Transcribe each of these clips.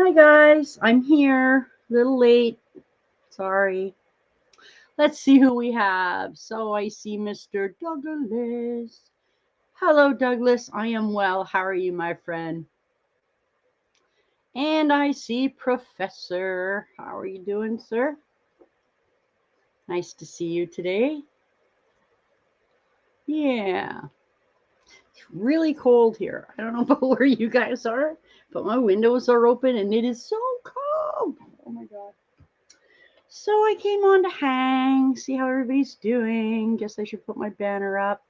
Hi guys, I'm here. A little late. Sorry. Let's see who we have. So I see Mr. Douglas. Hello, Douglas. I am well. How are you, my friend? And I see Professor. How are you doing, sir? Nice to see you today. Yeah. It's really cold here. I don't know about where you guys are, but my windows are open and it is so cold. Oh my God. So I came on to hang, see how everybody's doing. Guess I should put my banner up.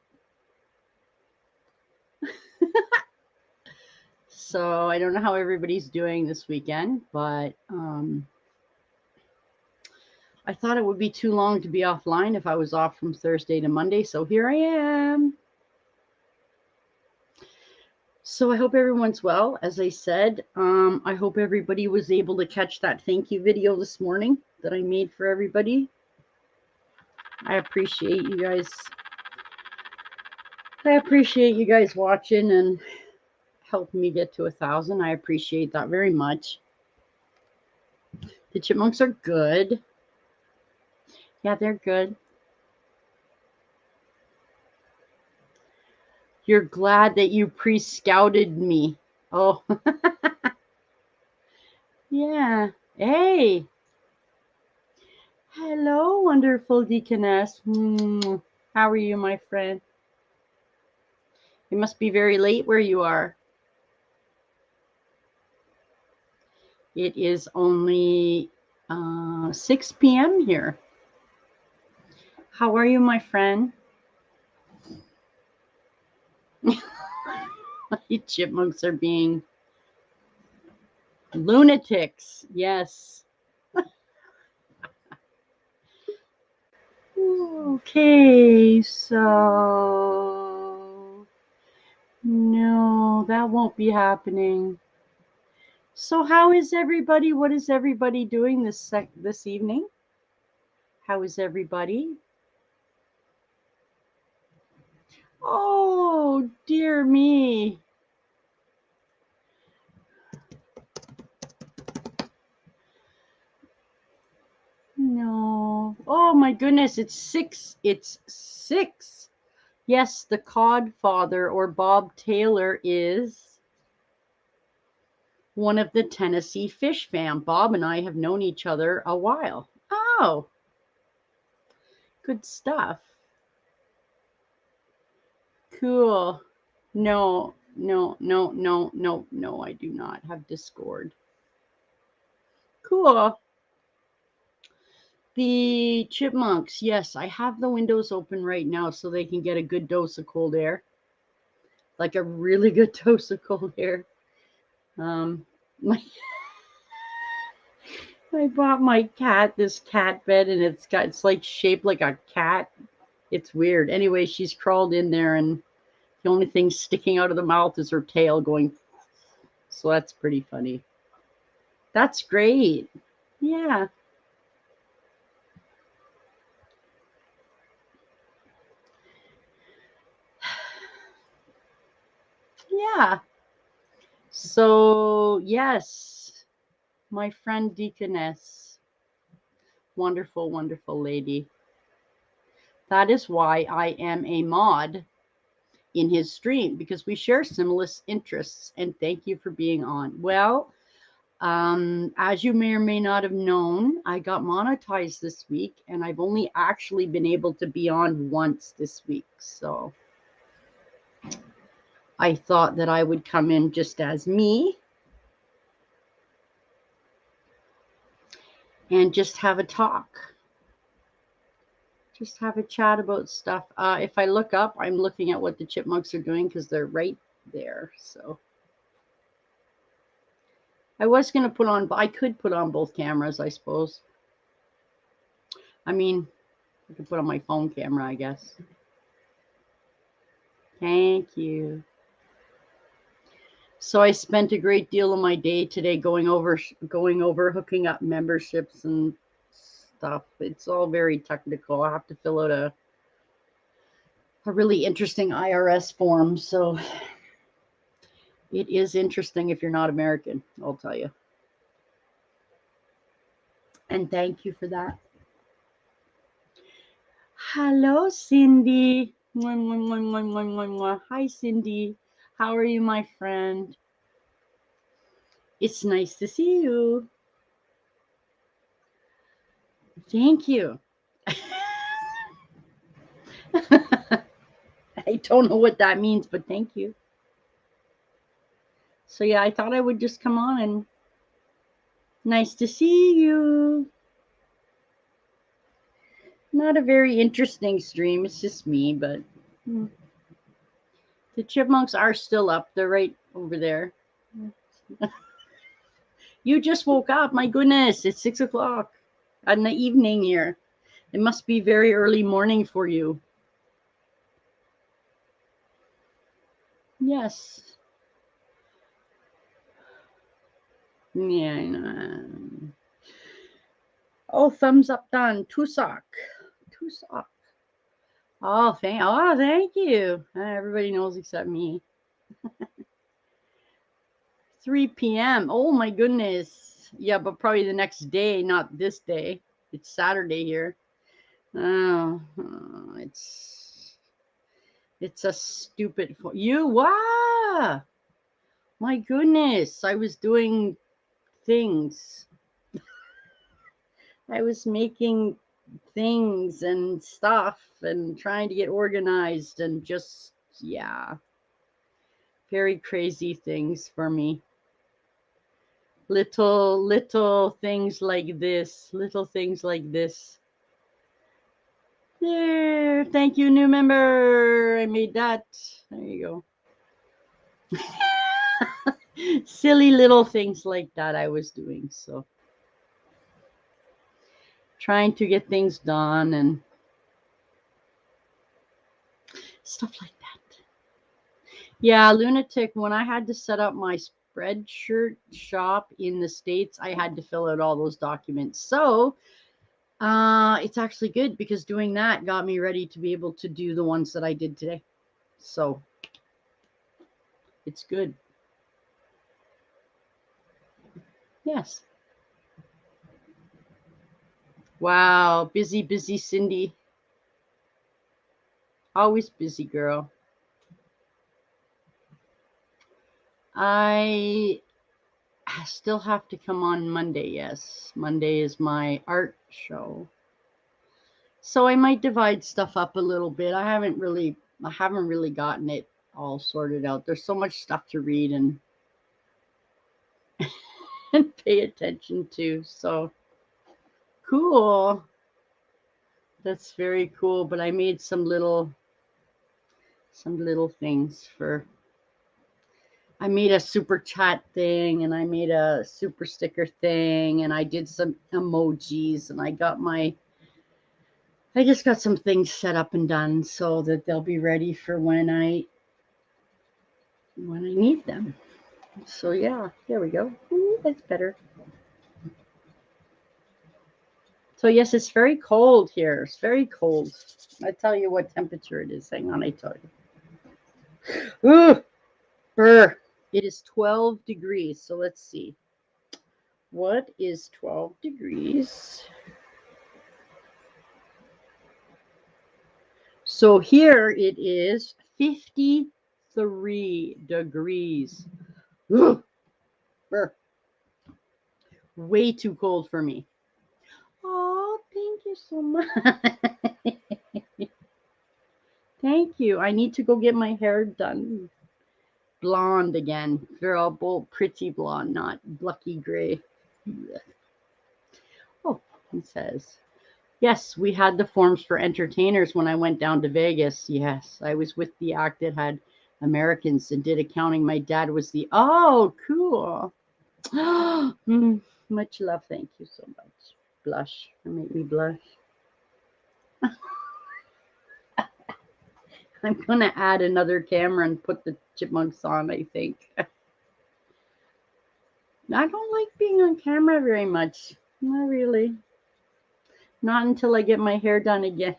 So I don't know how everybody's doing this weekend, but I thought it would be too long to be offline if I was off from Thursday to Monday. So here I am. So I hope everyone's well. As I said, I hope everybody was able to catch that thank you video this morning that I made for everybody. I appreciate you guys. I appreciate you guys watching and helping me get to 1,000. I appreciate that very much. The chipmunks are good. Yeah, they're good. You're glad that you pre-scouted me. Oh, yeah. Hey. Hello, wonderful deaconess. How are you, my friend? It must be very late where you are. It is only 6 p.m. here. How are you, my friend? You chipmunks are being lunatics. Yes. Okay, so no, that won't be happening. So how is everybody? What is everybody doing this evening? How is everybody? Oh, dear me. No. Oh my goodness, it's 6. It's 6. Yes, the Codfather or Bob Taylor is one of the Tennessee Fish fam. Bob and I have known each other a while. Oh, good stuff. Cool. No, no, no, no, no, no, I do not have Discord. Cool. The chipmunks, yes, I have the windows open right now so they can get a good dose of cold air. Like a really good dose of cold air. My I bought my cat this cat bed and it's like shaped like a cat. It's weird. Anyway, she's crawled in there and the only thing sticking out of the mouth is her tail going. So that's pretty funny. That's great. Yeah. Yeah. So, yes, my friend Deaconess, wonderful, wonderful lady. That is why I am a mod in his stream because we share similar interests. And thank you for being on. Well, as you may or may not have known, I got monetized this week and I've only actually been able to be on once this week. So I thought that I would come in just as me and just have a talk. Just have a chat about stuff. If I look up, I'm looking at what the chipmunks are doing because they're right there. So I was going to I could put on both cameras, I suppose. I mean, I could put on my phone camera, I guess. Thank you. So I spent a great deal of my day today going over hooking up memberships and stuff. It's all very technical. I have to fill out a really interesting IRS form. So it is interesting if you're not American, I'll tell you. And thank you for that. Hello, Cindy. Mwah, mwah, mwah, mwah, mwah, mwah, mwah. Hi, Cindy. How are you, my friend? It's nice to see you. Thank you. I don't know what that means, but thank you. So yeah, I thought I would just come on and nice to see you. Not a very interesting stream. It's just me, but the chipmunks are still up. They're right over there. You just woke up. My goodness, it's 6 o'clock in the evening here. It must be very early morning for you. Yes. Yeah, I know. Oh, thumbs up done. Tusak. Tusak. Oh, thank you. Everybody knows except me. 3 p.m. Oh my goodness. Yeah, but probably the next day, not this day. It's Saturday here. Oh, it's a stupid you. Wow. My goodness. I was doing things. I was making things and stuff and trying to get organized and just, yeah, very crazy things for me. Little things like this, little things like this. There, thank you, new member. I made that. There you go. Silly little things like that I was doing. So trying to get things done and stuff like that. Yeah, lunatic. When I had to set up my Spreadshirt shop in the States, I had to fill out all those documents. So it's actually good because doing that got me ready to be able to do the ones that I did today. So it's good. Yes. Wow. Busy, busy Cindy. Always busy, girl. I still have to come on Monday. Yes. Monday is my art show. So I might divide stuff up a little bit. I haven't really gotten it all sorted out. There's so much stuff to read and pay attention to. So cool. That's very cool. But I made some little things for. I made a super chat thing and I made a super sticker thing and I did some emojis and I just got some things set up and done so that they'll be ready for when I need them. So yeah, there we go. Ooh, that's better. So yes, it's very cold here. It's very cold. I tell you what temperature it is. Hang on, I tell you. Ooh, brr. It is 12 degrees. So let's see. What is 12 degrees? So here it is 53 degrees. Ugh. Way too cold for me. Oh, thank you so much. Thank you. I need to go get my hair done. Blonde again. Girl, bold, pretty blonde, not lucky gray. Oh, it says, yes, we had the forms for entertainers when I went down to Vegas. Yes, I was with the act that had Americans and did accounting. My dad was oh, cool. Much love. Thank you so much. Blush. It made me blush. I'm going to add another camera and put the chipmunks on, I think. I don't like being on camera very much. Not really. Not until I get my hair done again.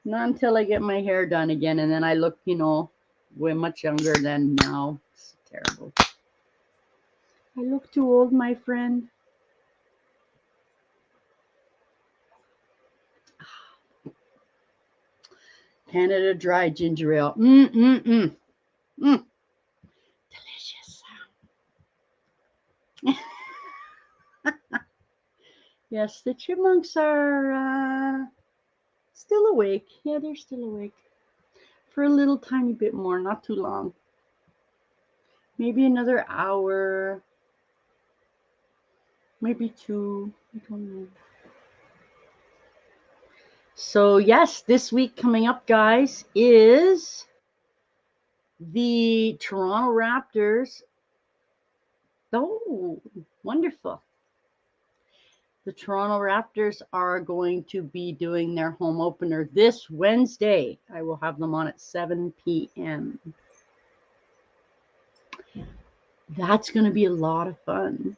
Not until I get my hair done again. And then I look, way much younger than now. It's terrible. I look too old, my friend. Canada Dry ginger ale. Mm. Delicious. Yes, the chipmunks are still awake. Yeah, they're still awake. For a little tiny bit more, not too long. Maybe another hour. Maybe two. I don't know. So, yes, this week coming up, guys, is the Toronto Raptors. Oh, wonderful. The Toronto Raptors are going to be doing their home opener this Wednesday. I will have them on at 7 p.m. That's going to be a lot of fun.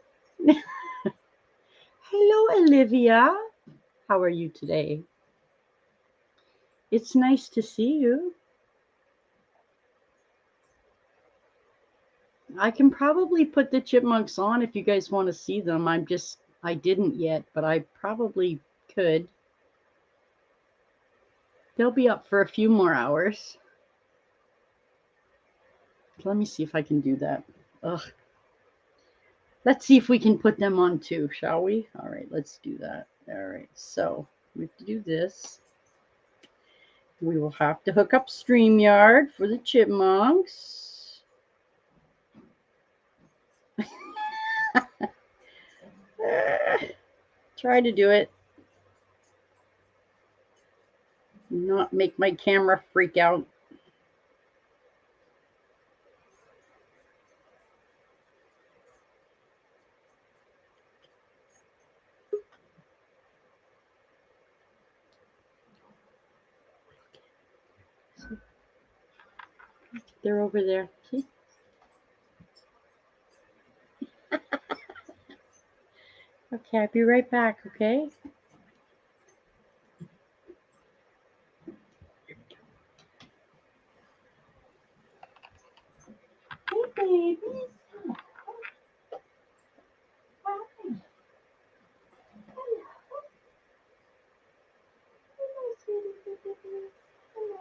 Hello, Olivia. How are you today? It's nice to see you. I can probably put the chipmunks on if you guys want to see them. I didn't yet, but I probably could. They'll be up for a few more hours. Let me see if I can do that. Ugh. Let's see if we can put them on too, shall we? All right, let's do that. All right, so we have to do this. We will have to hook up StreamYard for the chipmunks. Try to do it. Not make my camera freak out. They're over there. See? Okay, I'll be right back, okay? Hey, babies. Hi. Hello, sweetie. Hello.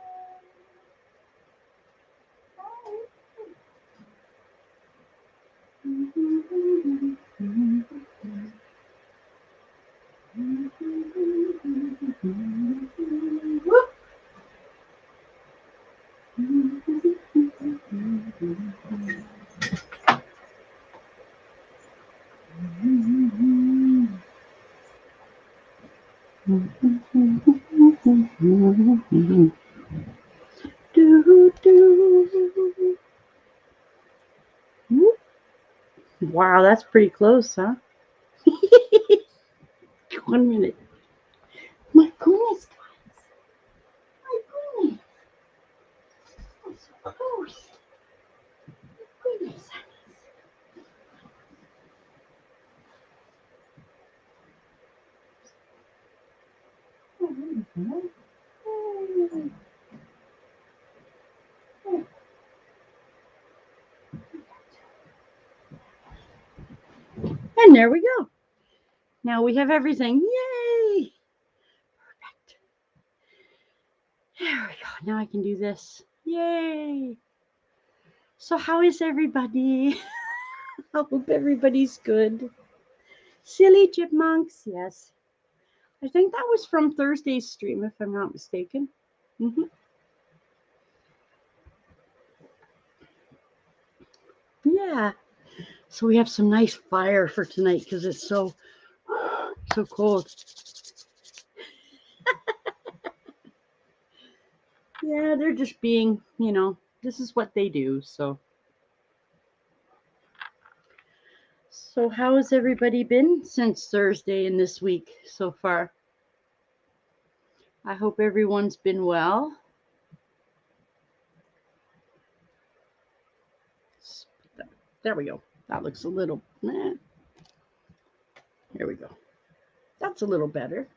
Wow, that's pretty close, huh? 1 minute. My goodness, guys. My goodness. That's so close. My goodness. And there we go. Now we have everything. Yay! Perfect. There we go. Now I can do this. Yay! So how is everybody? I hope everybody's good. Silly chipmunks, yes. I think that was from Thursday's stream, if I'm not mistaken. Mm-hmm. Yeah. So we have some nice fire for tonight because it's so cold. Yeah, they're just being, this is what they do. So how has everybody been since Thursday and this week so far? I hope everyone's been well. There we go. That looks a little, Here we go. That's a little better.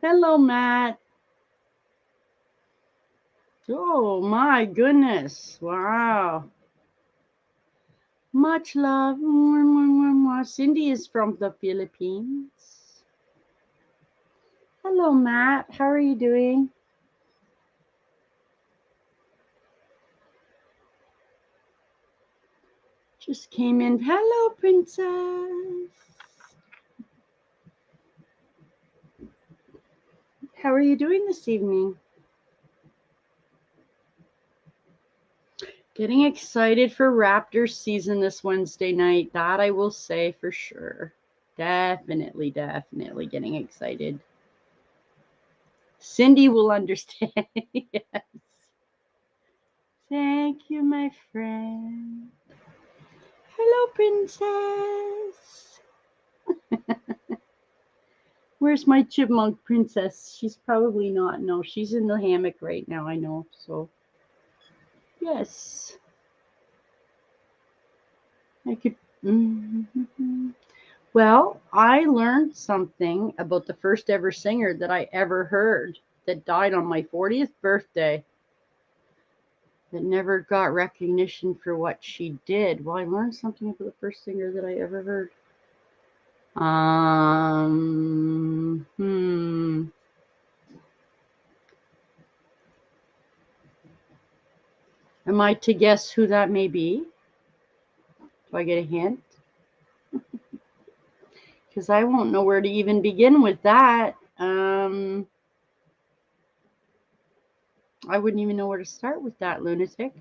Hello, Matt. Oh my goodness. Wow. Much love. Cindy is from the Philippines. Hello, Matt. How are you doing? Just came in. Hello, princess. How are you doing this evening? Getting excited for Raptors season this Wednesday night. That I will say for sure. Definitely getting excited. Cindy will understand. Yes. Thank you, my friend. Hello, princess. Where's my chipmunk princess? She's probably not. No, she's in the hammock right now, I know. So, yes. I could. Well, I learned something about the first ever singer that I ever heard that died on my 40th birthday that never got recognition for what she did. Well, I learned something about the first singer that I ever heard. Am I to guess who that may be? Do I get a hint? Because I won't know where to even begin with that. I wouldn't even know where to start with that, lunatic.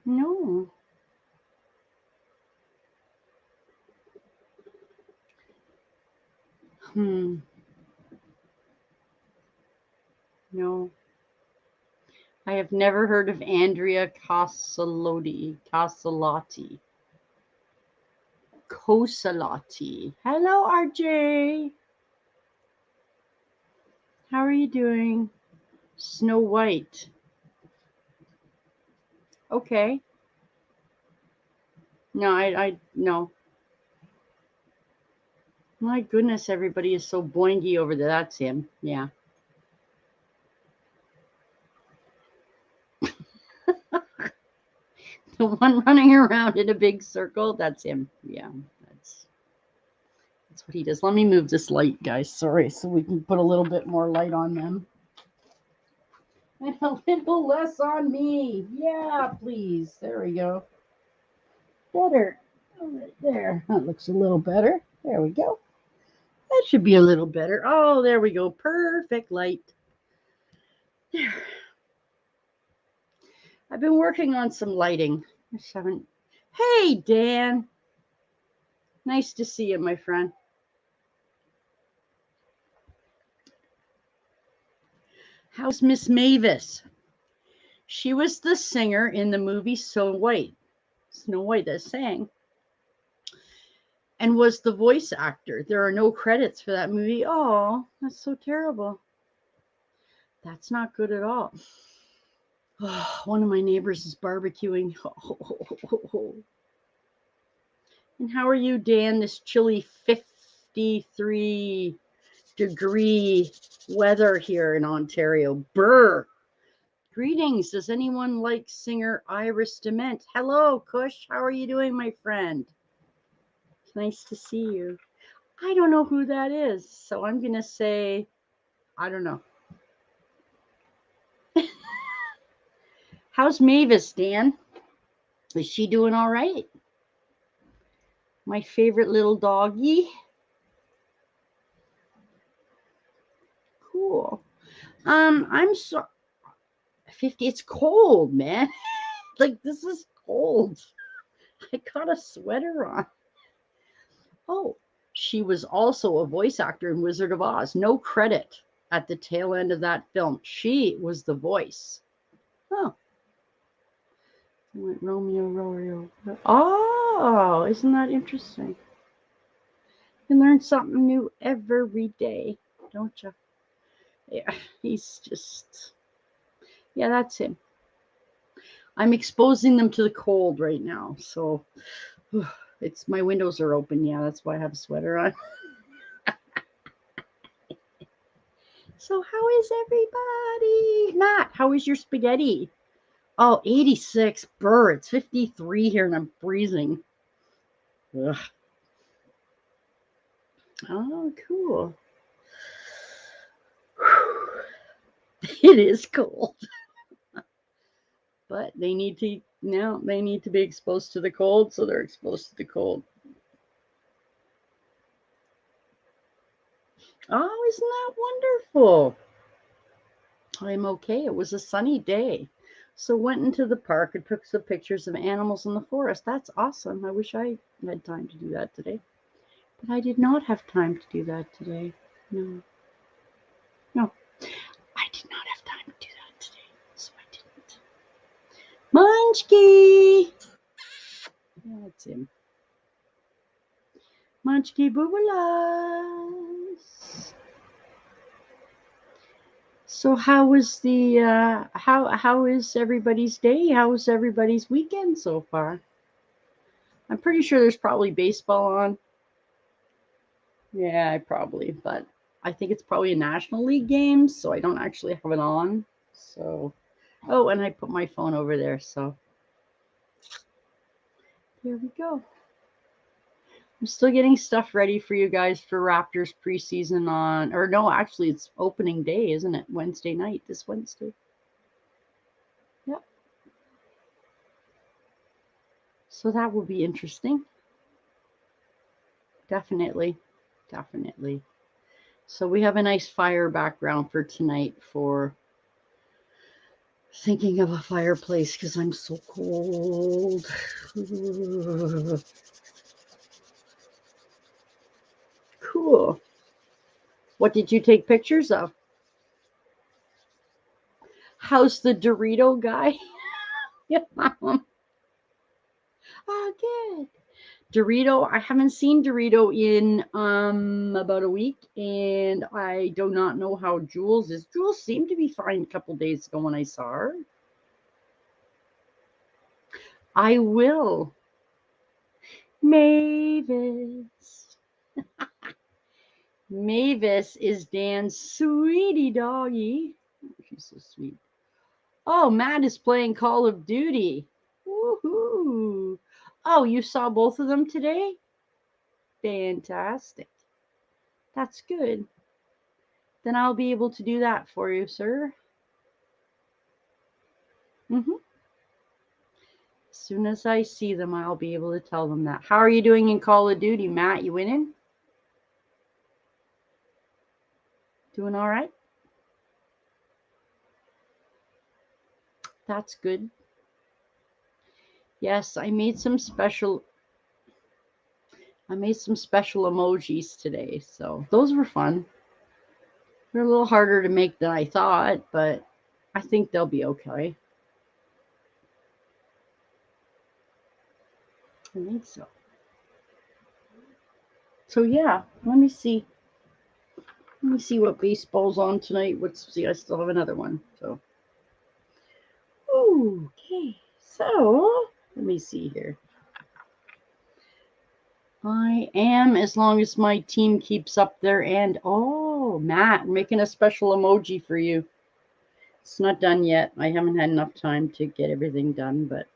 No. No. I have never heard of Andrea Casalotti. Cosalati. Hello, RJ. How are you doing? Snow White. Okay. No, no. My goodness, everybody is so boingy over there. That's him. Yeah. The one running around in a big circle, that's him. Yeah, that's what he does. Let me move this light, guys. Sorry, so we can put a little bit more light on them. And a little less on me. Yeah, please. There we go. Better. Right there. That looks a little better. There we go. That should be a little better. Oh, there we go. Perfect light. There. I've been working on some lighting. I just haven't. Hey, Dan. Nice to see you, my friend. How's Miss Mavis? She was the singer in the movie Snow White that sang, and was the voice actor. There are no credits for that movie. Oh, that's so terrible. That's not good at all. Oh, one of my neighbors is barbecuing. And how are you, Dan? This chilly 53-degree weather here in Ontario. Brr. Greetings. Does anyone like singer Iris Dement? Hello, Kush. How are you doing, my friend? It's nice to see you. I don't know who that is, so I'm going to say, I don't know. How's Mavis, Dan? Is she doing all right? My favorite little doggy. Cool. I'm so 50. It's cold, man. Like, this is cold. I got a sweater on. Oh, she was also a voice actor in Wizard of Oz. No credit at the tail end of that film. She was the voice. Oh. Romeo. Oh, isn't that interesting? You learn something new every day, don't you? Yeah, he's just. Yeah, that's him. I'm exposing them to the cold right now, so it's my windows are open. Yeah, that's why I have a sweater on. So how is everybody? Matt, how is your spaghetti? Oh, 86. Brr, it's 53 here and I'm freezing. Ugh. Oh, cool. It is cold. But they need to now they need to be exposed to the cold, so they're exposed to the cold. Oh, isn't that wonderful? I'm okay. It was a sunny day. So went into the park and took some pictures of animals in the forest. That's awesome. I wish I had time to do that today. But I did not have time to do that today. No. No. I did not have time to do that today. So I didn't. Munchkie! That's him. Munchkie Boobalas. So how was the how is everybody's day? How was everybody's weekend so far? I'm pretty sure there's probably baseball on. Yeah, probably, but I think it's probably a National League game, so I don't actually have it on. So, oh, and I put my phone over there, so here we go. I'm still getting stuff ready for you guys for Raptors preseason on, or no, actually it's opening day, isn't it? Wednesday night, this Wednesday. Yep. So that will be interesting. Definitely. Definitely. So we have a nice fire background for tonight for thinking of a fireplace because I'm so cold. Cool. What did you take pictures of? How's the Dorito guy? Yeah. Oh, good. Dorito, I haven't seen Dorito in about a week, and I do not know how Jules is. Jules seemed to be fine a couple days ago when I saw her. I will. Mavis. Mavis is Dan's sweetie doggy. Oh, she's so sweet. Oh, Matt is playing Call of Duty. Woohoo. Oh, you saw both of them today? Fantastic. That's good. Then I'll be able to do that for you, sir. Mm-hmm. As soon as I see them, I'll be able to tell them that. How are you doing in Call of Duty, Matt? You winning? Doing all right? That's good. Yes, I made some special emojis today, so those were fun. They're a little harder to make than I thought, but I think they'll be okay. I think so. So yeah, let me see. Let me see what baseball's on tonight. Let's see, I still have another one. So, okay. So let me see here. I am, as long as my team keeps up their end. Oh, Matt, I'm making a special emoji for you. It's not done yet. I haven't had enough time to get everything done, but.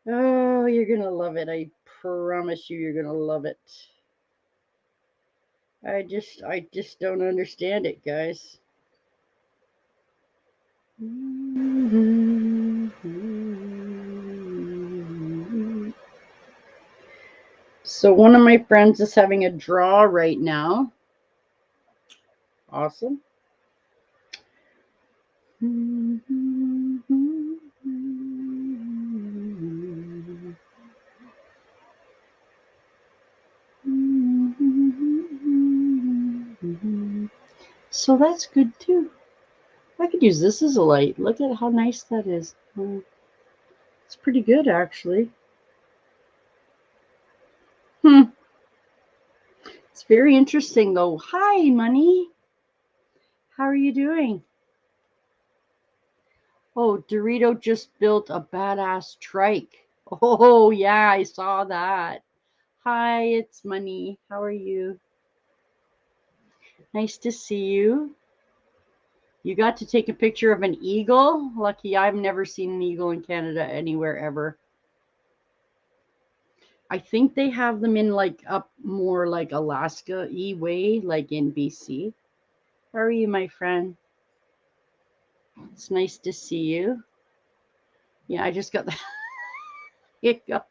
Oh, you're gonna love it. I promise you're gonna love it. I just don't understand it, guys. So one of my friends is having a draw right now. Awesome. So that's good too. I could use this as a light. Look at how nice that is. It's pretty good, actually. It's very interesting, though. Hi, Money. How are you doing? Oh, Dorito just built a badass trike. Oh, yeah, I saw that. Hi, it's Money. How are you? Nice to see you. You got to take a picture of an eagle? Lucky, I've never seen an eagle in Canada anywhere ever. I think they have them in like up more like Alaska-y way, like in BC. How are you, my friend? It's nice to see you. Yeah, I just got the hiccup.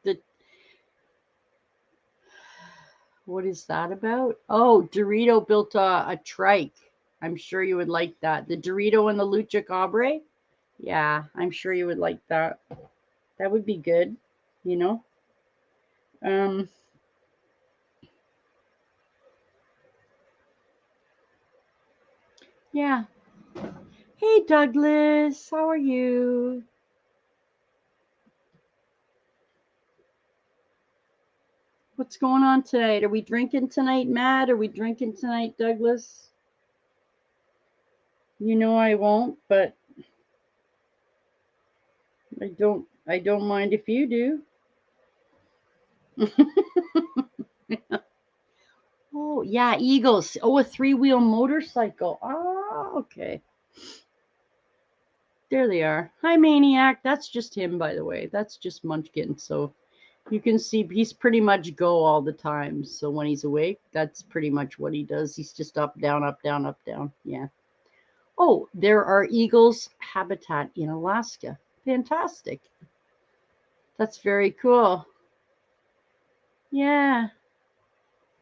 What is that about? Oh, Dorito built a trike. I'm sure you would like that. The Dorito and the Lucha Cabre? Yeah, I'm sure you would like that. That would be good, you know? Um, yeah. Hey, Douglas, how are you? What's going on tonight? Are we drinking tonight, Matt? Are we drinking tonight, Douglas? You know I won't, but I don't mind if you do. Oh, yeah, Eagles. Oh, a three-wheel motorcycle. Oh, okay. There they are. Hi, Maniac. That's just him, by the way. That's just Munchkin. So you can see he's pretty much go all the time. So when he's awake, that's pretty much what he does. He's just up, down, up, down, up, down. Yeah. Oh, there are eagles habitat in Alaska. Fantastic. That's very cool. Yeah.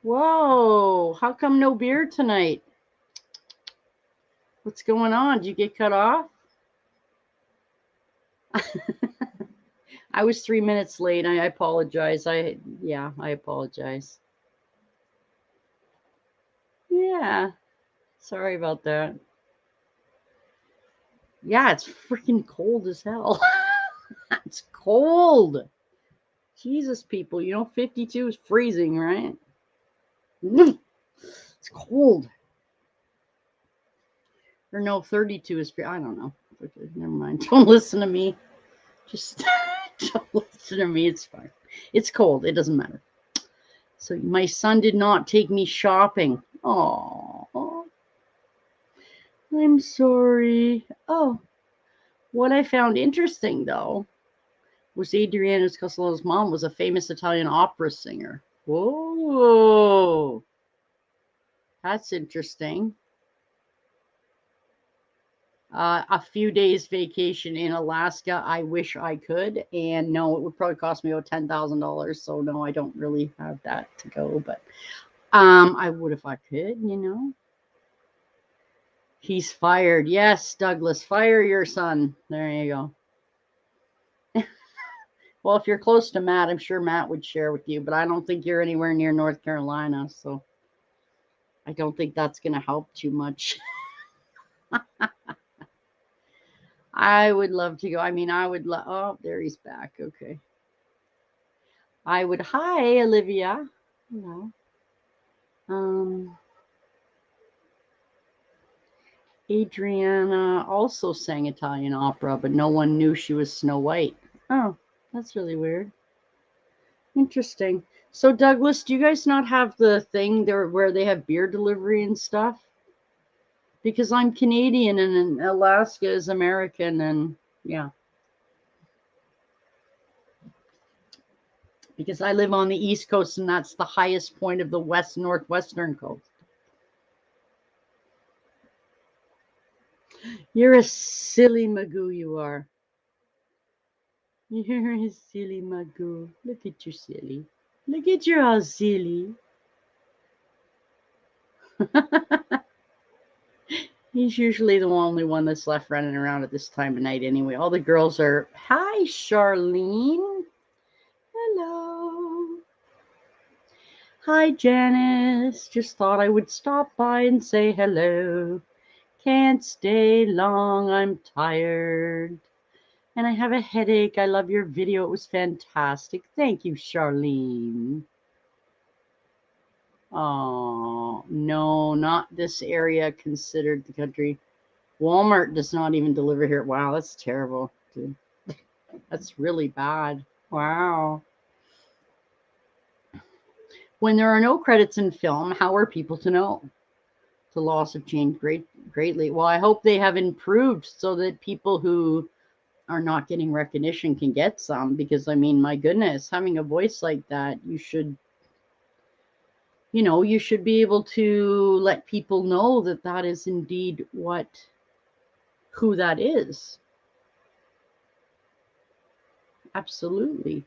Whoa. How come no beer tonight? What's going on? Did you get cut off? I was 3 minutes late. I apologize. I apologize. Yeah. Sorry about that. Yeah, it's freaking cold as hell. It's cold. Jesus, people. 52 is freezing, right? It's cold. Or no, 32 is free. I don't know. Okay, never mind. Don't listen to me. Just don't listen to me. It's fine. It's cold. It doesn't matter. So my son did not take me shopping. Oh, I'm sorry. Oh, what I found interesting though was Adriana Costello's mom was a famous Italian opera singer. Whoa, that's interesting. A few days vacation in Alaska. I wish I could, and no, it would probably cost me about $10,000. So no, I don't really have that to go, but I would if I could. He's fired. Yes, Douglas, fire your son. There you go. Well, if you're close to Matt, I'm sure Matt would share with you, but I don't think you're anywhere near North Carolina, so I don't think that's going to help too much. I would love to go. I mean, I would love. Oh, there he's back. Okay. I would. Hi, Olivia. Hello. Um, Adriana also sang Italian opera, but no one knew she was Snow White. Oh, that's really weird. Interesting. So, Douglas, do you guys not have the thing there where they have beer delivery and stuff? Because I'm Canadian and Alaska is American, and yeah, because I live on the East Coast and that's the highest point of the northwestern coast. You're a silly magoo, you are. You're a silly magoo. Look at you, silly. Look at you, all silly. He's usually the only one that's left running around at this time of night anyway. All the girls are, hi, Charlene. Hello. Hi, Janice. Just thought I would stop by and say hello. Can't stay long. I'm tired. And I have a headache. I love your video. It was fantastic. Thank you, Charlene. Oh, no, not this area considered the country. Walmart does not even deliver here. Wow, that's terrible, dude. That's really bad. Wow. When there are no credits in film, how are people to know? The laws have changed greatly. Well, I hope they have improved so that people who are not getting recognition can get some, because I mean, my goodness, having a voice like that, you should be able to let people know that that is indeed who that is. Absolutely.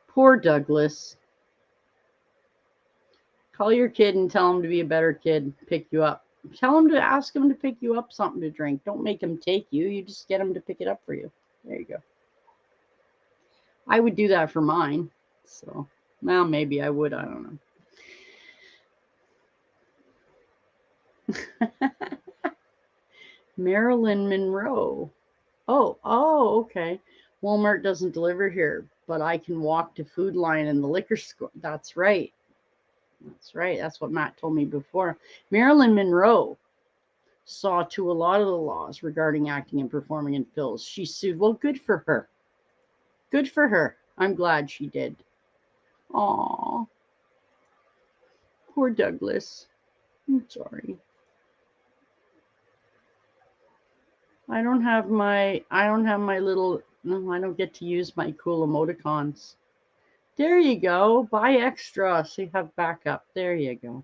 Poor Douglas. Call your kid and tell him to be a better kid, pick you up. Ask him to pick you up something to drink. Don't make him take you. You just get him to pick it up for you. There you go. I would do that for mine. So, well, maybe I would. I don't know. Marilyn Monroe. Oh, okay. Walmart doesn't deliver here, but I can walk to Food Lion and the liquor store. That's right. That's right. That's what Matt told me before. Marilyn Monroe saw to a lot of the laws regarding acting and performing in films. She sued. Well, good for her. Good for her. I'm glad she did. Aw. Poor Douglas. I'm sorry. I don't have my little, no, I don't get to use my cool emoticons. There you go. Buy extra so you have backup. There you go.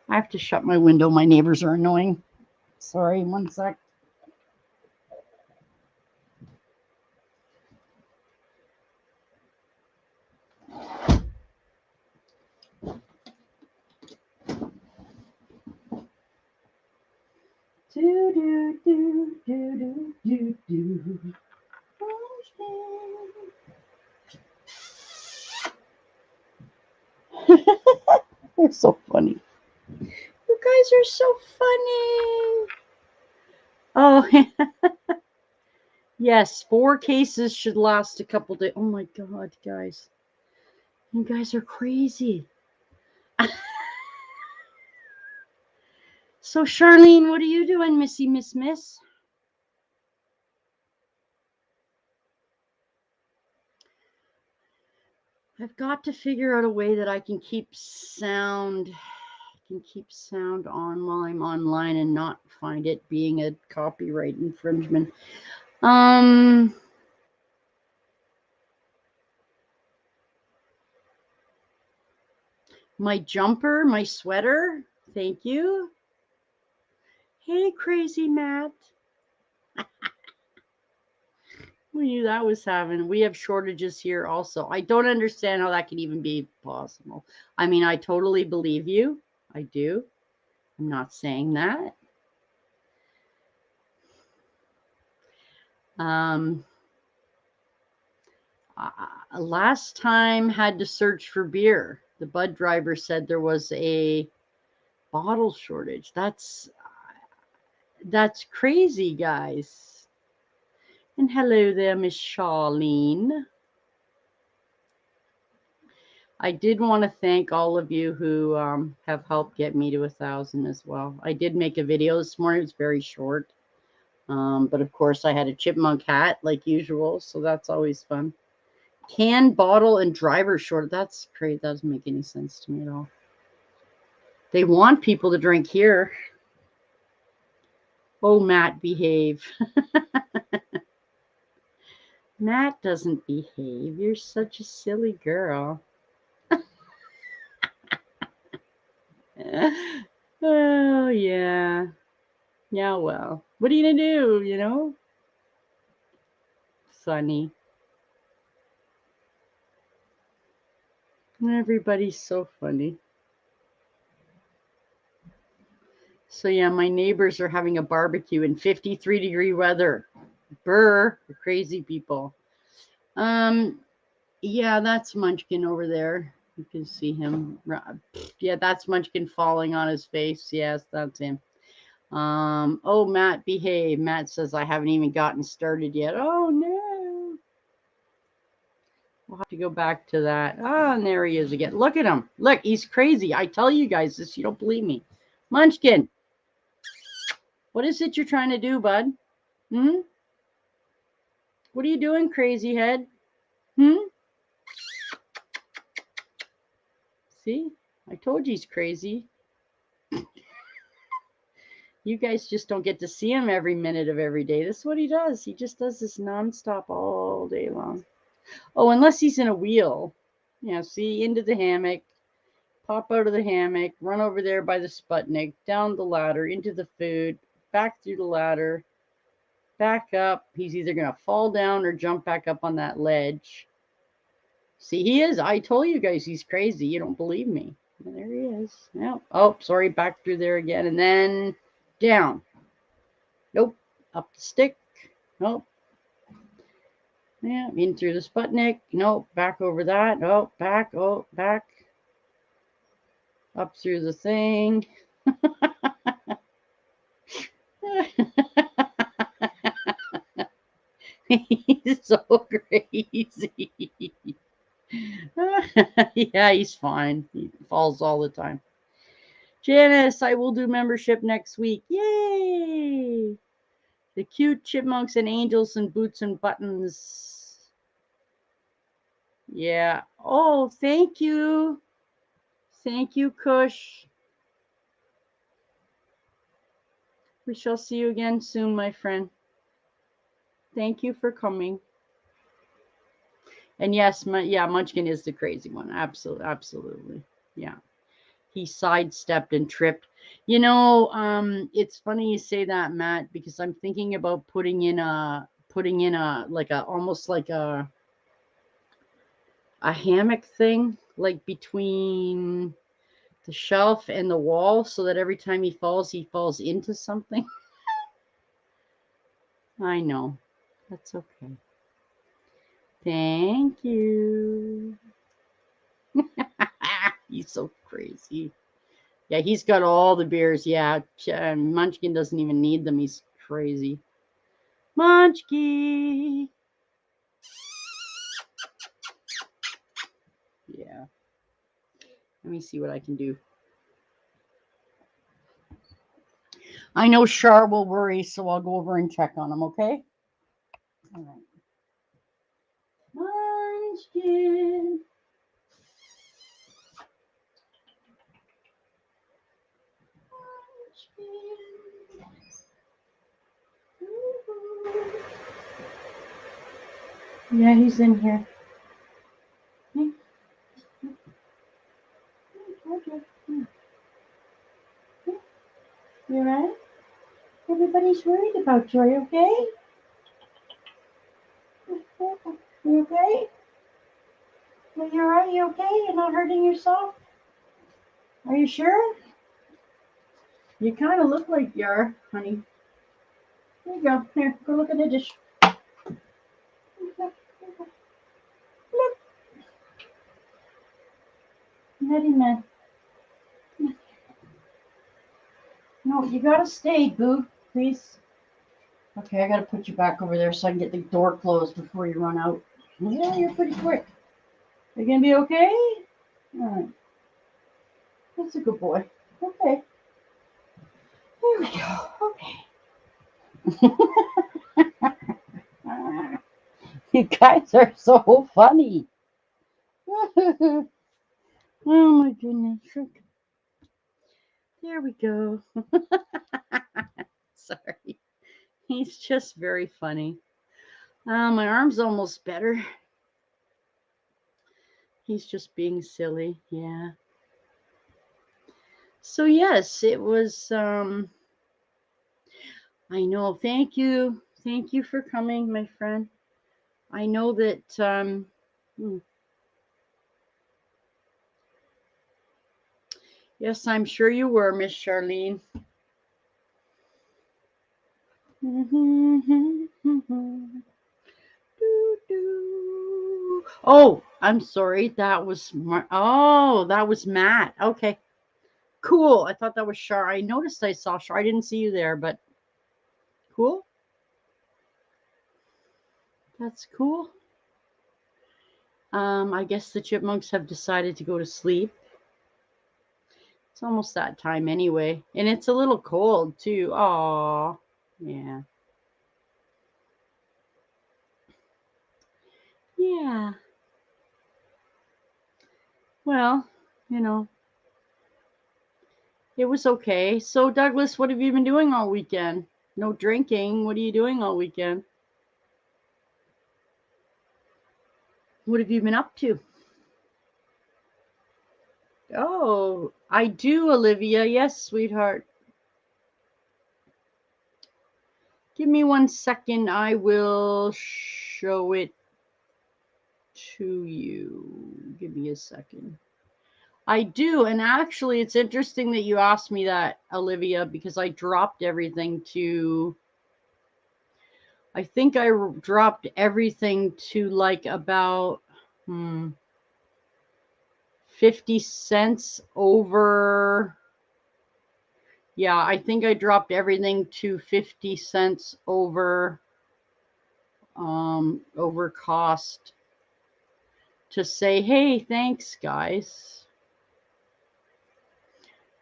I have to shut my window. My neighbors are annoying. Sorry, one sec. Do do do do do do do. They're so funny. You guys are so funny. Oh, yes, 4 cases should last a couple days. Oh my God, guys. You guys are crazy. So, Charlene, what are you doing, Missy Miss? I've got to figure out a way that I can keep sound on while I'm online and not find it being a copyright infringement. My jumper, my sweater. Thank you. Hey, crazy Matt. We knew that was happening. We have shortages here also. I don't understand how that can even be possible. I mean, I totally believe you. I do. I'm not saying that. Last time had to search for beer. The bud driver said there was a bottle shortage. That's crazy, guys. And hello there, Miss Charlene. I did want to thank all of you who have helped get me to 1,000 as well. I did make a video this morning. It was very short. But of course, I had a chipmunk hat like usual, so that's always fun. Can, bottle, and driver short. That's great. That doesn't make any sense to me at all. They want people to drink here. Oh, Matt, behave. Matt doesn't behave. You're such a silly girl. Oh, yeah. Yeah, well, what are you going to do, you know? Funny. Everybody's so funny. So, yeah, my neighbors are having a barbecue in 53-degree weather. Brr, crazy people. Yeah, that's Munchkin over there. You can see him. Yeah, that's Munchkin falling on his face. Yes, that's him. Oh, Matt, behave. Matt says I haven't even gotten started yet. Oh, no. We'll have to go back to that. Oh, and there he is again. Look at him. Look, he's crazy. I tell you guys this. You don't believe me. Munchkin, what is it you're trying to do, bud? Hmm? What are you doing, crazy head? Hmm? See? I told you he's crazy. You guys just don't get to see him every minute of every day. This is what he does. He just does this nonstop all day long. Oh, unless he's in a wheel. Yeah, see, into the hammock, pop out of the hammock, run over there by the Sputnik, down the ladder, into the food, back through the ladder, back up. He's either going to fall down or jump back up on that ledge. See, he is. I told you guys he's crazy. You don't believe me. Well, there he is. Yep. Oh, sorry. Back through there again. And then down. Nope. Up the stick. Nope. Yeah. In through the Sputnik. Nope. Back over that. Oh, back. Oh, back. Up through the thing. He's so crazy. Yeah, he's fine. He falls all the time. Janice, I will do membership next week. Yay! The cute chipmunks and angels and boots and buttons. Yeah. Oh, thank you. Thank you, Kush. We shall see you again soon, my friend. Thank you for coming. And yes, yeah, Munchkin is the crazy one. Absolutely, absolutely. Yeah. He sidestepped and tripped. You know, it's funny you say that, Matt, because I'm thinking about putting in a like a almost like a hammock thing, like between the shelf and the wall, so that every time he falls into something. I know. That's okay. Thank you. He's so crazy. Yeah, he's got all the beers. Yeah, Munchkin doesn't even need them. He's crazy. Munchkin. Yeah. Let me see what I can do. I know Char will worry, so I'll go over and check on him, okay? All right. Munchkin. Yeah, he's in here. Hey. You alright? Everybody's worried about you. Are you okay? You okay? You alright? You okay? You're not hurting yourself? Are you sure? You kind of look like you are, honey. Here you go. Here, go look at the dish. Look. Nutty man. No, you gotta stay, Boo. Please. Okay, I gotta put you back over there so I can get the door closed before you run out. Yeah, you're pretty quick. You gonna be okay? All right. That's a good boy. Okay. There we go. Okay. You guys are so funny. Oh my goodness. There we go. Sorry. He's just very funny. My arm's almost better. He's just being silly. Yeah. So yes, it was I know. Thank you. Thank you for coming, my friend. I know that yes, I'm sure you were, Miss Charlene. Oh, I'm sorry. That was that was Matt. Okay. Cool. I thought that was Char. I noticed I saw Char. I didn't see you there, but cool. That's cool. I guess the chipmunks have decided to go to sleep. It's almost that time anyway. And it's a little cold too. Aw. Yeah. Yeah. Well, you know, it was okay. So, Douglas, what have you been doing all weekend? No drinking. What are you doing all weekend? What have you been up to? Oh, I do, Olivia. Yes, sweetheart. Give me 1 second. I will show it to you. Give me a second. I do. And actually, it's interesting that you asked me that, Olivia, because I dropped everything to, I think I dropped everything to like about 50 cents over. Yeah, I think I dropped everything to 50 cents over cost to say, hey, thanks, guys.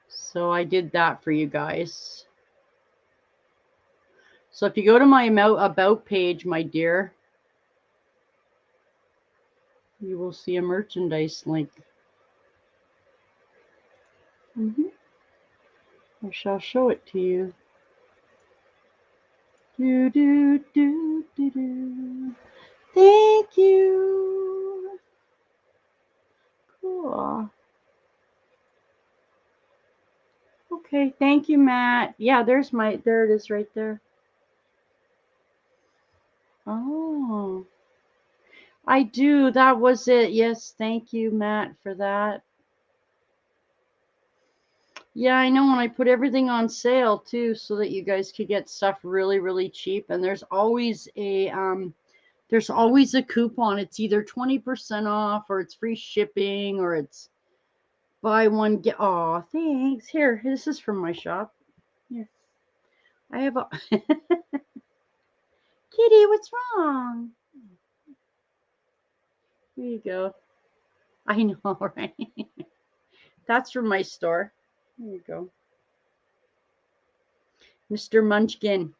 So I did that for you guys. So if you go to my about page, my dear, you will see a merchandise link. I shall show it to you. Do, do, do, do, do. Thank you. Cool. Okay, thank you, Matt. Yeah, there it is right there. Oh, I do. That was it. Yes, thank you, Matt, for that. Yeah, I know when I put everything on sale too, so that you guys could get stuff really, really cheap. And there's always a coupon. It's either 20% off or it's free shipping or it's buy one get. Oh, thanks. Here, this is from my shop. Here, I have a Kitty. What's wrong? Here you go. I know, right? That's from my store. There you go, Mr. Munchkin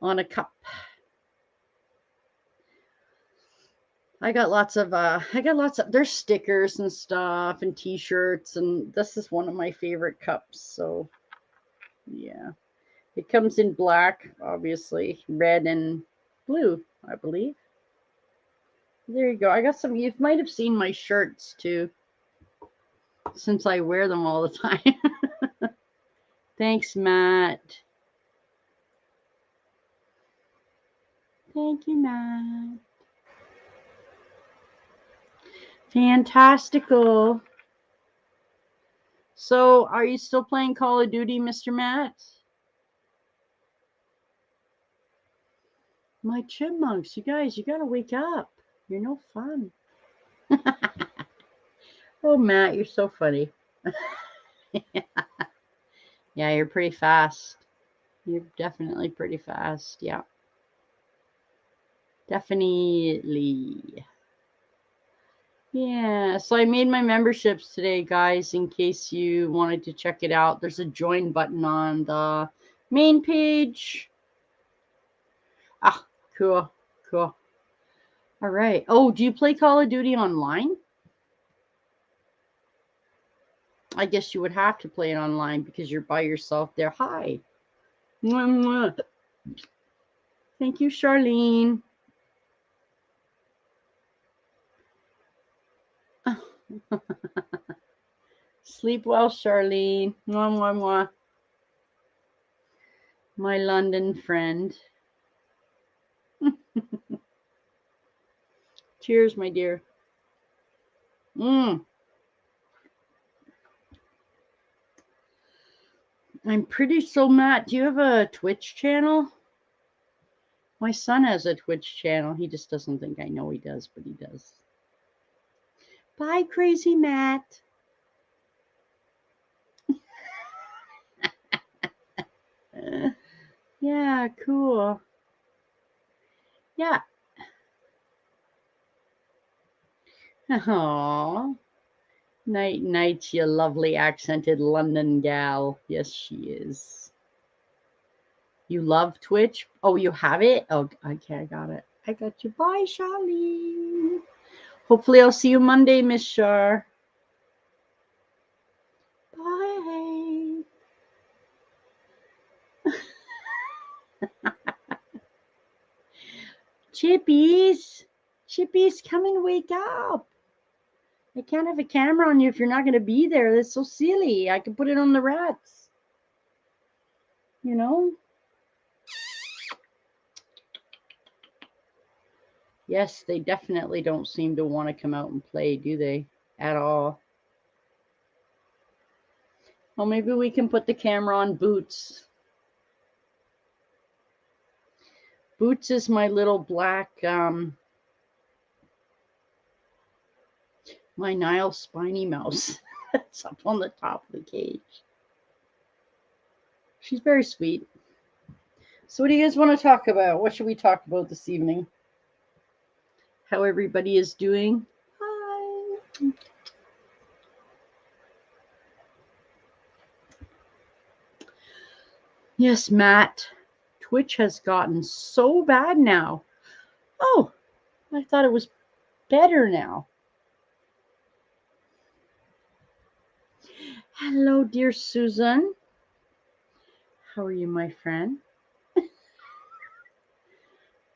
on a cup. I got lots of there's stickers and stuff and t-shirts, and this is one of my favorite cups. So yeah, it comes in black, obviously, red and blue, I believe. There you go. I got some. You might have seen my shirts too, since I wear them all the time. Thanks, Matt. Thank you, Matt. Fantastical. So, are you still playing Call of Duty, Mr. Matt? My chipmunks, you guys, you gotta wake up. You're no fun. Oh, Matt, you're so funny. Yeah, you're pretty fast. You're definitely pretty fast. Yeah. Definitely. Yeah, so I made my memberships today, guys, in case you wanted to check it out. There's a join button on the main page. Ah, cool, cool. All right. Oh, do you play Call of Duty online? I guess you would have to play it online because you're by yourself there. Hi. Mwah, mwah. Thank you, Charlene. Sleep well, Charlene. Mwah, mwah, mwah. My London friend. Cheers, my dear. I'm pretty so Matt, do you have a Twitch channel? My son has a Twitch channel. He just doesn't think I know he does, but he does. Bye, crazy Matt. Yeah, cool. Yeah. Aww. Night, night, you lovely accented London gal. Yes, she is. You love Twitch? Oh, you have it? Oh, okay, I got it. I got you. Bye, Charlene. Hopefully I'll see you Monday, Miss Shar. Chippies, Chippies, come and wake up. I can't have a camera on you if you're not going to be there. That's so silly. I can put it on the rats. You know? Yes, they definitely don't seem to want to come out and play, do they? At all. Well, maybe we can put the camera on Boots. Boots is my little black, my Nile spiny mouse. That's up on the top of the cage. She's very sweet. So what do you guys want to talk about? What should we talk about this evening? How everybody is doing? Hi. Yes, Matt. Twitch has gotten so bad now. Oh, I thought it was better now. Hello, dear Susan. How are you, my friend?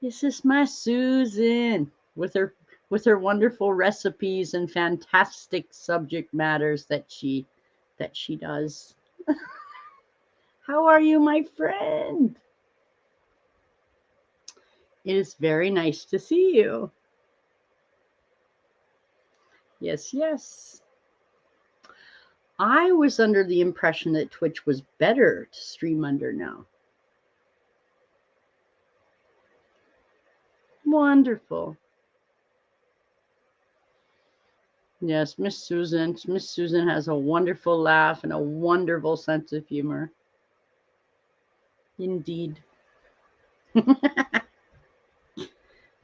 This is my Susan with her wonderful recipes and fantastic subject matters that she does. How are you, my friend? It is very nice to see you. Yes, yes. I was under the impression that Twitch was better to stream under now. Wonderful. Yes, Miss Susan. Miss Susan has a wonderful laugh and a wonderful sense of humor. Indeed.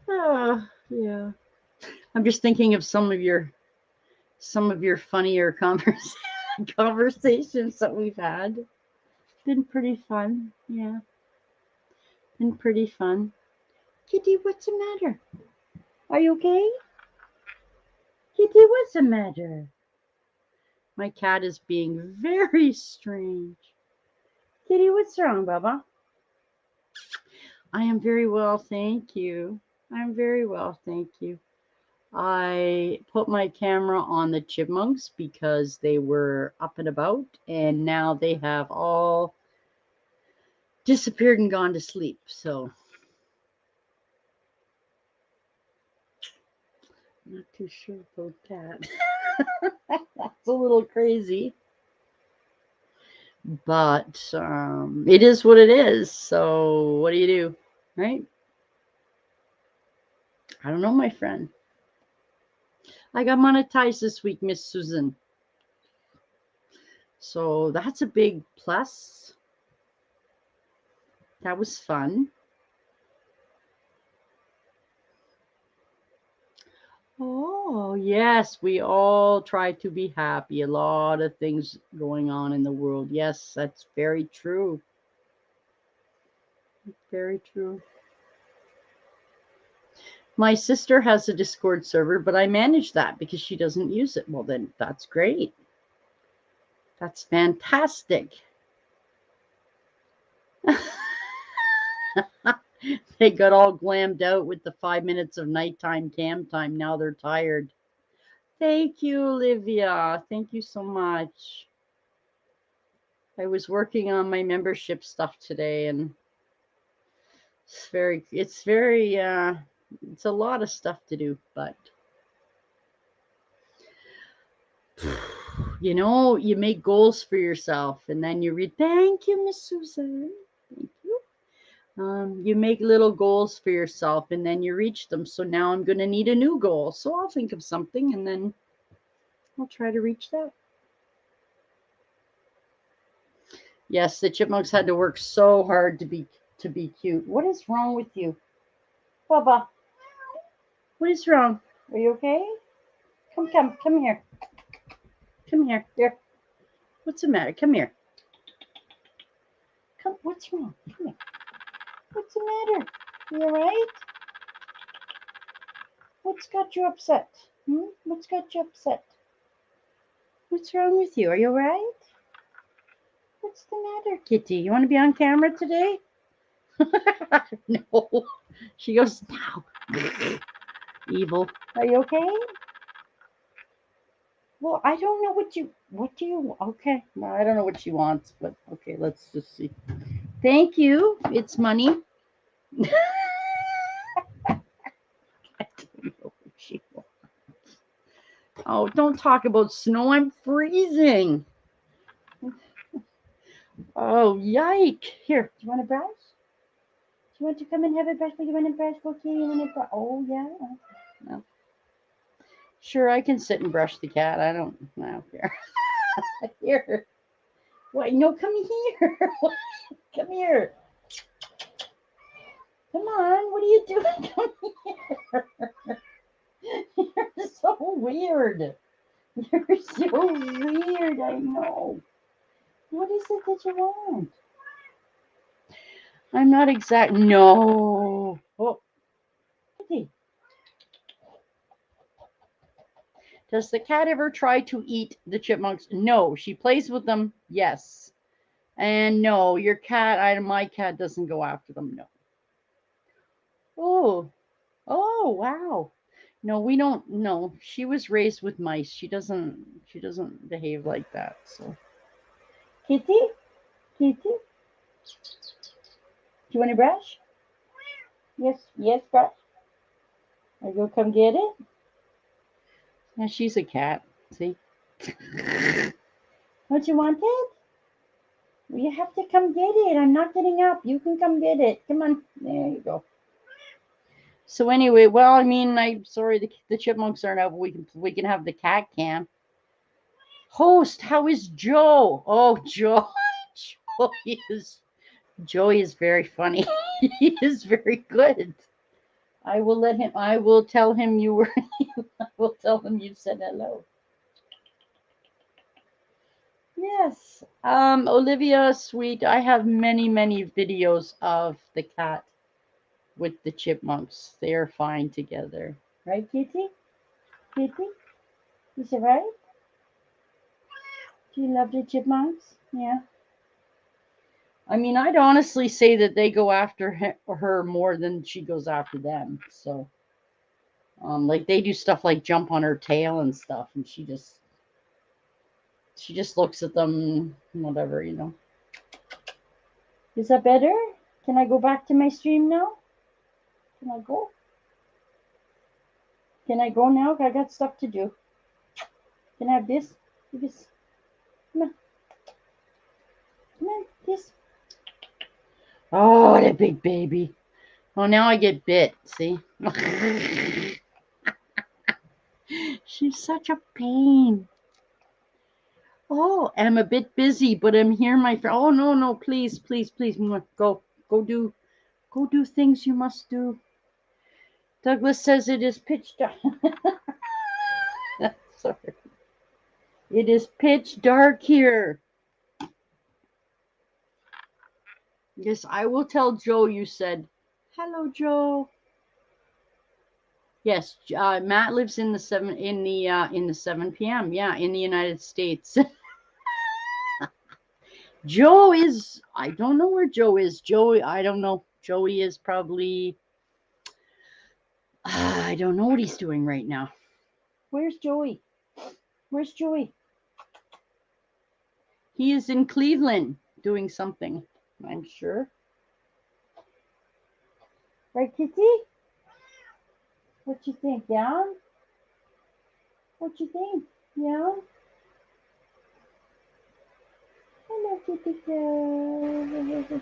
Oh, yeah. I'm just thinking of some of your funnier conversations that we've had. Been pretty fun. Yeah. Been pretty fun. Kitty, what's the matter? Are you okay? Kitty, what's the matter? My cat is being very strange. Kitty, what's wrong, Baba? I am very well, thank you. I'm very well, thank you. I put my camera on the chipmunks because they were up and about, and now they have all disappeared and gone to sleep. So, not too sure about that. That's a little crazy. But it is what it is. So, what do you do? Right? I don't know, my friend. I got monetized this week, Miss Susan. So that's a big plus. That was fun. Oh, yes, we all try to be happy. A lot of things going on in the world. Yes, that's very true. Very true. My sister has a Discord server, but I manage that because she doesn't use it. Well, then that's great. That's fantastic. They got all glammed out with the 5 minutes of nighttime cam time. Now they're tired. Thank you, Olivia. Thank you so much. I was working on my membership stuff today, and it's a lot of stuff to do, but you make goals for yourself, and then you read. Thank you, Miss Susan. Thank you. You make little goals for yourself, and then you reach them. So now I'm going to need a new goal. So I'll think of something, and then I'll try to reach that. Yes, the chipmunks had to work so hard to be cute. What is wrong with you, Baba? What is wrong? Are you okay? Come here. Come here. Here. What's the matter? Come here. Come. What's wrong? Come here. What's the matter? You all right? What's got you upset? What's got you upset? What's wrong with you? Are you all right? What's the matter, Kitty? You want to be on camera today? No. She goes, now. Evil. Are you okay? Well, I don't know what do you, okay. No, I don't know what she wants, but okay, let's just see. Thank you. It's money. I don't know what she wants. Oh, don't talk about snow. I'm freezing. Oh, yike. Here, do you want to brush? Do you want to come and have a brush? You want to brush? Okay, you want to brush? Oh, yeah. No. Sure, I can sit and brush the cat. I don't care. Here. Why? No, come here. Come here. Come on. What are you doing? Come here. You're so weird. You're so weird. I know. What is it that you want? I'm not exact. No. Oh. Does the cat ever try to eat the chipmunks? No. She plays with them. Yes. And no, your cat, my cat doesn't go after them. No. Oh. Oh, wow. No, we don't. No, she was raised with mice. She doesn't behave like that. So, Kitty, Kitty, do you want to brush? Yes, yes, brush. Are you gonna come get it? Yeah, she's a cat. See? Don't you want it? Well, you have to come get it. I'm not getting up. You can come get it. Come on. There you go. So anyway, well, I mean, I'm sorry the chipmunks aren't out, but we can have the cat cam. Host, how is Joe? Oh, Joe. Joey is very funny. He is very good. I will tell him you were I will tell him you said hello. Yes. Olivia, sweet. I have many, many videos of the cat with the chipmunks. They are fine together. Right, Kitty? Kitty? Is it right? Do you love the chipmunks? Yeah. I mean, I'd honestly say that they go after her more than she goes after them. So, like they do stuff like jump on her tail and stuff, and she just looks at them, whatever, you know. Is that better? Can I go back to my stream now? Can I go? Can I go now? I got stuff to do. Can I have this? This. Come on. Come on. This. Oh, what a big baby. Oh, now I get bit. See? She's such a pain. Oh, I'm a bit busy, but I'm here, my friend. Oh, no, no, please, please, please. Go do things you must do. Douglas says it is pitch dark. Sorry. It is pitch dark here. Yes, I will tell Joe you said, hello, Joe. Yes, Matt lives in the 7 p.m. Yeah, in the United States. Joe is, I don't know where Joe is. Joey, I don't know. Joey is probably, I don't know what he's doing right now. Where's Joey? Where's Joey? He is in Cleveland doing something, I'm sure. Right, Kitty? What you think, yeah? What you think, yeah? Hello, Kitty girl.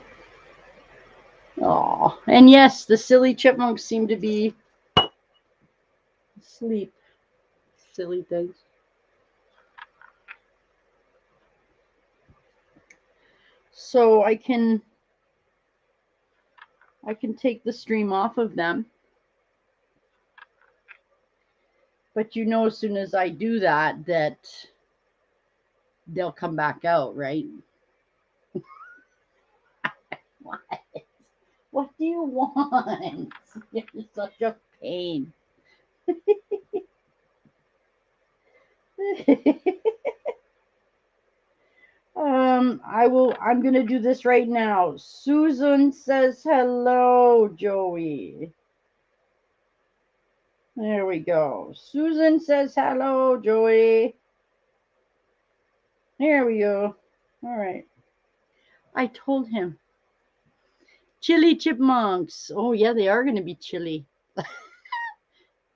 Oh, and yes, the silly chipmunks seem to be asleep. Silly things. So I can take the stream off of them. But you know, as soon as I do that they'll come back out, right? What? What do you want? You're such a pain. I'm going to do this right now. Susan says hello, Joey. There we go. Susan says hello, Joey. There we go. All right. I told him. Chili chipmunks. Oh, yeah, they are going to be chili.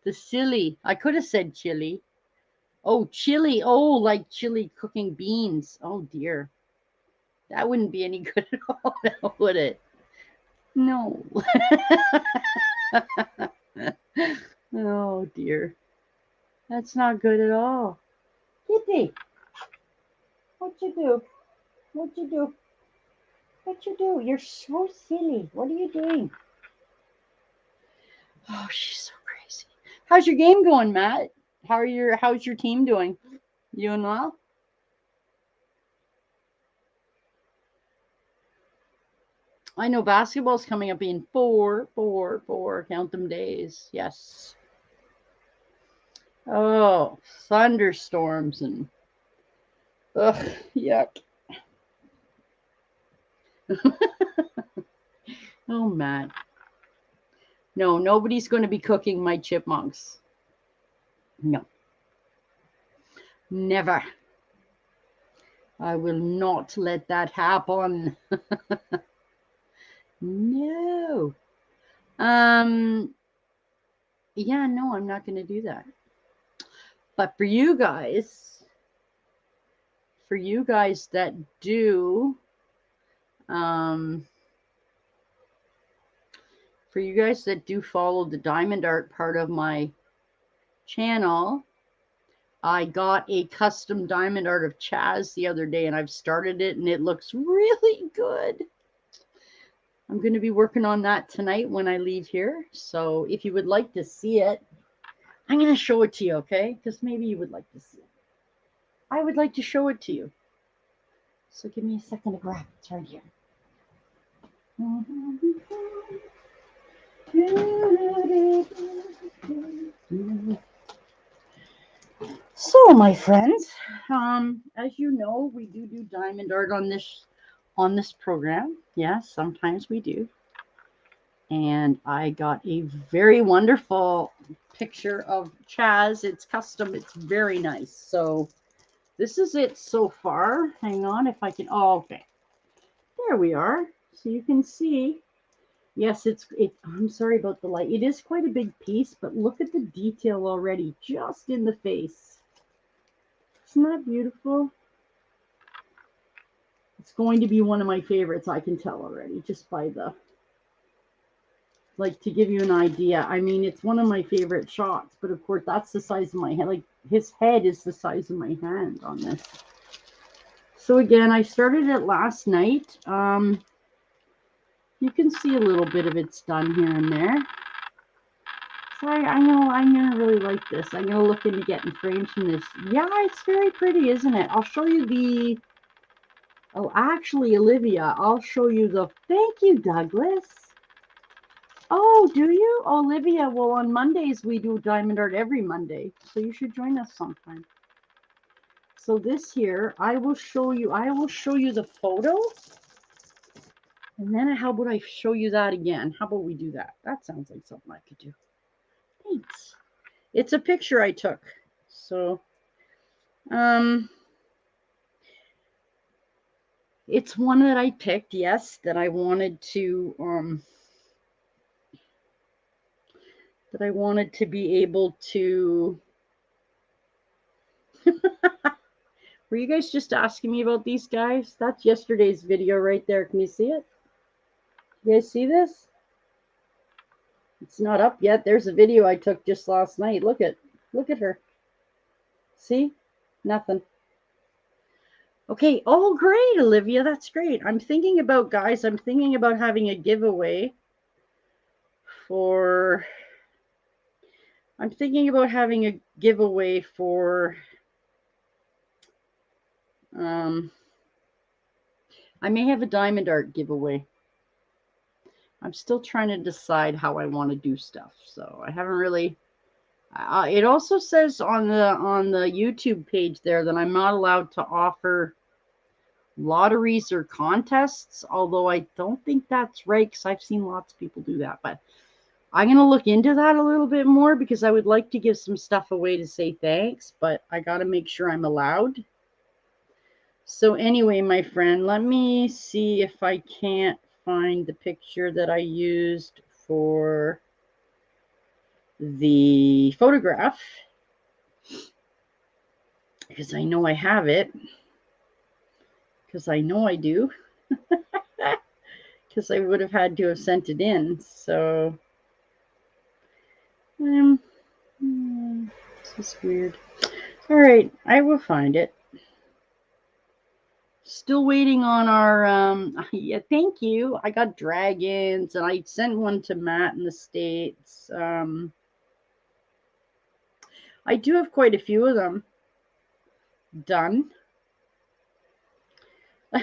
The silly. I could have said chili. Oh, chili. Oh, like chili cooking beans. Oh, dear. That wouldn't be any good at all, would it? No. Oh, dear. That's not good at all. Kitty, what you do? What you do? What you do? You're so silly. What are you doing? Oh, she's so crazy. How's your game going, Matt? How's your team doing? You doing well? I know basketball's coming up in 4, count them days. Yes. Oh, thunderstorms and ugh, yuck. Oh, Matt. No, nobody's going to be cooking my chipmunks. No. Never. I will not let that happen. No. Yeah, no, I'm not going to do that. But for you guys that do, follow the diamond art part of my channel, I got a custom diamond art of Chaz the other day, and I've started it, and it looks really good. I'm going to be working on that tonight when I leave here. So if you would like to see it, I'm going to show it to you, okay? Because maybe you would like to see it. I would like to show it to you. So give me a second to grab it. It's right here. So, my friends, as you know, we do diamond art on this program. Yes, sometimes we do. And I got a very wonderful picture of Chaz. It's custom. It's very nice. So this is it so far. Hang on if I can. Oh, okay. There we are. So you can see. Yes, I'm sorry about the light. It is quite a big piece, but look at the detail already, just in the face. Isn't that beautiful? It's going to be one of my favorites, I can tell already, just by the, like, to give you an idea. I mean, it's one of my favorite shots, but of course that's the size of my head. Like, his head is the size of my hand on this. So again, I started it last night. You can see a little bit of it's done here and there. So I know I'm going to really like this. I'm going to look into getting frames from this. Yeah, it's very pretty, isn't it? I'll show you the... Oh, actually, Olivia, I'll show you the... Thank you, Douglas. Oh, do you? Olivia, well, on Mondays, we do diamond art every Monday. So you should join us sometime. So this here, I will show you the photo. And then how about I show you that again? How about we do that? That sounds like something I could do. Thanks. It's a picture I took. So, it's one that I picked, yes, that I wanted to, be able to. Were you guys just asking me about these guys? That's yesterday's video right there. Can you see it? You guys see this? It's not up yet. There's a video I took just last night. Look at her. See? Nothing. Okay. Oh, great, Olivia. That's great. I'm thinking about having a giveaway for... I may have a diamond art giveaway. I'm still trying to decide how I want to do stuff. So I haven't really... it also says on the YouTube page there that I'm not allowed to offer lotteries or contests, although I don't think that's right because I've seen lots of people do that. But I'm going to look into that a little bit more because I would like to give some stuff away to say thanks, but I got to make sure I'm allowed. So anyway, my friend, let me see if I can't find the picture that I used for the photograph, because I know I have it, because I know I do, because I would have had to have sent it in. So this is weird. All right, I will find it. Still waiting on our, yeah, thank you. I got dragons, and I sent one to Matt in the States. I do have quite a few of them done. I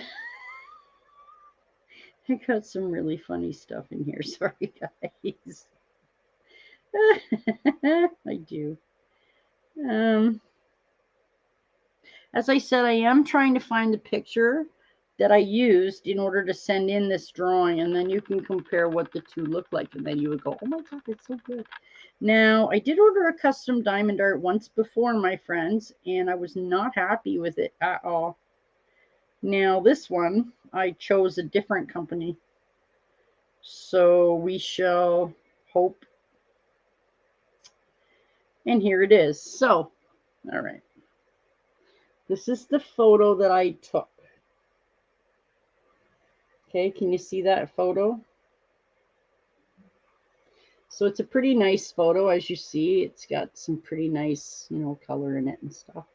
got some really funny stuff in here. Sorry, guys. I do. As I said, I am trying to find the picture that I used in order to send in this drawing, and then you can compare what the two look like, and then you would go, oh my God, it's so good. Now, I did order a custom diamond art once before, my friends, and I was not happy with it at all. Now, this one, I chose a different company. So we shall hope. And here it is. So, all right. This is the photo that I took. Okay, can you see that photo? So it's a pretty nice photo, as you see. It's got some pretty nice, color in it and stuff.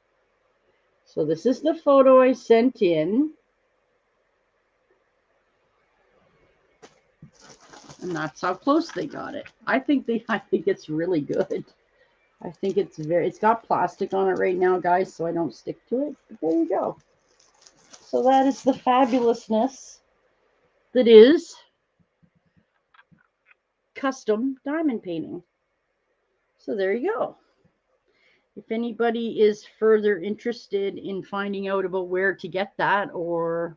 So this is the photo I sent in. And that's how close they got it. I think it's really good. I think it's got plastic on it right now, guys, so I don't stick to it. But there you go. So that is the fabulousness that is custom diamond painting. So there you go. If anybody is further interested in finding out about where to get that, or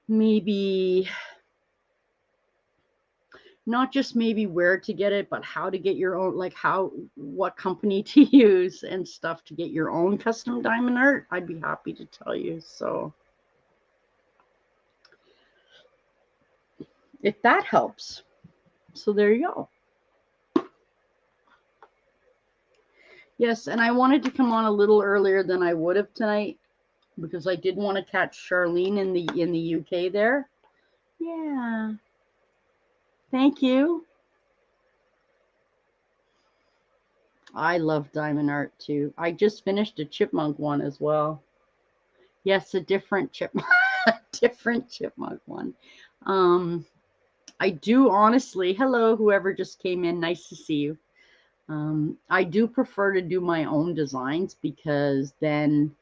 maybe not just maybe where to get it, but how to get your own, like what company to use and stuff to get your own custom diamond art, I'd be happy to tell you. So if that helps. So there you go. Yes, and I wanted to come on a little earlier than I would have tonight because I did want to catch Charlene in the UK there. Yeah. Thank you. I love diamond art too. I just finished a chipmunk one as well. Yes, a different chipmunk, different chipmunk one. I do honestly, hello, whoever just came in, nice to see you. I do prefer to do my own designs because then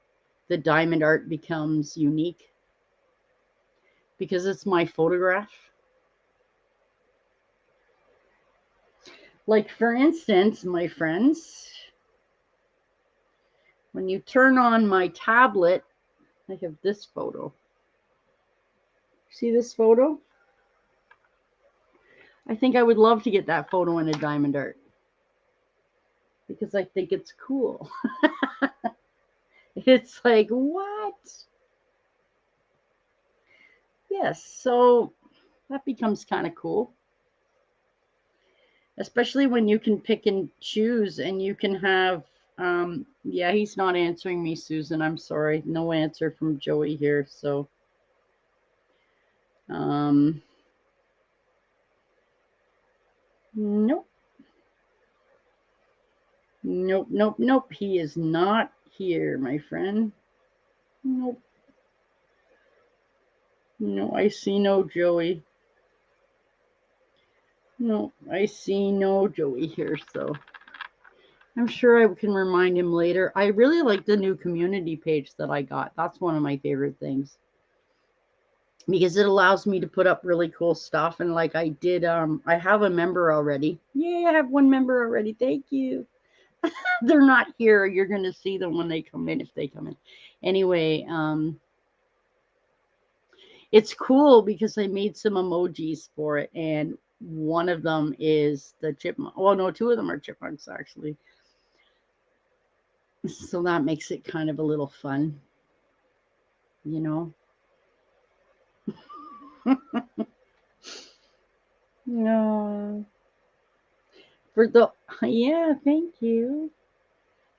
the diamond art becomes unique because it's my photograph. Like, for instance, my friends, when you turn on my tablet, I have this photo. See this photo? I think I would love to get that photo in a diamond art because I think it's cool. It's like, what? Yes, so that becomes kind of cool. Especially when you can pick and choose and you can have, yeah, he's not answering me, Susan. I'm sorry. No answer from Joey here. So, nope. Nope, nope, nope. He is not here, my friend. Nope. No, I see no Joey. No, I see no Joey here, so I'm sure I can remind him later. I really like the new community page that I got. That's one of my favorite things because it allows me to put up really cool stuff. And like I did, I have a member already. Yay, I have one member already. Thank you. They're not here. You're going to see them when they come in, if they come in. Anyway, It's cool because I made some emojis for it, and one of them is the chipmunk. Well, no, two of them are chipmunks actually. So that makes it kind of a little fun, you know. No, for the yeah, thank you.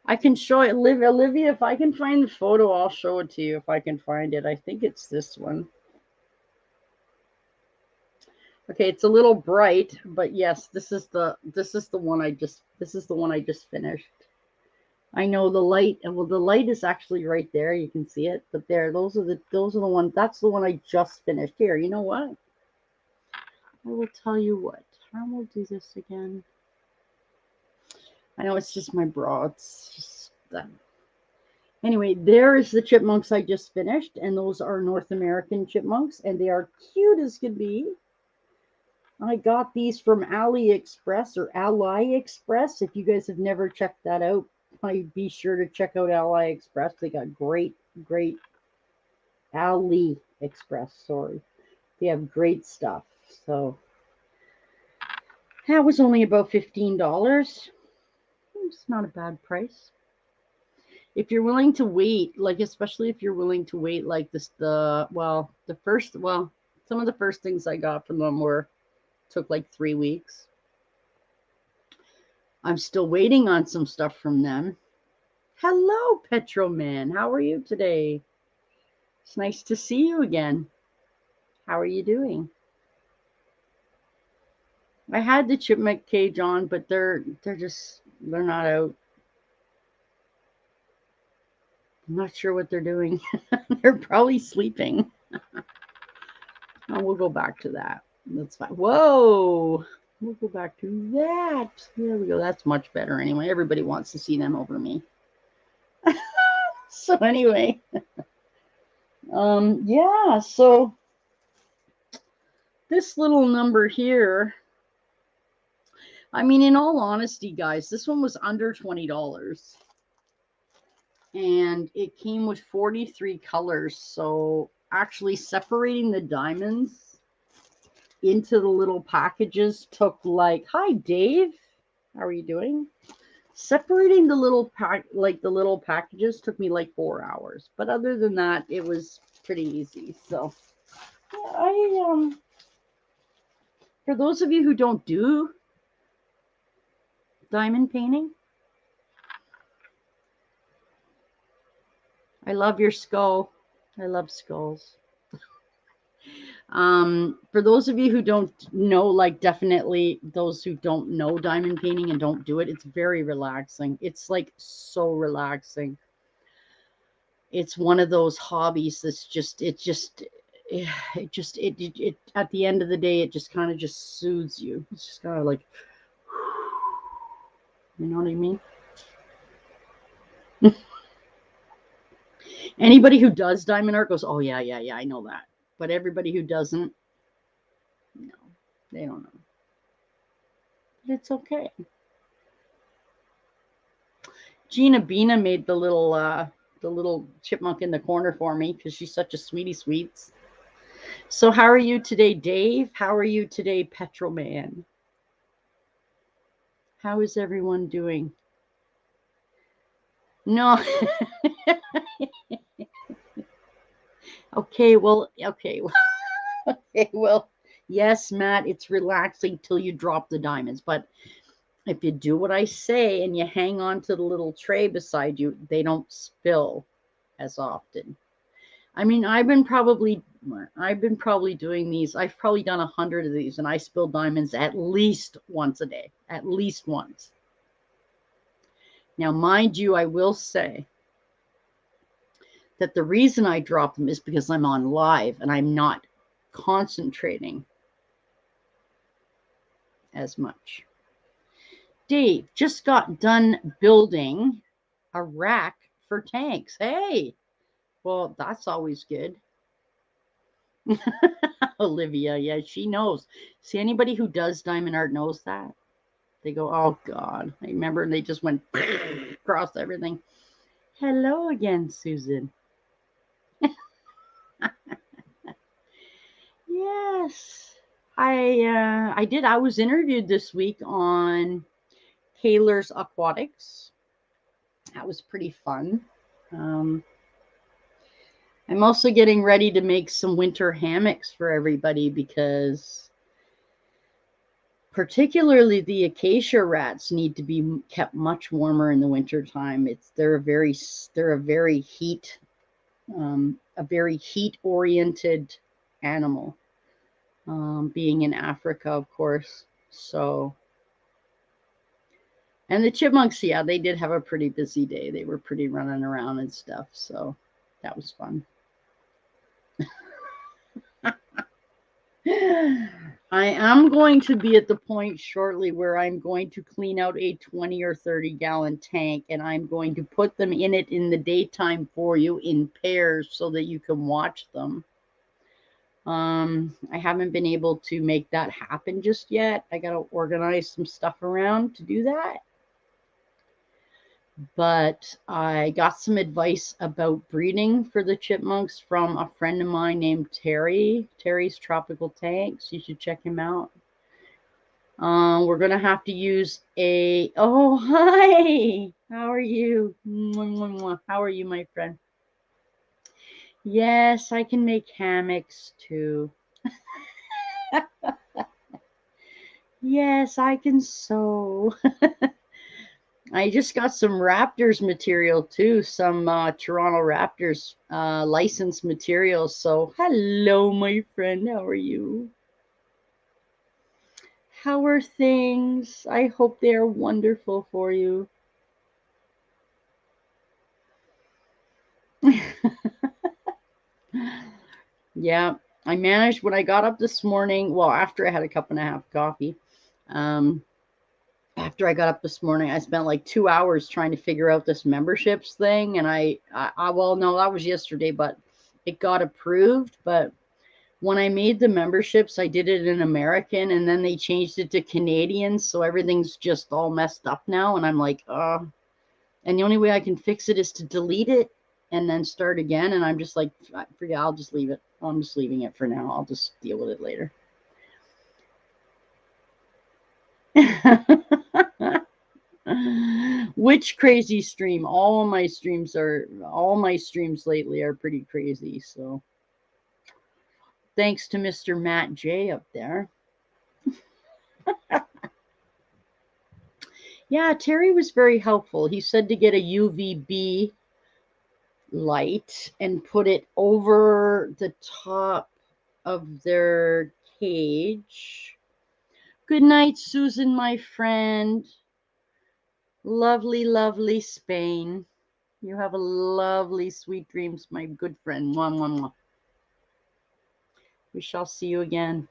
I can show it, Olivia. If I can find the photo, I'll show it to you. If I can find it, I think it's this one. Okay, it's a little bright, but yes, this is the one I just finished. I know the light, well, the light is actually right there. You can see it, but there, those are the ones. That's the one I just finished. Here, you know what? I will tell you what. I will do this again. I know it's just my bra. It's just that. Anyway, there is the chipmunks I just finished, and those are North American chipmunks, and they are cute as can be. I got these from AliExpress or AliExpress. If you guys have never checked that out, be sure to check out AliExpress. They got great AliExpress. Sorry, they have great stuff. So that was only about $15. It's not a bad price. If you're willing to wait, like especially if you're willing to wait, like this, some of the first things I got from them took like 3 weeks. I'm still waiting on some stuff from them. Hello, Petroman. How are you today? It's nice to see you again. How are you doing? I had the chipmunk cage on, but they're not out. I'm not sure what they're doing. They're probably sleeping. Oh, we'll go back to that. That's fine. Whoa. We'll go back to that. There we go. That's much better anyway. Everybody wants to see them over me. So anyway, yeah, so this little number here, I mean, in all honesty, guys, this one was under $20 and it came with 43 colors. So actually separating the diamonds into the little packages took like, hi, Dave. How are you doing? Separating the little packages took me like 4 hours. But other than that, it was pretty easy. So for those of you who don't do diamond painting, I love your skull. I love skulls. For those of you who don't know, like definitely those who don't know diamond painting and don't do it, it's very relaxing. It's like so relaxing. It's one of those hobbies that's it at the end of the day, it just kind of just soothes you. It's just kind of like, you know what I mean? Anybody who does diamond art goes, oh yeah, I know that. But everybody who doesn't, no, they don't know. But it's okay. Gina Bina made the little chipmunk in the corner for me because she's such a sweetie sweets. So how are you today, Dave? How are you today, Petroman? How is everyone doing? No. Okay, well, yes, Matt, it's relaxing till you drop the diamonds. But if you do what I say and you hang on to the little tray beside you, they don't spill as often. I mean, I've been probably doing these. I've probably done 100 of these, and I spill diamonds at least once a day, at least once. Now, mind you, I will say that the reason I drop them is because I'm on live and I'm not concentrating as much. Dave just got done building a rack for tanks. Hey, well, that's always good. Olivia, yeah, she knows. See, anybody who does diamond art knows that. They go, oh God. I remember they just went across everything. Hello again, Susan. Yes, I did. I was interviewed this week on Kaler's Aquatics. That was pretty fun. Um, I'm also getting ready to make some winter hammocks for everybody because particularly the acacia rats need to be kept much warmer in the winter time. They're a very heat oriented animal, being in Africa, of course. So, and the chipmunks, yeah, they did have a pretty busy day. They were pretty running around and stuff. So that was fun. I am going to be at the point shortly where I'm going to clean out a 20 or 30 gallon tank and I'm going to put them in it in the daytime for you in pairs so that you can watch them. I haven't been able to make that happen just yet. I got to organize some stuff around to do that. But I got some advice about breeding for the chipmunks from a friend of mine named Terry. Terry's Tropical Tanks. You should check him out. We're going to have to use oh, hi. How are you? How are you, my friend? Yes, I can make hammocks too. Yes, I can sew. I just got some Raptors material too, some Toronto Raptors licensed materials. So, hello, my friend. How are you? How are things? I hope they are wonderful for you. Yeah, I managed when I got up this morning. Well, after I had a cup and a half coffee, um, after I got up this morning, I spent like 2 hours trying to figure out this memberships thing. And well, no, that was yesterday, but it got approved. But when I made the memberships, I did it in American and then they changed it to Canadian. So everything's just all messed up now. And I'm like, and the only way I can fix it is to delete it and then start again. And I'm just like, forget, I'll just leave it. I'm just leaving it for now. I'll just deal with it later. Which crazy stream? All my streams lately are pretty crazy. So thanks to Mr. Matt J up there. Yeah, Terry was very helpful. He said to get a UVB light and put it over the top of their cage. Good night, Susan, my friend. Lovely, lovely Spain. You have a lovely, sweet dreams, my good friend. Mwah, mwah, mwah. We shall see you again.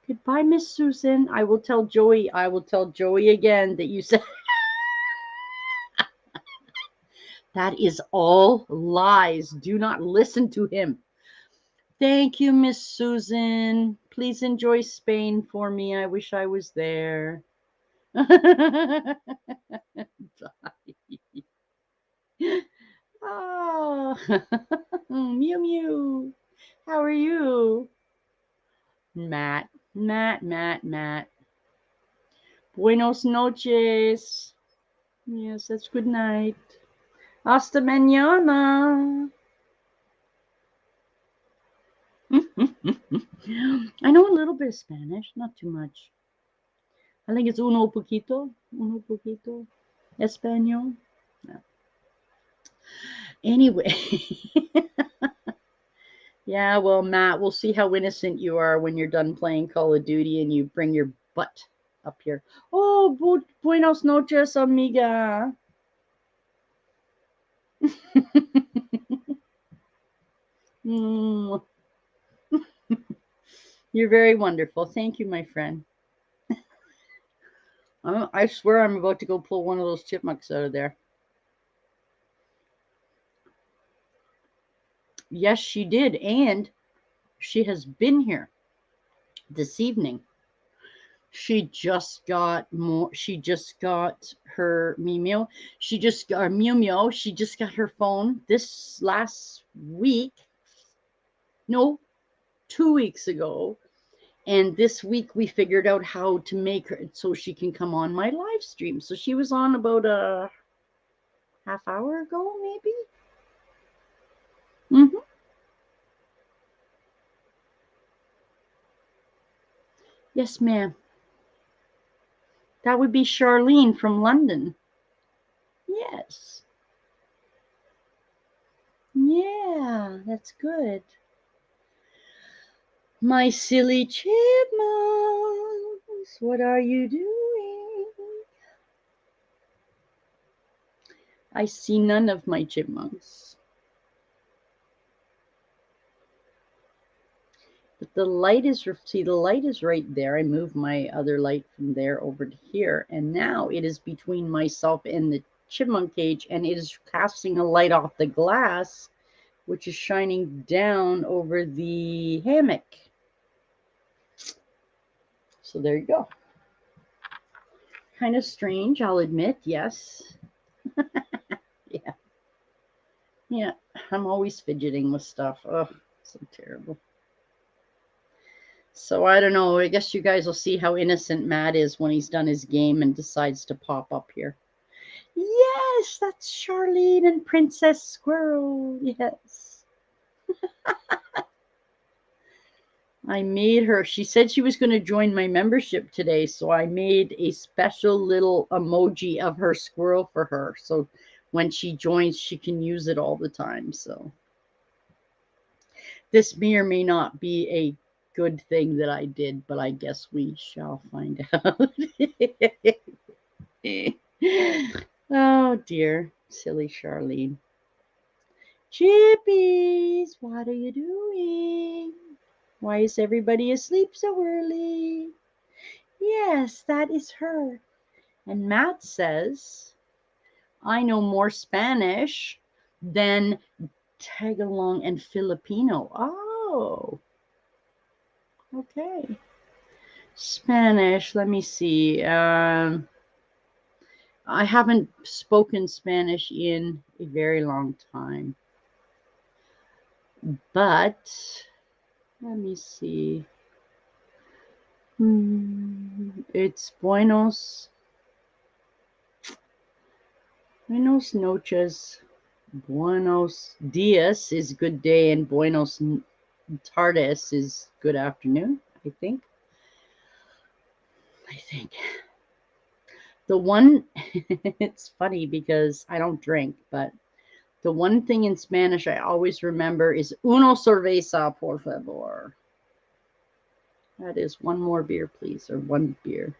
Goodbye, Miss Susan. I will tell Joey again that you said that is all lies. Do not listen to him. Thank you, Miss Susan. Please enjoy Spain for me. I wish I was there. Oh, Mew Mew. How are you? Matt. Buenos noches. Yes, that's good night. Hasta mañana. I know a little bit of Spanish, not too much. I think it's uno poquito. Español. No. Anyway. Yeah, well, Matt, we'll see how innocent you are when you're done playing Call of Duty and you bring your butt up here. Oh, buenos noches, amiga. You're very wonderful. Thank you, my friend. I swear I'm about to go pull one of those chipmunks out of there. Yes, she did. And she has been here this evening. She just got her Mew. She just got her phone this last week. No, 2 weeks ago. And this week we figured out how to make her so she can come on my live stream. So she was on about a half hour ago, maybe. Yes, ma'am. That would be Charlene from London. Yes. Yeah, that's good. My silly chipmunks, what are you doing? I see none of my chipmunks. But the light is, see, the light is right there. I moved my other light from there over to here. And now it is between myself and the chipmunk cage, and it is casting a light off the glass, which is shining down over the hammock. So there you go. Kind of strange, I'll admit, yes. Yeah. Yeah, I'm always fidgeting with stuff. Oh, so terrible. So I don't know. I guess you guys will see how innocent Matt is when he's done his game and decides to pop up here. Yes, that's Charlene and Princess Squirrel. Yes. I made her. She said she was going to join my membership today, so I made a special little emoji of her squirrel for her. So when she joins, she can use it all the time. So this may or may not be a good thing that I did, but I guess we shall find out. Oh dear, silly Charlene. Chippies, what are you doing? Why is everybody asleep so early? Yes, that is her. And Matt says, I know more Spanish than Tagalog and Filipino. Oh, okay. Spanish, let me see. I haven't spoken Spanish in a very long time. But let me see. It's Buenos noches. Buenos dias is good day, and Buenos tardes is good afternoon, I think. The one, it's funny because I don't drink, but the one thing in Spanish I always remember is uno cerveza, por favor. That is one more beer, please, or one beer.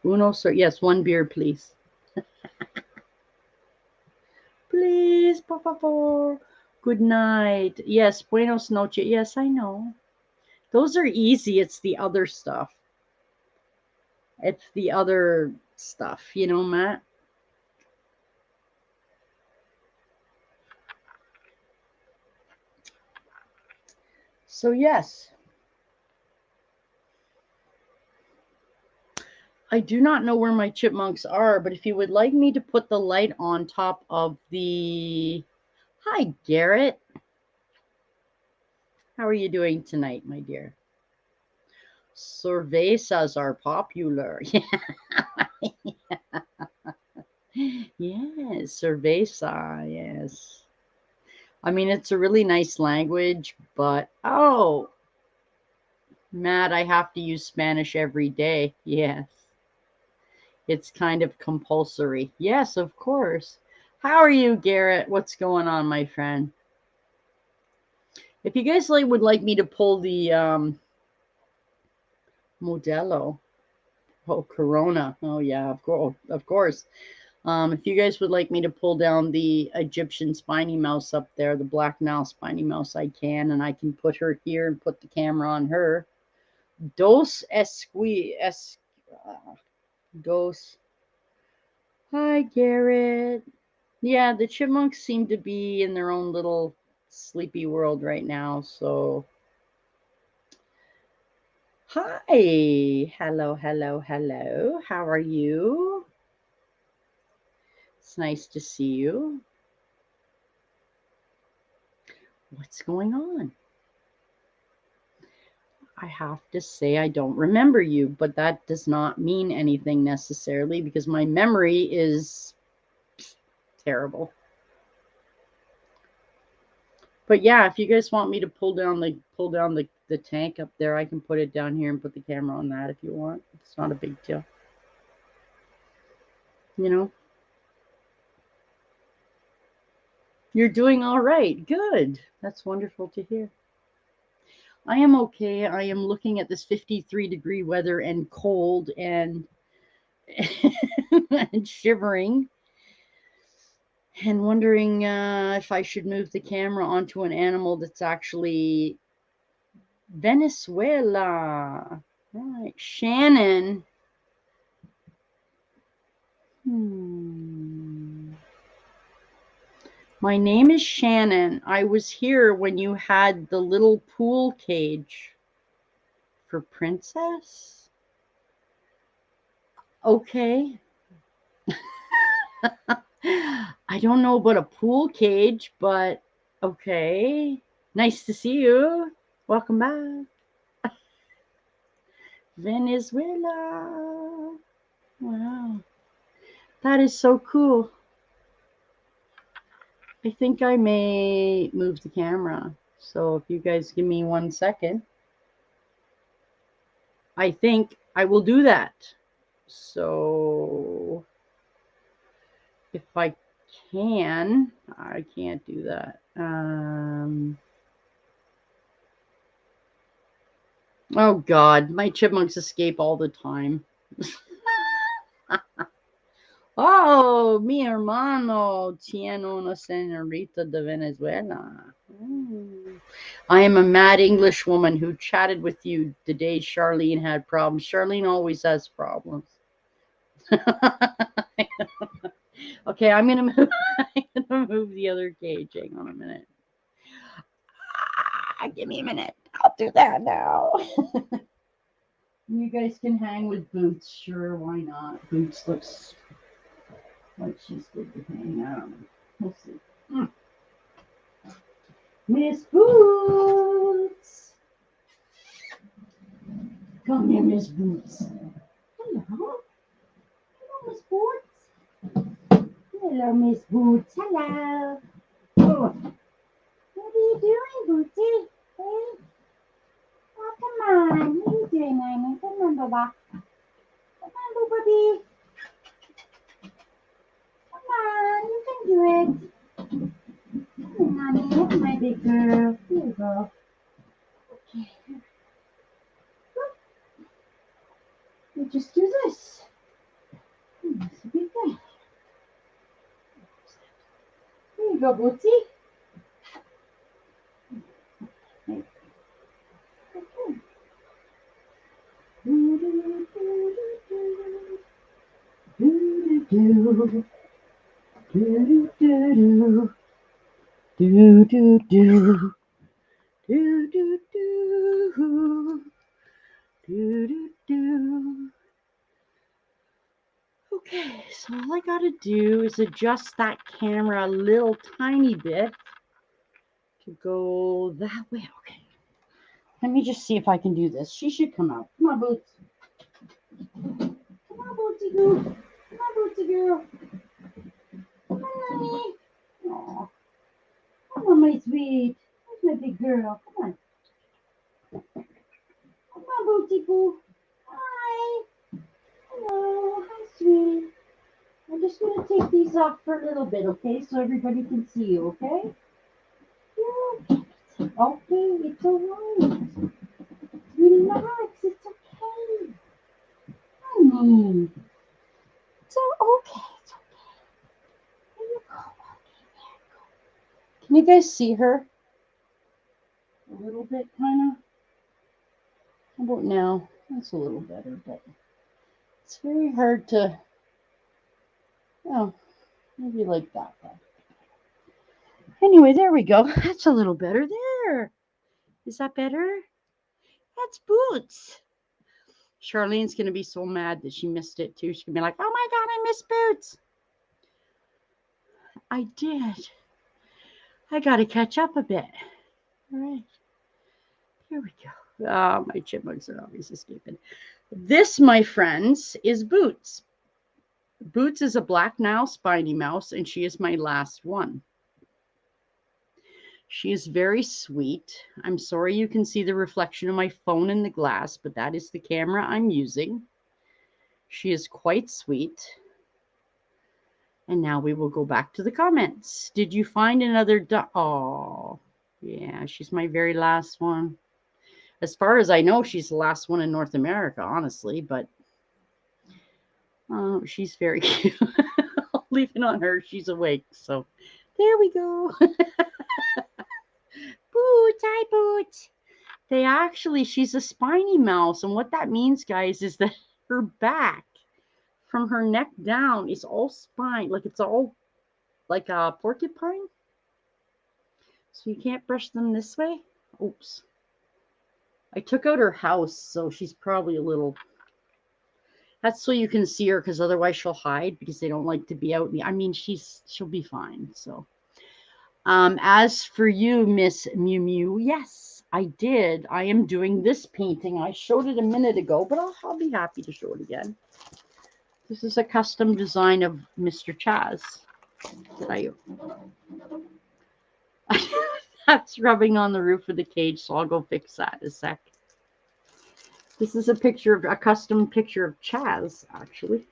Yes, one beer, please. Please, por favor. Good night. Yes, buenos noches. Yes, I know. Those are easy. It's the other stuff. It's the other stuff, you know, Matt? So, yes. I do not know where my chipmunks are, but if you would like me to put the light on top of the... Hi, Garrett. How are you doing tonight, my dear? Cervezas are popular. Yes, cerveza, yes. I mean, it's a really nice language, but oh, Matt, I have to use Spanish every day. Yes. It's kind of compulsory. Yes, of course. How are you, Garrett? What's going on, my friend? If you guys would like me to pull the Modelo, Corona. Oh yeah, of course. If you guys would like me to pull down the Egyptian spiny mouse up there, the black Nile spiny mouse, I can, and I can put her here and put the camera on her. Dos. Hi, Garrett. Yeah, the chipmunks seem to be in their own little sleepy world right now, so. Hi. Hello, hello, hello. How are you? It's nice to see you. What's going on? I have to say I don't remember you, but that does not mean anything necessarily because my memory is terrible. But yeah, if you guys want me to pull down the tank up there, I can put it down here and put the camera on that if you want. It's not a big deal. You know? You're doing all right. Good. That's wonderful to hear. I am okay. I am looking at this 53-degree weather and cold and and shivering and wondering if I should move the camera onto an animal that's actually Venezuela. Right. Shannon. My name is Shannon. I was here when you had the little pool cage for Princess. Okay. I don't know about a pool cage, but okay. Nice to see you. Welcome back. Venezuela. Wow. That is so cool. I think I may move the camera. So if you guys give me 1 second, I think I will do that. So if I can, I can't do that. Oh God, my chipmunks escape all the time. Oh, mi hermano tiene una señorita de Venezuela. I am a mad English woman who chatted with you the day Charlene had problems. Charlene always has problems. Okay, I'm gonna move the other cage. Hang on a minute. Give me a minute. I'll do that now. You guys can hang with Boots. Sure, why not? Boots looks like she's good to hang out. We'll see. Miss Boots. Come here, Miss Boots. Hello. Hello, Miss Boots. Hello, Miss Boots. Hello. Oh. What are you doing, Bootsy? Hey? Oh, come on. What are you doing, Amy? Come on, Baba. Come on, Booby. Come on, you can do it. Come on, Mommy. That's my big girl. Here you go. Okay. You just do this. That's a big thing. Here you go, Bootsy. Okay. Do do do do do do do do do do do do do do do do. Okay, so all I gotta do is adjust that camera a little tiny bit to go that way. Okay. Let me just see if I can do this. She should come out. Come on, Boots. Come on, Bootsy girl. Come on, Bootsy girl. Come on, Mommy. Aw. Come on, my sweet. There's my big girl. Come on. Come on, Bootsy boo. Hi. Hello. Hi, sweetie. I'm just going to take these off for a little bit, okay? So everybody can see you, okay? Yeah. Okay, it's all right. Relax, it's okay. Honey. It's all okay. It's okay. There you go. Okay, there you go. Can you guys see her? A little bit, kind of. How about now? That's a little better, but it's very hard to. Oh, maybe like that. Anyway, there we go. That's a little better there. Is that better? That's Boots. Charlene's going to be so mad that she missed it too. She's going to be like, oh my God, I missed Boots. I did. I got to catch up a bit. All right. Here we go. My chipmunks are always escaping. This, my friends, is Boots. Boots is a black Nile spiny mouse, and she is my last one. She is very sweet. I'm sorry you can see the reflection of my phone in the glass, but that is the camera I'm using. She is quite sweet. And now we will go back to the comments. Did you find another Oh, yeah, she's my very last one. As far as I know, she's the last one in North America, honestly, but oh, she's very cute. I'll leave it on her. She's awake. So there we go. Boots, hi, Boots. She's a spiny mouse. And what that means, guys, is that her back from her neck down is all spine. Like it's all like a porcupine. So you can't brush them this way. Oops. I took out her house, so she's probably a little. That's so you can see her, because otherwise she'll hide because they don't like to be out. I mean, she'll be fine. So, as for you, Miss Mew Mew, yes, I did. I am doing this painting. I showed it a minute ago, but I'll be happy to show it again. This is a custom design of Mr. Chaz. That's rubbing on the roof of the cage, so I'll go fix that in a sec. This is a custom picture of Chaz, actually.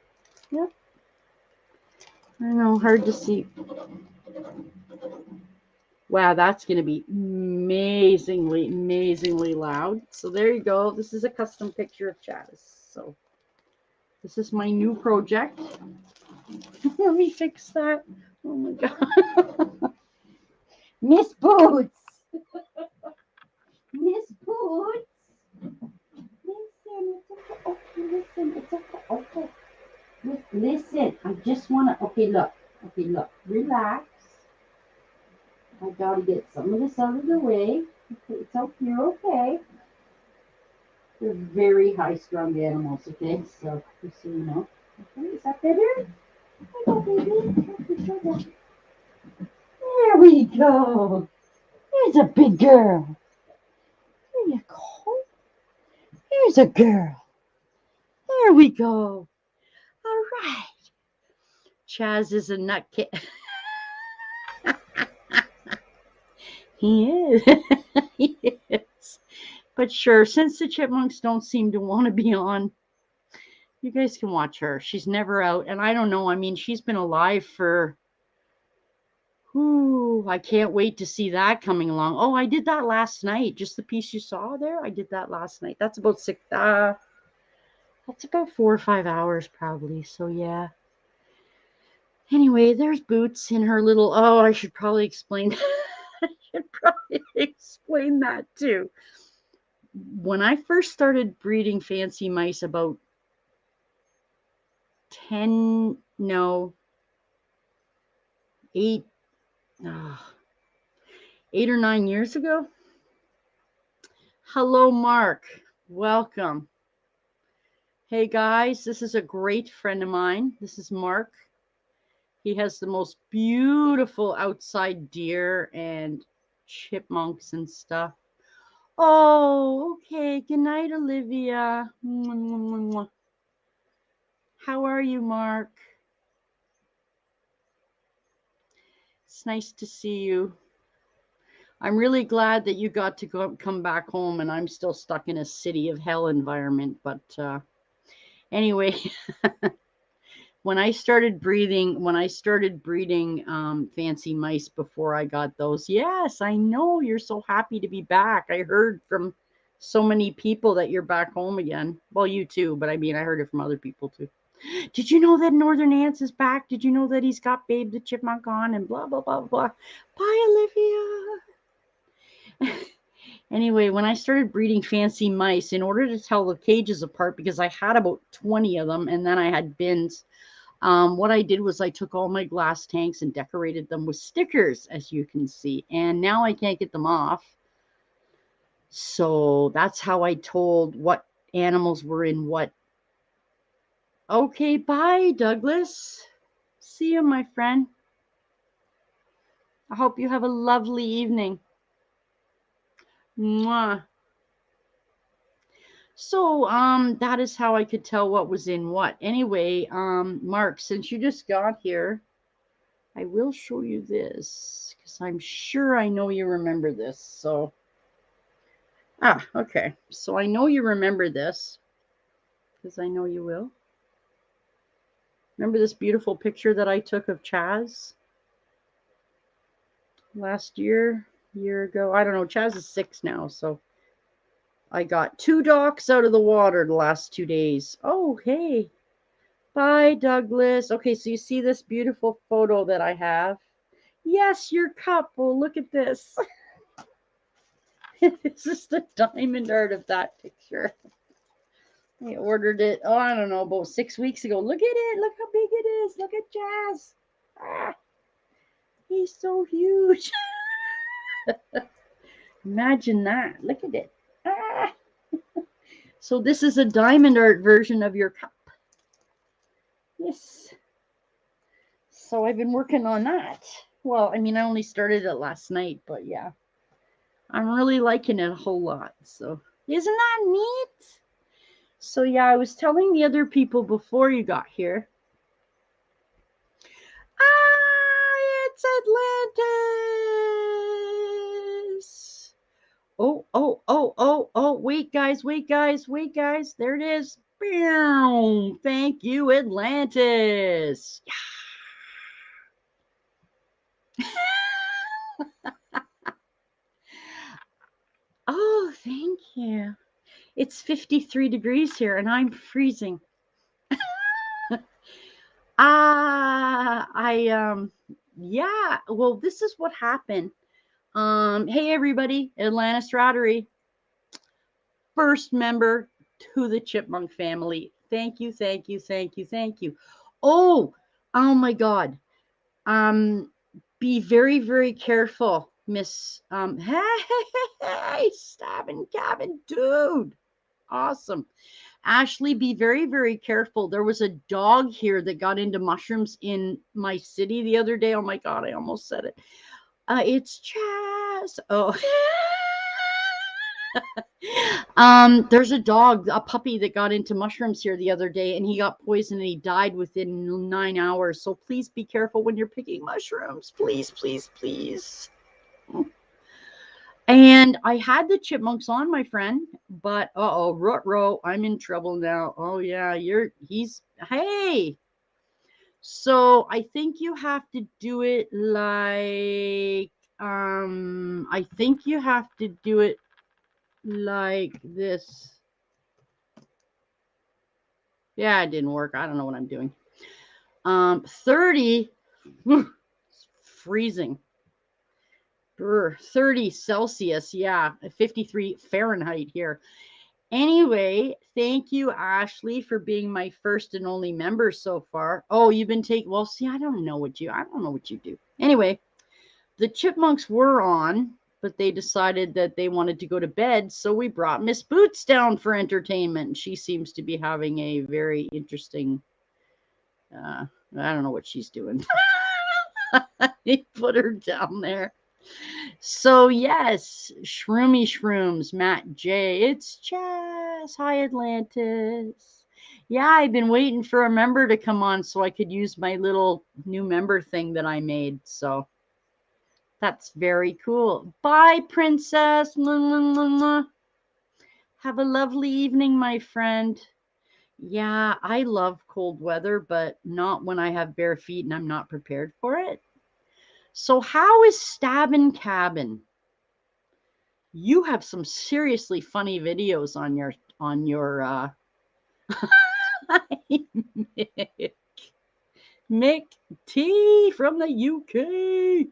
Yep. I know, hard to see. Wow, that's going to be amazingly, amazingly loud. So there you go. This is a custom picture of Chaz. So this is my new project. Let me fix that. Oh my God. Miss Boots. Miss Boots. Listen, it's okay. Okay, listen, it's okay. Okay. Listen, I just want to. Okay, look. Okay, look. Relax. I gotta get some of this out of the way. Okay, it's okay. You're okay. They're very high-strung animals. Okay, so just so you know. Okay, is that better? There baby. There we go. There's a big girl. There you go. There's a girl. There we go. All right. Chaz is a nutcase. He is. He is. But sure, since the chipmunks don't seem to want to be on, you guys can watch her. She's never out. And I don't know. I mean, she's been alive for. Ooh, I can't wait to see that coming along. Oh, I did that last night. Just the piece you saw there. I did that last night. That's about that's about 4 or 5 hours probably. So yeah. Anyway, there's Boots in her little. Oh, I should probably explain. I should probably explain that too. When I first started breeding fancy mice about 10, no, 8, 8 or 9 years ago. Hello, Mark. Welcome. Hey, guys, this is a great friend of mine. This is Mark. He has the most beautiful outside deer and chipmunks and stuff. Oh, okay. Good night, Olivia. How are you, Mark? It's nice to see you. I'm really glad that you got to come back home, and I'm still stuck in a city of hell environment. But anyway, when I started breeding fancy mice before I got those, yes, I know you're so happy to be back. I heard from so many people that you're back home again. Well, you too, but I mean, I heard it from other people too. Did you know that Northern Ants is back? Did you know that he's got Babe the Chipmunk on and blah, blah, blah, blah. Bye, Olivia. Anyway, when I started breeding fancy mice, in order to tell the cages apart, because I had about 20 of them and then I had bins, what I did was I took all my glass tanks and decorated them with stickers, as you can see. And now I can't get them off. So that's how I told what animals were in what. Okay, bye, Douglas. See you, my friend. I hope you have a lovely evening. Mwah. So, that is how I could tell what was in what. Anyway, Mark, since you just got here, I will show you this because I'm sure I know you remember this. So, okay. So I know you remember this because I know you will. Remember this beautiful picture that I took of Chaz last year ago? I don't know. Chaz is 6 now, so I got 2 ducks out of the water the last 2 days. Oh, hey. Bye, Douglas. Okay, so you see this beautiful photo that I have? Yes, your cup. Well, look at this. This is the diamond art of that picture. I ordered it, oh, I don't know, about 6 weeks ago. Look at it. Look how big it is. Look at Jazz. Ah, he's so huge. Imagine that. Look at it. Ah. So this is a diamond art version of your cup. Yes. So I've been working on that. Well, I mean, I only started it last night, but yeah. I'm really liking it a whole lot. So isn't that neat? So yeah, I was telling the other people before you got here. It's Atlantis. Oh, wait, guys. There it is. Boom. Thank you, Atlantis. Oh, thank you. It's 53 degrees here and I'm freezing. Yeah, well, this is what happened. Hey everybody, Atlantis Rotary, first member to the Chipmunk family. Thank you. Oh my God. Be very, very careful, Miss. Hey, stabbing cabin, dude. Awesome. Ashley, be very, very careful. There was a dog here that got into mushrooms in my city the other day. Oh my God, I almost said it. It's Chaz. Oh. There's a dog, a puppy that got into mushrooms here the other day and he got poisoned and he died within 9 hours. So please be careful when you're picking mushrooms. Please. And I had the chipmunks on, my friend, but Rutro, I'm in trouble now. Oh yeah, hey. So I think you have to do it like this. Yeah, it didn't work. I don't know what I'm doing. 30 freezing. 30 Celsius, yeah, 53 Fahrenheit here. Anyway, thank you, Ashley, for being my first and only member so far. Oh, you've been well, see, I don't know what you do. Anyway, the Chipmunks were on, but they decided that they wanted to go to bed, so we brought Miss Boots down for entertainment. She seems to be having a very interesting, I don't know what she's doing. They put her down there. So yes, Shroomy Shrooms, Matt J. It's Chess. Hi, Atlantis. Yeah, I've been waiting for a member to come on so I could use my little new member thing that I made. So that's very cool. Bye, Princess. Have a lovely evening, my friend. Yeah, I love cold weather, but not when I have bare feet and I'm not prepared for it. So how is Stabbin' Cabin? You have some seriously funny videos on your Mick T from the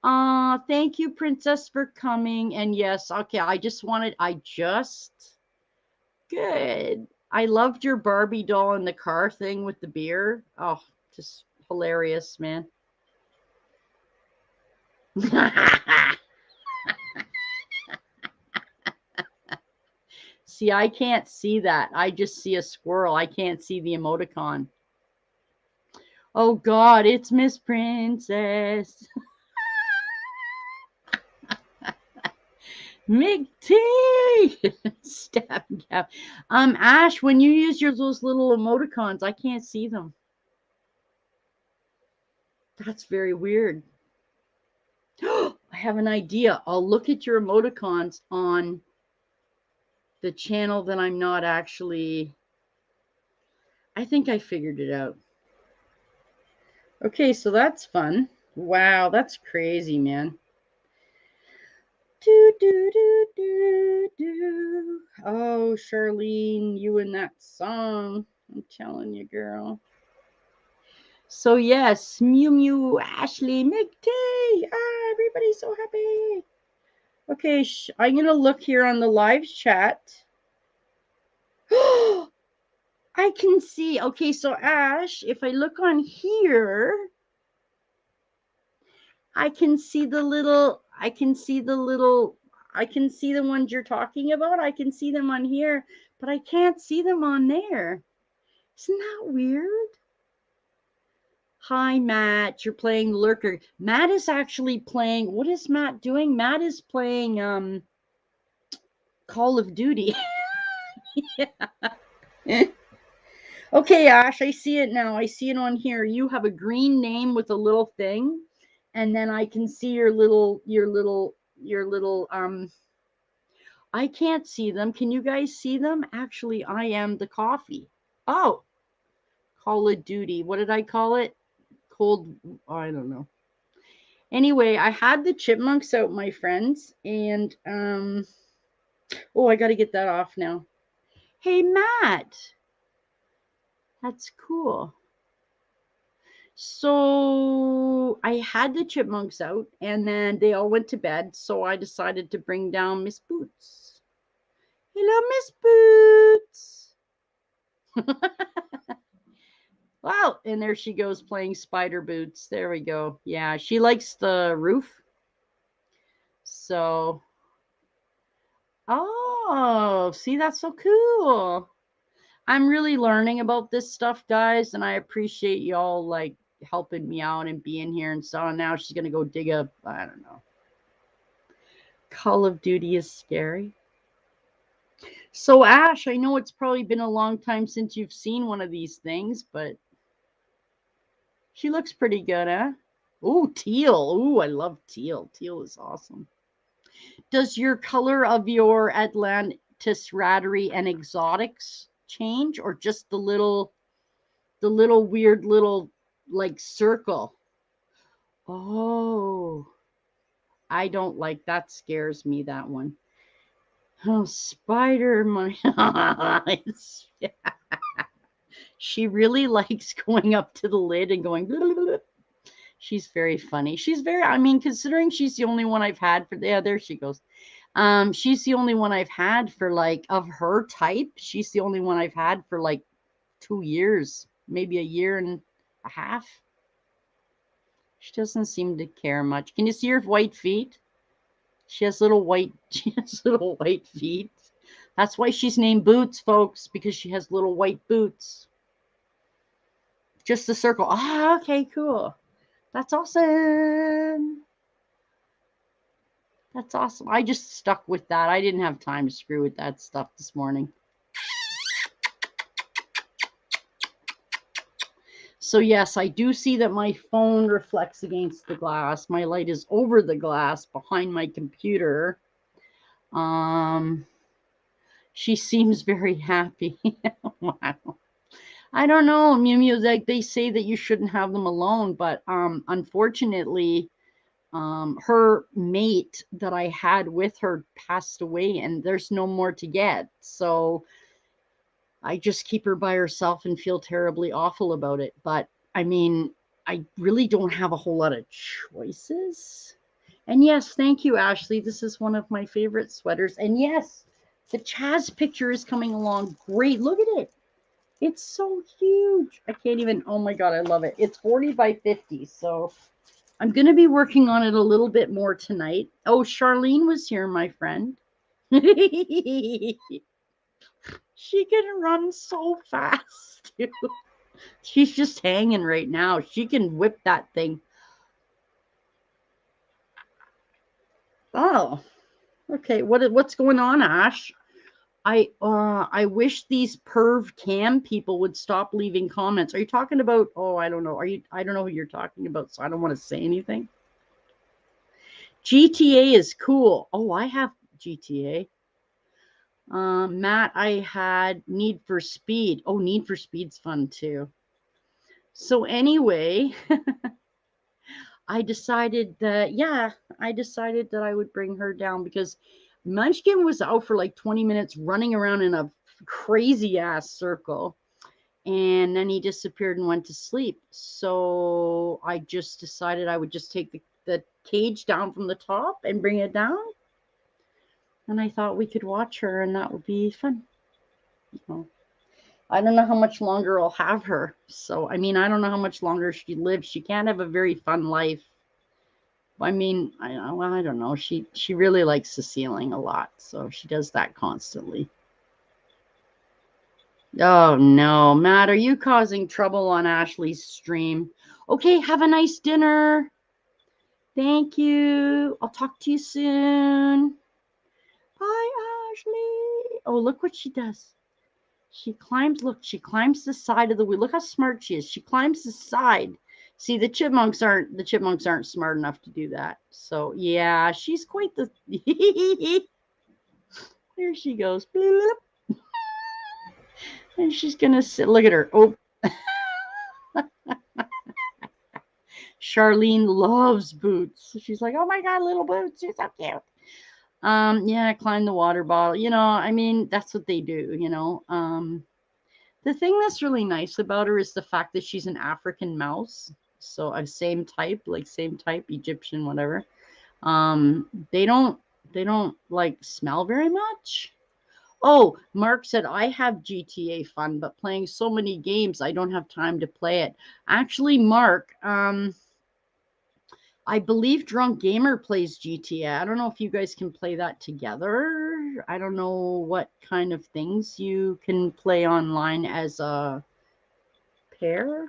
UK. Thank you, Princess, for coming. And yes, okay, good. I loved your Barbie doll in the car thing with the beer. Oh, just hilarious, man. See, I can't see that. I just see a squirrel. I can't see the emoticon. Oh God, it's Miss Princess. McT. Stab gap. Ash, when you use those little emoticons, I can't see them. That's very weird. I have an idea. I'll look at your emoticons on the channel that I'm not actually. I think I figured it out. Okay, so that's fun. Wow, that's crazy, man. Do, do, do, do, do. Oh, Charlene, you and that song. I'm telling you, girl. So, yes, Mew Mew, Ashley, McT. Ah, everybody's so happy. Okay, I'm going to look here on the live chat. I can see. Okay, so Ash, if I look on here, I can see the ones you're talking about. I can see them on here, but I can't see them on there. Isn't that weird? Hi, Matt. You're playing Lurker. Matt is actually playing. What is Matt doing? Matt is playing Call of Duty. Yeah. Okay, Ash, I see it now. I see it on here. You have a green name with a little thing, and then I can see your little I can't see them. Can you guys see them? Actually, I am the coffee. Oh, Call of Duty. What did I call it? Cold. Oh, I don't know. Anyway, I had the chipmunks out, my friends, and oh, I got to get that off now. Hey, Matt. That's cool. So I had the chipmunks out, and then they all went to bed. So I decided to bring down Miss Boots. Hello, Miss Boots. Wow, and there she goes playing Spider Boots. There we go. Yeah, she likes the roof. So, oh, see, that's so cool. I'm really learning about this stuff, guys, and I appreciate y'all like helping me out and being here and so on. Now she's gonna go dig up, I don't know. Call of Duty is scary. So, Ash, I know it's probably been a long time since you've seen one of these things, but she looks pretty good, huh? Ooh, teal. Ooh, I love teal. Teal is awesome. Does your color of your Atlantis Rattery and exotics change, or just the little weird little like circle? Oh, I don't like that. Scares me, that one. Oh, spider money. She really likes going up to the lid and going. Blah, blah, blah. She's very funny. She's very. I mean, considering she's the only one I've had for. Yeah, there she goes. She's the only one I've had for like of her type. She's the only one I've had for like 2 years, maybe a year and a half. She doesn't seem to care much. Can you see her white feet? She has little white. She has little white feet. That's why she's named Boots, folks, because she has little white boots. Just the circle. Ah, okay, cool. That's awesome. That's awesome. I just stuck with that. I didn't have time to screw with that stuff this morning. So yes, I do see that my phone reflects against the glass. My light is over the glass behind my computer. She seems very happy. Wow. I don't know, Mew Mew. Like they say that you shouldn't have them alone, but unfortunately, her mate that I had with her passed away, and there's no more to get. So I just keep her by herself and feel terribly awful about it. But I mean, I really don't have a whole lot of choices. And yes, thank you, Ashley. This is one of my favorite sweaters. And yes, the Chaz picture is coming along great. Look at it. It's so huge. I can't even. Oh my God, I love it. It's 40 by 50. So I'm going to be working on it a little bit more tonight. Oh, Charlene was here, my friend. She can run so fast. She's just hanging right now. She can whip that thing. Oh. Okay, what's going on, Ash? I wish these perv cam people would stop leaving comments. Are you talking about? Oh, I don't know. I don't know who you're talking about, so I don't want to say anything. GTA is cool. Oh, I have GTA. Matt, I had Need for Speed. Oh, Need for Speed's fun too. So anyway, I decided that I would bring her down because Munchkin was out for like 20 minutes running around in a crazy ass circle. And then he disappeared and went to sleep. So I just decided I would just take the cage down from the top and bring it down. And I thought we could watch her and that would be fun. You know, I don't know how much longer I'll have her. So, I mean, I don't know how much longer she lives. She can't have a very fun life. I mean, I don't know. She really likes the ceiling a lot. So she does that constantly. Oh no, Matt, are you causing trouble on Ashley's stream? Okay, have a nice dinner. Thank you. I'll talk to you soon. Bye, Ashley. Oh, look what she does. She climbs the side of the wheel. Look how smart she is. She climbs the side. See, the chipmunks aren't smart enough to do that. So yeah, she's quite the there she goes. And she's gonna sit. Look at her. Oh, Charlene loves Boots. She's like, oh my god, little Boots, you're so cute. Yeah, climb the water bottle. I mean, that's what they do. The thing that's really nice about her is the fact that she's an African mouse. So a same type, Egyptian, whatever. They don't like smell very much. Oh, Mark said, I have GTA fun, but playing so many games, I don't have time to play it. Actually, Mark, I believe Drunk Gamer plays GTA. I don't know if you guys can play that together. I don't know what kind of things you can play online as a pair.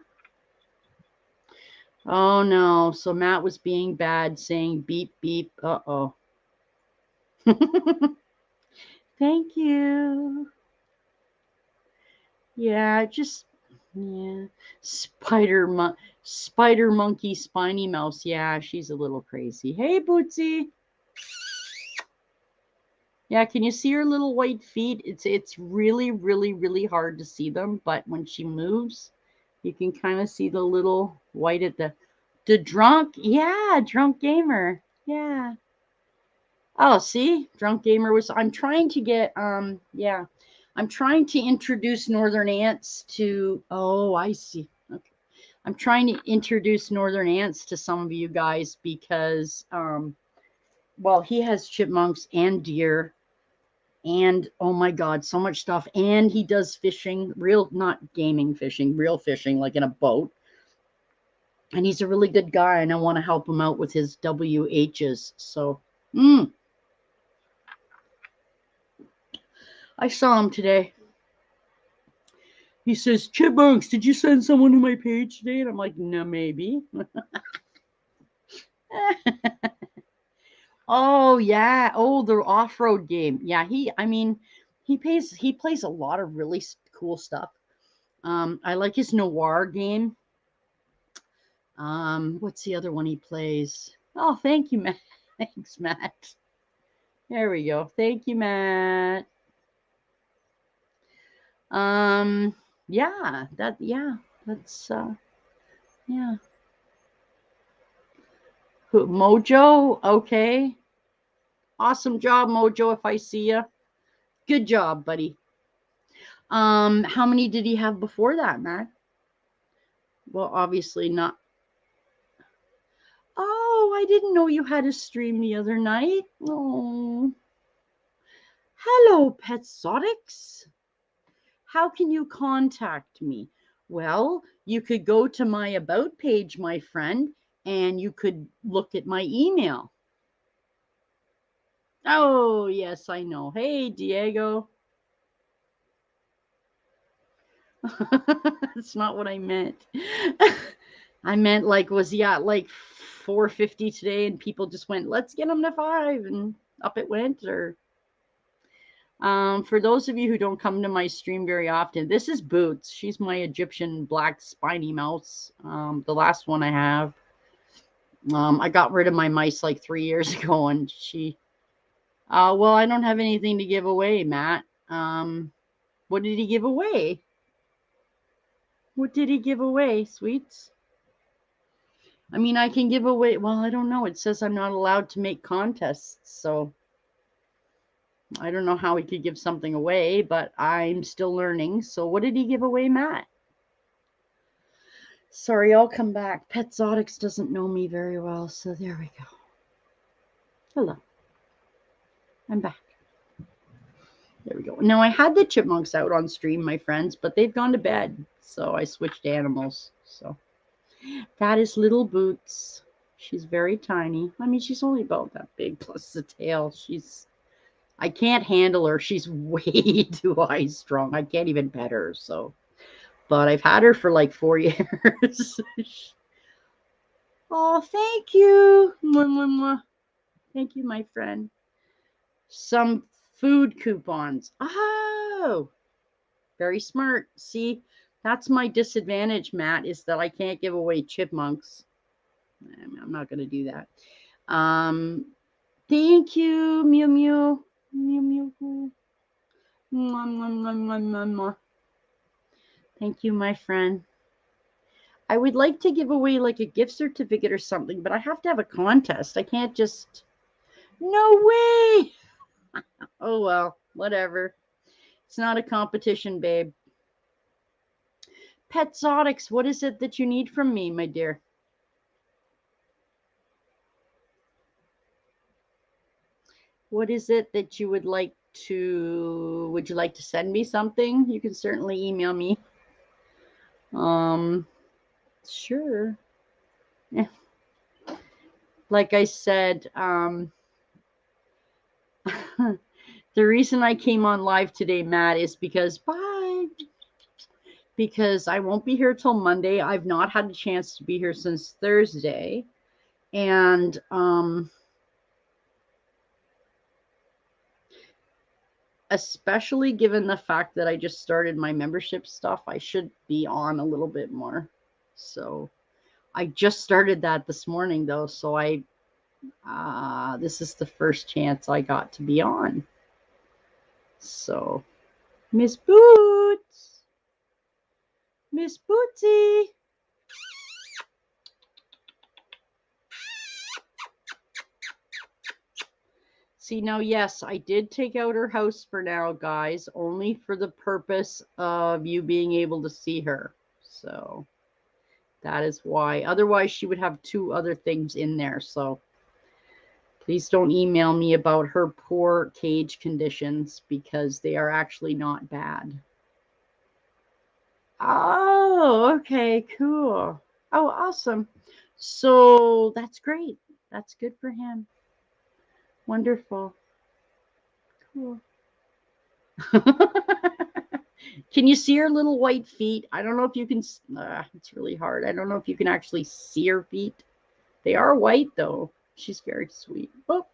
Oh no. So Matt was being bad, saying beep, beep. Uh-oh. Thank you. Yeah, Spider monkey, spiny mouse. Yeah, she's a little crazy. Hey, Bootsy. Yeah, can you see her little white feet? It's really, really, really hard to see them, but when she moves, you can kind of see the little white at the drunk. Yeah, drunk gamer. Yeah. Oh, see, drunk gamer was. I'm trying to get. Yeah, I'm trying to introduce northern ants to. Oh, I see. Okay. I'm trying to introduce northern ants to some of you guys because well, he has chipmunks and deer and oh my god, so much stuff. And he does fishing, real, not gaming fishing, real fishing, like in a boat. And he's a really good guy, and I want to help him out with his WHs. So I saw him today. He says, Chipmunks, did you send someone to my page today? And I'm like, no, maybe. Oh yeah. Oh, the off-road game. Yeah, he plays a lot of really cool stuff. I like his noir game. What's the other one he plays? Oh, thank you, Matt. Thanks, Matt. There we go. Thank you, Matt. Yeah, that's yeah. Mojo, okay. Awesome job, Mojo, if I see you. Good job, buddy. How many did he have before that, Matt? Well, obviously not. Oh, I didn't know you had a stream the other night. Oh. Hello, Petsotics. How can you contact me? Well, you could go to my About page, my friend, and you could look at my email. Oh, yes, I know. Hey, Diego. That's not what I meant. I meant like, was he at like 450 today and people just went, let's get him to 5. And up it went. Or for those of you who don't come to my stream very often, this is Boots. She's my Egyptian black spiny mouse. The last one I have. I got rid of my mice like 3 years ago, and she. Well, I don't have anything to give away, Matt. What did he give away? What did he give away, sweets? I mean, I can give away. Well, I don't know. It says I'm not allowed to make contests, so I don't know how he could give something away, but I'm still learning. So what did he give away, Matt? Sorry, I'll come back. Petzotics doesn't know me very well, so there we go. Hello. I'm back. There we go. Now, I had the chipmunks out on stream, my friends, but they've gone to bed, so I switched animals. So that is little Boots. She's very tiny. I mean, she's only about that big, plus the tail. I can't handle her. She's way too high strung. I can't even pet her, so. But I've had her for like 4 years. Oh, thank you. Mwah, mwah, mwah. Thank you, my friend. Some food coupons. Oh, very smart. See, that's my disadvantage, Matt, is that I can't give away chipmunks. I'm not going to do that. Thank you, Mew Mew. Mew Mew. Mwah, mwah, mwah, mwah, mwah, mwah. Thank you, my friend. I would like to give away like a gift certificate or something, but I have to have a contest. I can't just. No way. Oh, well, whatever. It's not a competition, babe. Petzotics, what is it that you need from me, my dear? What is it that you would like to send me something? You can certainly email me. Sure. Yeah. Like I said, the reason I came on live today, Matt, is because I won't be here till Monday. I've not had a chance to be here since Thursday. And especially given the fact that I just started my membership stuff, I should be on a little bit more. So I just started that this morning, though. So this is the first chance I got to be on. So, Miss Boots, Miss Bootsy. See, now, yes, I did take out her house for now, guys, only for the purpose of you being able to see her. So that is why. Otherwise, she would have 2 other things in there. So please don't email me about her poor cage conditions, because they are actually not bad. Oh, okay, cool. Oh, awesome. So that's great. That's good for him. Wonderful. Cool. Can you see her little white feet? I don't know if you can. It's really hard. I don't know if you can actually see her feet. They are white, though. She's very sweet. Oh.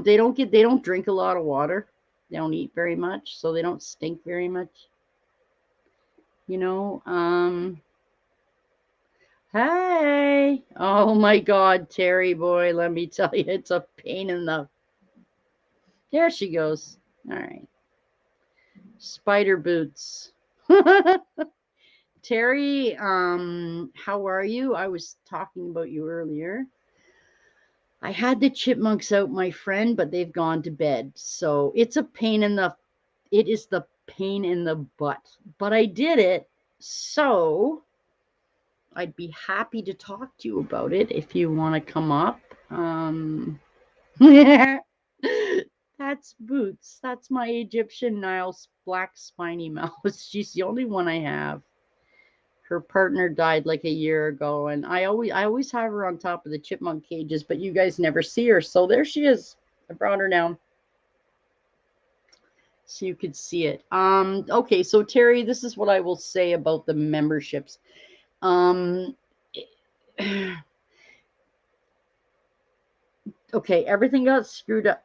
They don't drink a lot of water. They don't eat very much, so they don't stink very much. You know, hey. Oh my God, Terry boy, let me tell you, it's a pain in the. There she goes. All right. Spider boots. Terry, how are you? I was talking about you earlier. I had the chipmunks out, my friend, but they've gone to bed. So it's a pain in the, it is the pain in the butt. But I did it. So I'd be happy to talk to you about it if you want to come up. That's Boots. That's my Egyptian Nile black spiny mouse. She's the only one I have. Her partner died like a year ago, and I always have her on top of the chipmunk cages, but you guys never see her. So there she is. I brought her down so you could see it. Okay, so Terry, this is what I will say about the memberships. Okay, everything got screwed up.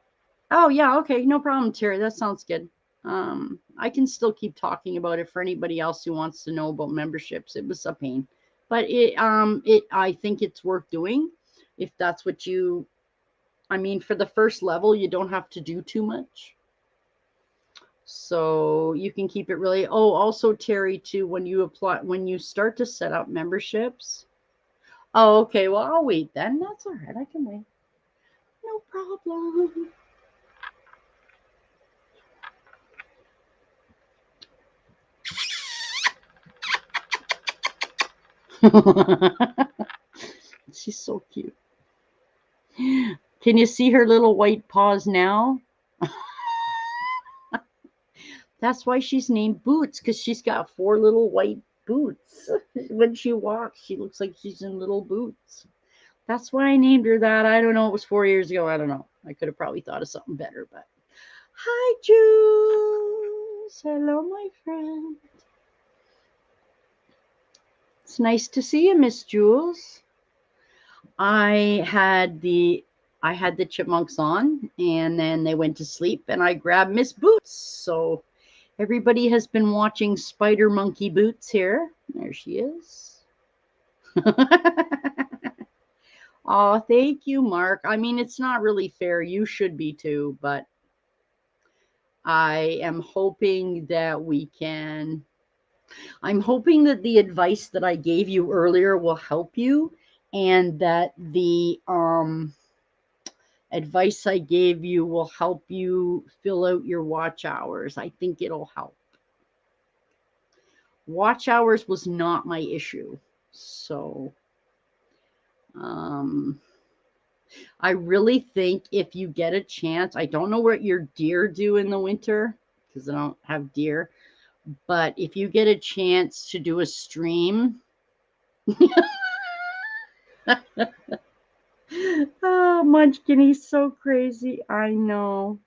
Oh, yeah, okay, no problem, Terry. That sounds good. I can still keep talking about it for anybody else who wants to know about memberships. It was a pain, but I think it's worth doing if that's what you. I mean, for the first level, you don't have to do too much, so you can keep it really. Oh, also, Terry, too, when you start to set up memberships. Oh, okay. Well, I'll wait then. That's all right. I can wait. No problem. She's so cute. Can you see her little white paws now? That's why she's named Boots, because she's got 4 little white boots. When she walks, she looks like she's in little boots. That's why I named her that. I don't know. It was 4 years ago. I don't know. I could have probably thought of something better, but hi, Jules. Hello, my friend. It's nice to see you, Miss Jules. I had the chipmunks on, and then they went to sleep, and I grabbed Miss Boots. So everybody has been watching Spider Monkey Boots here. There she is. Oh, thank you, Mark. I mean, it's not really fair. You should be too, but I am hoping that we can. I'm hoping that the advice that I gave you earlier will help you, and that the advice I gave you will help you fill out your watch hours. I think it'll help. Watch hours was not my issue. So I really think if you get a chance, I don't know what your deer do in the winter because I don't have deer, but if you get a chance to do a stream, oh, Munchkin, he's so crazy. I know.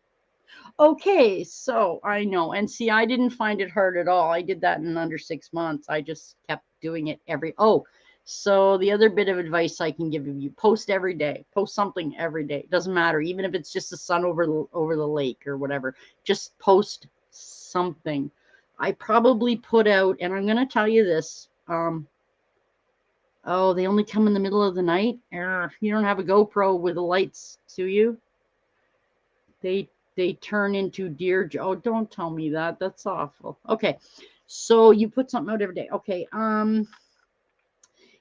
Okay, so I know. And see, I didn't find it hard at all. I did that in under 6 months. I just kept doing it so the other bit of advice I can give you, post every day. Post something every day. It doesn't matter, even if it's just the sun over the lake or whatever. Just post something. I probably put out, and I'm going to tell you this. Oh, they only come in the middle of the night. You don't have a GoPro with the lights, do you? They turn into deer. Oh, don't tell me that. That's awful. Okay, so you put something out every day. Okay.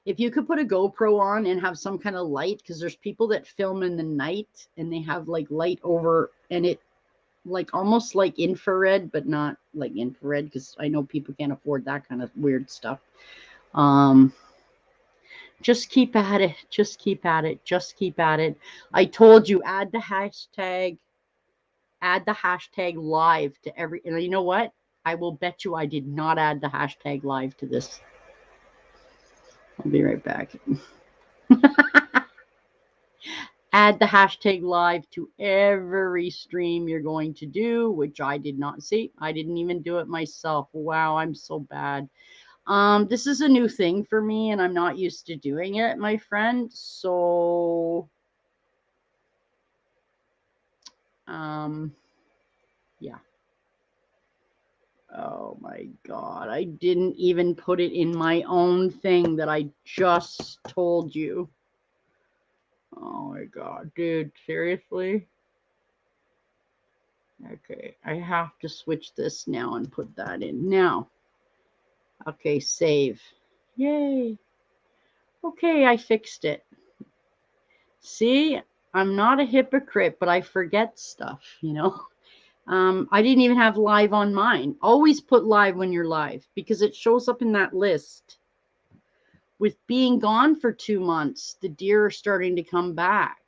If you could put a GoPro on and have some kind of light, because there's people that film in the night and they have like light over, and it like almost like infrared, but not like infrared, because I know people can't afford that kind of weird stuff. Just keep at it. Just keep at it. Just keep at it. I told you, add the hashtag live to every, and you know what? I will bet you I did not add the hashtag live to this. I'll be right back. Add the hashtag live to every stream you're going to do, which I did not see. I didn't even do it myself. Wow, I'm so bad. This is a new thing for me, and I'm not used to doing it, my friend. So, yeah. Oh my God. I didn't even put it in my own thing that I just told you. Oh my God, dude, seriously? Okay, I have to switch this now and put that in now. Okay, save. Yay. Okay, I fixed it. See, I'm not a hypocrite, but I forget stuff, you know? I didn't even have live on mine. Always put live when you're live because it shows up in that list. With being gone for 2 months, the deer are starting to come back.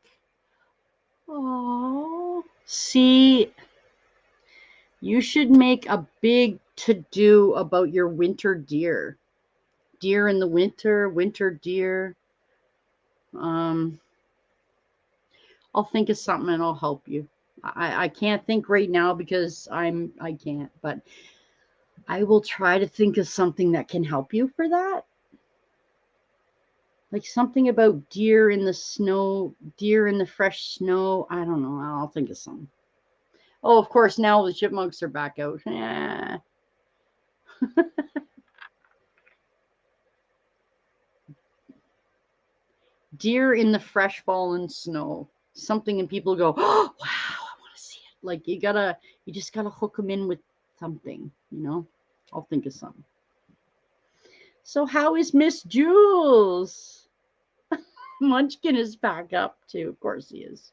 Oh, see, you should make a big to-do about your winter deer. Deer in the winter deer. I'll think of something and I'll help you. I can't think right now because I can't, but I will try to think of something that can help you for that. Like something about deer in the snow, deer in the fresh snow. I don't know. I'll think of something. Oh, of course, now the chipmunks are back out. Yeah. Deer in the fresh fallen snow. Something, and people go, oh, wow, I want to see it. Like you just gotta hook them in with something, you know? I'll think of something. So how is Miss Jules? Munchkin is back up too. Of course he is.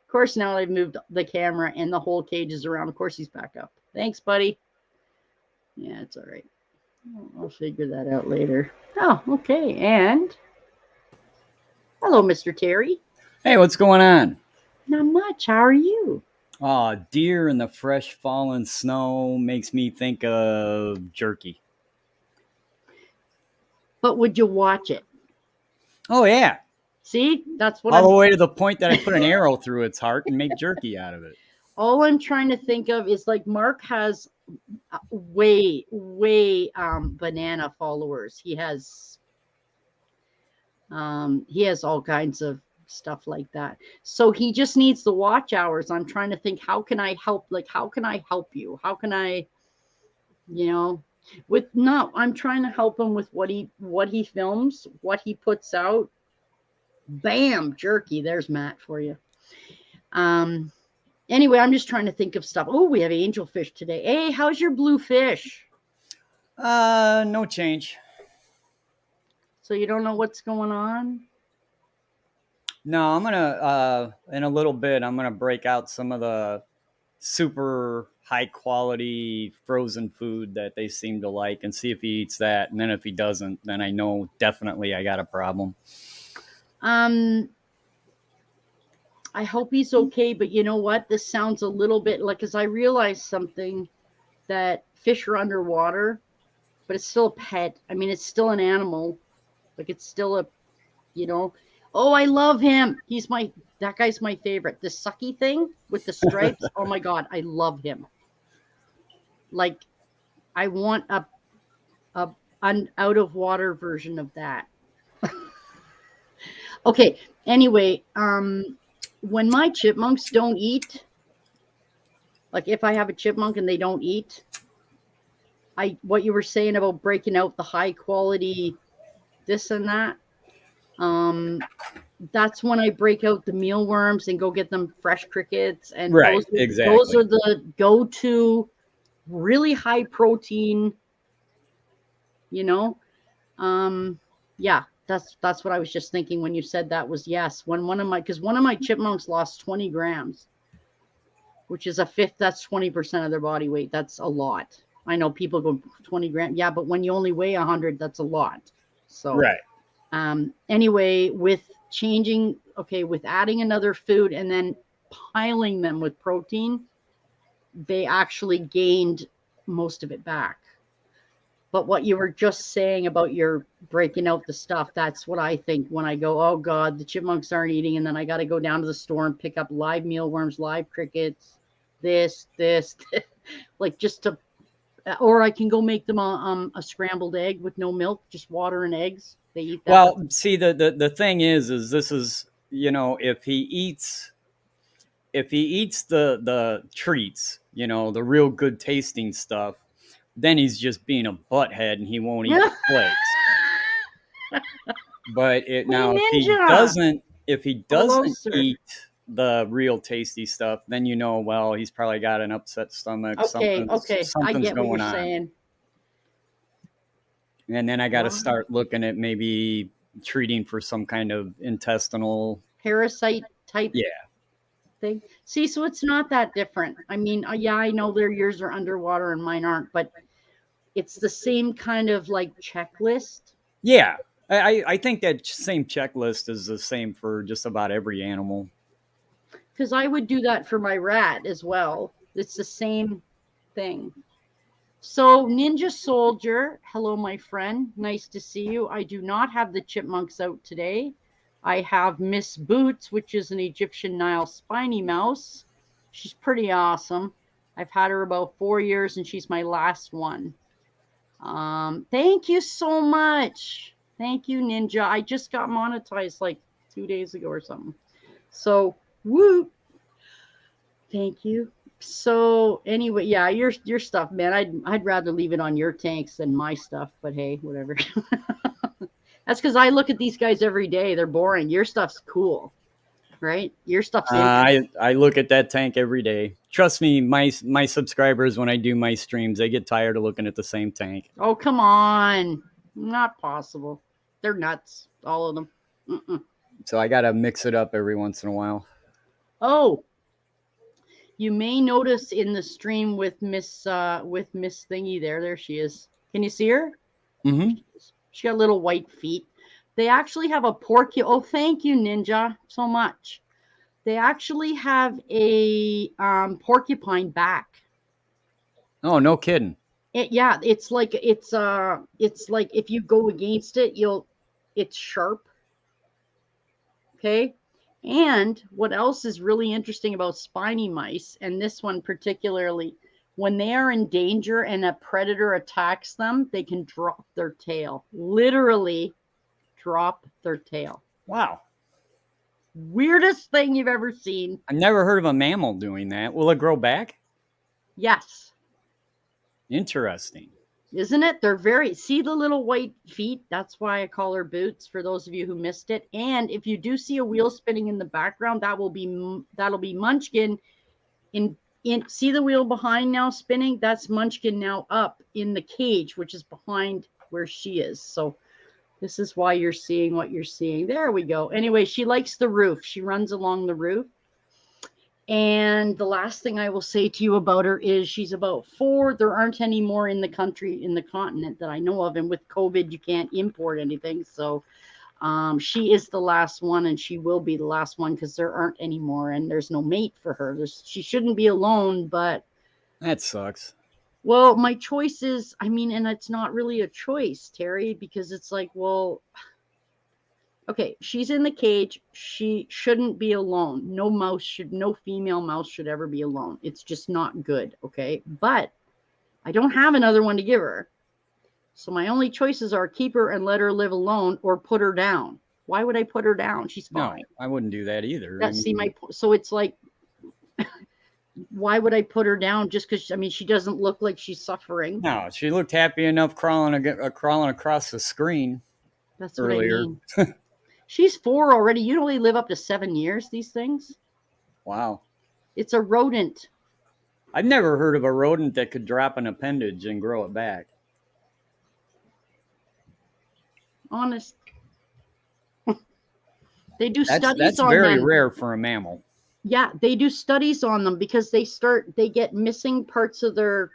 Of course, now I've moved the camera and the whole cage is around. Of course he's back up. Thanks, buddy. Yeah, it's all right. I'll figure that out later. Oh, okay. And hello, Mr. Terry. Hey, what's going on? Not much. How are you? Deer in the fresh fallen snow makes me think of jerky. But would you watch it? Oh, yeah. See, that's what All the way to the point that I put an arrow through its heart and make jerky out of it. All I'm trying to think of is like Mark has way banana followers. He has all kinds of stuff like that. So he just needs the watch hours. I'm trying to think, how can I help? Like, how can I help you? How can I, I'm trying to help him with what he films, what he puts out. Bam, jerky. There's Matt for you. Anyway, I'm just trying to think of stuff. Oh, we have angelfish today. Hey, how's your blue fish? No change. So you don't know what's going on? No, I'm gonna in a little bit. I'm gonna break out some of the super high quality frozen food that they seem to like and see if he eats that. And then if he doesn't, then I know definitely I got a problem. I hope he's okay, but you know what? This sounds a little bit like, because I realized something, that fish are underwater, but it's still a pet. I mean, it's still an animal. Like, it's still oh, I love him. That guy's my favorite. The sucky thing with the stripes. Oh my God, I love him. Like, I want an out of water version of that. Okay. Anyway, when my chipmunks don't eat, like if I have a chipmunk and they don't eat, what you were saying about breaking out the high quality this and that, that's when I break out the mealworms and go get them fresh crickets. And right, those are the go-to really high protein, yeah, that's what I was just thinking when you said that was yes. Because one of my chipmunks lost 20 grams, which is a fifth. That's 20% of their body weight. That's a lot. I know people go 20 grams. Yeah, but when you only weigh 100, that's a lot. So, right. Anyway, with adding another food and then piling them with protein, they actually gained most of it back. But what you were just saying about your breaking out the stuff, that's what I think when I go, oh God, the chipmunks aren't eating. And then I got to go down to the store and pick up live mealworms, live crickets, this, like or I can go make them a scrambled egg with no milk, just water and eggs. They eat that. Well, see, the thing is this is, if he eats the treats, the real good tasting stuff, then he's just being a butthead and he won't eat the flakes. But if he doesn't eat the real tasty stuff, then well, he's probably got an upset stomach. Okay, something's I get going what you're on. saying. And then I got to start looking at maybe treating for some kind of intestinal parasite type thing. See, so it's not that different. I mean, yeah, I know their ears are underwater and mine aren't, but it's the same kind of like checklist. Yeah, I think that same checklist is the same for just about every animal. Because I would do that for my rat as well. It's the same thing. So Ninja Soldier, hello, my friend. Nice to see you. I do not have the chipmunks out today. I have Miss Boots, which is an Egyptian Nile spiny mouse. She's pretty awesome. I've had her about 4 years and she's my last one. Thank you so much. Thank you, Ninja. I just got monetized like 2 days ago or something. So, woo. Thank you. So anyway, yeah, your stuff, man. I'd rather leave it on your tanks than my stuff, but hey, whatever. That's because I look at these guys every day. They're boring. Your stuff's cool, right? Your stuff's interesting. I look at that tank every day. Trust me, my subscribers, when I do my streams, they get tired of looking at the same tank. Oh, come on. Not possible. They're nuts, all of them. Mm-mm. So I gotta mix it up every once in a while. Oh, you may notice in the stream with Miss Thingy there. There she is. Can you see her? Mm-hmm. She got little white feet. They actually have a porcupine. Oh, thank you, Ninja, so much. They actually have a porcupine back. Oh, no kidding. Yeah, it's like if you go against it, it's sharp. Okay. And what else is really interesting about spiny mice, and this one particularly, when they are in danger and a predator attacks them, they can drop their tail. Literally drop their tail. Wow. Weirdest thing you've ever seen. I've never heard of a mammal doing that. Will it grow back? Yes. Interesting. Isn't it? They're very, see the little white feet? That's why I call her Boots, for those of you who missed it. And if you do see a wheel spinning in the background, that'll be Munchkin in see the wheel behind now spinning? That's Munchkin now up in the cage, which is behind where she is. So this is why you're seeing what you're seeing. There we go. Anyway, she likes the roof. She runs along the roof. And the last thing I will say to you about her is she's about 4. There aren't any more in the country, in the continent that I know of. And with COVID, you can't import anything. So she is the last one, and she will be the last one because there aren't any more, and there's no mate for her. She shouldn't be alone, but that sucks. Well, my choice is, I mean, and it's not really a choice, Terry, because it's like, well, okay, she's in the cage. She shouldn't be alone. No female mouse should ever be alone. It's just not good, okay? But I don't have another one to give her. So my only choices are keep her and let her live alone or put her down. Why would I put her down? She's fine. No, I wouldn't do that either. So it's like, why would I put her down just because, I mean, she doesn't look like she's suffering. No, she looked happy enough crawling across the screen. That's earlier. What I mean. She's 4 already. You only live up to 7 years, these things. Wow. It's a rodent. I've never heard of a rodent that could drop an appendage and grow it back. Honest. They do studies on them. That's very rare for a mammal. Yeah, they do studies on them because they get missing parts of their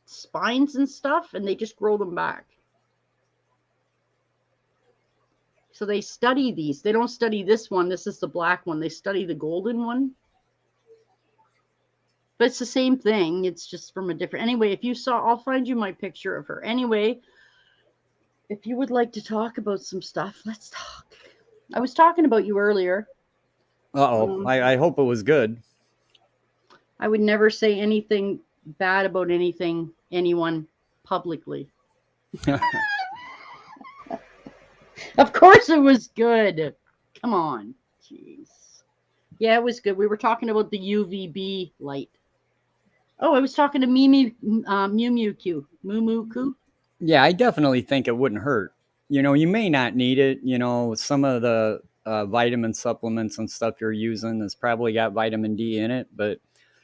spines and stuff, and they just grow them back. So they study these. They don't study this one. This is the black one. They study the golden one. But it's the same thing. It's just from a different. Anyway, if you saw, I'll find you my picture of her. Anyway, if you would like to talk about some stuff, let's talk. I was talking about you earlier. Uh-oh. I hope it was good. I would never say anything bad about anyone publicly. Of course it was good. Come on. Jeez. Yeah, it was good. We were talking about the UVB light. Oh, I was talking to Mew Moo. Yeah, I definitely think it wouldn't hurt. You know, you may not need it. You know, some of the vitamin supplements and stuff you're using has probably got vitamin D in it, but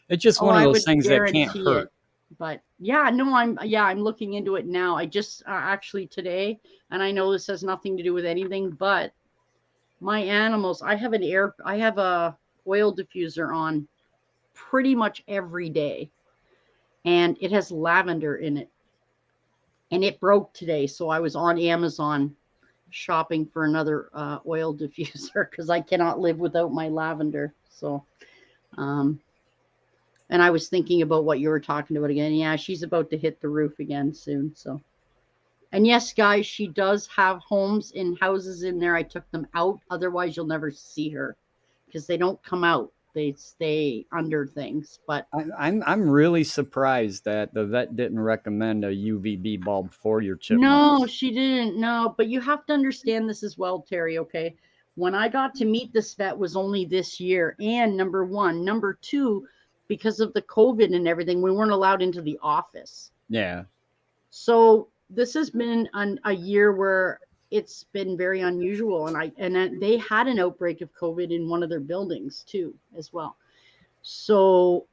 it's just one of those things that can't hurt. But yeah, no, I'm looking into it now. I just actually today, and I know this has nothing to do with anything, but my animals, I have a oil diffuser on pretty much every day, and it has lavender in it, and it broke today. So I was on Amazon shopping for another oil diffuser because I cannot live without my lavender. So, and I was thinking about what you were talking about again. Yeah, she's about to hit the roof again soon. So, and yes, guys, she does have houses in there. I took them out. Otherwise, you'll never see her because they don't come out. they stay under things. But I'm really surprised that the vet didn't recommend a UVB bulb for your no, chipmunks. she didn't. No, but you have to understand this as well, Terry. Okay. When I got to meet this vet was only this year. And number one, number two, because of the COVID and everything, we weren't allowed into the office. Yeah. So this has been a year where it's been very unusual. And they had an outbreak of COVID in one of their buildings too, as well. So,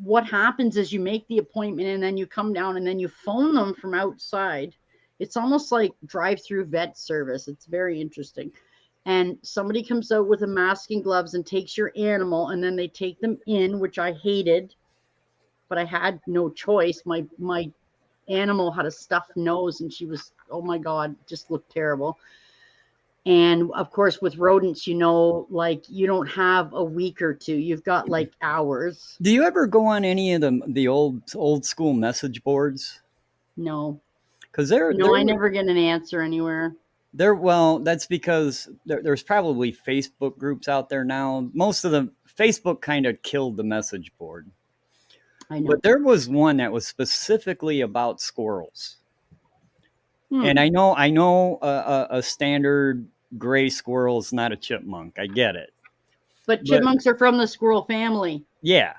what happens is you make the appointment and then you come down and then you phone them from outside. It's almost like drive-through vet service. It's very interesting. And somebody comes out with a mask and gloves and takes your animal, and then they take them in, which I hated, but I had no choice. My animal had a stuffed nose and she was, oh my God, just looked terrible. And of course, with rodents, like you don't have a week or two, you've got like hours. Do you ever go on any of the old school message boards? No, Because no, I never get an answer anywhere. well, that's because there's probably Facebook groups out there now. Most of them, Facebook kind of killed the message board. I know. But there was one that was specifically about squirrels. And I know a standard gray squirrel is not a chipmunk. I get it. But chipmunks are from the squirrel family. Yeah.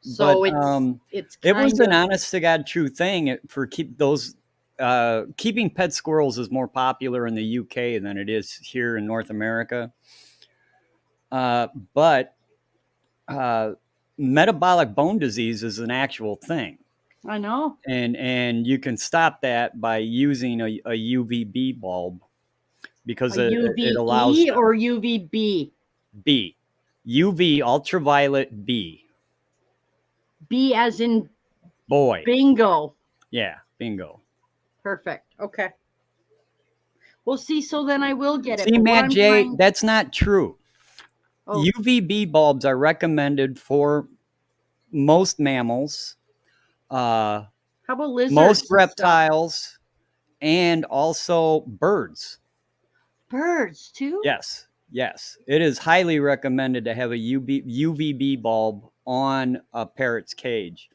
So but it's it was an honest to God true thing for keeping pet squirrels is more popular in the UK than it is here in North America. But metabolic bone disease is an actual thing. I know. And you can stop that by using a UVB bulb because it allows UVE or UVB? B. UV ultraviolet B. B as in boy. Bingo. Yeah, bingo. Perfect. Okay. Well, see, so then I will get it. See, Matt J, that's not true. Oh. UVB bulbs are recommended for most mammals. How about lizards? Most reptiles and also birds. Birds too? Yes. It is highly recommended to have a UVB bulb on a parrot's cage.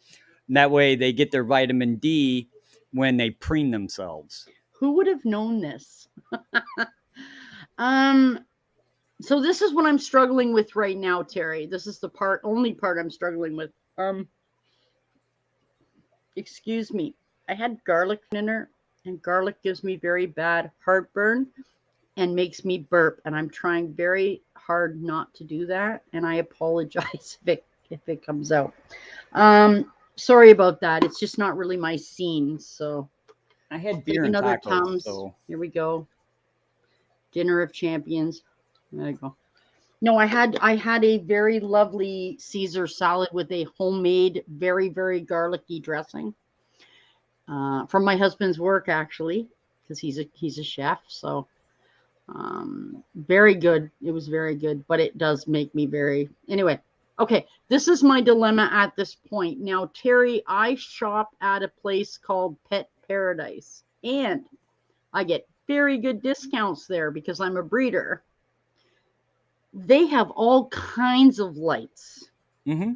And that way they get their vitamin D when they preen themselves. Who would have known this? So this is what I'm struggling with right now, Terry. This is the only part I'm struggling with. Excuse me. I had garlic dinner, and garlic gives me very bad heartburn and makes me burp, and I'm trying very hard not to do that, and I apologize if it comes out. Sorry about that. It's just not really my scene. So I had beer and another tacos. Tums. So. Here we go. Dinner of champions. There you go. No, I had a very lovely Caesar salad with a homemade, very, very garlicky dressing from my husband's work, actually, because he's a chef. So very good. It was very good, but it does make me very. Anyway, okay. This is my dilemma at this point. Now, Terry, I shop at a place called Pet Paradise, and I get very good discounts there because I'm a breeder. They have all kinds of lights. Mm-hmm.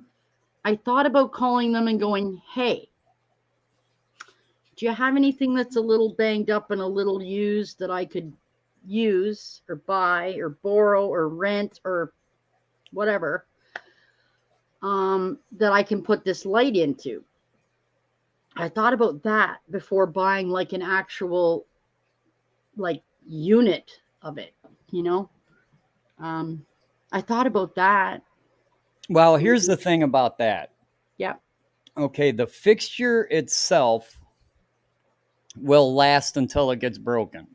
I thought about calling them and going, hey, do you have anything that's a little banged up and a little used that I could use or buy or borrow or rent or whatever that I can put this light into? I thought about that before buying like an actual like unit of it, I thought about that. Well, here's the thing about that. Yeah. Okay, the fixture itself will last until it gets broken.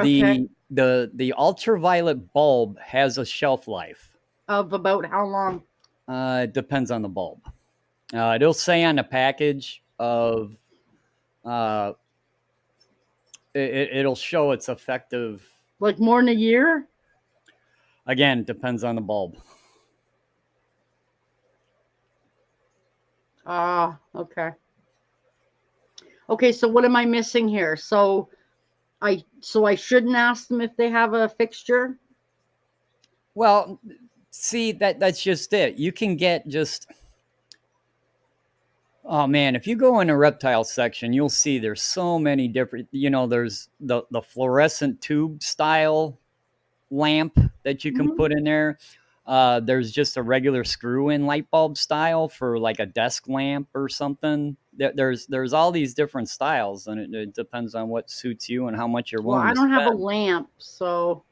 Okay. The ultraviolet bulb has a shelf life. Of about how long? It depends on the bulb. It'll say on the package of it'll show it's effective. Like more than a year? Again, it depends on the bulb. Okay. Okay, so what am I missing here? So I shouldn't ask them if they have a fixture? Well, see, that's just it. You can get just, oh man, if you go in a reptile section, you'll see there's so many different, there's the fluorescent tube style lamp that you can Mhm. put in there. There's just a regular screw-in light bulb style for like a desk lamp or something. There's all these different styles, and it depends on what suits you and how much you're Well, willing I to don't have a spend. lamp, so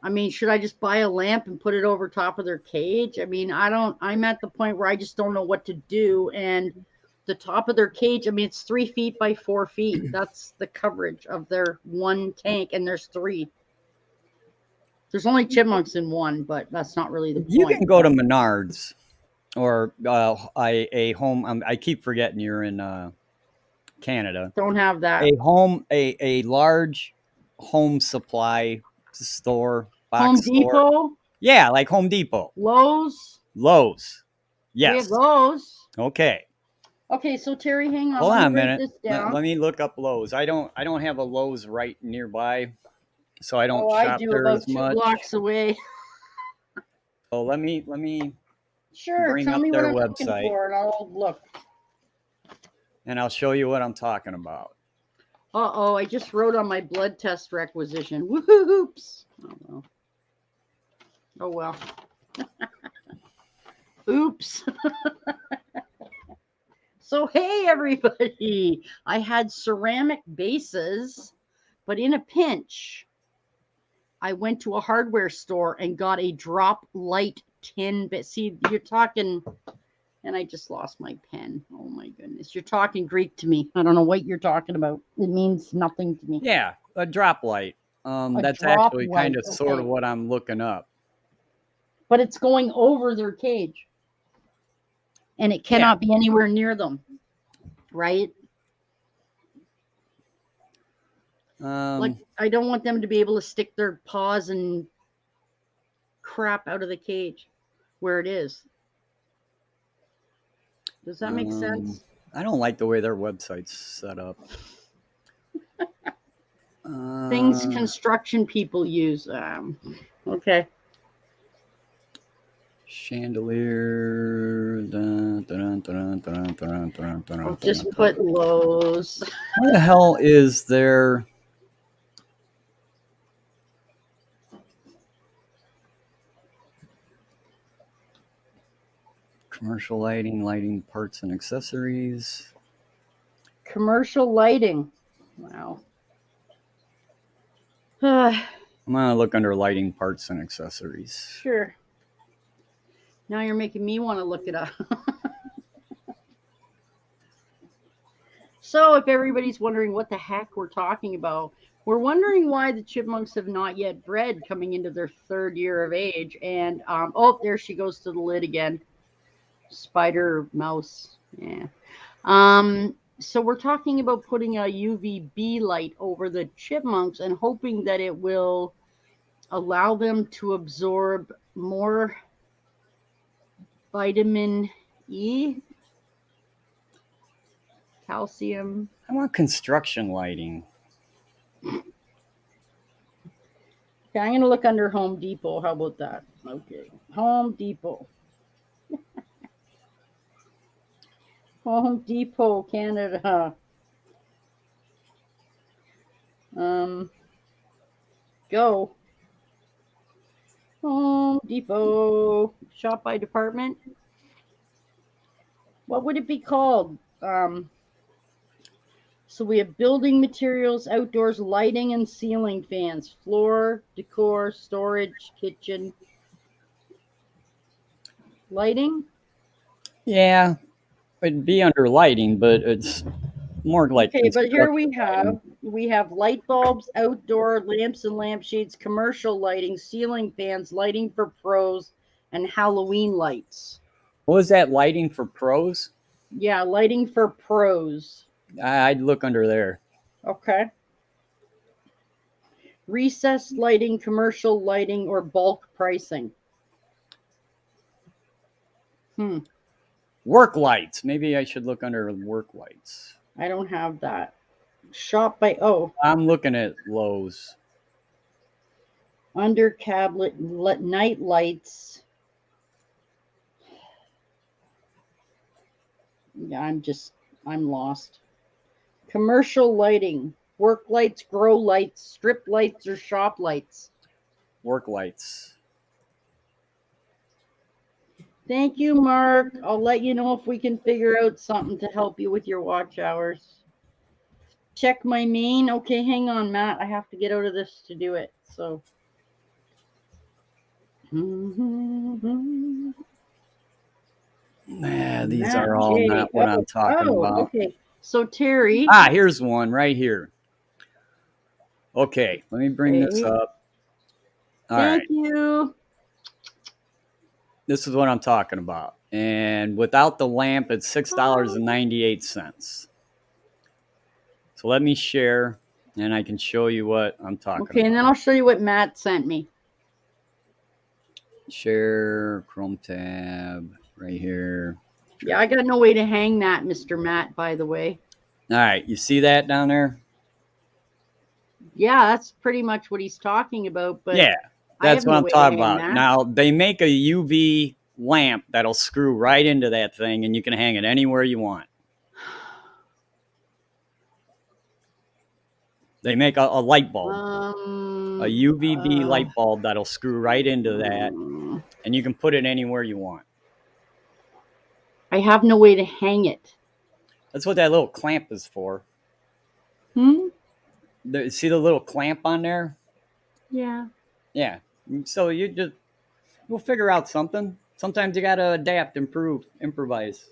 I mean, should I just buy a lamp and put it over top of their cage? I mean, I don't. I'm at the point where I just don't know what to do, and the top of their cage. I mean, it's 3 feet by 4 feet. That's the coverage of their one tank, and there's three. There's only chipmunks in one, but that's not really the You point. can go to Menards or a home. I keep forgetting you're in Canada. Don't have that. A large home supply store, Home box store. Depot, Yeah, like Home Depot, Lowe's. Lowe's. We have Yes. those. Okay. Okay, so Terry, hang on. Hold Let on me a write minute. this Let down. me look up Lowe's. I don't have a Lowe's right nearby, so I don't Oh, I shop do there about as two much. blocks away. So let me Sure, bring tell up me what their I'm looking website for, and I'll look. and I'll show you what I'm talking about. Uh-oh, I just wrote on my blood test requisition. Woohoo-hoops. Oh, well. Oh, well. Oops. So, hey, everybody. I had ceramic bases, but in a pinch, I went to a hardware store and got a drop light tin. But see, you're talking, and I just lost my pen. Oh, my goodness. You're talking Greek to me. I don't know what you're talking about. It means nothing to me. Yeah, a drop light. A That's drop actually kind light. of sort of Okay. what I'm looking up. But it's going over their cage, and it Yeah. cannot be anywhere near them, right? Like, Um, I don't want them to be able to stick their paws and crap out of the cage where it is. Does that make um, sense? I don't like the way their website's set up. Things Uh, construction people use. Okay. Chandelier. Dun, dun, dun, dun, dun, dun, I'll dun, just dun, dun. put Lowe's. Where the hell is their commercial lighting, lighting parts and accessories? Commercial lighting. Wow. I'm gonna look under lighting parts and accessories. Sure. Now you're making me want to look it up. So, if everybody's wondering what the heck we're talking about, we're wondering why the chipmunks have not yet bred coming into their third year of age. And, oh, there she goes to the lid again. Spider mouse. Yeah. So, we're talking about putting a UVB light over the chipmunks and hoping that it will allow them to absorb more vitamin E, calcium. I want construction lighting. Okay, I'm going to look under Home Depot. How about that? Okay, Home Depot. Home Depot, Canada. Um, go. Home Depot. Shop by department. What would it be called? So we have building materials, outdoors lighting and ceiling fans, floor, decor, storage, kitchen. Lighting? Yeah, it'd be under lighting, but it's more like Okay, but here construction lighting. we have light bulbs, outdoor lamps and lampshades, commercial lighting, ceiling fans, lighting for pros, and Halloween lights. What was that lighting for pros? Yeah, lighting for pros. I'd look under there. Okay. Recessed lighting, commercial lighting, or bulk pricing. Hmm. Work lights. Maybe I should look under work lights. I don't have that. Shop by, oh, I'm looking at Lowe's. Under cabinet night lights. Yeah, I'm lost. Commercial lighting. Work lights, grow lights, strip lights, or shop lights. Work lights. Thank you, Mark. I'll let you know if we can figure out something to help you with your watch hours. Check my main. Okay, hang on, Matt. I have to get out of this to do it. So. Yeah, these Matt are all J. not what I'm talking about. Okay. So Terry. Here's one right here. Okay, let me bring this up. All right. Thank you. This is what I'm talking about. And without the lamp, it's $6.98. So let me share, and I can show you what I'm talking about. Okay, and then I'll show you what Matt sent me. Share, Chrome tab, right here. Yeah, I got no way to hang that, Mr. Matt, by the way. All right, you see that down there? Yeah, that's pretty much what he's talking about. But yeah, that's what I'm talking about. Now, they make a UV lamp that'll screw right into that thing, and you can hang it anywhere you want. They make a light bulb, a UVB light bulb that'll screw right into that, and you can put it anywhere you want. I have no way to hang it. That's what that little clamp is for. See the little clamp on there? Yeah. Yeah. So we'll figure out something. Sometimes you gotta adapt, improvise.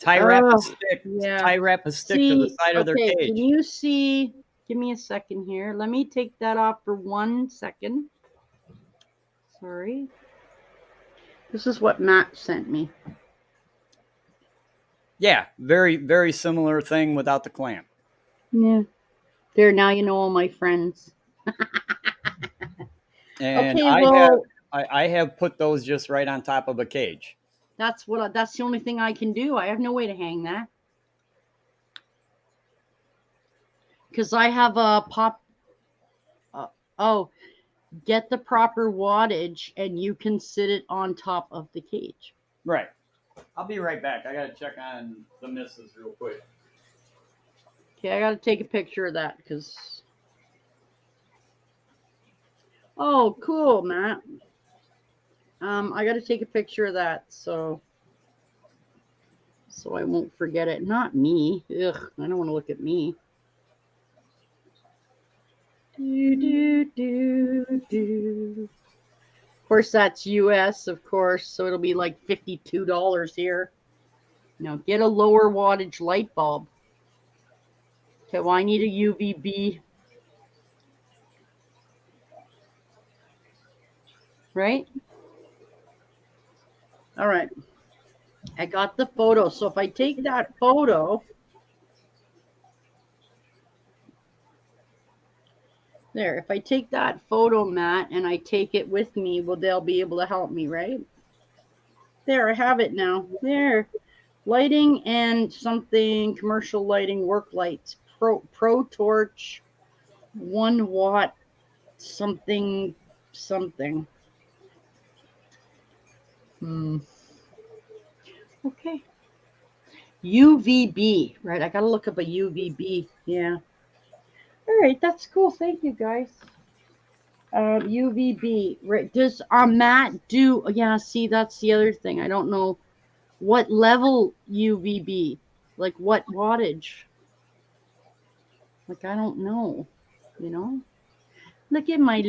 Tie wrap a stick. Yeah. Tie wrap a stick to the side of their cage. Can you see? Give me a second here. Let me take that off for 1 second. Sorry. This is what Matt sent me. Yeah, very, very similar thing without the clamp. Yeah. There, now you know all my friends. And I have put those just right on top of a cage. That's the only thing I can do. I have no way to hang that. Because I have a get the proper wattage and you can sit it on top of the cage. Right. I'll be right back. I got to check on the missus real quick. Okay, I got to take a picture of that because... Oh, cool, Matt. I got to take a picture of that so I won't forget it. Not me. Ugh, I don't want to look at me. Of course, that's US, of course, so it'll be like $52 here. Now, get a lower wattage light bulb. Okay, well, I need a UVB. Right? All right. I got the photo. So if I take that photo... There, if I take that photo, Matt, and I take it with me, well, they'll be able to help me, right? There, I have it now. There. Lighting and something, commercial lighting, work lights, Pro Torch, 1 watt, something. Okay. UVB, right? I got to look up a UVB. Yeah. All right, that's cool. Thank you, guys. UVB. Right. Does Matt do? Yeah, see, that's the other thing. I don't know what level UVB, like what wattage. Like, I don't know, you know. Look at my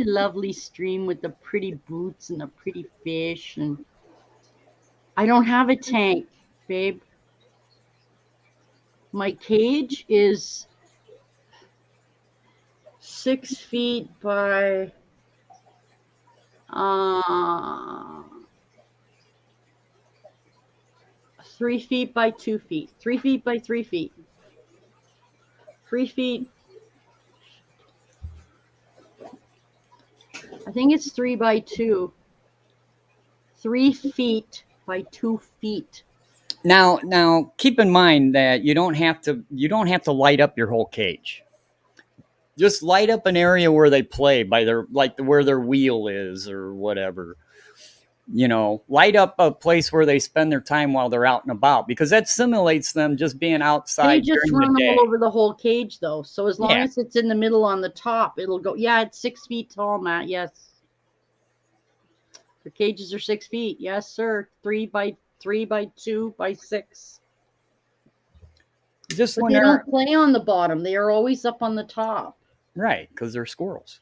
lovely stream with the pretty boots and the pretty fish. And I don't have a tank, babe. My cage is 6 feet by 3 feet by 2 feet. 3 feet by 3 feet. 3 feet. I think it's 3 by 2. 3 feet by 2 feet. Now, keep in mind that you don't have to light up your whole cage. Just light up an area where they play by their like where their wheel is or whatever. Light up a place where they spend their time while they're out and about, because that simulates them just being They outside just during the run all day. over the whole cage, though. So as long Yeah. as it's in the middle on the top, it'll go. Yeah, it's 6 feet tall, Matt. Yes. The cages are 6 feet. Yes, sir. 3 by 2 by 6. Just But when they they're don't play on the bottom. They are always up on the top, right, because they're squirrels.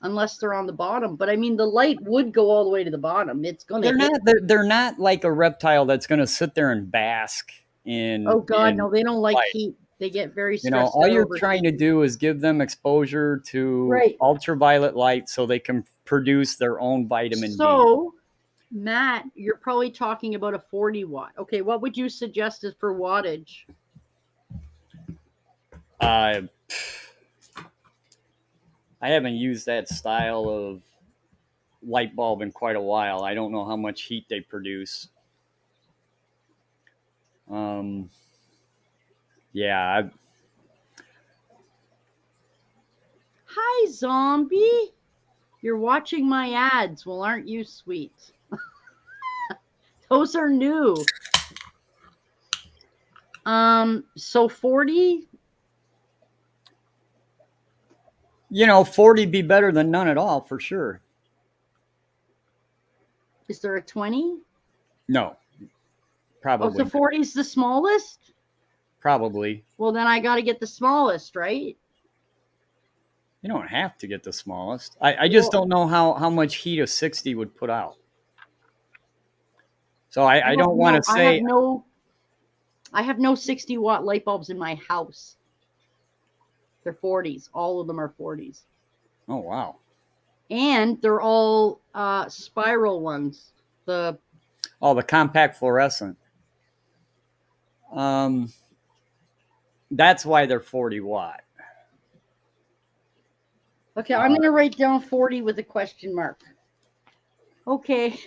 unless they're on the bottom. But I mean, the light would go all the way to the bottom. It's going to They're hit. not. They're not like a reptile that's going to sit there and bask Oh, in God, no, they don't like light. heat. They get very stressed All out you're over trying heat. to do is give them exposure to Right. ultraviolet light so they can produce their own vitamin D. So, Matt, you're probably talking about a 40 watt. Okay, what would you suggest is for wattage? Uh, I haven't used that style of light bulb in quite a while. I don't know how much heat they produce. Yeah, Hi, zombie. You're watching my ads. Well, aren't you sweet? Those are new. So 40. 40 be better than none at all for sure. Is there a 20? No, Oh, probably so 40 is the smallest? probably. Well, then I got to get the smallest, right? You don't have to get the smallest. I just don't know how much heat a 60 would put out. So I don't want to say. I have no 60 watt light bulbs in my house. They're 40s. All of them are 40s. Oh, wow. And they're all spiral ones. The compact fluorescent. That's why they're 40 watt. Okay, I'm going to write down 40 with a question mark. Okay.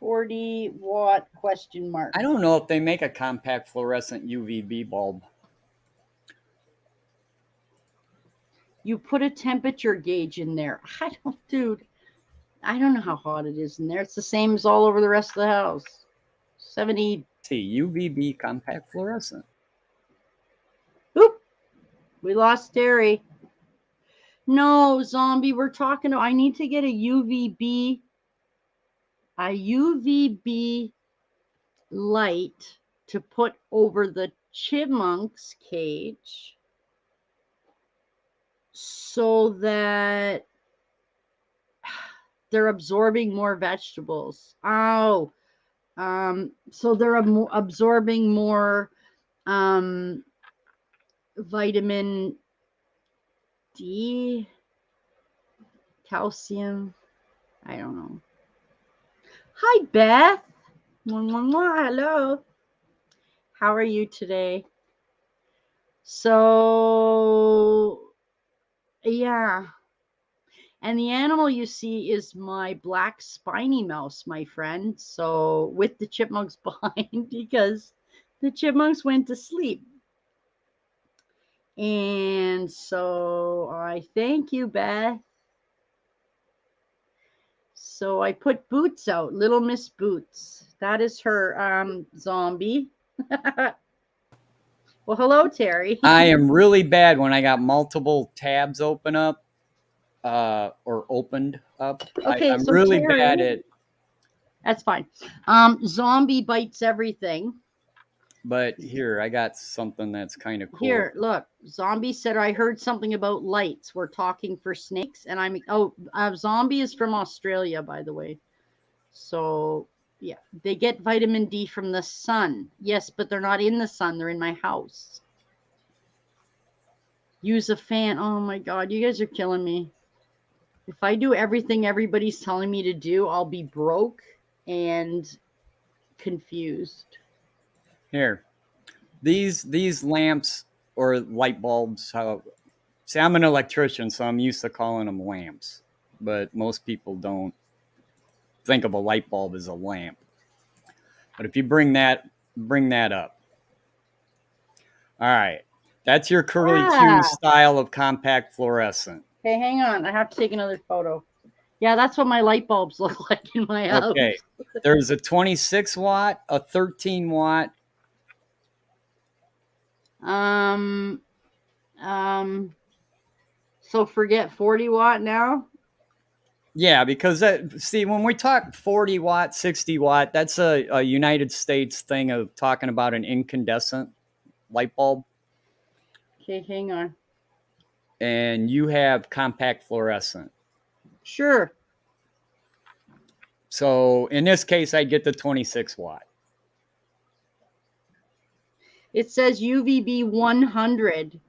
40 watt question mark. I don't know if they make a compact fluorescent UVB bulb. You put a temperature gauge in there. Dude, I don't know how hot it is in there. It's the same as all over the rest of the house. 70. See, UVB compact fluorescent. Oop, we lost Terry. No, zombie, we're talking. I need to get a UVB light to put over the chipmunks cage so that they're absorbing more vegetables. So they're absorbing more vitamin D, calcium. I don't know. Hi, Beth. Hello. How are you today? So, yeah. And the animal you see is my black spiny mouse, my friend. So, with the chipmunks behind, because the chipmunks went to sleep. And so I thank you, Beth. So I put Boots out, Little Miss Boots. That is her zombie. Well, hello, Terry. I am really bad when I got multiple tabs open up or opened up. Okay, I'm so really Terry, bad at. That's fine. Zombie bites everything. But here, I got something that's kind of cool. Here, look. Zombie said, I heard something about lights. We're talking for snakes. And Zombie is from Australia, by the way. So, yeah. They get vitamin D from the sun. Yes, but they're not in the sun. They're in my house. Use a fan. Oh, my God. You guys are killing me. If I do everything everybody's telling me to do, I'll be broke and confused. Here, these lamps or light bulbs. See, I'm an electrician, so I'm used to calling them lamps. But most people don't think of a light bulb as a lamp. But if you bring that up. All right. That's your curly Q Yeah. style of compact fluorescent. Okay, hang on. I have to take another photo. Yeah, that's what my light bulbs look like in my house. Okay. There's a 26 watt, a 13 watt. Um, so forget 40 watt now. Yeah, because see, when we talk 40 watt, 60 watt, that's a United States thing of talking about an incandescent light bulb. Okay, hang on. And you have compact fluorescent. Sure. So in this case, I get the 26 watt. It says UVB 100.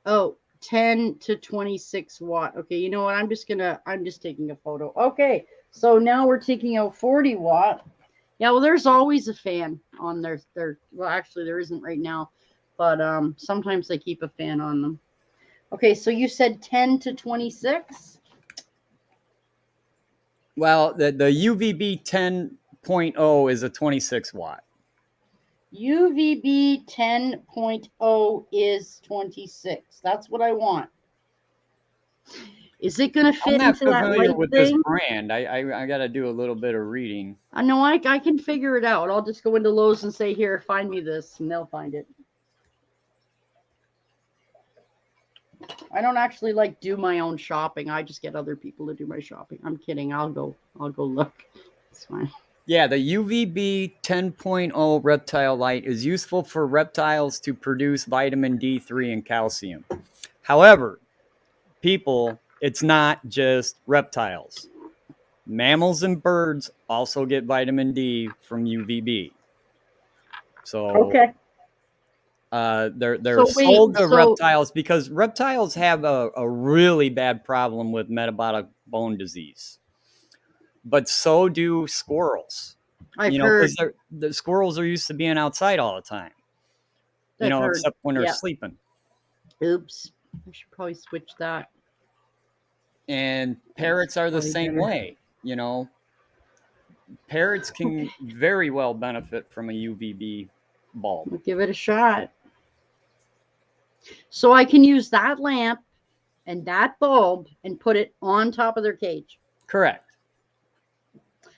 Oh, 10 to 26 watt. Okay, you know what? I'm just taking a photo. Okay, so now we're taking out 40 watt. Yeah, well, there's always a fan on there. Well, actually, there isn't right now, but sometimes I keep a fan on them. Okay, so you said 10 to 26? Well, the UVB 10.0 is a 26 watt. UVB 10.0 is 26. That's what I want. Is it going to fit I'm not into that familiar light with thing? this brand. I got to do a little bit of reading. I know I can figure it out. I'll just go into Lowe's and say, here, find me this, and they'll find it. I don't actually like do my own shopping. I just get other people to do my shopping. I'm kidding. I'll go look. It's fine. Yeah, the UVB 10.0 reptile light is useful for reptiles to produce vitamin D3 and calcium. However, people, it's not just reptiles. Mammals and birds also get vitamin D from UVB. So okay. They're sold to reptiles because reptiles have a really bad problem with metabolic bone disease. But so do squirrels. I've heard. Because the squirrels are used to being outside all the time. Except when they're sleeping. Oops. I should probably switch that. And parrots are the same way. Parrots can very well benefit from a UVB bulb. We'll give it a shot. So I can use that lamp and that bulb and put it on top of their cage. Correct.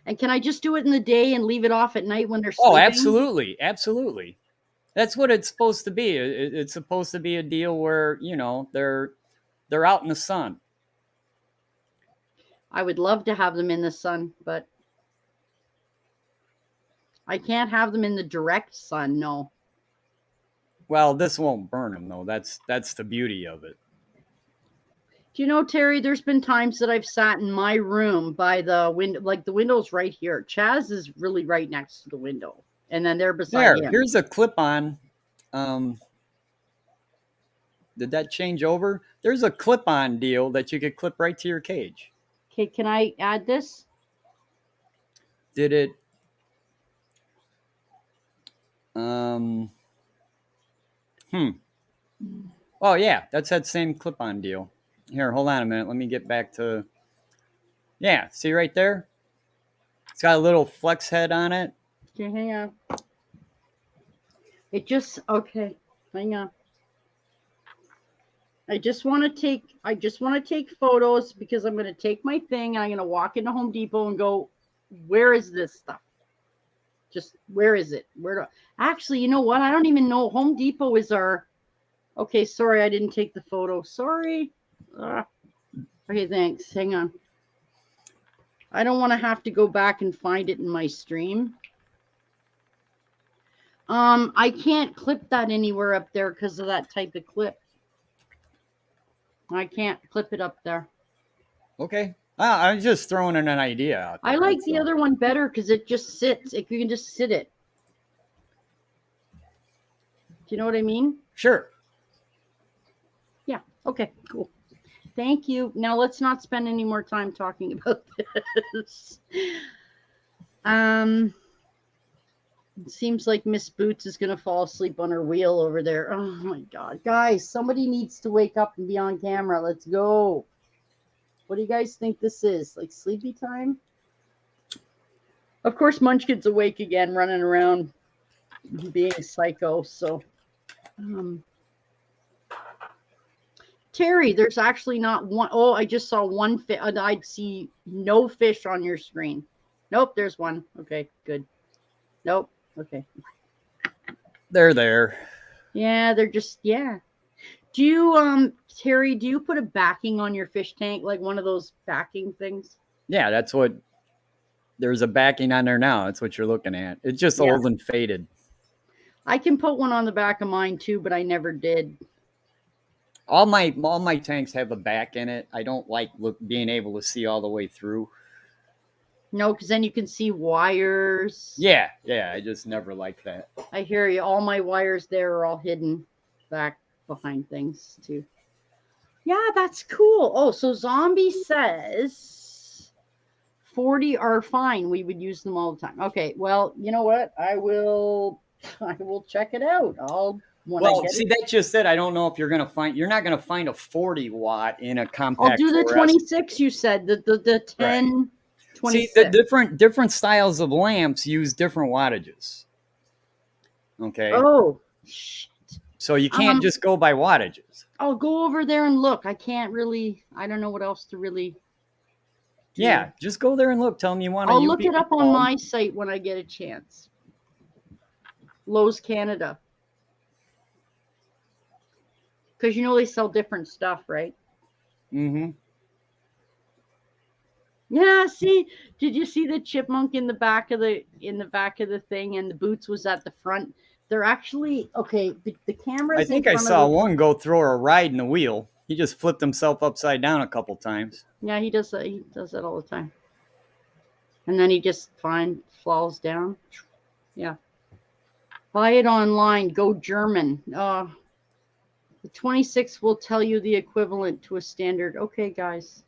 And can I just do it in the day and leave it off at night when they're sleeping? Oh, absolutely. Absolutely. That's what it's supposed to be. It's supposed to be a deal where, they're out in the sun. I would love to have them in the sun, but I can't have them in the direct sun, no. Well, this won't burn them, though. That's the beauty of it. Do you know, Terry, there's been times that I've sat in my room by the window, like the window's right here. Chaz is really right next to the window. And then they're beside him. Here's a clip-on. Did that change over? There's a clip-on deal that you could clip right to your cage. Okay, can I add this? Did it? Oh, yeah, that's that same clip-on deal. Here, hold on a minute. Let me get back to... Yeah, see right there? It's got a little flex head on it. Okay, hang on. Okay, hang on. I just want to take photos because I'm going to take my thing and I'm going to walk into Home Depot and go, where is this stuff? Just, where is it? Actually, you know what? I don't even know. Home Depot is our... Okay, sorry, I didn't take the photo. Sorry. Okay, thanks. Hang on. I don't want to have to go back and find it in my stream. I can't clip that anywhere up there because of that type of clip. I can't clip it up there. Okay. I'm just throwing in an idea out there. I like the other one better because it just sits. You can just sit it. Do you know what I mean? Sure. Yeah. Okay, cool. Thank you. Now let's not spend any more time talking about this. It seems like Miss Boots is going to fall asleep on her wheel over there. Oh my God. Guys, somebody needs to wake up and be on camera. Let's go. What do you guys think this is? Like sleepy time? Of course, Munchkin's awake again, running around being psycho. So Terry, there's actually not one. Oh, I just saw one fish. I'd see no fish on your screen. Nope, there's one. Okay, good. Nope. Okay. They're there. Yeah, they're just, yeah. Do you, Terry, do you put a backing on your fish tank, like one of those backing things? Yeah, that's what. There's a backing on there now. That's what you're looking at. It's just Yeah. old and faded. I can put one on the back of mine too, but I never did. All my tanks have a back in it. I don't like being able to see all the way through. No, because then you can see wires. Yeah, I just never liked that. I hear you. All my wires there are all hidden back behind things too. Yeah, that's cool. Oh, so Zombie says 40 are fine. We would use them all the time. Okay, well, you know what? I will check it out. See, that's just it. I don't know if you're not gonna find a 40 watt in a compact. I'll do the 26. You said the 10. Right. 26. See, the different styles of lamps use different wattages. Okay. Oh, shit. So you can't just go by wattages. I'll go over there and look. I don't know what else to really do. Yeah, just go there and look. Tell them you want to. I'll look it up on my site when I get a chance. Lowe's Canada. Because they sell different stuff, right? Mm-hmm. Yeah, see, did you see the chipmunk in the back of the thing, and the boots was at the front? They're actually okay. The camera. I think I saw one go throw a ride in the wheel. He just flipped himself upside down a couple times. Yeah, he does that. He does that all the time. And then he just falls down. Yeah. Buy it online. Go German. The 26 will tell you the equivalent to a standard. Okay, guys.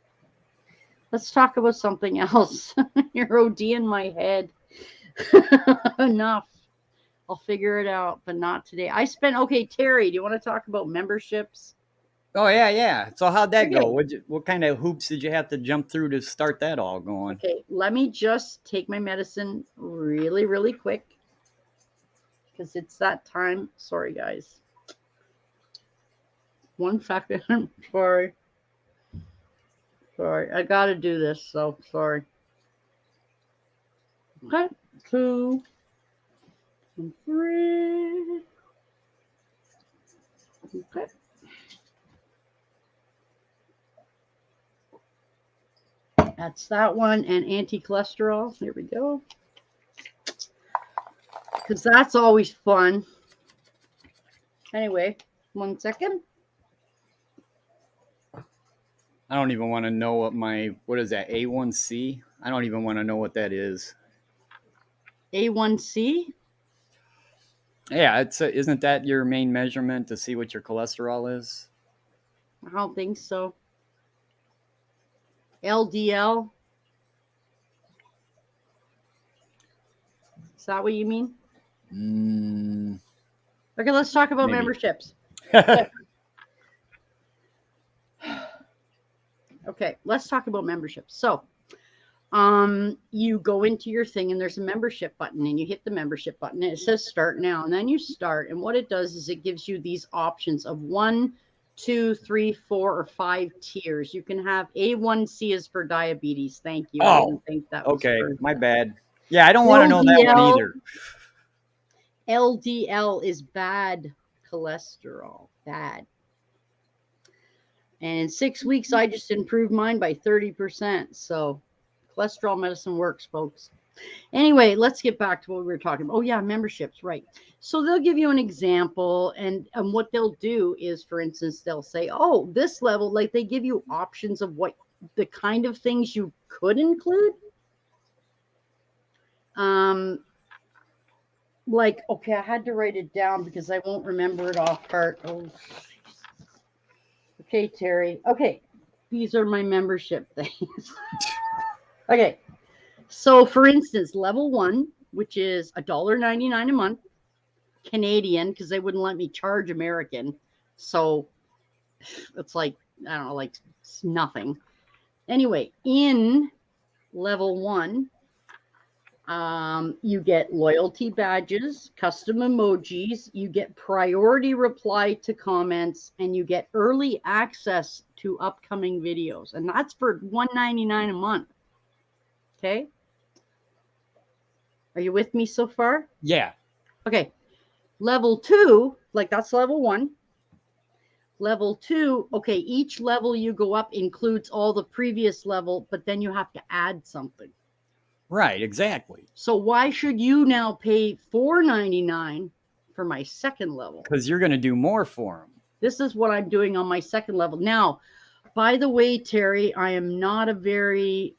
Let's talk about something else. You're ODing my head. Enough. I'll figure it out, but not today. Okay, Terry, do you want to talk about memberships? Oh, yeah. So how'd that go? What kind of hoops did you have to jump through to start that all going? Okay, let me just take my medicine really, really quick because it's that time. Sorry, guys. 1 second. Sorry. I got to do this, so sorry. Okay, 2 and 3. Okay. That's that one, and anti-cholesterol. Here we go. Because that's always fun. Anyway, 1 second. I don't even want to know what is that, A1C? I don't even want to know what that is. A1C? Yeah, isn't that your main measurement to see what your cholesterol is? I don't think so. LDL? Is that what you mean? Okay, let's talk about memberships. Okay, let's talk about memberships. So, you go into your thing and there's a membership button and you hit the membership button and it says start now, and then you start, and what it does is it gives you these options of 1, 2, 3, 4, or 5 tiers. You can have A1C is for diabetes. Thank you. I didn't think that was okay. My bad. Yeah, I don't want to know that one either. LDL is bad cholesterol. Bad. And in 6 weeks, I just improved mine by 30%. So cholesterol medicine works, folks. Anyway, let's get back to what we were talking about. Oh, yeah, memberships, right. So they'll give you an example. And what they'll do is, for instance, they'll say, oh, this level, like they give you options of what the kind of things you could include. Like, okay, I had to write it down because I won't remember it off heart. Oh, okay, Terry. Okay, these are my membership things. Okay, so for instance, level 1, which is $1.99 a month, Canadian, because they wouldn't let me charge American. So it's like, I don't know, like nothing. Anyway, in level 1, You get loyalty badges, custom emojis, you get priority reply to comments, and you get early access to upcoming videos. And that's for $1.99 a month. Okay. Are you with me so far? Yeah. Okay. Level 2, like that's level 1. Level 2, okay, each level you go up includes all the previous level, but then you have to add something. Right, exactly. So why should you now pay $4.99 for my second level? Because you're going to do more for them. This is what I'm doing on my second level. Now, by the way, Terry, I am not a very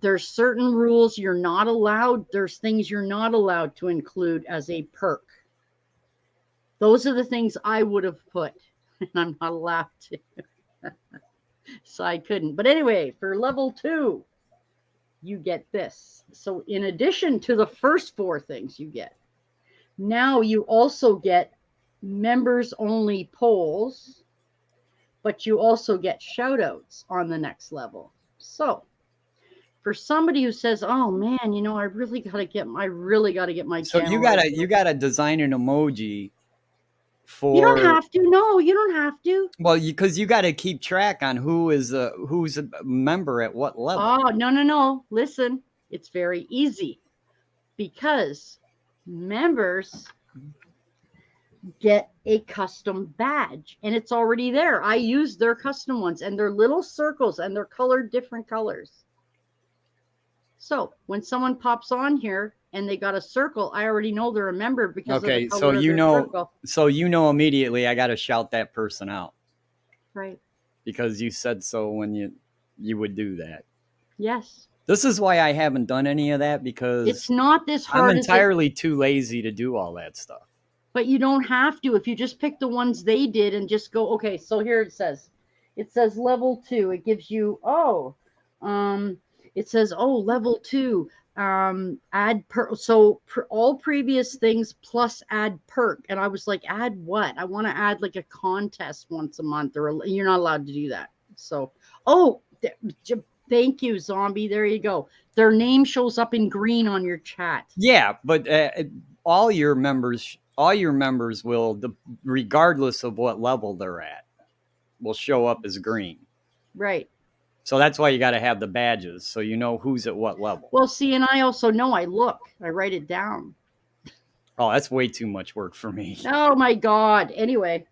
there's certain rules you're not allowed, there's things you're not allowed to include as a perk. Those are the things I would have put, and I'm not allowed to. So I couldn't. But anyway, for level 2, you get this. So in addition to the first 4 things you get, now you also get members only polls, but you also get shout outs on the next level. So for somebody who says, oh man, you know, I really got to get my So channel. you gotta design an emoji for. You don't have to. No, you don't have to. Well, because you got to keep track on who's a member at what level. Oh, no. Listen, it's very easy because members get a custom badge and it's already there. I use their custom ones and they're little circles and they're colored different colors. So when someone pops on here and they got a circle, I already know they're a member because Okay, of the color of their circle. So you know immediately I got to shout that person out. Right. Because you said so when you would do that. Yes. This is why I haven't done any of that, because it's not this hard. I'm entirely too lazy to do all that stuff. But you don't have to. If you just pick the ones they did and just go, okay, so here it says level 2. It gives you, it says, level 2, add perk. So all previous things plus add perk. And I was like, add what? I want to add like a contest once a month, or you're not allowed to do that. So, thank you, Zombie. There you go. Their name shows up in green on your chat. Yeah, but all your members will, regardless of what level they're at, will show up as green. Right. So that's why you got to have the badges, so you know who's at what level. Well, see, and I also know I write it down. Oh, that's way too much work for me. Oh my God. Anyway.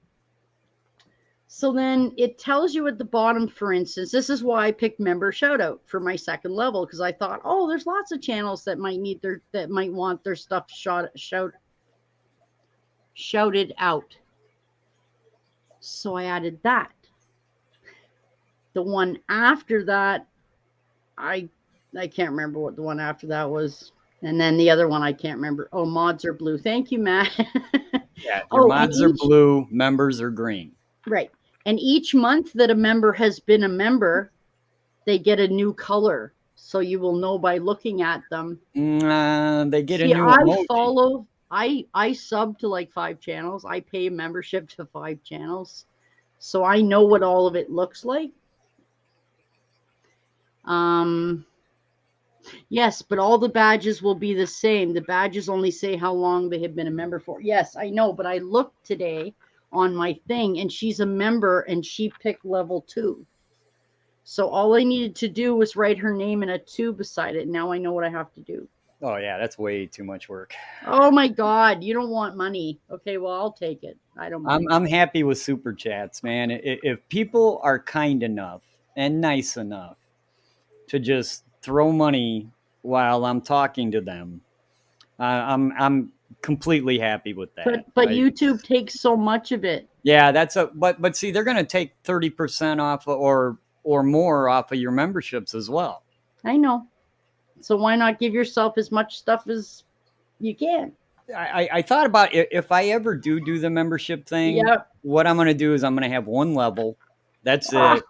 So then it tells you at the bottom, for instance, this is why I picked member shout out for my second level, because I thought, there's lots of channels that might want their stuff shouted out. So I added that. The one after that, I can't remember what the one after that was. And then the other one I can't remember. Oh, mods are blue. Thank you, Matt. Yeah, mods are blue, members are green. Right. And each month that a member has been a member, they get a new color. So you will know by looking at them. They get a new emoji. I sub to like 5 channels. I pay membership to 5 channels. So I know what all of it looks like. Yes, but all the badges will be the same. The badges only say how long they have been a member for. Yes, I know, but I looked today on my thing and she's a member and she picked level 2. So all I needed to do was write her name and a 2 beside it. Now I know what I have to do. Oh yeah, that's way too much work. Oh my God, you don't want money. Okay, well, I'll take it. I don't mind. I'm happy with super chats, man. If people are kind enough and nice enough to just throw money while I'm talking to them, I'm completely happy with that. But YouTube takes so much of it. Yeah, but see, they're going to take 30% off or more off of your memberships as well. I know. So why not give yourself as much stuff as you can? I thought about if I ever do the membership thing, what I'm going to do is I'm going to have one level. That's it.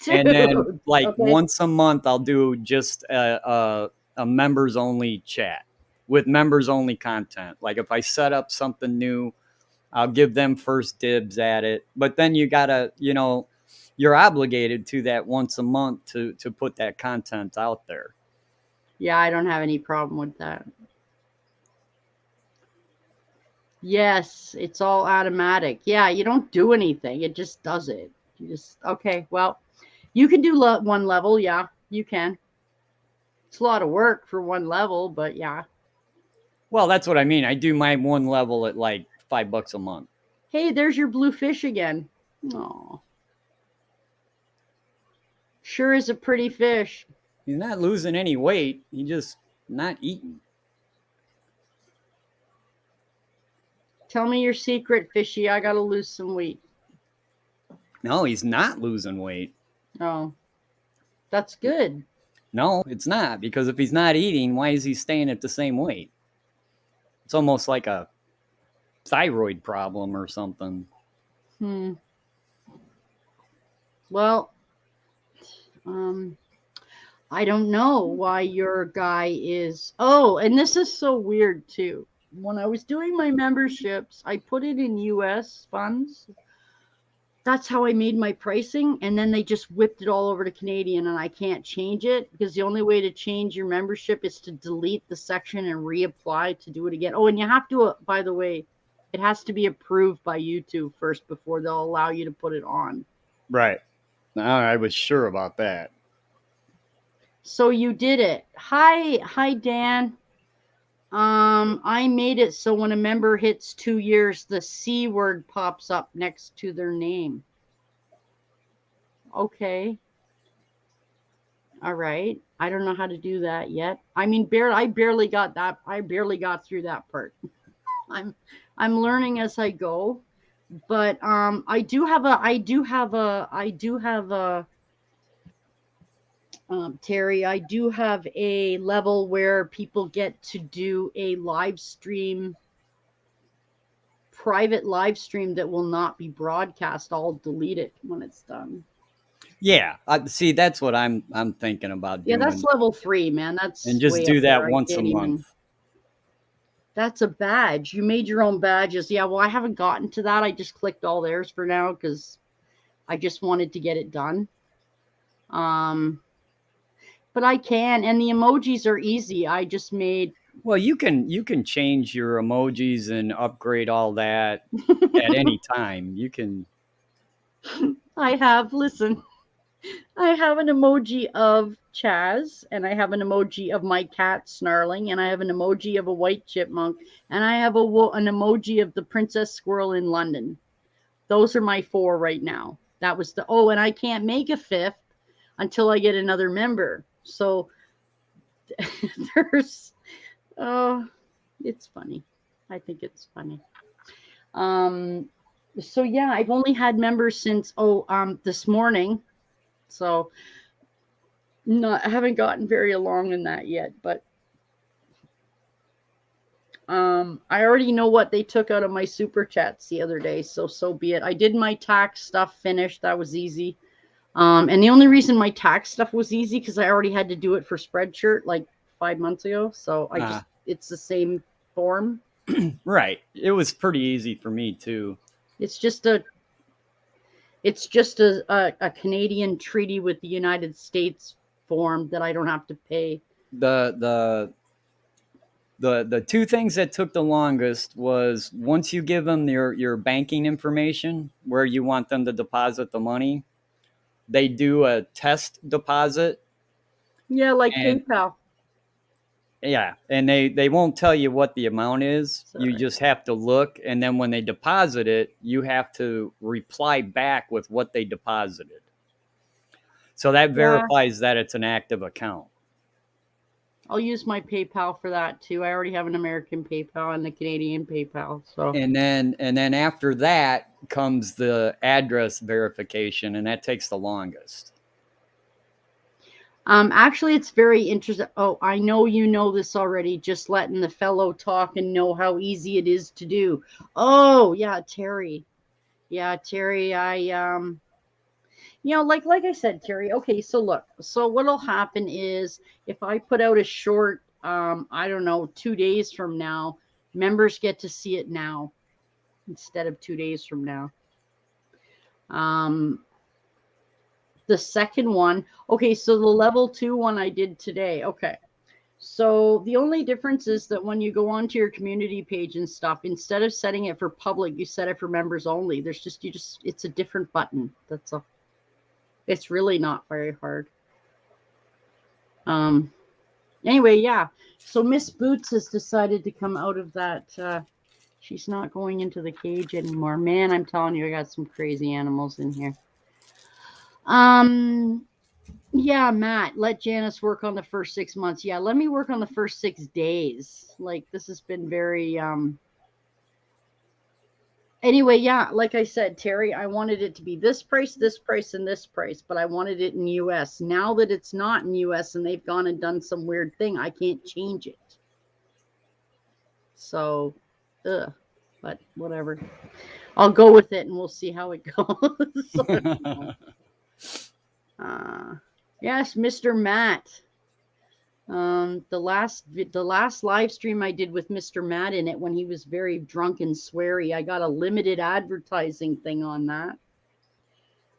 Dude, and then once a month, I'll do just a members only chat with members only content. Like if I set up something new, I'll give them first dibs at it. But then you gotta, you're obligated to that once a month to put that content out there. Yeah, I don't have any problem with that. Yes, it's all automatic. Yeah, you don't do anything. It just does it. You just, okay, well, you can do one level. Yeah, you can. It's a lot of work for one level, but yeah. Well, that's what I mean. I do my one level at like $5 a month. Hey, there's your blue fish again. Oh, sure is a pretty fish. He's not losing any weight. He's just not eating. Tell me your secret, fishy. I gotta lose some weight. No, he's not losing weight. Oh, that's good. No, it's not, because if he's not eating, why is he staying at the same weight? It's almost like a thyroid problem or something. Hmm. Well, um, I don't know why your guy is. Oh, and this is so weird too. When I was doing my memberships, I put it in US funds. That's how I made my pricing. And then they just whipped it all over to Canadian, and I can't change it because the only way to change your membership is to delete the section and reapply to do it again. Oh, and you have to, by the way, it has to be approved by YouTube first before they'll allow you to put it on. Right. I was sure about that. So you did it. Hi, Dan. I made it so when a member hits 2 years, the C word pops up next to their name. Okay. All right. I don't know how to do that yet. I mean, I barely got that. I barely got through that part. I'm learning as I go. But I do have a Terry, I do have a level where people get to do a live stream, private live stream that will not be broadcast. I'll delete it when it's done. Yeah, see, that's what I'm thinking about Yeah, that's doing, level 3, man. and That's just way up do that there. I once a can't even. month. That's a badge. You made your own badges. Yeah, well, I haven't gotten to that. I just clicked all theirs for now because I just wanted to get it done. But I can, and the emojis are easy. I just made. Well, you can change your emojis and upgrade all that at any time. You can. Listen, I have an emoji of Chaz, and I have an emoji of my cat snarling, and I have an emoji of a white chipmunk, and I have an emoji of the princess squirrel in London. Those are my 4 right now. That was and I can't make a 5th until I get another member. So there's, oh, it's funny. I think it's funny. Um, so yeah, I've only had members since this morning. So I haven't gotten very along in that yet, but I already know what they took out of my super chats the other day, so be it. I did my tax stuff finished. That was easy. And the only reason my tax stuff was easy because I already had to do it for Spreadshirt like 5 months ago. So it's the same form. Right. It was pretty easy for me too. It's just a Canadian treaty with the United States form that I don't have to pay. The 2 things that took the longest was once you give them your banking information where you want them to deposit the money, they do a test deposit. Yeah, like And PayPal. yeah, and they won't tell you what the amount is. Sorry. You just have to look, and then when they deposit it, you have to reply back with what they deposited. So that verifies that it's an active account. I'll use my PayPal for that too. I already have an American PayPal and the Canadian PayPal. So And then after that comes the address verification, and that takes the longest. Actually, it's very interesting. Oh, I know you know this already. Just letting the fellow talk and know how easy it is to do. Oh, yeah, Terry. Yeah, Terry. Like I said, Terry. Okay, so look. So what'll happen is if I put out a short, I don't know, 2 days from now, members get to see it now instead of 2 days from now. The second one, okay, so the level 2 one I did today. Okay. So the only difference is that when you go onto your community page and stuff, instead of setting it for public, you set it for members only. It's a different button. That's all. It's really not very hard. Anyway, yeah. So Miss Boots has decided to come out of that. She's not going into the cage anymore. Man, I'm telling you, I got some crazy animals in here. Yeah, Matt, let Janice work on the first 6 months. Yeah, let me work on the first 6 days. Like, this has been very anyway, yeah, like I said, Terry, I wanted it to be this price, and this price, but I wanted it in US. Now that it's not in US and they've gone and done some weird thing, I can't change it. So, but whatever. I'll go with it and we'll see how it goes. Yes, Mr. Matt. The last live stream I did with Mr. Matt in it when he was very drunk and sweary, I got a limited advertising thing on that.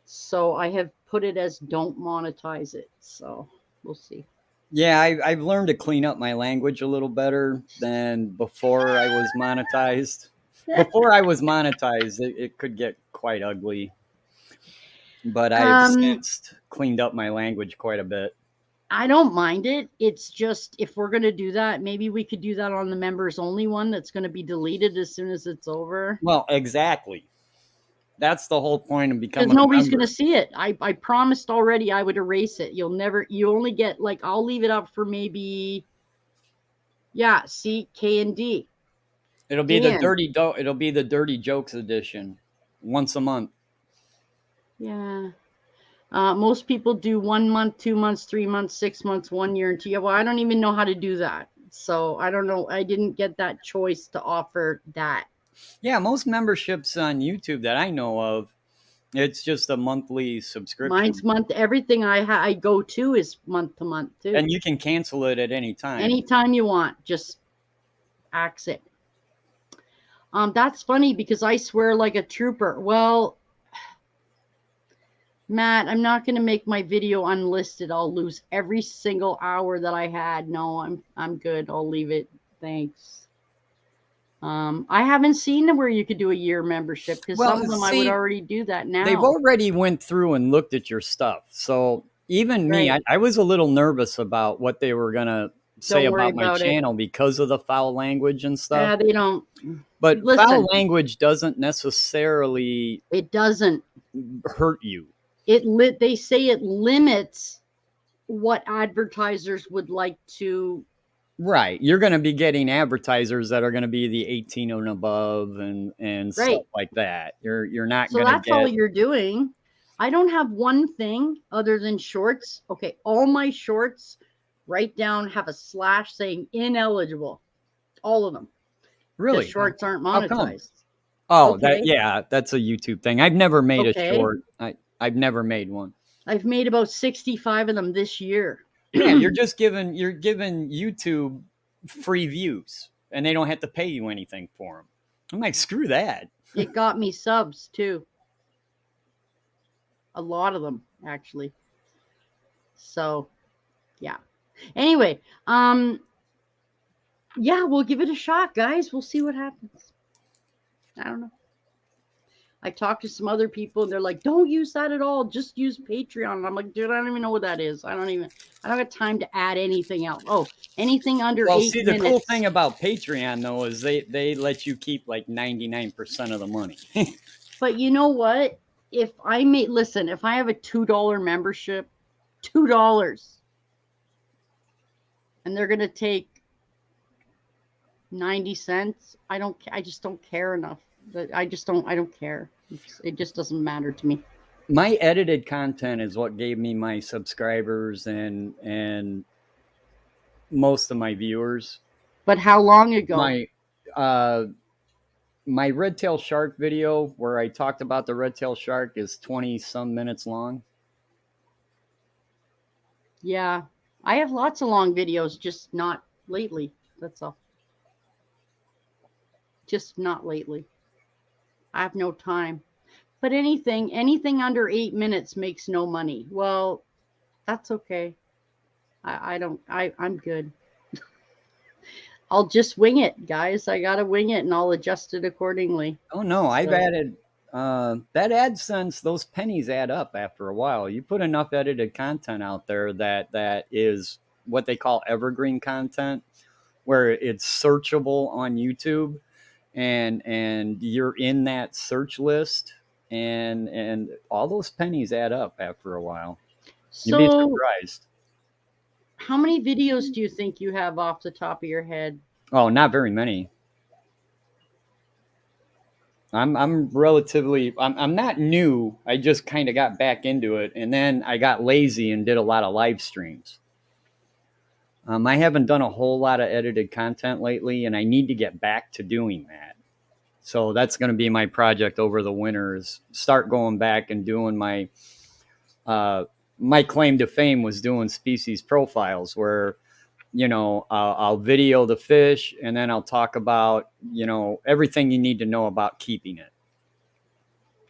So I have put it as don't monetize it. So we'll see. Yeah, I've learned to clean up my language a little better than before I was monetized. Before I was monetized, it could get quite ugly. But I've since cleaned up my language quite a bit. I don't mind it. It's just if we're going to do that, maybe we could do that on the members only one that's going to be deleted as soon as it's over. Well, exactly. That's the whole point of becoming. Because nobody's going to see it. I promised already I would erase it. You only get, like, I'll leave it up for maybe, yeah, C, K, and D. It'll be the dirty jokes edition once a month. Yeah. Most people do 1 month, 2 months, 3 months, 6 months, 1 year, and 2 years. Well, I don't even know how to do that. So I don't know. I didn't get that choice to offer that. Yeah, most memberships on YouTube that I know of, it's just a monthly subscription. Mine's month. Everything I go to is month to month too. And you can cancel it at any time. Anytime you want, just axe it. That's funny because I swear like a trooper. Well, Matt, I'm not going to make my video unlisted. I'll lose every single hour that I had. No, I'm good. I'll leave it. Thanks. I haven't seen where you could do a year membership because some of them I would already do that now. They've already went through and looked at your stuff. So even me, I was a little nervous about what they were going to say about my channel because of the foul language and stuff. Yeah, they don't. But foul language doesn't necessarily. It doesn't hurt you. They say it limits what advertisers would like to. Right. You're going to be getting advertisers that are going to be the 18 and above and stuff like that. You're not going to get. So that's all you're doing. I don't have one thing other than shorts. Okay. All my shorts right down have a slash saying ineligible. All of them. Really? The shorts aren't monetized. Oh, that's a YouTube thing. I've never made a short. I've never made one. I've made about 65 of them this year. Yeah, you're giving YouTube free views, and they don't have to pay you anything for them. I'm like, screw that. It got me subs too. A lot of them, actually. So, yeah. Anyway, yeah, we'll give it a shot, guys. We'll see what happens. I don't know. I talked to some other people and they're like, don't use that at all. Just use Patreon. And I'm like, dude, I don't even know what that is. I don't have time to add anything else. Oh, anything under 8 minutes. The cool thing about Patreon though, is they let you keep like 99% of the money. But you know what? If I have a $2 membership, $2, and they're going to take 90 cents, I just don't care enough. I don't care. It just doesn't matter to me. My edited content is what gave me my subscribers and most of my viewers. But how long ago? My red tail shark video where I talked about the red tail shark is 20 some minutes long. Yeah. I have lots of long videos, just not lately. That's all. Just not lately. I have no time. But anything under 8 minutes makes no money. Well, that's okay. I'm good. I'll just wing it, guys. I gotta wing it, and I'll adjust it accordingly. Oh no, I've So, added that AdSense. Those pennies add up after a while. You put enough edited content out there that is what they call evergreen content, where it's searchable on YouTube, and you're in that search list, and all those pennies add up after a while. You'd be so surprised. how many videos do you think you have off the top of your head? Oh, not very many. I'm relatively I'm not new. I just kind of got back into it, and then I got lazy and did a lot of live streams. I haven't done a whole lot of edited content lately, and I need to get back to doing that. So that's going to be my project over the winter, is start going back and doing my claim to fame was doing species profiles, where I'll video the fish, and then I'll talk about everything you need to know about keeping it.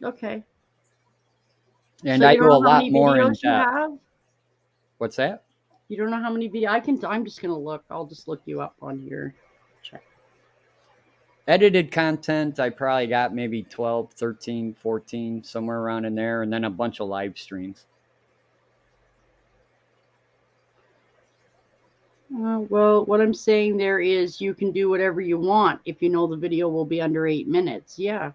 Okay. And So I you do don't a know how lot many more in videos you depth. have? What's that? You don't know how many videos? I'm just gonna look. I'll just look you up on your check. Edited content, I probably got maybe 12, 13, 14, somewhere around in there, and then a bunch of live streams. Well, what I'm saying there is you can do whatever you want if you know the video will be under 8 minutes. Yeah,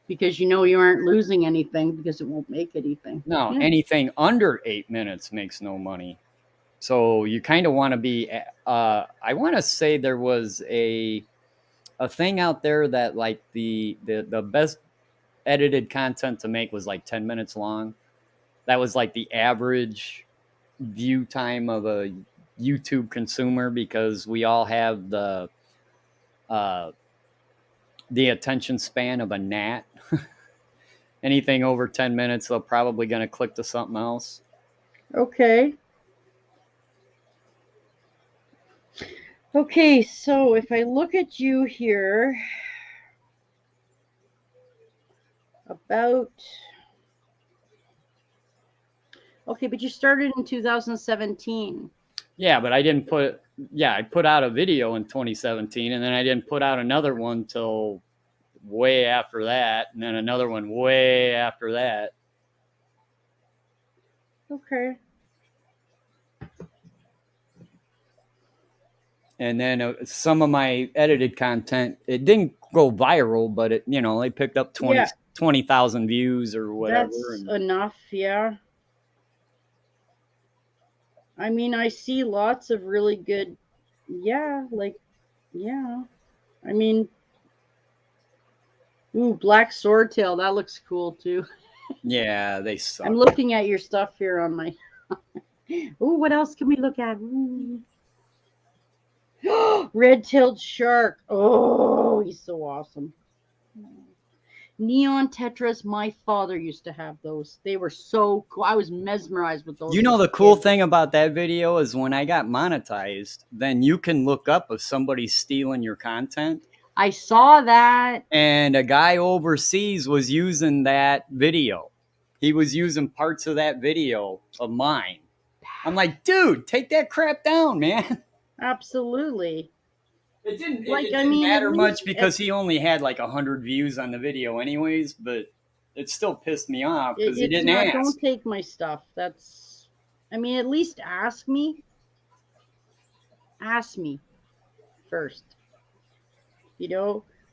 because you know you aren't losing anything because it won't make anything. No, Yeah. anything under 8 minutes makes no money. So you kind of want to be. I want to say there was a thing out there that like the best edited content to make was like 10 minutes long. That was like the average view time of a YouTube consumer, because we all have uh, the attention span of a gnat. Anything over 10 minutes, they're probably going to click to something else. Okay. Okay, so if I look at you here, about. Okay, but you started in 2017. Yeah, but I didn't put. Yeah, I put out a video in 2017, and then I didn't put out another one till way after that, and then another one way after that. Okay. And then some of my edited content, it didn't go viral, but it, they picked up 20,000 views or whatever. That's enough, yeah. I mean, I see lots of really good, yeah, like, yeah. I mean, ooh, black swordtail, that looks cool too. Yeah, they suck. I'm looking at your stuff here on my. Ooh, what else can we look at? Red-tailed shark. Oh, he's so awesome. Neon tetras. My father used to have those. They were so cool. I was mesmerized with those. The cool thing about that video is when I got monetized, then you can look up if somebody's stealing your content. I saw that. And a guy overseas was using that video. He was using parts of that video of mine. I'm like, dude, take that crap down, man. Absolutely. It didn't matter much because he only had like 100 views on the video anyways, but it still pissed me off because he didn't ask. Don't take my stuff. That's, I mean, at least ask me. Ask me first.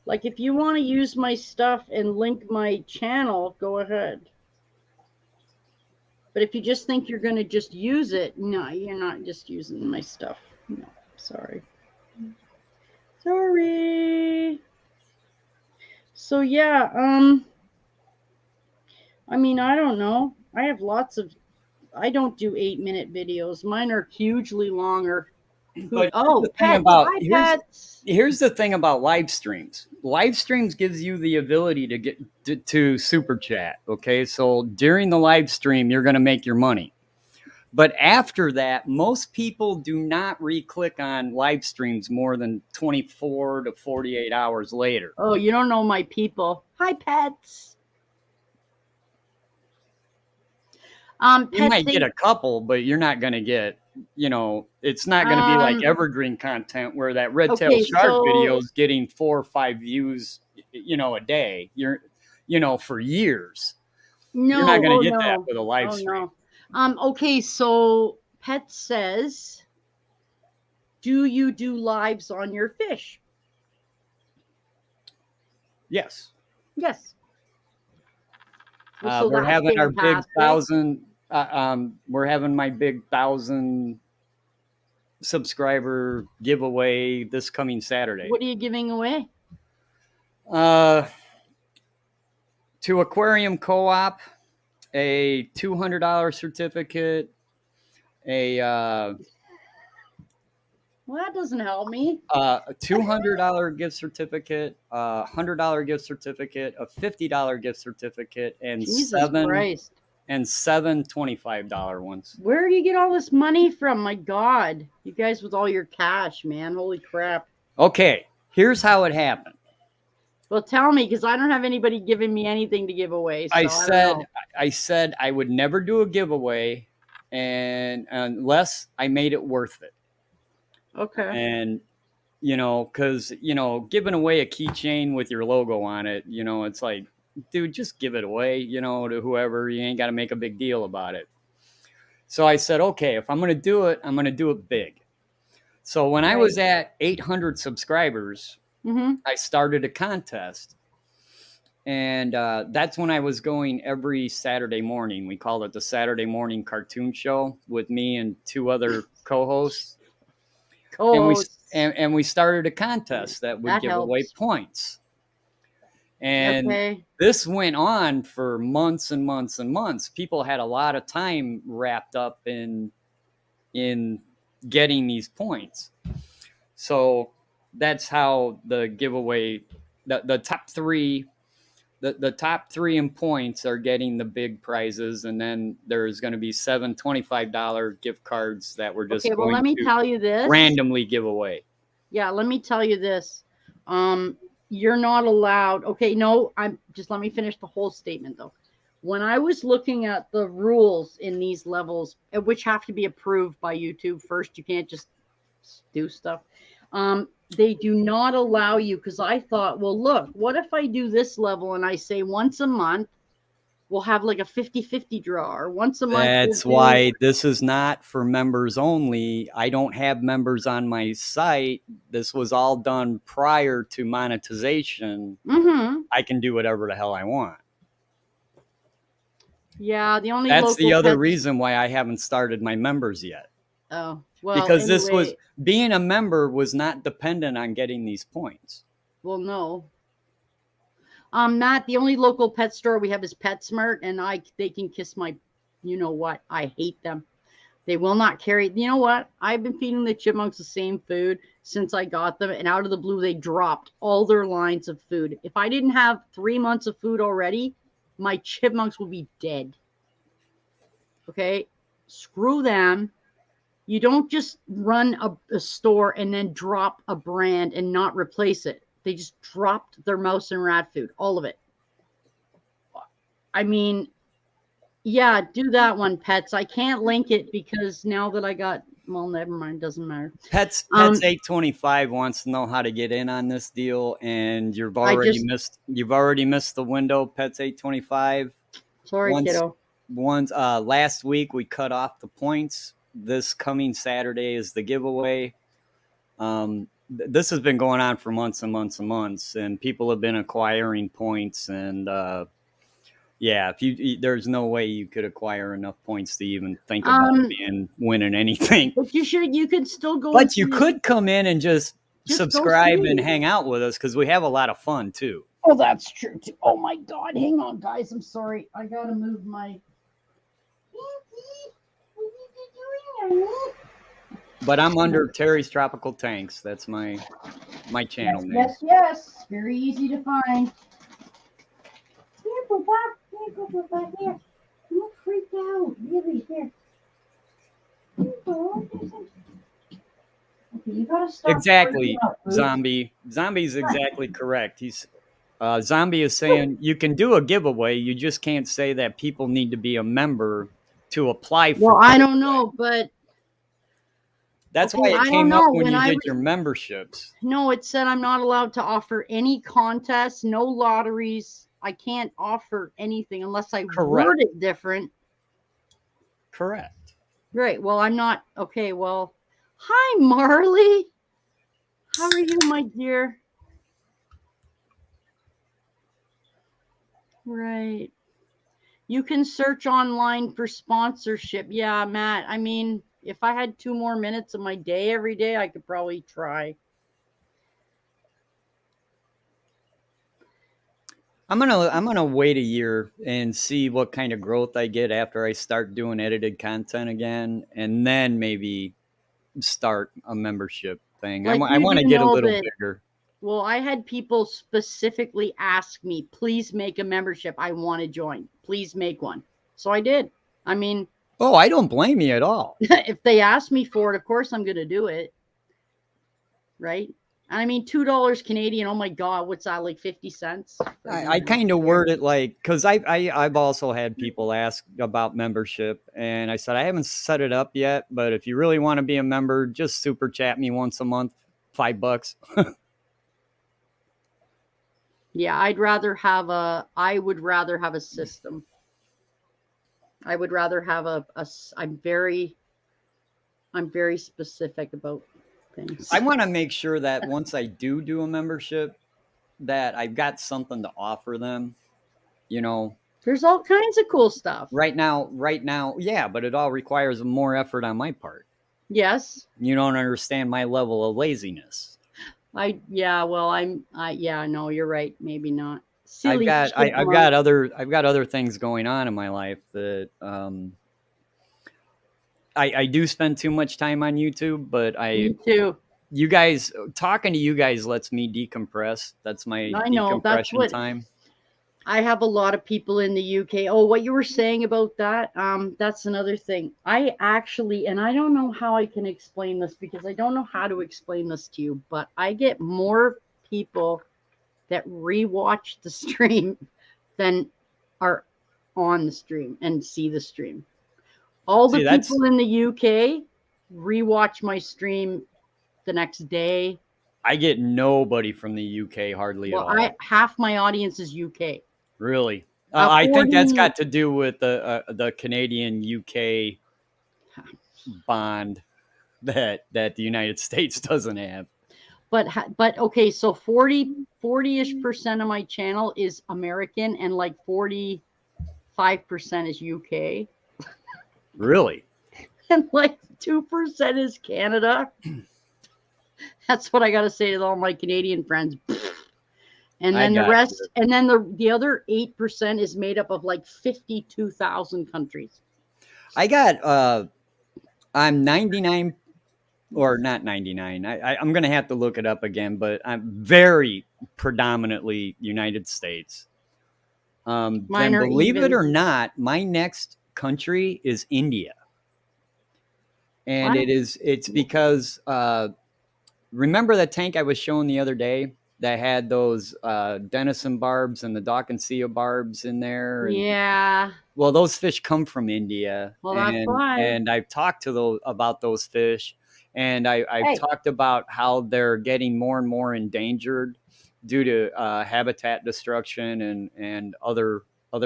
Like if you want to use my stuff and link my channel, go ahead. But if you just think you're going to just use it, no, you're not just using my stuff. No, sorry. Sorry. So yeah, I mean, I don't know. I have I don't do 8-minute videos. Mine are hugely longer. But here's the thing about live streams. Live streams gives you the ability to get to super chat. Okay, so during the live stream, you're going to make your money. But after that, most people do not re-click on live streams more than 24 to 48 hours later. Oh, you don't know my people. Hi, pets. You might get a couple, but you're not going to get it's not going to be like Um, evergreen content where that red tail okay, shark video so is getting 4 or 5 views, a day. For years. You're not no, going to oh get that no, with a live oh stream. no. Okay, so Pet says, do you do lives on your fish? Yes. Yes. Well, so We're that's having our big fantastic. 1,000. We're having my big 1,000 subscriber giveaway this coming Saturday. What are you giving away? Uh, to Aquarium Co-op, a $200 certificate, a Well, that doesn't help me. a $200 gift certificate, a $100 gift certificate, a $50 gift certificate, and Jesus seven Christ. $25 ones. Where do you get all this money from? My God. You guys with all your cash, man. Holy crap. Okay, here's how it happened. Well, tell me, because I don't have anybody giving me anything to give away. So I I don't said know. I said I would never do a giveaway, and unless I made it worth it. Okay. And because giving away a keychain with your logo on it, it's like, dude, just give it away, to whoever. You ain't got to make a big deal about it. So I said, okay, if I'm going to do it, I'm going to do it big. So when I was at 800 subscribers, I started a contest. And that's when I was going every Saturday morning. We called it the Saturday Morning Cartoon Show with me and 2 other co-hosts. And we started a contest that would give away points. And this went on for months and months and months. People had a lot of time wrapped up in getting these points. So that's how the giveaway, the top 3, the top 3 in points are getting the big prizes, and then there's going to be 7 $25 gift cards that we're just going let me to tell you this. randomly give away. Yeah, let me tell you this. You're not allowed. Okay, no, let me finish the whole statement though. When I was looking at the rules in these levels, which have to be approved by YouTube first, you can't just do stuff. They do not allow you, because I thought, well, look, what if I do this level and I say once a month we'll have like a 50-50 draw, or once a month. That's why this is not for members only. I don't have members on my site. This was all done prior to monetization. I can do whatever the hell I want. Yeah, that's the other reason why I haven't started my members yet. Oh, well, because this was being a member was not dependent on getting these points. Well, no. Not the only local pet store we have is PetSmart, and they can kiss my, you know what? I hate them. They will not carry. You know what? I've been feeding the chipmunks the same food since I got them, and out of the blue, they dropped all their lines of food. If I didn't have 3 months of food already, my chipmunks would be dead. Okay? Screw them. You don't just run a store and then drop a brand and not replace it. They just dropped their mouse and rat food, all of it. I mean, yeah, do that one, Pets. I can't link it because now that I got, well, never mind, doesn't matter. Pets 825 wants to know how to get in on this deal, and you've already missed the window, Pets 825. Sorry, kiddo. Last week we cut off the points. This coming Saturday is the giveaway. This has been going on for months and months and months, and people have been acquiring points. And there's no way you could acquire enough points to even think about winning anything. But you could still go. But you could come in and just subscribe and hang out with us, because we have a lot of fun too. Oh, that's true too. Oh my God! Hang on, guys. I'm sorry. I gotta move my. But I'm under Terry's Tropical Tanks. That's my channel name. Yes. Very easy to find. Here, Poopa. Here. Don't freak out. Really, here. Okay, you gotta stop. Exactly, Zombie. Zombie's exactly correct. He's Zombie is saying you can do a giveaway. You just can't say that people need to be a member to apply for. Well, I don't know, but That's why Okay, it I don't came up know. when you did your memberships. No, it said I'm not allowed to offer any contests, no lotteries. I can't offer anything unless I Correct. word it different. Correct. Right. Well, I'm not. Okay. Well, hi, Marley. How are you, my dear? Right. You can search online for sponsorship. Yeah, Matt. I mean, if I had 2 more minutes of my day every day, I could probably try. I'm gonna wait a year and see what kind of growth I get after I start doing edited content again, and then maybe start a membership thing. Like, I you want do to get a know little that. bigger. Well, I had people specifically ask me, please make a membership. I want to join. Please make one. So I did. I mean, Oh, I don't blame you at all. if they ask me for it, of course I'm going to do it. Right. I mean, $2 Canadian. Oh my God. What's that? Like 50 cents? I kind of word it like, because I've also had people ask about membership, and I said I haven't set it up yet, but if you really want to be a member, just super chat me once a month, $5. Yeah, I would rather have a system. I would rather have I'm very specific about things. I want to make sure that once I do a membership, that I've got something to offer them. You know, There's all kinds of cool stuff. right now, yeah, but it all requires more effort on my part. Yes. You don't understand my level of laziness. Yeah, no, you're right. Maybe not. I've Silly got chipmunk. I've got other things going on in my life that I do spend too much time on YouTube, but Me too. you guys talking to you guys lets me decompress. That's my I know. That's decompression what time. I have a lot of people in the UK. Oh, what you were saying about that, that's another thing. I actually, and I don't know how I can explain this because I don't know how to explain this to you, but I get more people that rewatch the stream than are on the stream and see the stream. All the See, that's people in the UK rewatch my stream the next day. I get nobody from the UK hardly at Well, all. half my audience is UK. Really, Uh, I think that's 40 got to do with the Canadian UK bond that the United States doesn't have. but okay, so 40-ish% of my channel is American and like 45% is UK. Really? And like 2% is Canada. That's what I got to say to all my Canadian friends. And then the rest, you. And then the other 8% is made up of like 52,000 countries. I got I'm 99 or not 99. I'm going to have to look it up again, but I'm very predominantly United States. Then believe it or not, my next country is India. And it's because remember that tank I was showing the other day that had those Denison barbs and the Dawkinsia barbs in there? And, yeah. Well, those fish come from India. Well, that's why. And I've talked to about those fish, and I've talked about how they're getting more and more endangered due to habitat destruction and other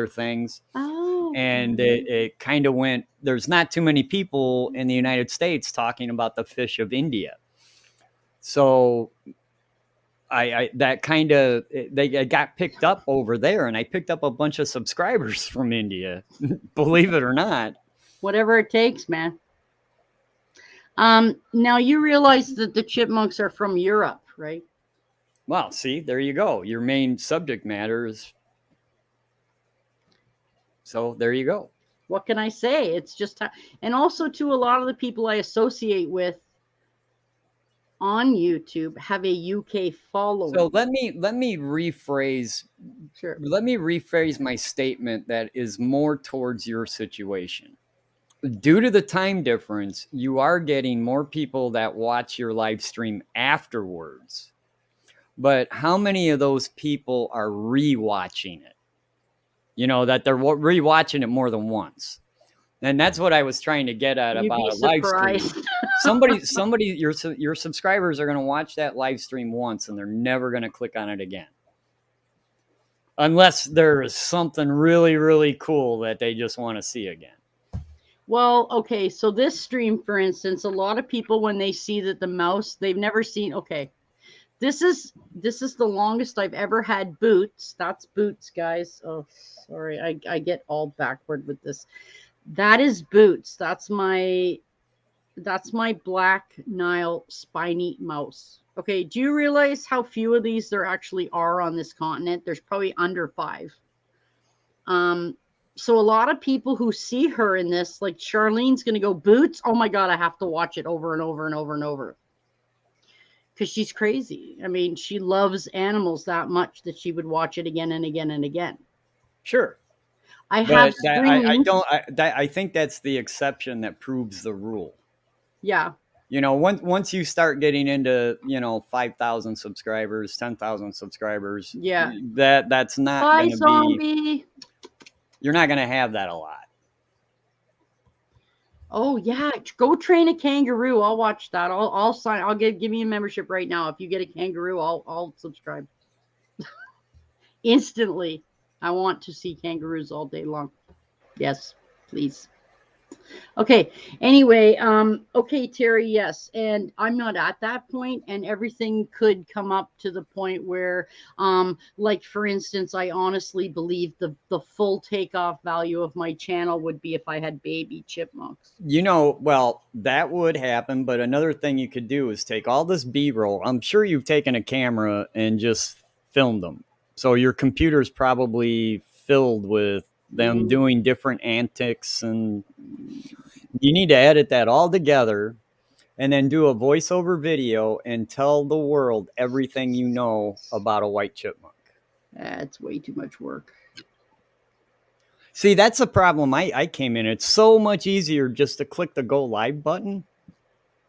things. Oh. And it kind of went, there's not too many people in the United States talking about the fish of India. So that kind of, they got picked up over there, and I picked up a bunch of subscribers from India, believe it or not. Whatever it takes, man. Now you realize that the chipmunks are from Europe, right? Well, see, there you go. Your main subject matter is. So there you go. What can I say? It's just, and also to a lot of the people I associate with on YouTube have a UK following. So let me rephrase. Sure. Let me rephrase my statement that is more towards your situation. Due to the time difference, you are getting more people that watch your live stream afterwards. But how many of those people are rewatching it? You know, that they're rewatching it more than once. And that's what I was trying to get at You'd about be a live stream. surprised. Somebody, your subscribers are going to watch that live stream once, and they're never going to click on it again, unless there is something really, really cool that they just want to see again. Well, okay, so this stream, for instance, a lot of people, when they see that the mouse, they've never seen, okay, this is the longest I've ever had boots. That's boots, guys. Oh, sorry, I get all backward with this. That is boots. That's my black Nile spiny mouse. Okay, do you realize how few of these there actually are on this continent? There's probably under 5. So a lot of people who see her in this, like Charlene's going to go, Boots, oh my God, I have to watch it over and over and over and over. Because she's crazy. I mean, she loves animals that much that she would watch it again and again and again. Sure. I have streams. I think that's the exception that proves the rule. Yeah. You know, once you start getting into, 5,000 subscribers, 10,000 subscribers, yeah, that's not going to zombie. You're not going to have that a lot. Oh yeah, go train a kangaroo. I'll watch that. I'll sign. I'll give me a membership right now. If you get a kangaroo, I'll subscribe instantly. I want to see kangaroos all day long. Yes, please. Okay. Anyway, okay, Terry, yes. And I'm not at that point, and everything could come up to the point where, like for instance, I honestly believe the full takeoff value of my channel would be if I had baby chipmunks. Well, that would happen, but another thing you could do is take all this B-roll. I'm sure you've taken a camera and just filmed them. So your computer's probably filled with them doing different antics, and you need to edit that all together and then do a voiceover video and tell the world everything you know about a white chipmunk. That's way too much work. See, that's a problem I came in. It's so much easier just to click the go live button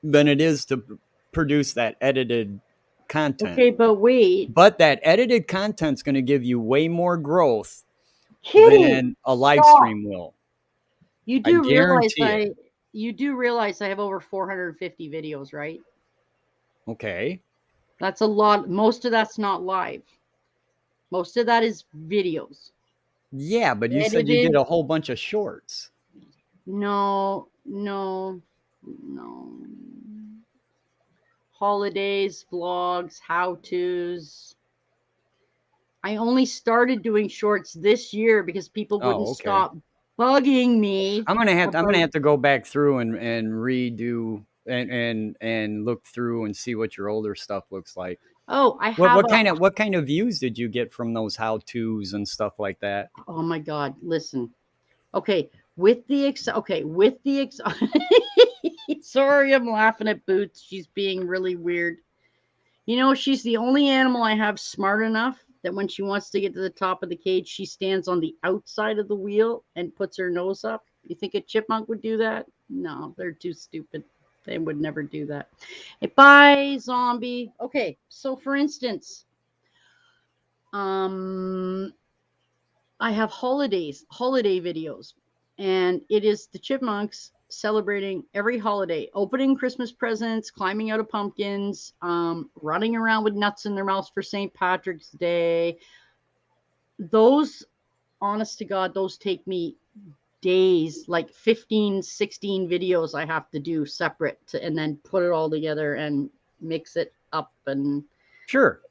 than it is to produce that edited content. Okay, but wait. But that edited content's going to give you way more growth than a live stream will. You do realize I have over 450 videos, right? Okay. That's a lot. Most of that's not live. Most of that is videos. Yeah, but you said you did a whole bunch of shorts. No. Holidays, vlogs, how-tos. I only started doing shorts this year because people wouldn't stop bugging me. I'm gonna have to go back through and redo and look through and see what your older stuff looks like. Oh, I have. What kind of views did you get from those how-tos and stuff like that? Oh my God! Listen, okay. Sorry, I'm laughing at Boots. She's being really weird. She's the only animal I have smart enough that when she wants to get to the top of the cage, she stands on the outside of the wheel and puts her nose up. You think a chipmunk would do that? No, they're too stupid. They would never do that. Hey, bye, zombie. Okay, so for instance, I have holiday videos, and it is the chipmunks celebrating every holiday, opening Christmas presents, climbing out of pumpkins, running around with nuts in their mouths for St. Patrick's Day. Those, honest to God, those take me days, like 15, 16 videos I have to do separate and then put it all together and mix it up. And sure.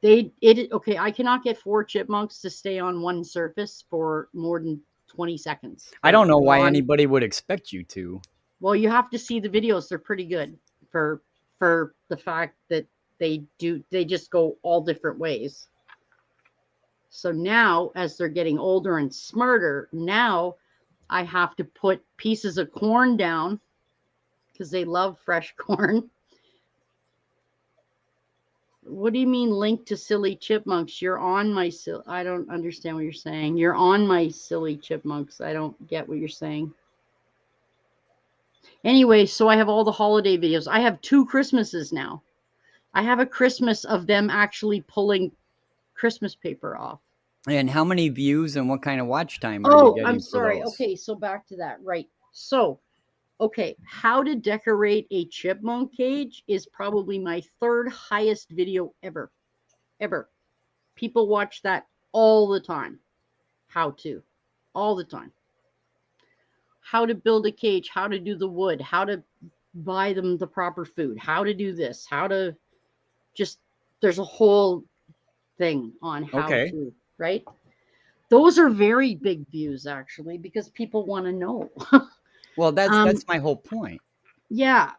Okay, I cannot get 4 chipmunks to stay on one surface for more than 20 seconds. I don't know why anybody would expect you to. Well, you have to see the videos. They're pretty good for the fact that they just go all different ways. So now, as they're getting older and smarter, now I have to put pieces of corn down because they love fresh corn. What do you mean link to silly chipmunks? You're on my I don't understand what you're saying. You're on my silly chipmunks. I don't get what you're saying. Anyway, so I have all the holiday videos. I have 2 Christmases now. I have a Christmas of them actually pulling Christmas paper off. And how many views and what kind of watch time are you getting? I'm sorry. Okay, so back to that. Right. So, okay, how to decorate a chipmunk cage is probably my third highest video ever. Ever. People watch that all the time. How to. All the time. How to build a cage, how to do the wood, how to buy them the proper food, how to do this, how to just, there's a whole thing on how Okay. to, right? Those are very big views actually because people want to know. Well, that's um, that's my whole point. yeah,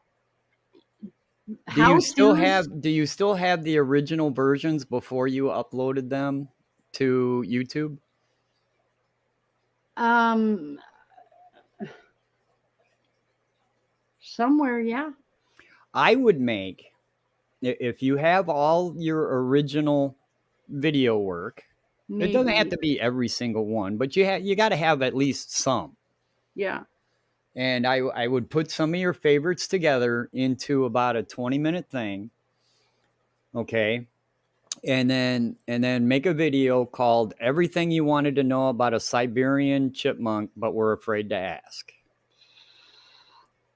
Do you how still to's. have do you still have the original versions before you uploaded them to YouTube? Um, somewhere, yeah, I would make, if you have all your original video work, it doesn't have maybe, to be every single one, but you got to have at least some. yeah. And I would put some of your favorites together into about a 20-minute thing, okay? And then make a video called "Everything You Wanted to Know About a Siberian Chipmunk But Were Afraid to Ask."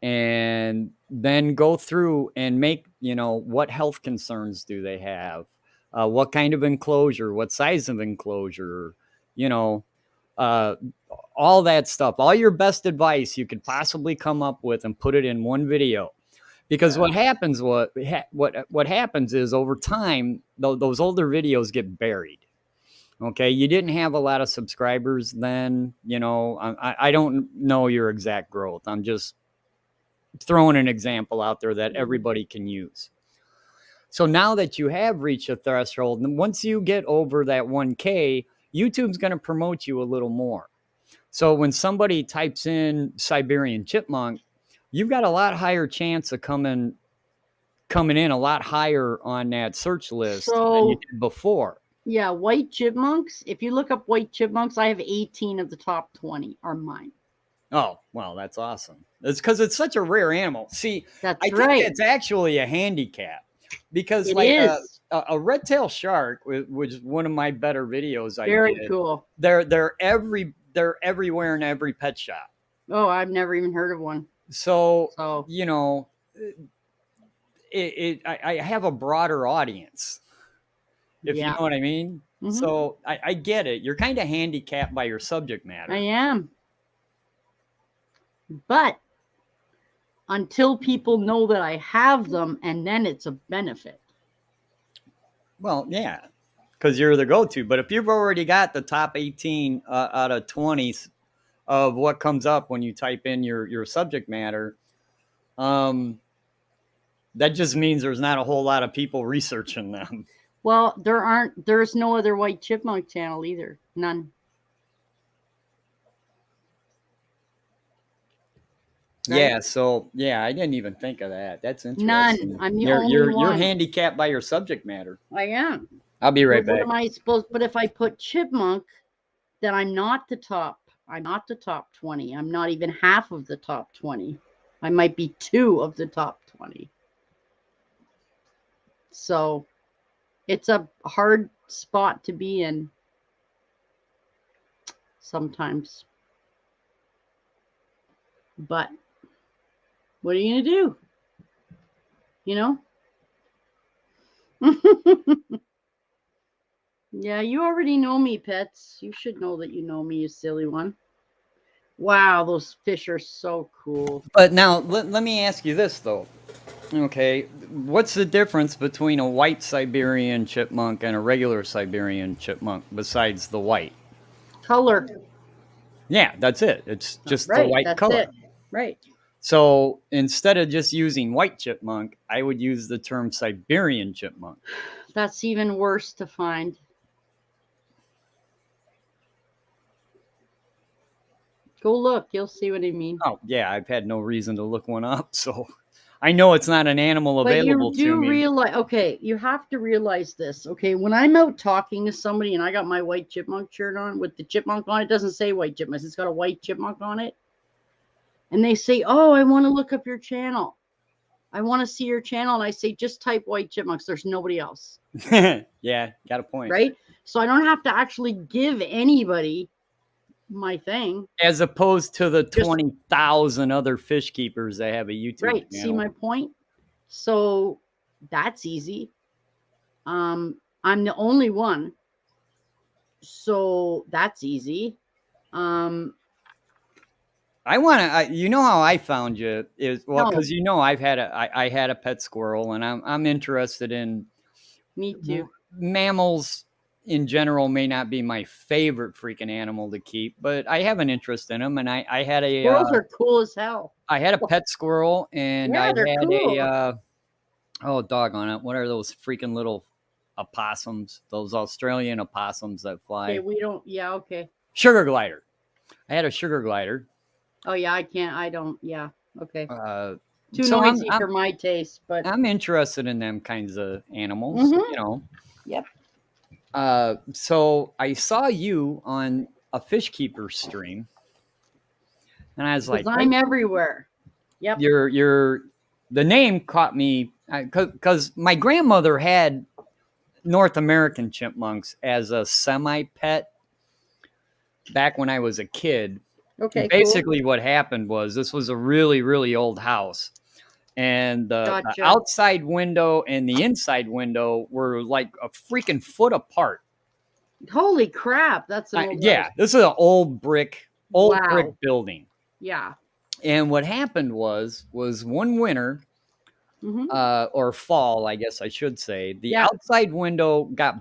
And then go through and make, what health concerns do they have, what kind of enclosure, what size of enclosure, you know uh, all that stuff, all your best advice you could possibly come up with, and put it in one video. Because Yeah. what happens is, over time, those older videos get buried. Okay, you didn't have a lot of subscribers then. I don't know your exact growth. I'm just throwing an example out there that Mhm. everybody can use. So now that you have reached a threshold, and once you get over that 1K, YouTube's going to promote you a little more. So when somebody types in Siberian chipmunk, you've got a lot higher chance of coming in a lot higher on that search list than you So, did before. yeah, white chipmunks. If you look up white chipmunks, I have 18 of the top 20 are mine. Oh, well, that's awesome. It's because it's such a rare animal. See, I That's think right. that's actually a handicap, because It like is a red tail shark, which is one of my better videos I very did. cool. They're everywhere in every pet shop. Oh, I've never even heard of one. So So, you know, I have a broader audience, if you yeah. know what I mean. Hmm. So I get it. You're kind of handicapped by your subject I matter. am. But until people know that I have them, and then it's a benefit. Well, yeah, because you're the go-to. But if you've already got the top 18 out of 20 of what comes up when you type in your subject matter, um, that just means there's not a whole lot of people researching them. Well, there's no other white chipmunk channel either. None. Right? Yeah, so yeah, I didn't even think of that. That's None. interesting. I'm the You're only you're you're one. handicapped by your subject matter. I am. I'll be But right what back. am I supposed? But if I put chipmunk, then I'm not the top. I'm not the top 20. I'm not even half of the top 20. I might be two of the top 20. So it's a hard spot to be in sometimes. But what are you going to do? You know? Yeah, you already know me, pets. You should know that you know me, you silly one. Wow, those fish are so cool. But now let me ask you this though. Okay, what's the difference between a white Siberian chipmunk and a regular Siberian chipmunk besides the white? Color. Yeah, that's it. It's just the Right, white that's color. it. Right. So instead of just using white chipmunk, I would use the term Siberian chipmunk. That's even worse to find. Go look, you'll see what I mean. Oh, yeah, I've had no reason to look one up, so I know it's not an animal But you available to do me. realize, okay, you have to realize this. Okay, when I'm out talking to somebody and I got my white chipmunk shirt on with the chipmunk on, it doesn't say white chipmunks, it's got a white chipmunk on it. And they say, "Oh, I want to look up your channel. I want to see your channel." And I say, "Just type white chipmunks. There's nobody else." Yeah, got a point. Right? So I don't have to actually give anybody my thing. As opposed to the Just 20,000 other fish keepers that have a YouTube right. See channel. my point? So that's easy. I'm the only one. So that's easy. Um, I want to, you know how I found you is well, no, because I had a pet squirrel, and I'm interested in me too. mammals in general. May not be my favorite freaking animal to keep, but I have an interest in them, and I had Squirrels are cool as hell. a pet squirrel, and I Yeah, they're had cool. oh doggone it, what are those freaking little opossums? Those Australian opossums that fly. Okay, we don't. Yeah, okay. Sugar glider. I had a sugar glider. Oh yeah, I can't. I don't. Yeah, okay. Too So noisy for my taste, but I'm interested in them kinds of animals, mm-hmm. you know. Yep. So I saw you on a fish keeper stream, and I was Because like, I'm everywhere. Yep. You're the name caught me because my grandmother had North American chipmunks as a semi pet back when I was a kid. Okay. Basically, what happened was this was a really, really old house, and the Gotcha. outside window and the inside window were like a freaking foot apart. Holy crap! That's an old Yeah, house. this is an old brick Wow. building. Yeah. And what happened was one winter, Mm-hmm. or fall, I guess I should say, the Yeah. outside window got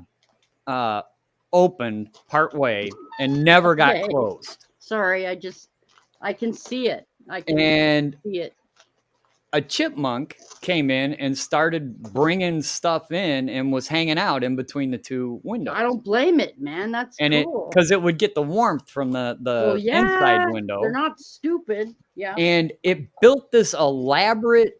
opened part way and never got Okay. closed. Sorry, I can see it. I can And see it. a chipmunk came in and started bringing stuff in and was hanging out in between the two windows. I don't blame it, man. That's and cool. because it would get the warmth from the Well, yeah, inside window. they're not stupid. Yeah. And it built this elaborate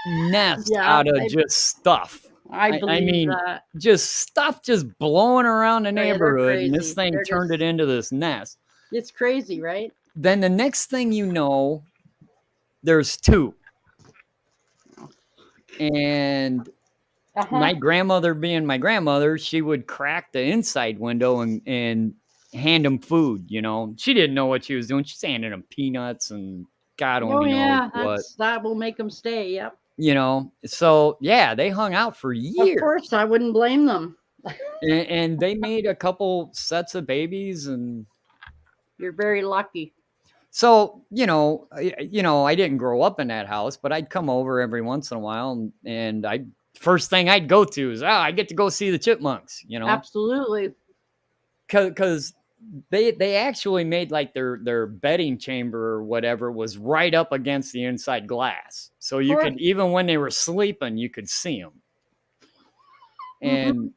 nest Yeah, out of just stuff. I believe mean, that. just stuff just blowing around the Yeah, they're neighborhood, and this crazy. thing They're turned just- it into this nest. It's crazy, right? Then the next thing you know, there's two. And my grandmother being my grandmother, she would crack the inside window and hand them food, you know. She didn't know what she was doing. She's handing them peanuts and God only knows what. That will make them stay. Yep. You know, so yeah, they hung out for years. Of course, I wouldn't blame them. and they made a couple sets of babies, and you're very lucky. So, you know, I didn't grow up in that house, but I'd come over every once in a while, and I first thing I'd go to is, I get to go see the chipmunks, you know. Absolutely. Because they actually made like their bedding chamber or whatever was right up against the inside glass, so you could, even when they were sleeping, you could see them. And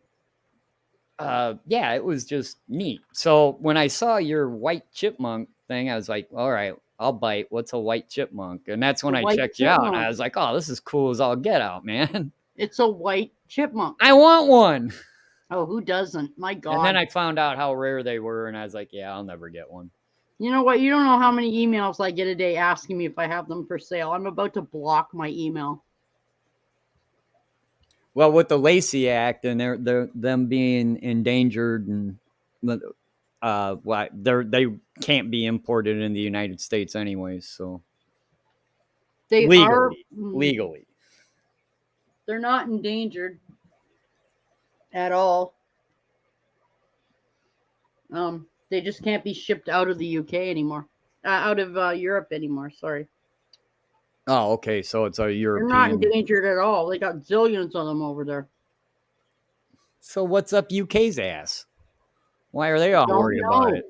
yeah, it was just neat. So when I saw your white chipmunk thing, I was like, all right, I'll bite. What's a white chipmunk? And that's when I checked you out, and I was like, oh, this is cool as all get out, man. It's a white chipmunk. I want one. Oh, who doesn't? My God. And then I found out how rare they were, and I was like, yeah, I'll never get one. You know what? You don't know how many emails I get a day asking me if I have them for sale. I'm about to block my email. Well, with the Lacey Act and them being endangered, and they can't be imported in the United States anyways. So they legally, they're not endangered at all. They just can't be shipped out of the UK anymore, out of Europe anymore. Sorry. Oh, okay. So it's a European. They're not endangered at all. They got zillions of them over there. So what's up UK's ass? Why are they all worried about it?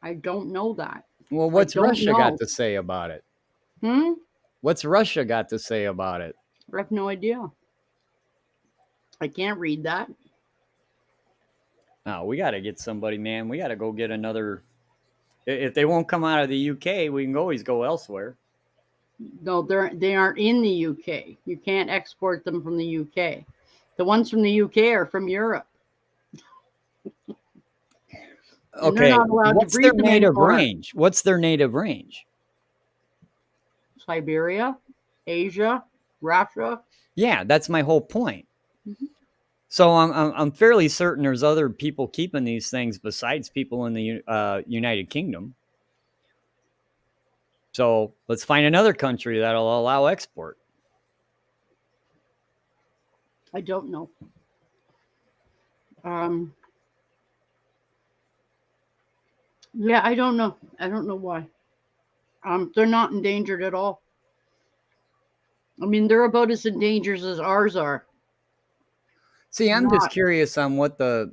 I don't know that. Well, what's Russia got to say about it? What's Russia got to say about it? I have no idea. I can't read that. No, we got to get somebody, man. We got to go get another. If they won't come out of the UK, we can always go elsewhere. No, they aren't in the UK. You can't export them from the UK. The ones from the UK are from Europe. Okay, what's their native range? What's their native range? Siberia, Asia, Russia. Yeah, that's my whole point. So I'm fairly certain there's other people keeping these things besides people in the United Kingdom. So let's find another country that'll allow export. I don't know. Um, yeah, I don't know. I don't know why. They're not endangered at all. I mean, they're about as endangered as ours are. See, I'm just Not curious on what the.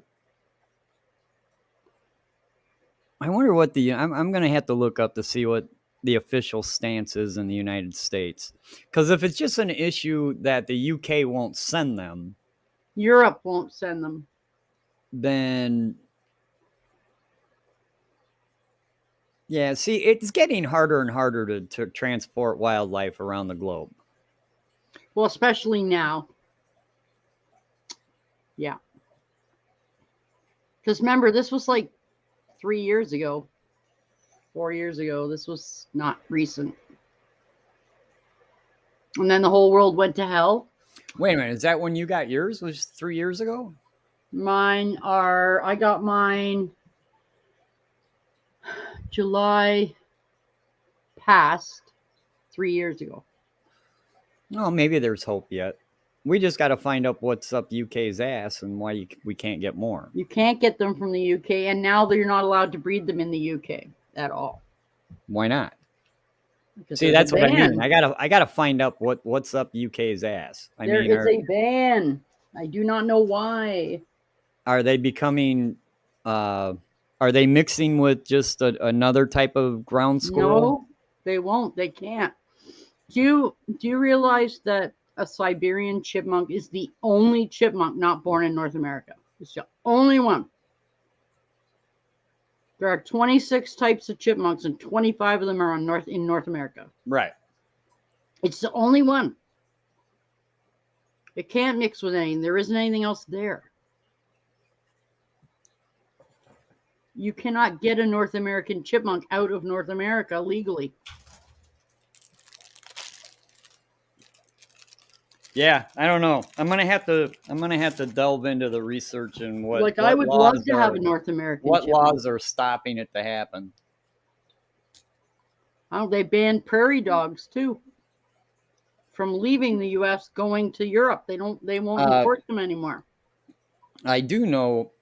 I wonder what the. I'm going to have to look up to see what the official stance is in the United States. Because if it's just an issue that the UK won't send them, Europe won't send them. then. Yeah, see, it's getting harder and harder to transport wildlife around the globe. Well, especially now. Yeah. Because remember, this was like 3 years ago, 4 years ago. This was not recent. And then the whole world went to hell. Wait a minute, is that when you got yours? Was 3 years ago? I got mine July past 3 years ago. Oh, maybe there's hope yet. We just got to find out what's up UK's ass and why we can't get more. You can't get them from the UK, and now you're not allowed to breed them in the UK at all. Why not? Because See, that's what I mean. I gotta find out what's up UK's ass. There is a ban. I do not know why. Are they becoming? Are they mixing with just another type of ground squirrel? No, they won't. They can't. Do you realize that a Siberian chipmunk is the only chipmunk not born in North America? It's the only one. There are 26 types of chipmunks, and 25 of them are in North America. Right. It's the only one. It can't mix with anything. There isn't anything else there. You cannot get a North American chipmunk out of North America legally. Yeah, I don't know. I'm gonna have to delve into the research and what. I would love to have a North American. What laws are stopping it to happen? Oh, they banned prairie dogs too from leaving the U.S. going to Europe. They won't import them anymore. I do know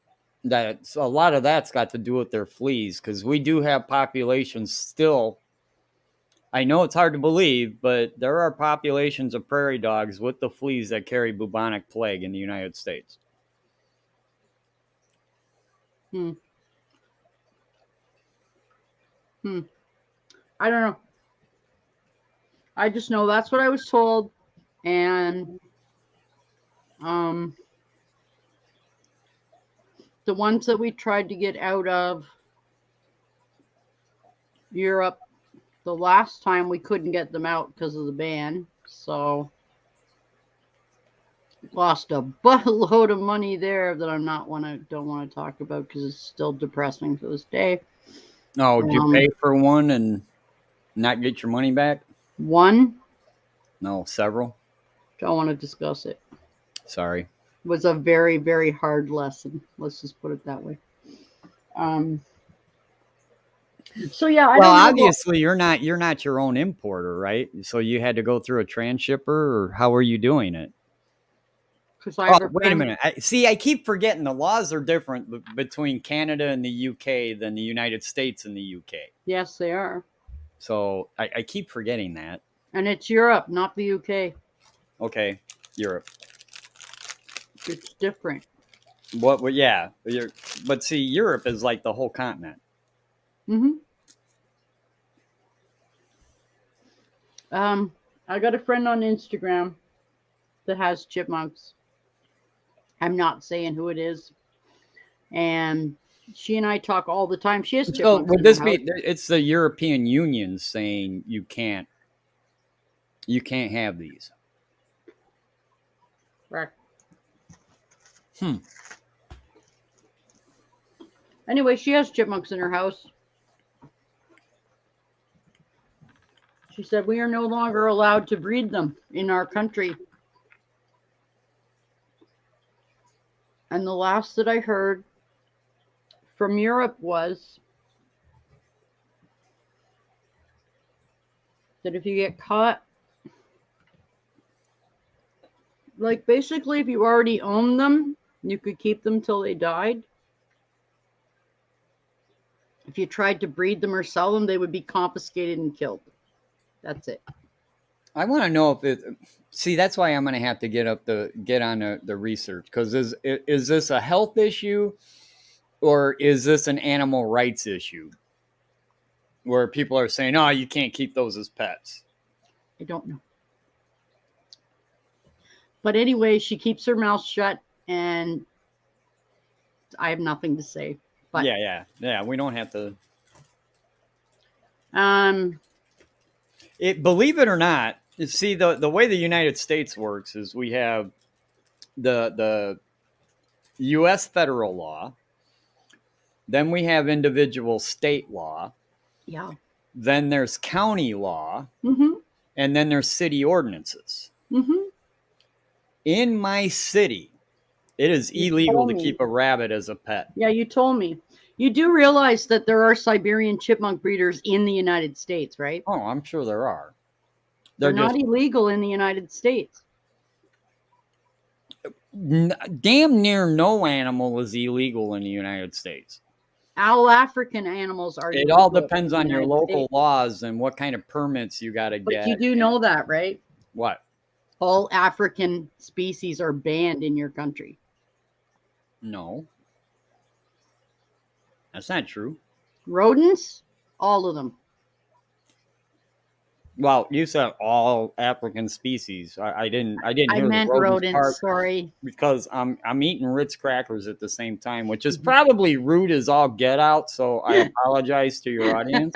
that a lot of that's got to do with their fleas, because we do have populations still. I know it's hard to believe, but there are populations of prairie dogs with the fleas that carry bubonic plague in the United States. I don't know. I just know that's what I was told, and the ones that we tried to get out of Europe, the last time we couldn't get them out because of the ban, so lost a buttload of money there that don't want to talk about because it's still depressing to this day. Oh, did you pay for one and not get your money back? One? No, several. Don't want to discuss it. Sorry. It was a very, very hard lesson. Let's just put it that way. So yeah, well, obviously you're not your own importer, right? So you had to go through a transshipper, or how were you doing it? Wait a minute. I keep forgetting the laws are different between Canada and the UK than the United States and the UK. Yes, they are. So I keep forgetting that. And it's Europe, not the UK. Okay, Europe. It's different. What? Yeah, but see, Europe is like the whole continent. I got a friend on Instagram that has chipmunks. I'm not saying who it is. And she and I talk all the time. She has chipmunks. So would this be? It's the European Union saying you can't have these. Right. Anyway, she has chipmunks in her house. She said we are no longer allowed to breed them in our country. And the last that I heard from Europe was that if you get caught, like basically if you already own them, you could keep them till they died. If you tried to breed them or sell them, they would be confiscated and killed. That's it. I want to know if it. See, that's why I'm going to have to get on the research, because is this a health issue, or is this an animal rights issue, where people are saying, "Oh, you can't keep those as pets"? I don't know. But anyway, she keeps her mouth shut, and I have nothing to say. But yeah. We don't have to. Believe it or not, see the way the United States works is we have the U.S. federal law, then we have individual state law, yeah, then there's county law, mm-hmm. and then there's city ordinances. Mm-hmm. In my city, it is illegal to keep a rabbit as a pet. Yeah, you told me. You do realize that there are Siberian chipmunk breeders in the United States, right? Oh, I'm sure there are. They're not illegal in the United States. Damn near no animal is illegal in the United States. All African animals are. It all depends on your local laws and what kind of permits you got to get. But you do know that, right? What? All African species are banned in your country. No. That's not true. Rodents? All of them. Well, you said all African species. I didn't. I meant rodents. Sorry. Because I'm eating Ritz crackers at the same time, which is probably rude as all get out. So I apologize to your audience.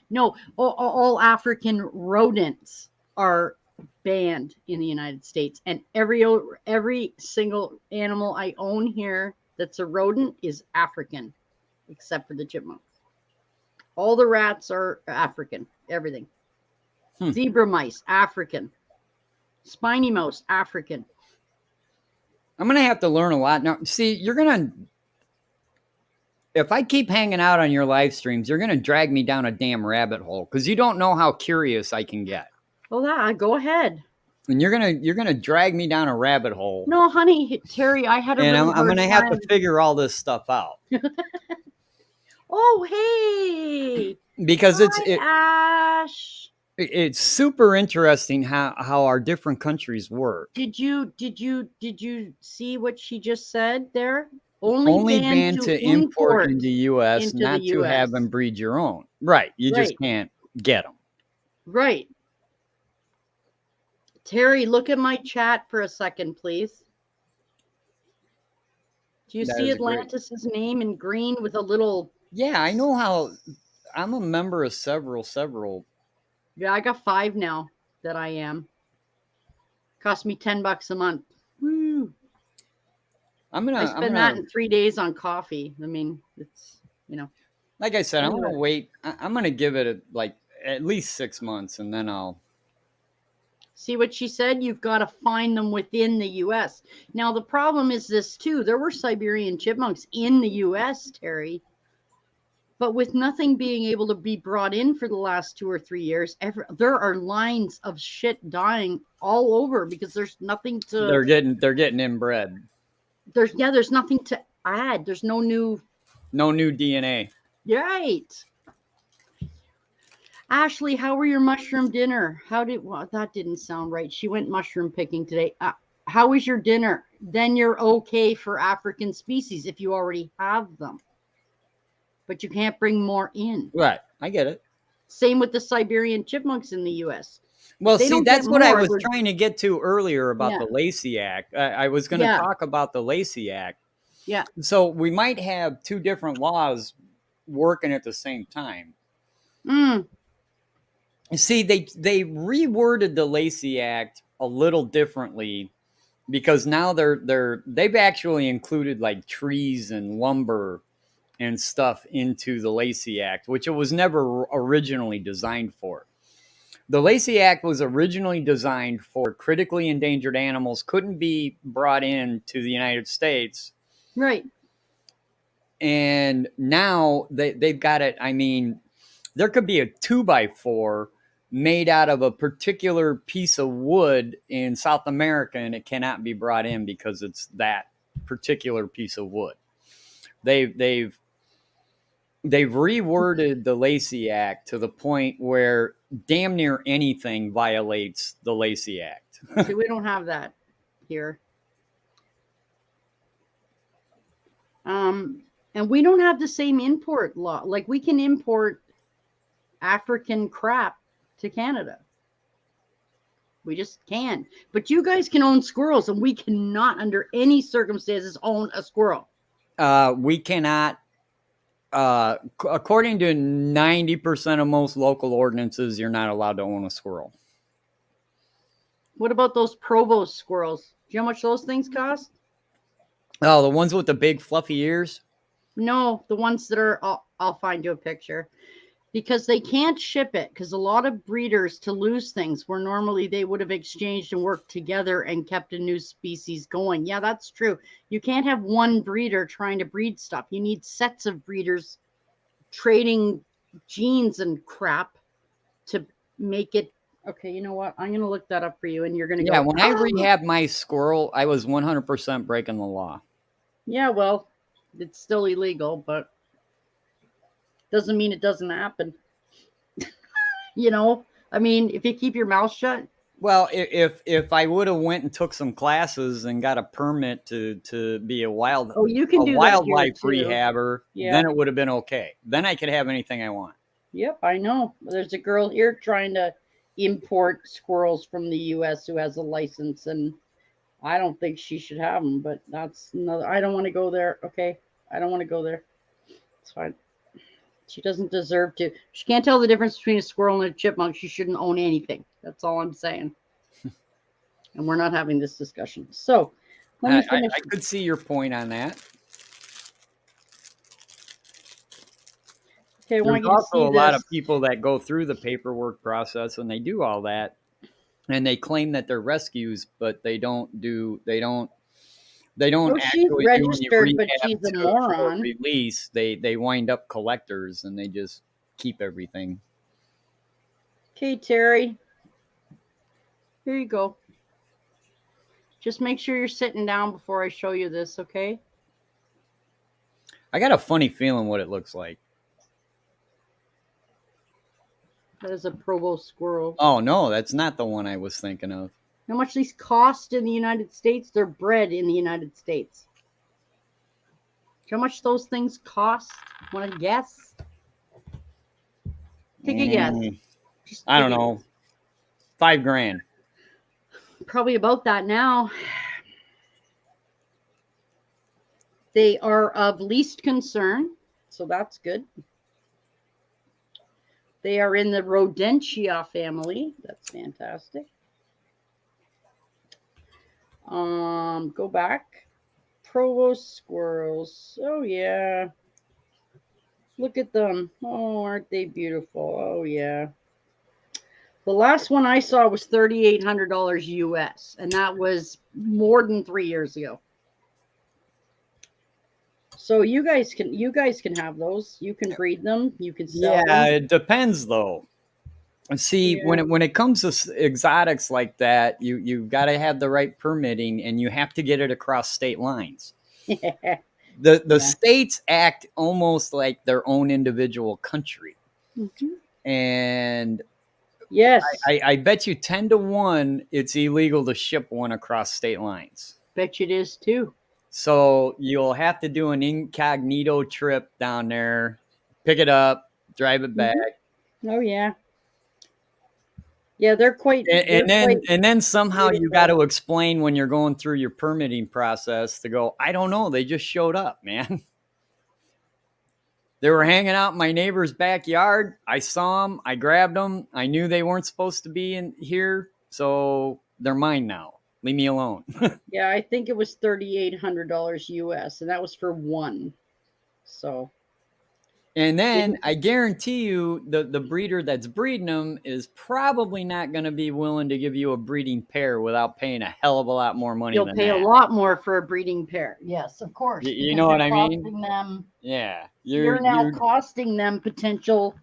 No, all African rodents are banned in the United States, and every single animal I own here that's a rodent is African, except for the chipmunks. All the rats are African. Everything. Zebra mice, African. Spiny mouse, African. I'm going to have to learn a lot. Now, see, if I keep hanging out on your live streams, you're going to drag me down a damn rabbit hole, because you don't know how curious I can get. Well, go ahead. And you're gonna drag me down a rabbit hole. No, honey, Terry, I had a and I'm gonna have to figure all this stuff out. Oh, hey! Because Ash. It's super interesting how our different countries work. Did you see what she just said there? Only banned to import into the U.S., not to have them breed your own. Right. You just can't get them. Right. Terry, look at my chat for a second, please. Do you see Atlantis's name in green with a little... Yeah, I know how... I'm a member of several. Yeah, I got 5 now that I am. Cost me $10 a month. Woo! I spend that in 3 days on coffee. I mean, it's, Like I said, I'm going to wait. I'm going to give it at least 6 months, and then I'll... See what she said? You've got to find them within the U.S. Now, the problem is this, too. There were Siberian chipmunks in the U.S., Terry. But with nothing being able to be brought in for the last 2 or 3 years, there are lines of shit dying all over because there's nothing to... They're getting inbred. There's nothing to add. There's no new DNA. Right. Ashley, how were your mushroom dinner? That didn't sound right. She went mushroom picking today. How was your dinner? Then you're okay for African species if you already have them. But you can't bring more in. Right. I get it. Same with the Siberian chipmunks in the U.S. Well, see, that's what I was trying to get to earlier about the Lacey Act. I was going to talk about the Lacey Act. Yeah. So we might have 2 different laws working at the same time. See, they reworded the Lacey Act a little differently, because now they've actually included like trees and lumber and stuff into the Lacey Act, which it was never originally designed for. The Lacey Act was originally designed for critically endangered animals couldn't be brought in to the United States. Right. And now they've got it. I mean, there could be a 2x4 made out of a particular piece of wood in South America, and it cannot be brought in because it's that particular piece of wood. They've reworded the Lacey Act to the point where damn near anything violates the Lacey Act. See, we don't have that here. And we don't have the same import law. Like, we can import African crap to Canada. We just can. But you guys can own squirrels, and we cannot, under any circumstances, own a squirrel. We cannot. According to 90% of most local ordinances, you're not allowed to own a squirrel. What about those provost squirrels? Do you know how much those things cost? Oh, the ones with the big fluffy ears? No, the ones that are, I'll find you a picture. Because they can't ship it, because a lot of breeders, to lose things where normally they would have exchanged and worked together and kept a new species going. Yeah, that's true. You can't have one breeder trying to breed stuff. You need sets of breeders trading genes and crap to make it. Okay, you know what? I'm going to look that up for you, and you're going to go. Yeah, when I rehabbed my squirrel, I was 100% breaking the law. Yeah, well, it's still illegal, but doesn't mean it doesn't happen. You know, I mean, if you keep your mouth shut. Well, if I would have went and took some classes and got a permit to be a you can do wildlife that here too. rehabber, then it would have been okay. Then I could have anything I want. Yep, I know. There's a girl here trying to import squirrels from the U.S. who has a license, and I don't think she should have them. But that's another. I don't want to go there. Okay, I don't want to go there. It's fine. She doesn't deserve to. She can't tell the difference between a squirrel and a chipmunk. She shouldn't own anything. That's all I'm saying. And we're not having this discussion. So let me finish. I could see your point on that. Okay, I want There's you to also see a lot this. of people that go through the paperwork process and they do all that, and they claim that they're rescues, but they don't Well, she's actually registered, do but any she's a rehab to moron. release. They wind up collectors and they just keep everything. Okay, Terry. Here you go. Just make sure you're sitting down before I show you this, okay? I got a funny feeling what it looks like. That is a provost squirrel. Oh, no, that's not the one I was thinking of. How much these cost in the United States? They're bred in the United States. How much those things cost? Want to guess? Take a guess. I don't know. $5,000. Probably about that now. They are of least concern, so that's good. They are in the Rodentia family. That's fantastic. Go back. Provost squirrels. Oh yeah. Look at them. Oh, aren't they beautiful? Oh yeah. The last one I saw was $3,800 US, and that was more than 3 years ago. So you guys can have those. You can breed them. You can sell them. Yeah, it depends though. See, when it comes to exotics like that, you've got to have the right permitting, and you have to get it across state lines. The states act almost like their own individual country, and yes, I bet you 10-1 it's illegal to ship one across state lines. Bet you it is too. So you'll have to do an incognito trip down there, pick it up, drive it back. Oh yeah. Yeah, they're quite. And then somehow you got to explain when you're going through your permitting process to go, I don't know, they just showed up, man. They were hanging out in my neighbor's backyard. I saw them. I grabbed them. I knew they weren't supposed to be in here, so they're mine now. Leave me alone. Yeah, I think it was $3,800 US, and that was for one. So And then Didn't I guarantee you the breeder that's breeding them is probably not going to be willing to give you a breeding pair without paying a hell of a lot more money You'll than pay a that. lot more for a breeding pair. Yes, of course, You because know you're what I mean? costing them. Yeah. You're now costing them potential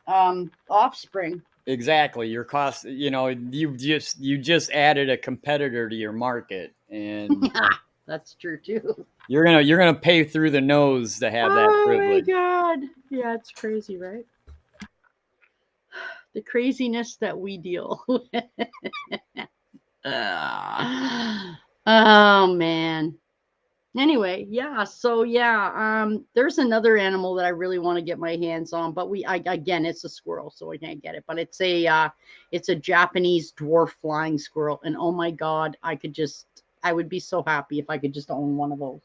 offspring. exactly your cost. You just added a competitor to your market, and That's true too. you're gonna pay through the nose to have that Oh my privilege. god. Yeah, it's crazy, right? The craziness that we deal with. Oh man. Anyway, yeah. So yeah, there's another animal that I really want to get my hands on, but again, it's a squirrel, so I can't get it. But it's a Japanese dwarf flying squirrel, and oh my god, I would be so happy if I could just own one of those.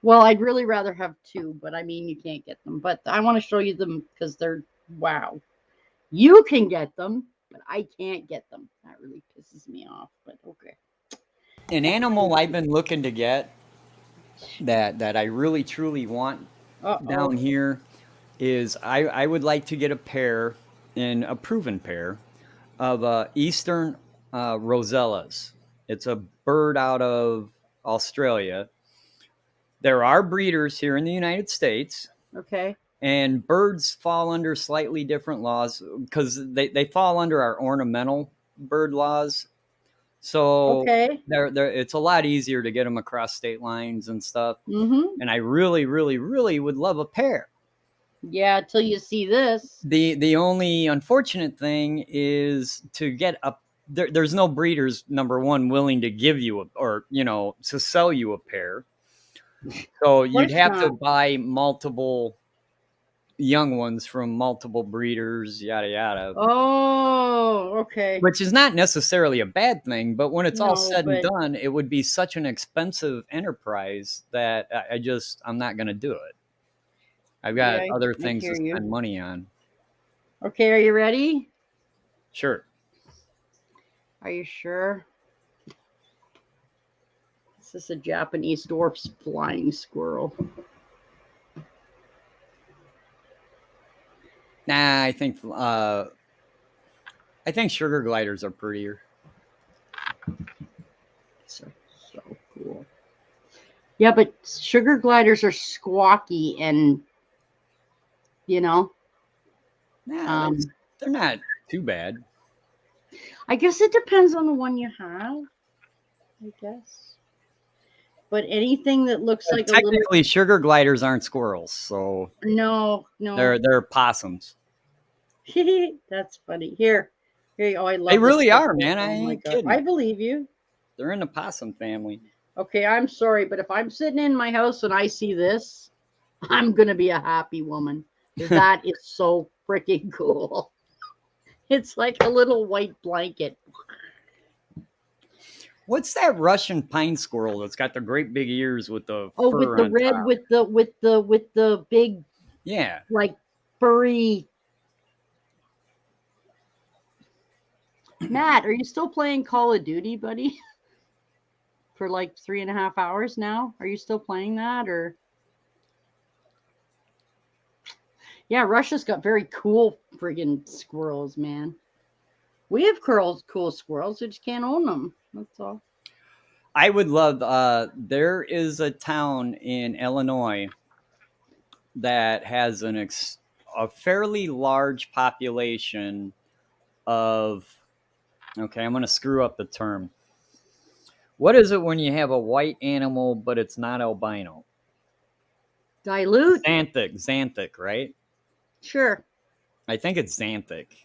Well, I'd really rather have two, but I mean, you can't get them. But I want to show you them because they're wow. You can get them, but I can't get them. That really pisses me off. But okay. An animal I've been looking to get that I really truly want Uh down oh. here is I would like to get a pair, and a proven pair of eastern rosellas. It's a bird out of Australia. There are breeders here in the United States, Okay. and birds fall under slightly different laws because they fall under our ornamental bird laws. So Okay. it's a lot easier to get them across state lines and stuff. Mm-hmm. And I really, really, really would love a pair. Yeah, till you see this. The only unfortunate thing is to get a there's no breeders, number one, willing to give you or to sell you a pair. So Of you'd course have to not. buy multiple young ones from multiple breeders, yada yada. Oh, okay. Which is not necessarily a bad thing, but when it's all No, said and but done, it would be such an expensive enterprise that I'm not going to do it. I've yeah, got other I things to hear you. spend money on. Okay, are you ready? Sure. Are you sure? This is a Japanese dwarf's flying squirrel. Nah, I think sugar gliders are prettier. So so cool. Yeah, but sugar gliders are squawky and you know, Nah, um, they're not too bad. I guess it depends on the one you have. I guess. But anything that looks like a little Technically, sugar gliders aren't squirrels, so no, no. they're possums. That's funny. Here. Oh, I They love this really are, picture. man. I Oh my ain't god, I kidding. believe you. They're in the possum family. Okay, I'm sorry, but if I'm sitting in my house and I see this, I'm gonna be a happy woman. That is so freaking cool. It's like a little white blanket. What's that Russian pine squirrel that's got the great big ears with the Oh, with fur the on red, top? with the big Yeah. like furry. Matt, are you still playing Call of Duty, buddy? For like 3.5 hours now? Are you still playing that or? Yeah, Russia's got very cool friggin' squirrels, man. We have cool squirrels. We just can't own them. That's all. I would love. There is a town in Illinois that has a fairly large population of. Okay, I'm going to screw up the term. What is it when you have a white animal but it's not albino? Dilute? Xanthic, right? Sure. I think it's xanthic. Okay.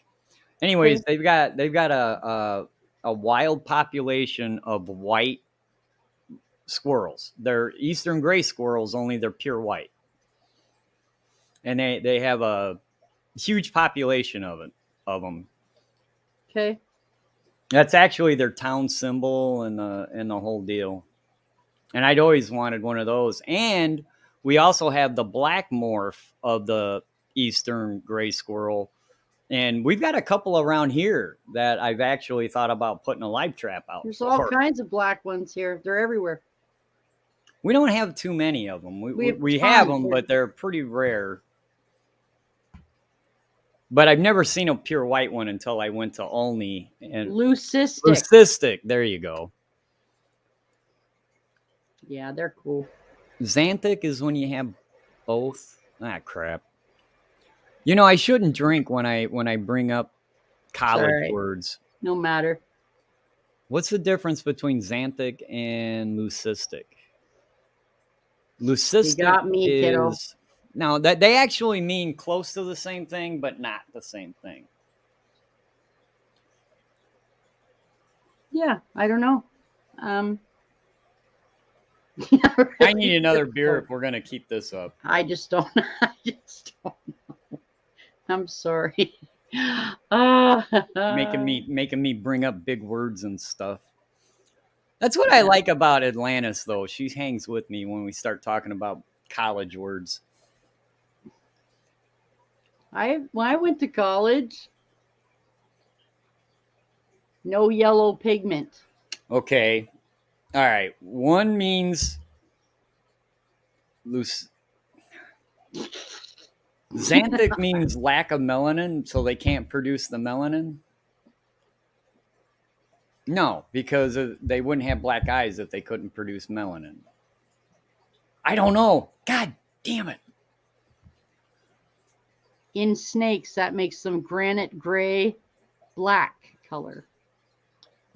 Anyways, they've got a wild population of white squirrels. They're eastern gray squirrels, only they're pure white, and they have a huge population of them. Okay. That's actually their town symbol and the whole deal. And I'd always wanted one of those. And we also have the black morph of the eastern gray squirrel. And we've got a couple around here that I've actually thought about putting a live trap out There's all for. kinds of black ones here. They're everywhere. We don't have too many of them. We have We have tons. them, but they're pretty rare. But I've never seen a pure white one until I went to Olney. And Leucistic. leucistic, there you go. Yeah, they're cool. Xanthic is when you have both. Ah, crap. You know, I shouldn't drink when I bring up college Sorry. words. No matter. What's the difference between xanthic and leucistic? Leucistic got me, kiddo. is now that they actually mean close to the same thing, but not the same thing. Yeah, I don't know. Yeah, really. I need another beer if we're gonna keep this up. I just don't. I just don't know. I'm sorry. Making me bring up big words and stuff. That's what I like about Atlantis, though. She hangs with me when we start talking about college words. When I went to college, no yellow pigment. Okay. All right. One means loose. Xanthic means lack of melanin, so they can't produce the melanin. No, because they wouldn't have black eyes if they couldn't produce melanin. I don't know. God damn it. In snakes, that makes them granite gray, black color.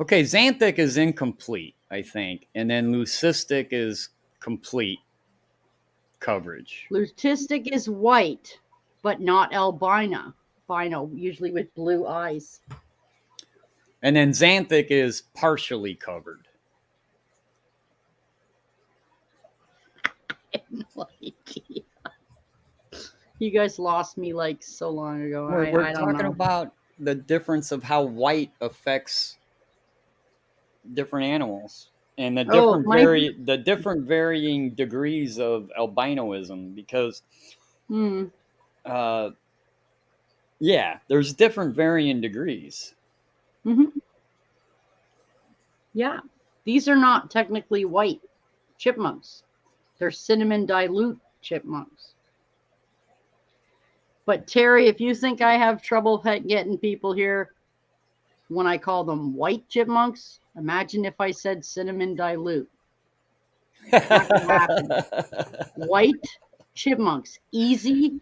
Okay, xanthic is incomplete, I think, and then leucistic is complete coverage. Leucistic is white, but not albino. Albino, usually with blue eyes. And then xanthic is partially covered. I have no idea. You guys lost me like so long ago. We're talking about the difference of how white affects different animals and the different varying degrees of albinoism, because yeah, there's different varying degrees. Mm-hmm. Yeah, these are not technically white chipmunks. They're cinnamon dilute chipmunks. But Terry, if you think I have trouble getting people here when I call them white chipmunks, imagine if I said cinnamon dilute. Not gonna happen. White chipmunks, easy.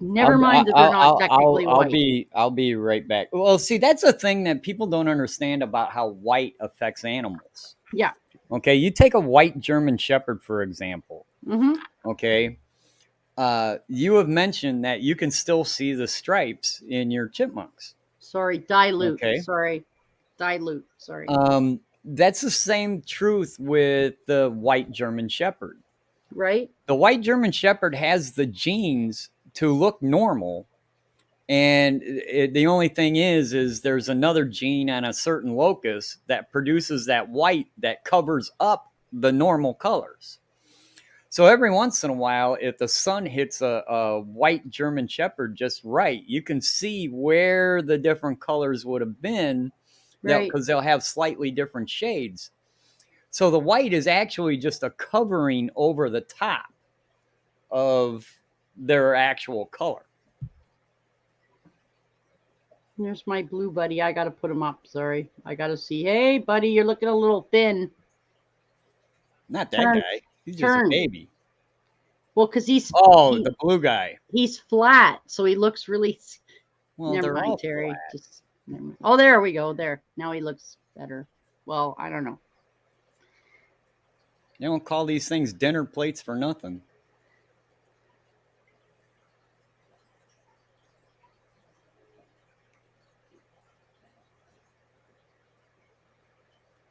Never mind that they're not technically white. I'll be right back. Well, see, that's a thing that people don't understand about how white affects animals. Yeah. Okay, you take a white German Shepherd, for example. Mm-hmm. Okay. You have mentioned that you can still see the stripes in your chipmunks. Sorry, dilute. Okay. Sorry, dilute. Sorry. That's the same truth with the white German Shepherd. Right. The white German Shepherd has the genes to look normal, and the only thing is there's another gene on a certain locus that produces that white that covers up the normal colors. So every once in a while, if the sun hits a white German Shepherd just right, you can see where the different colors would have been, because they'll have slightly different shades. So the white is actually just a covering over the top of their actual color. There's my blue buddy. I got to put him up. Sorry. I got to see. Hey, buddy, you're looking a little thin. Not that guy. He's just a baby. Well, because he's... the blue guy. He's flat, so he looks really... Well, never mind, Terry. Flat. Just, never mind. Oh, there we go. There. Now he looks better. Well, I don't know. You don't call these things dinner plates for nothing.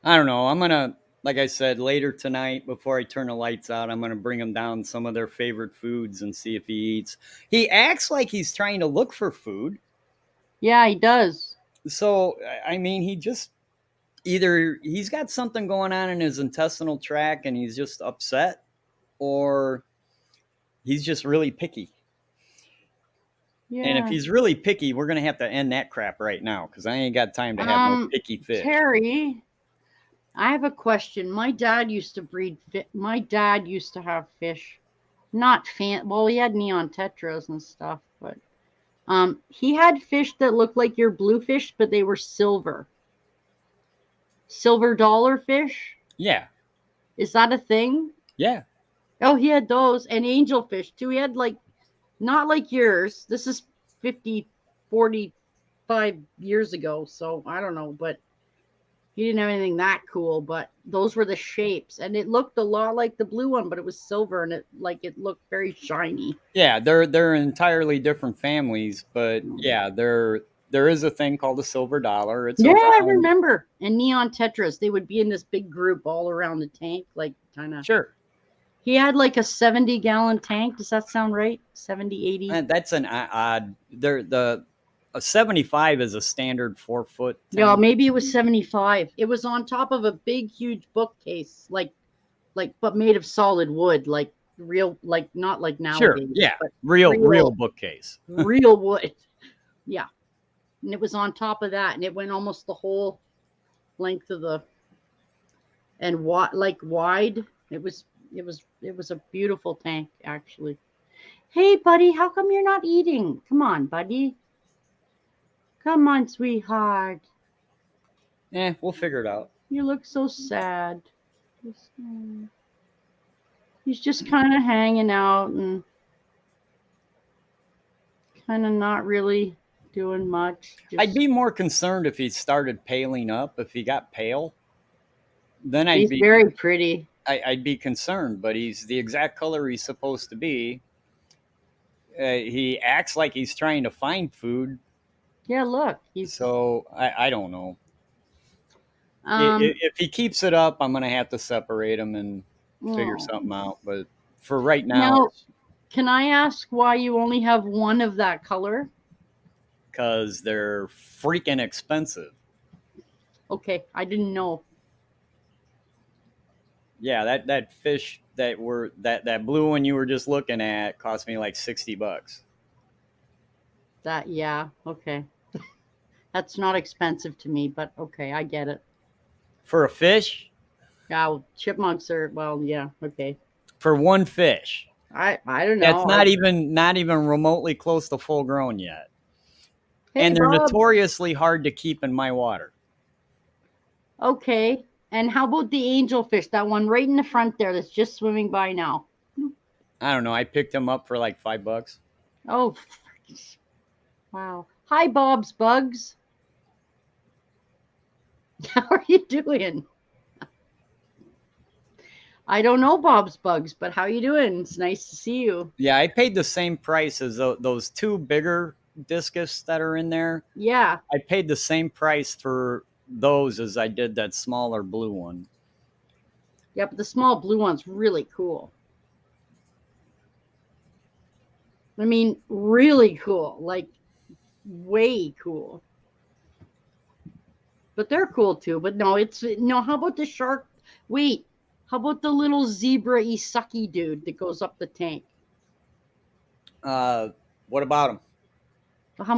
I don't know. I'm going to, like I said, later tonight, before I turn the lights out, I'm going to bring him down some of their favorite foods and see if he eats. He acts like he's trying to look for food. Yeah, he does. So, I mean, he just, either he's got something going on in his intestinal tract and he's just upset, or he's just really picky. Yeah. And if he's really picky, we're going to have to end that crap right now, because I ain't got time to have no picky fish. Terry, I have a question. My dad used to my dad used to have fish. Not well, he had neon tetras and stuff, but he had fish that looked like your bluefish, but they were silver. Silver dollar fish? Yeah. Is that a thing? Yeah. Oh, he had those and angelfish too. He had like not like yours. This is 50, 45 years ago, so I don't know, but he didn't have anything that cool, but those were the shapes, and it looked a lot like the blue one, but it was silver, and it looked very shiny. Yeah, they're entirely different families, but yeah, there is a thing called a silver dollar. It's Yeah, I around. remember. And neon tetras, they would be in this big group all around the tank, like kind of. Sure. He had like a 70-gallon tank. Does that sound right? 70, 80? And that's an odd. The a 75 is a standard 4 foot Yeah, tank. maybe it was 75. It was on top of a big, huge bookcase, but made of solid wood, like real, like not like Sure. nowadays, Yeah. but Real bookcase. real wood. Yeah. And it was on top of that, and it went almost the whole length of and wide. It was a beautiful tank, actually. Hey, buddy, how come you're not eating? Come on, buddy. Come on, sweetheart. We'll figure it out. You look so sad. He's just kind of hanging out and kind of not really doing much. I'd be more concerned if he started paling up. If he got pale, then He's very pretty. I'd be concerned. But he's the exact color he's supposed to be. He acts like he's trying to find food. Yeah, look. So I don't know. If he keeps it up, I'm gonna have to separate him and figure something out. But for right now, can I ask why you only have one of that color? Because they're freaking expensive. Okay, I didn't know. Yeah, that fish that blue one you were just looking at cost me like $60. Yeah, okay. That's not expensive to me, but okay, I get it. For a fish? Yeah, well, chipmunks are yeah, okay. For one fish. I don't know. That's not even remotely close to full grown yet. Hey, and they're Bob. notoriously hard to keep in my water. Okay. And how about the angelfish? That one right in the front there that's just swimming by now. I don't know. I picked him up for like $5. Oh, wow. Hi, Bob's Bugs. How are you doing? I don't know Bob's Bugs, but how you doing? It's nice to see you. Yeah, I paid the same price as those two bigger discus that are in there. Yeah. I paid the same price for those as I did that smaller blue one. Yeah, but the small blue one's really cool. I mean, really cool. Like, way cool. But they're cool too. But no, how about the shark? Wait, how about the little zebra-y sucky dude that goes up the tank? What about him? How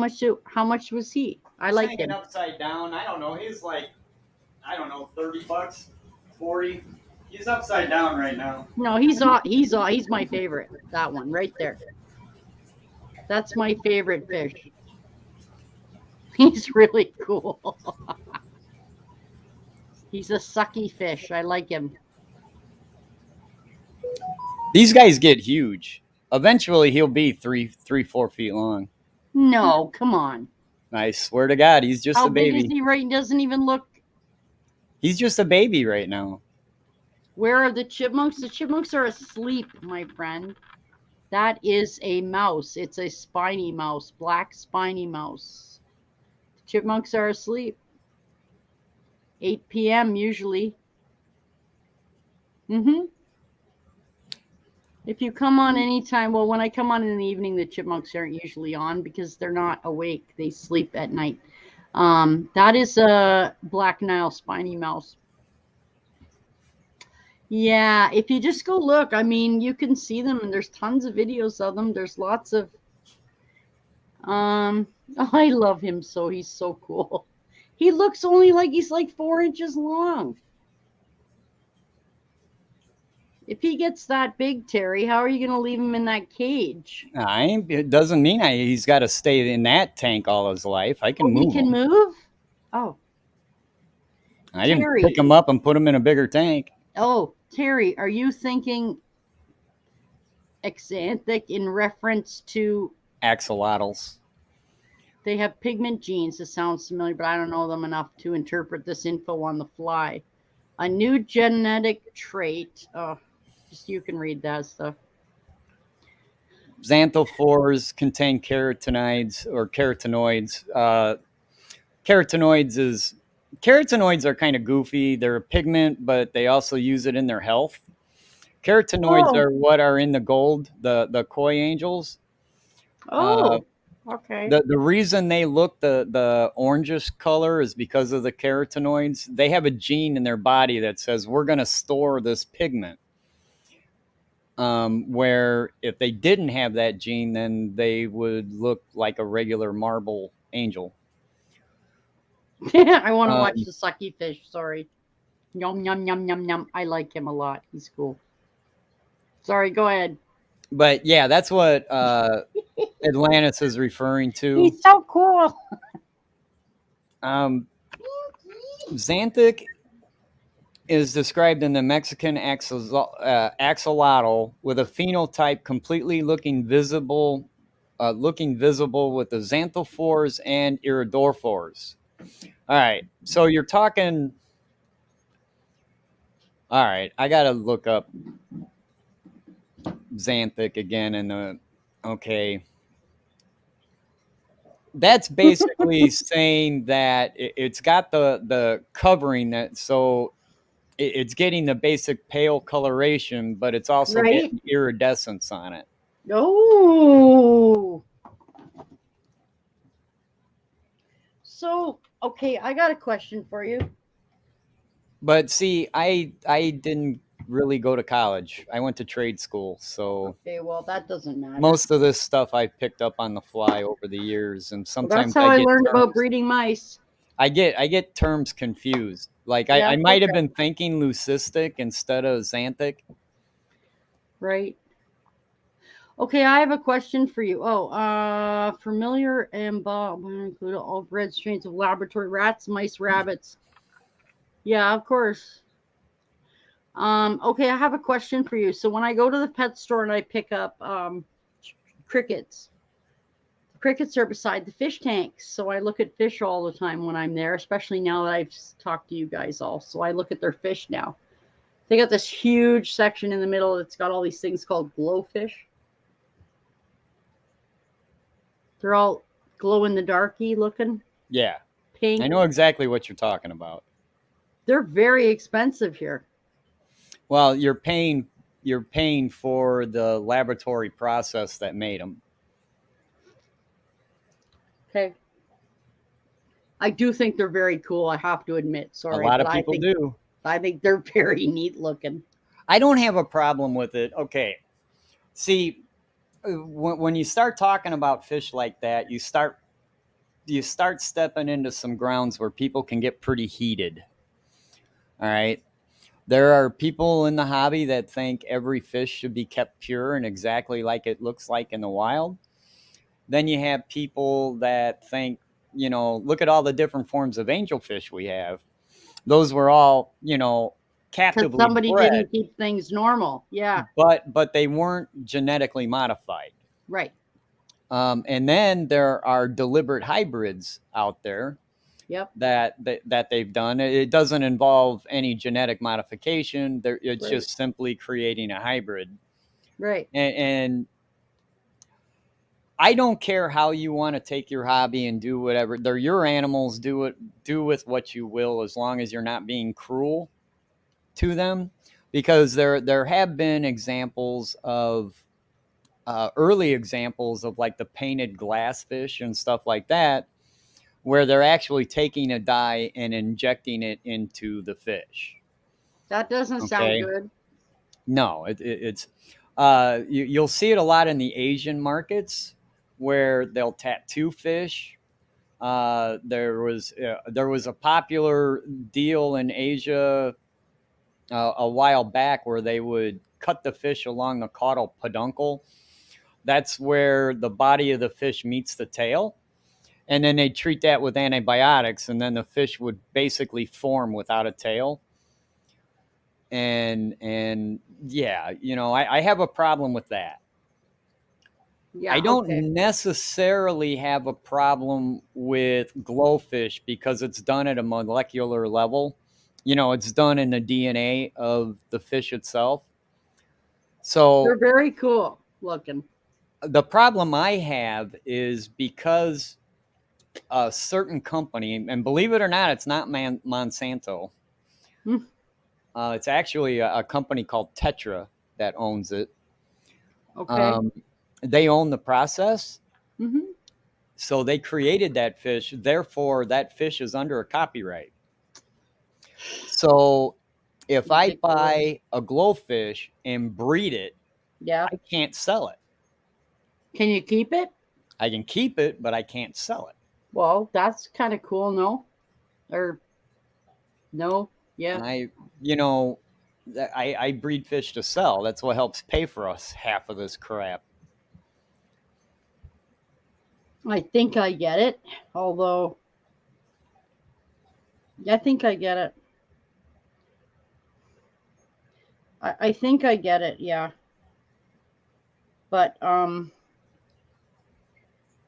much was he? I like him. Upside down. I don't know. He's like, $30, 40. He's upside down right now. No, he's my favorite. That one right there. That's my favorite fish. He's really cool. He's a sucky fish. I like him. These guys get huge. Eventually, he'll be 4 feet long. No, come on. I swear to God, he's just a baby. How big is he right? Doesn't even look. He's just a baby right now. Where are the chipmunks? The chipmunks are asleep, my friend. That is a mouse. It's a spiny mouse, black spiny mouse. The chipmunks are asleep. 8 p.m. usually. If you come on anytime, well, when I come on in the evening, the chipmunks aren't usually on because they're not awake. They sleep at night. That is a black Nile spiny mouse. Yeah, if you just go look, I mean, you can see them, and there's tons of videos of them. There's lots of. I love him so. He's so cool. He looks only like he's like 4 inches long. If he gets that big, Terry, how are you going to leave him in that cage? It doesn't mean he's got to stay in that tank all his life. I can Oh, he move can him. move? Oh, I can pick Terry. him up and put him in a bigger tank. Oh, Terry, are you thinking xanthic in reference to Axolotls. they have pigment genes? This sounds familiar, but I don't know them enough to interpret this info on the fly. A new genetic trait. Oh, just you can read that stuff. Xanthophores contain carotenoids or carotenoids. Carotenoids is Carotenoids are kind of goofy. They're a pigment, but they also use it in their health. Carotenoids Oh, are what are in the gold, the koi angels. Uh, oh, okay. the reason they look the orangish color is because of the carotenoids. They have a gene in their body that says we're going to store this pigment. Where if they didn't have that gene, then they would look like a regular marble angel. I want to watch Um, the sucky fish. Sorry. Yum, yum, yum, yum, yum. I like him a lot. He's cool. Sorry, go ahead. but yeah, that's what Atlantis is referring to. He's so cool. Um, Xanthic is described in the Mexican axolotl with a phenotype completely looking visible with the xanthophores and iridophores. All right, so you're talking. All right, I gotta look up Xanthic again, and okay, that's basically saying that it's got the covering that so it's getting the basic pale coloration, but it's also Right? getting iridescence on it. Oh. So, okay, I got a question for you. But see, I didn't really go to college. I went to trade school, so Okay, well, that doesn't matter. most of this stuff I picked up on the fly over the years, and Well, that's sometimes how I learned about breeding mice. I get terms confused. Like Yeah, I it's might have okay. been thinking leucistic instead of xanthic. Right. Okay, I have a question for you. Oh, familiar and include all bred strains of laboratory rats, mice, rabbits. Yeah, of course. Okay, I have a question for you. So when I go to the pet store and I pick up crickets, the crickets are beside the fish tanks. So I look at fish all the time when I'm there, especially now that I've talked to you guys all. So I look at their fish now. They got this huge section in the middle that's got all these things called glowfish. They're all glow in the darky looking, Yeah, I pink. know exactly what you're talking about. They're very expensive here. Well, you're paying for the laboratory process that made them. Okay. I do think they're very cool, I have to admit. A Sorry, lot but of people do. I think they're very neat looking. I don't have a problem with it. Okay, see, when you start talking about fish like that, you start stepping into some grounds where people can get pretty heated. All right. There are people in the hobby that think every fish should be kept pure and exactly like it looks like in the wild. Then you have people that think, look at all the different forms of angelfish we have. Those were all, Because captively somebody bred, didn't keep things normal. Yeah, but they weren't genetically modified. right. And then there are deliberate hybrids out there Yep. that they've done. It doesn't involve any genetic modification. It's Right. just simply creating a hybrid. Right. And I don't care how you want to take your hobby and do whatever. They're your animals. Do with what you will, as long as you're not being cruel to them. Because there have been examples of early examples of like the painted glass fish and stuff like that, where they're actually taking a dye and injecting it into the fish. That doesn't sound Okay. good. No, it's you'll see it a lot in the Asian markets where they'll tattoo fish. There was a popular deal in Asia a while back where they would cut the fish along the caudal peduncle. That's where the body of the fish meets the tail. And then they treat that with antibiotics, and then the fish would basically form without a tail. And yeah, I have a problem with that. I Yeah, okay. don't necessarily have a problem with glowfish because it's done at a molecular level. It's done in the DNA of the fish itself. They're So very cool looking. the problem I have is because a certain company, and believe it or not, it's not Monsanto. Hmm, It's actually a company called Tetra that owns it. okay. Um, they own the process. Hmm. So they created that fish. Therefore, that fish is under a copyright. So if I Ridiculous. buy a glowfish and breed it, Yeah. I can't sell it. Can you keep it? I can keep it, but I can't sell it. Well, that's kind of cool, no? Or no? Yeah. And I breed fish to sell. That's what helps pay for us half of this crap. I think I get it. Although, I think I get it. I think I get it. Yeah. But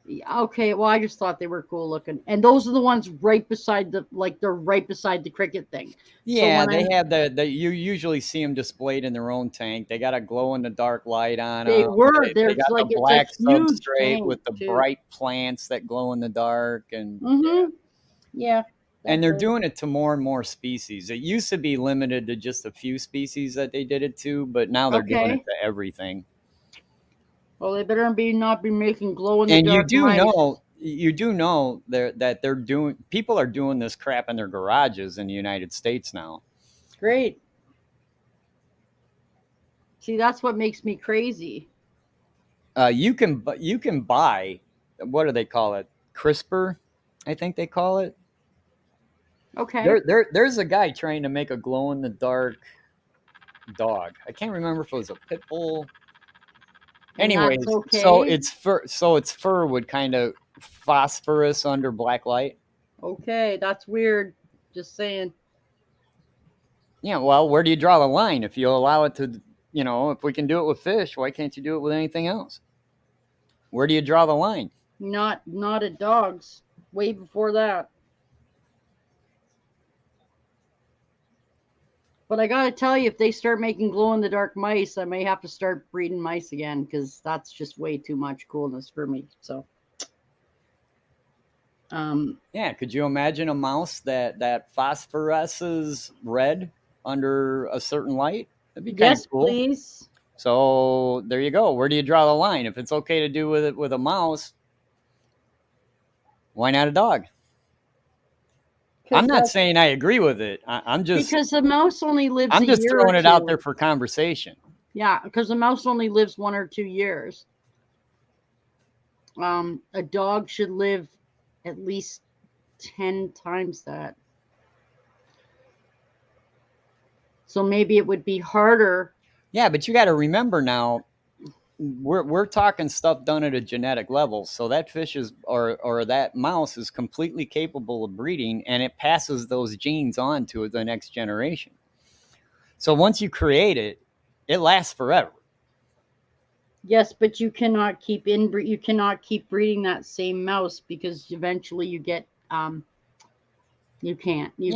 yeah, okay. Well, I just thought they were cool looking, and those are the ones right beside they're right beside the cricket thing. So Yeah, when they I'm have the you usually see them displayed in their own tank. They got a glow in the dark light on they them. were They there's got the like it's a black huge substrate tank with the too. bright plants that glow in the dark, and Mm-hmm. Yeah, they're that's it. doing it to more and more species. It used to be limited to just a few species that they did it to, but now they're doing it Okay. to everything. Well, they better be not be making glow in the And dark mice. you do know that they're doing people are doing this crap in their garages in the United States now. Great. See, that's what makes me crazy. You can buy, what do they call it? CRISPR, I think they call it. Okay. There's a guy trying to make a glow in the dark dog. I can't remember if it was a pit bull. And that's Anyways, so okay. its fur would kind of phosphorus under black light. Okay, that's weird. Just saying. Yeah, well, where do you draw the line? If you allow it to, if we can do it with fish, why can't you do it with anything else? Where do you draw the line? Not at dogs. Way before that. But I gotta tell you, if they start making glow in the dark mice, I may have to start breeding mice again because that's just way too much coolness for me. So, um, Yeah, could you imagine a mouse that phosphoresces red under a certain light? That'd be kind of yes, cool. please. So there you go. Where do you draw the line? If it's okay to do with it with a mouse, why not a dog? I'm Because not that's saying I agree with it. I'm just because the mouse only lives I'm a just year or throwing it out there two. for conversation. Yeah, because the mouse only lives 1 or 2 years. A dog should live at least 10 times that. So maybe it would be harder. Yeah, but you got to remember now, we're talking stuff done at a genetic level. So that fish is or that mouse is completely capable of breeding, and it passes those genes on to the next generation. So once you create it, it lasts forever. Yes, but you cannot keep you cannot keep breeding that same mouse because eventually you Yeah,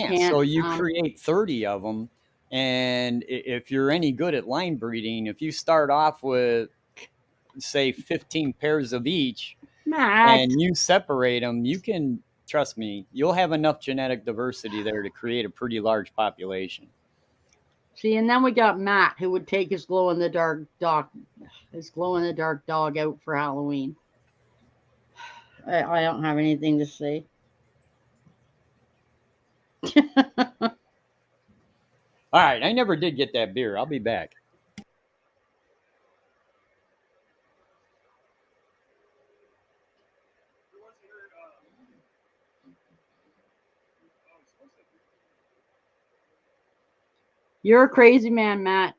can't so you create 30 of them, and if you're any good at line breeding, if you start off with say 15 pairs of each Matt. and you separate them, you can trust me, you'll have enough genetic diversity there to create a pretty large population. See, and then we got Matt who would take his glow in the dark dog out for Halloween. I don't have anything to say. All right, I never did get that beer. I'll be back. You're a crazy man, Matt.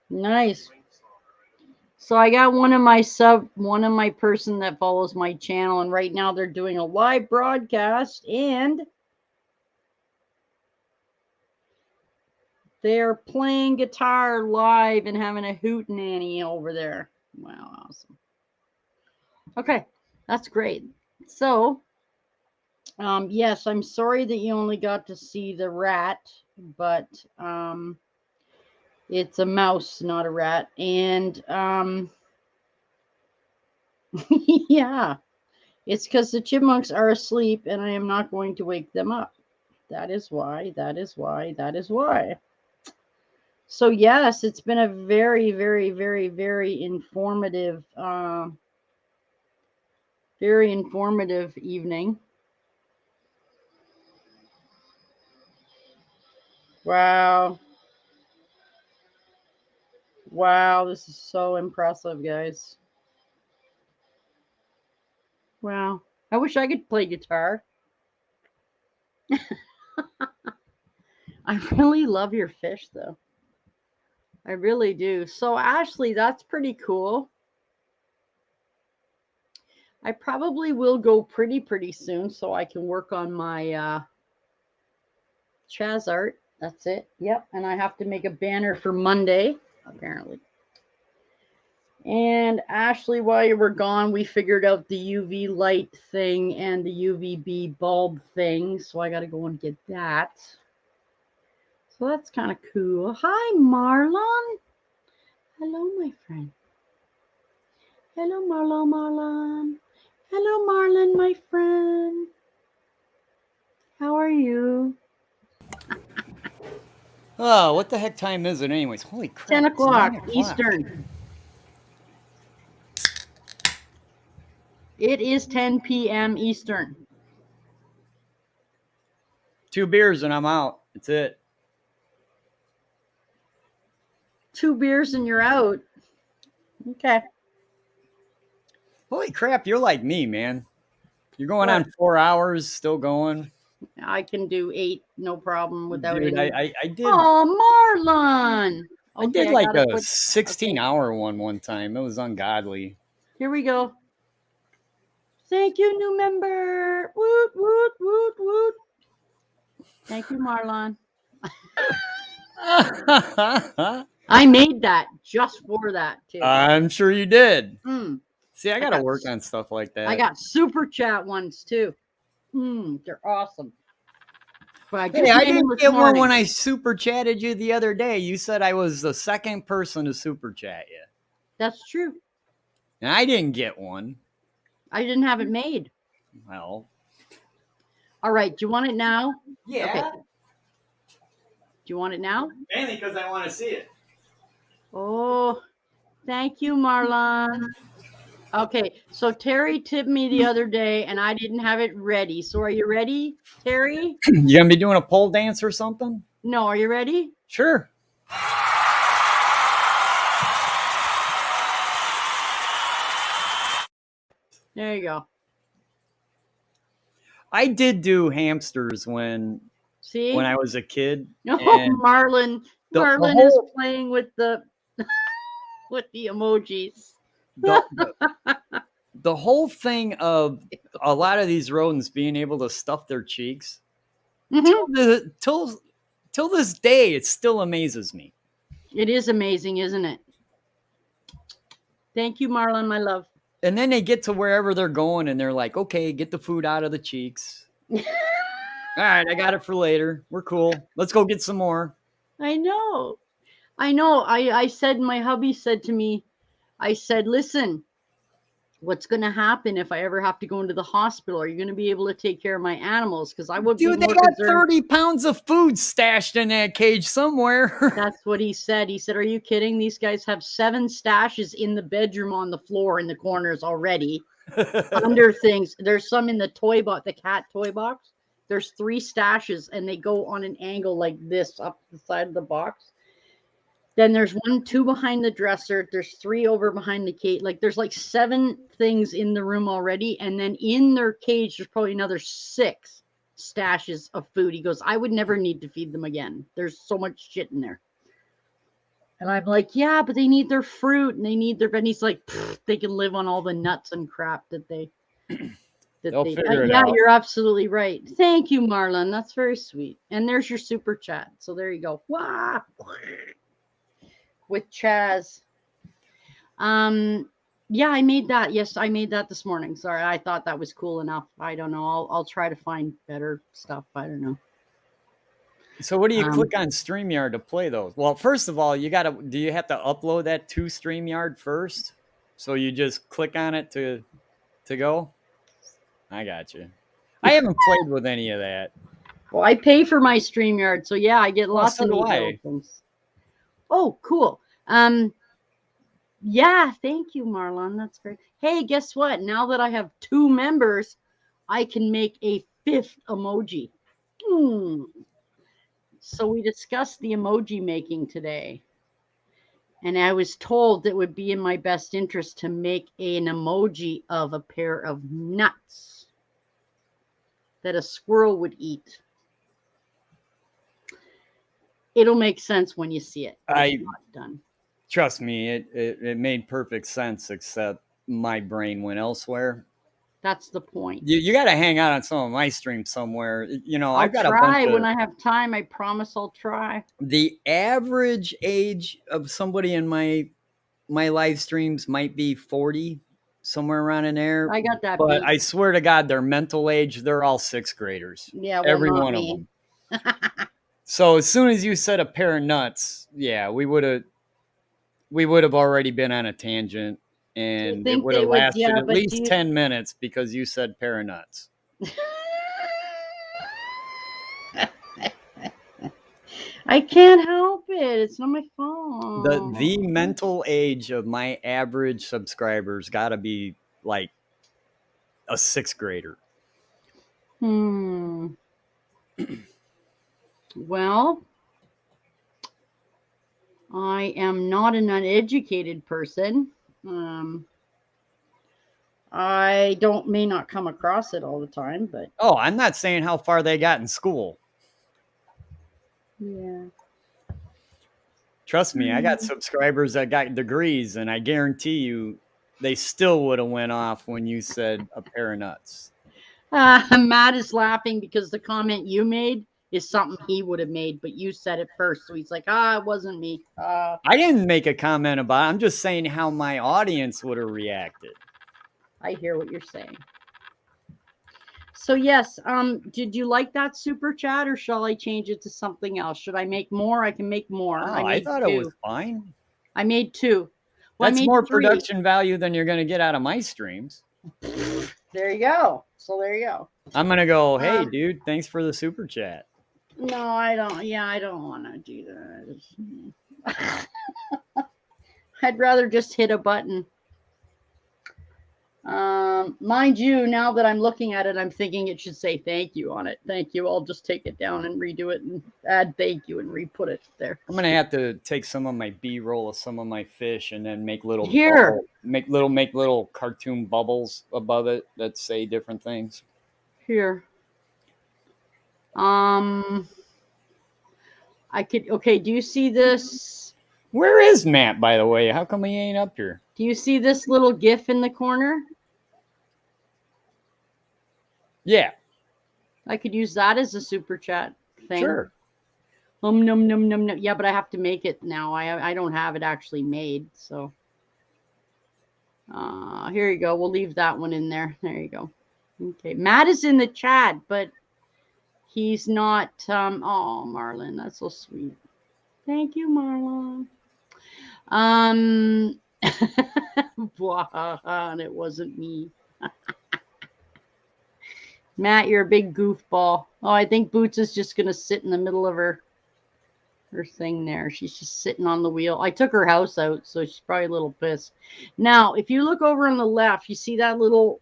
Nice. So I got one of my person that follows my channel, and right now they're doing a live broadcast, and they're playing guitar live and having a hootenanny over there. Wow, awesome. Okay, that's great. So, yes, I'm sorry that you only got to see the rat, but it's a mouse, not a rat. And yeah, it's because the chipmunks are asleep and I am not going to wake them up. That is why, that is why, that is why. So, yes, it's been a very, very, very, very informative evening. Wow. Wow, this is so impressive, guys. Wow. I wish I could play guitar. I really love your fish, though. I really do. So, Ashley, that's pretty cool. I probably will go pretty soon so I can work on my Chaz art. That's it. Yep. And I have to make a banner for Monday, apparently. And Ashley, while you were gone, we figured out the UV light thing and the UVB bulb thing. So I got to go and get that. So that's kind of cool. Hi, Marlon. Hello, my friend. Hello, Marlon. Hello, Marlon, my friend. How are you? Oh, what the heck time is it anyways? Holy crap. 10 it's 9 o'clock o'clock. Eastern. It is 10 p.m. Eastern. 2 beers and I'm out. That's it. 2 beers and you're out. Okay. Holy crap, you're like me, man. You're going What? on 4 hours, still going. I can do 8, no problem without Dude, any. I did Oh, Marlon. I Okay, did I like gotta a put. 16-hour one time. It was ungodly. Here we go. Thank you, new member. Woot, woot, woot, woot. Thank you, Marlon. I made that just for that, too. I'm sure you did. Mm, See, I got to work on stuff like that. I got super chat ones, too. They're awesome. But I just Hey, I made them didn't this get one morning. when I super chatted you the other day. You said I was the second person to super chat you. That's true. And I didn't get one. I didn't have it made. Well, all right. Do you want it now? yeah. Okay. Do you want it now? Mainly because I want to see it. Oh, thank you, Marlon. Okay, so Terry tipped me the other day and I didn't have it ready. So are you ready, Terry? You gonna be doing a pole dance or something? No, are you ready? Sure. There you go. I did do hamsters when See? I was a kid. Oh, and Marlon the is whole playing with the with the emojis. the, the whole thing of a lot of these rodents being able to stuff their cheeks Mhm. till this day, it still amazes me. It is amazing, isn't it? Thank you, Marlon, my love. And then they get to wherever they're going and they're like, okay, get the food out of the cheeks. All right, I got it for later. We're cool. Let's go get some more. I know. I said, my hubby said to me, I said, listen, what's going to happen if I ever have to go into the hospital? Are you going to be able to take care of my animals? Because I would be Dude, they more got concerned. 30 pounds of food stashed in that cage somewhere. That's what he said. He said, are you kidding? These guys have 7 stashes in the bedroom on the floor in the corners already. Under things. There's some in the toy box, the cat toy box. There's 3 stashes and they go on an angle like this up the side of the box. Then there's 2 behind the dresser. There's 3 over behind the cage. Like there's like 7 things in the room already. And then in their cage, there's probably another 6 stashes of food. He goes, I would never need to feed them again. There's so much shit in there. And I'm like, yeah, but they need their fruit and they need their. And he's like, they can live on all the nuts and crap that they. They'll figure it Yeah, out. you're absolutely right. Thank you, Marlon. That's very sweet. And there's your super chat. So there you go. Wah! With Chaz. Yeah, I made that. Yes, I made that this morning. Sorry, I thought that was cool enough. I don't know. I'll try to find better stuff. I don't know. So what do you click on StreamYard to play those? Well, first of all, do you have to upload that to StreamYard first? So you just click on it to go? I got you. I haven't played with any of that. Well, I pay for my StreamYard, so yeah, I get lots so of do neat little I. things. Oh, cool. Yeah, thank you, Marlon. That's great. Hey, guess what? Now that I have 2 members, I can make a 5th emoji. So we discussed the emoji making today. And I was told it would be in my best interest to make an emoji of a pair of nuts that a squirrel would eat. It'll make sense when you see it. It's not done. Trust me, it made perfect sense, except my brain went elsewhere. That's the point. You got to hang out on some of my streams somewhere. I've got a bunch when I have time. I promise I'll try. The average age of somebody in my live streams might be 40, somewhere around in there. I got that. But I swear to God, their mental age, they're all 6th graders. Yeah, well, every one of them. So as soon as you said a pair of nuts, yeah, we would have already been on a tangent, and it would have lasted at least 10 minutes because you said pair of nuts. I can't help it. It's not my fault. The mental age of my average subscribers got to be like a 6th grader. Well, I am not an uneducated person. I may not come across it all the time, but I'm not saying how far they got in school. Yeah. Trust me, I got subscribers that got degrees, and I guarantee you they still would have went off when you said a pair of nuts. Matt is laughing because the comment you made is something he would have made, but you said it first. So he's like, it wasn't me. I didn't make a comment about it. I'm just saying how my audience would have reacted. I hear what you're saying. So yes, did you like that super chat, or shall I change it to something else? Should I make more? I can make more. I thought 2. It was fine. I made 2. Well, that's more 3. Production value than you're going to get out of my streams. There you go. So there you go. I'm going to go, hey, dude, thanks for the super chat. No, I don't. Yeah, I don't want to do that. I'd rather just hit a button. Mind you, now that I'm looking at it, I'm thinking it should say thank you on it. Thank you. I'll just take it down and redo it and add thank you and re-put it there. I'm gonna have to take some of my B-roll of some of my fish and then make little make little cartoon bubbles above it that say different things. Here. I could. Okay. Do you see this? Where is Matt, by the way? How come he ain't up here? Do you see this little GIF in the corner? Yeah. I could use that as a super chat thing. Sure. Num num num. Yeah, but I have to make it now. I don't have it actually made. So here you go. We'll leave that one in there. There you go. Okay. Matt is in the chat, but he's not. Oh, Marlon, that's so sweet. Thank you, Marlon. And it wasn't me. Matt, you're a big goofball. Oh, I think Boots is just going to sit in the middle of her thing there. She's just sitting on the wheel. I took her house out, so she's probably a little pissed. Now, if you look over on the left, you see that little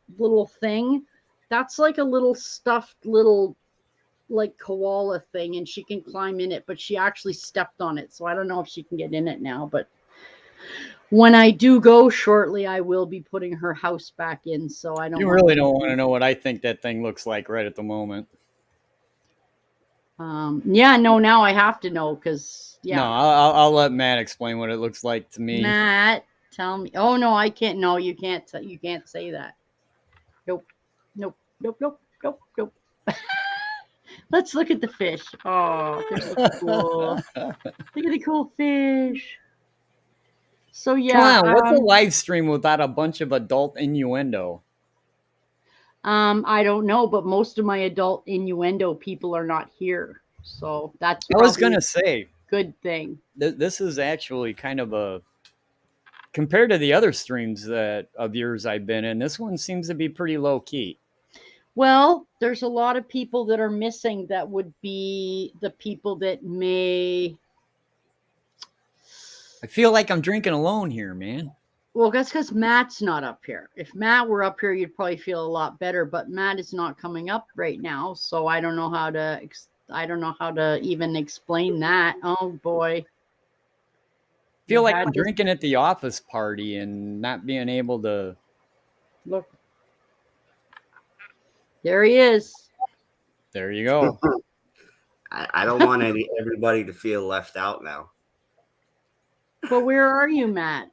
thing? That's like a little stuffed little like koala thing, and she can climb in it, but she actually stepped on it. So I don't know if she can get in it now, but when I do go shortly, I will be putting her house back in. So I don't. You really don't want to know what I think that thing looks like right at the moment. Yeah, no, now I have to know because No, yeah, I'll let Matt explain what it looks like to me. Matt, tell me. Oh no, I can't. No, you can't. You can't say that. Nope, nope, nope, nope, nope, nope. Let's look at the fish. Oh, they're so cool. Look at the cool fish. So Come yeah, on, what's a live stream without a bunch of adult innuendo? I don't know, but most of my adult innuendo people are not here, so that's I was probably gonna a say good thing. this is actually kind of a compared to the other streams that of yours I've been in. This one seems to be pretty low key. Well, there's a lot of people that are missing that would be the people that may. I feel like I'm drinking alone here, man. Well, that's because Matt's not up here. If Matt were up here, you'd probably feel a lot better. But Matt is not coming up right now, so I don't know how to. I don't know how to even explain that. Oh boy, Feel you like had I'm to drinking at the office party and not being able to. look. There he is. There you go. I don't want everybody to feel left out now. But where are you, Matt?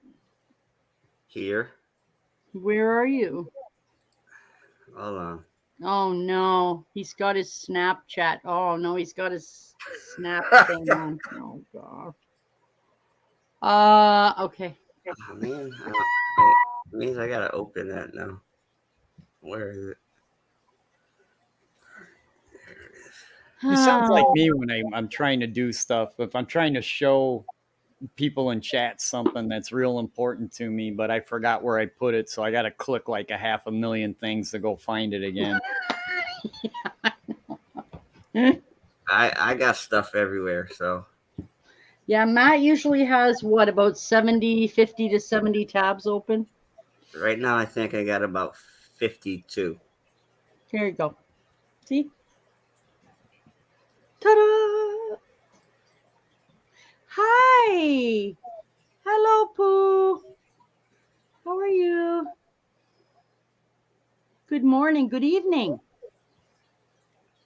Here, Where are you? hold on. Oh no, he's got his Snapchat. Oh no, he's got his Snap thing on. Oh god. Okay. Oh, man, it means I gotta open that now. Where is it? He sounds like me when I'm trying to do stuff. If I'm trying to show people in chat something that's real important to me, but I forgot where I put it, so I got to click like a 500,000 things to go find it again. I got stuff everywhere, so Yeah, Matt usually has what about 50 to 70 tabs open. right now I think I got about 52. Here you go. See? Ta-da! Hi! Hello, Pooh. How are you? Good morning, good evening.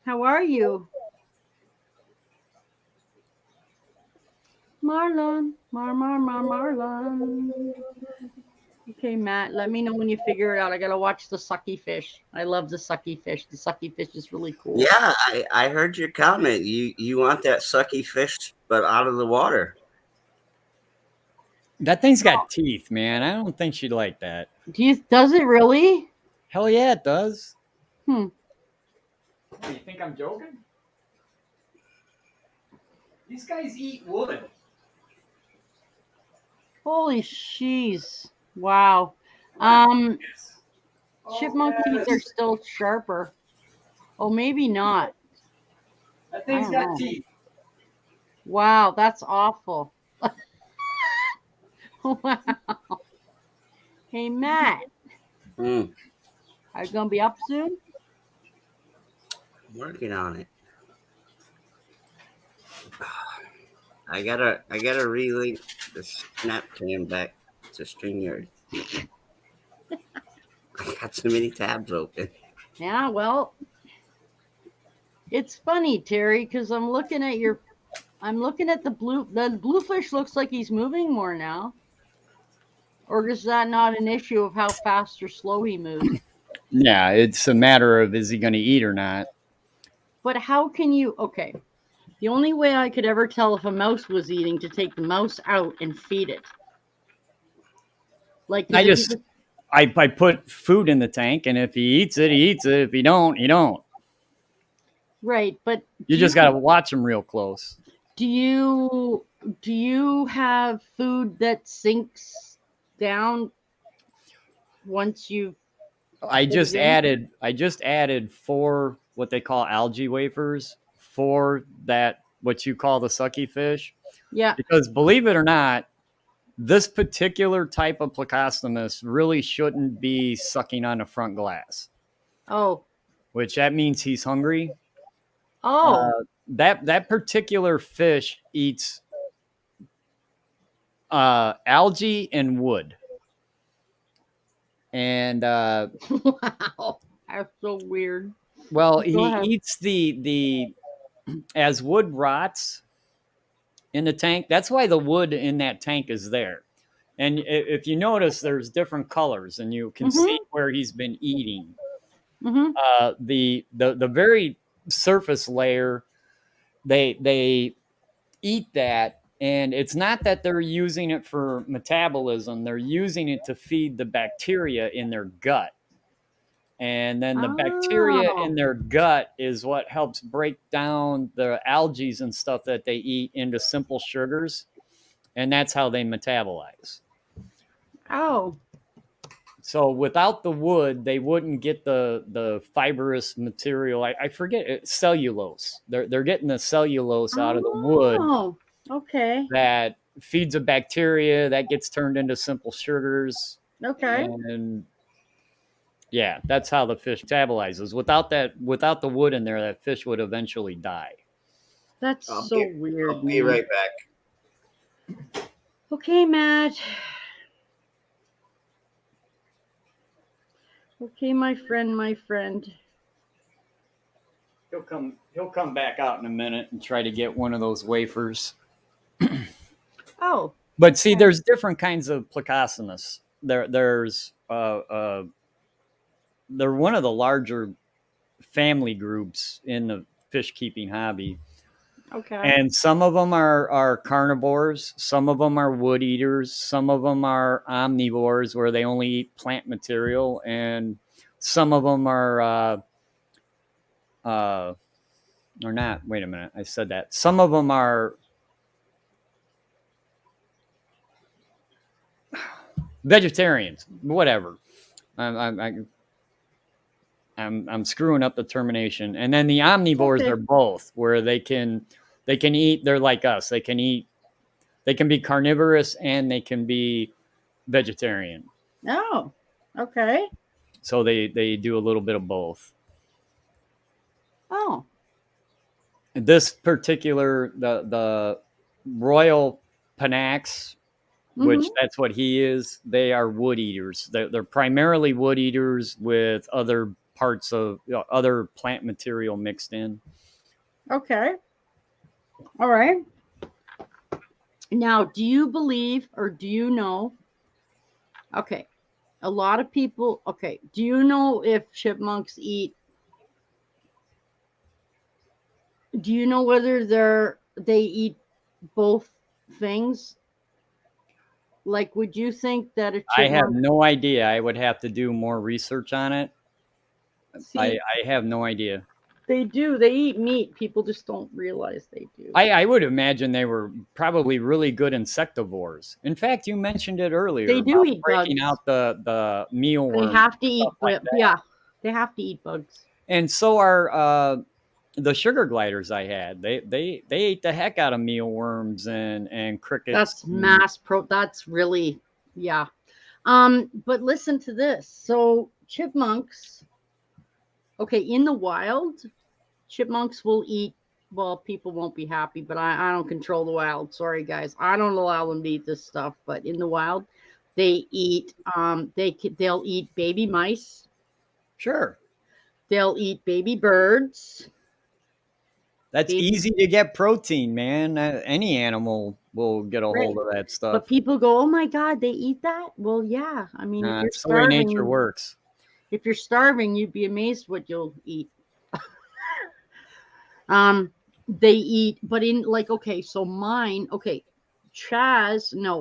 How are you? Marlon. Marlon. Okay, Matt, let me know when you figure it out. I gotta watch the sucky fish. I love the sucky fish. The sucky fish is really cool. Yeah, I heard your comment. You want that sucky fish, but out of the water. That thing's got teeth, man. I don't think she'd like that. Does it really? Hell yeah, it does. Hmm. Oh, you think I'm joking? These guys eat wood. Holy shees. Wow. Chipmunk teeth are still sharper. Oh, maybe not. That thing's got teeth. Wow, that's awful. Wow. Hey, Matt. Mm, Are you gonna be up soon? working on it. I gotta relink the Snapcam back to StreamYard. I got too many tabs open. Yeah, well, it's funny, Terry, because I'm looking at the bluefish looks like he's moving more now. Or is that not an issue of how fast or slow he moves? Yeah, it's a matter of is he going to eat or not. But how can you? Okay, the only way I could ever tell if a mouse was eating to take the mouse out and feed it. Like I put food in the tank, and if he eats it, he eats it. If he don't, he don't. Right, but You just got to watch him real close. do you have food that sinks down once you've I just added 4 what they call algae wafers for that what you call the sucky fish. Yeah. Because believe it or not, this particular type of Plecostomus really shouldn't be sucking on the front glass. Oh. Which that means he's hungry. Oh. That particular fish eats algae and wood. And wow, that's so weird. Well, he eats the as wood rots in the tank, that's why the wood in that tank is there. And if you notice, there's different colors, and you can see where he's been eating. The very surface layer, they eat that, and it's not that they're using it for metabolism. They're using it to feed the bacteria in their gut. And then the bacteria in their gut is what helps break down the algae and stuff that they eat into simple sugars. And that's how they metabolize. Oh. So without the wood, they wouldn't get the fibrous material. I forget it, cellulose. They're getting the cellulose out of the wood. Oh, okay. That feeds a bacteria that gets turned into simple sugars. Okay. And yeah, that's how the fish metabolizes. Without the wood in there, that fish would eventually die. That's so weird. I'll be right back. Okay, Matt. Okay, my friend. He'll come back out in a minute and try to get one of those wafers. Oh. But see, there's different kinds of Plecostomus. There's they're one of the larger family groups in the fish keeping hobby. Okay. And some of them are carnivores, some of them are wood eaters, some of them are omnivores where they only eat plant material, and some of them are or not. Wait a minute, I said that. Some of them are vegetarians. Whatever. I'm screwing up the termination. And then the omnivores are both, where they can eat. They're like us. They can be carnivorous and they can be vegetarian. Oh, okay. So they do a little bit of both. Oh. This particular, the Royal Panax, which that's what he is, they are wood eaters. They're primarily wood eaters with other parts of other plant material mixed in. Okay. All right. Now, do you believe or do you know? Okay. A lot of people. Okay. Do you know if chipmunks eat? Do you know whether they eat both things? Like, would you think that a chipmunk? I have no idea. I would have to do more research on it. See, I have no idea. They do. They eat meat. People just don't realize they do. I would imagine they were probably really good insectivores. In fact, you mentioned it earlier. They do eat breaking bugs. Out the mealworms. They have to eat. Yeah, they have to eat bugs. And so are the sugar gliders I had. They ate the heck out of mealworms and crickets. That's that's really, yeah. But listen to this. So chipmunks, okay, in the wild, chipmunks will eat. Well, people won't be happy, but I don't control the wild. Sorry, guys. I don't allow them to eat this stuff. But in the wild, they eat. They'll eat baby mice. Sure. They'll eat baby birds. That's easy to get protein, man. Any animal will get a hold of that stuff. But people go, "Oh my God, they eat that?" Well, yeah. I mean, if you're that's the way nature works. If you're starving, you'd be amazed what you'll eat. They eat, but in like, okay, so mine, okay,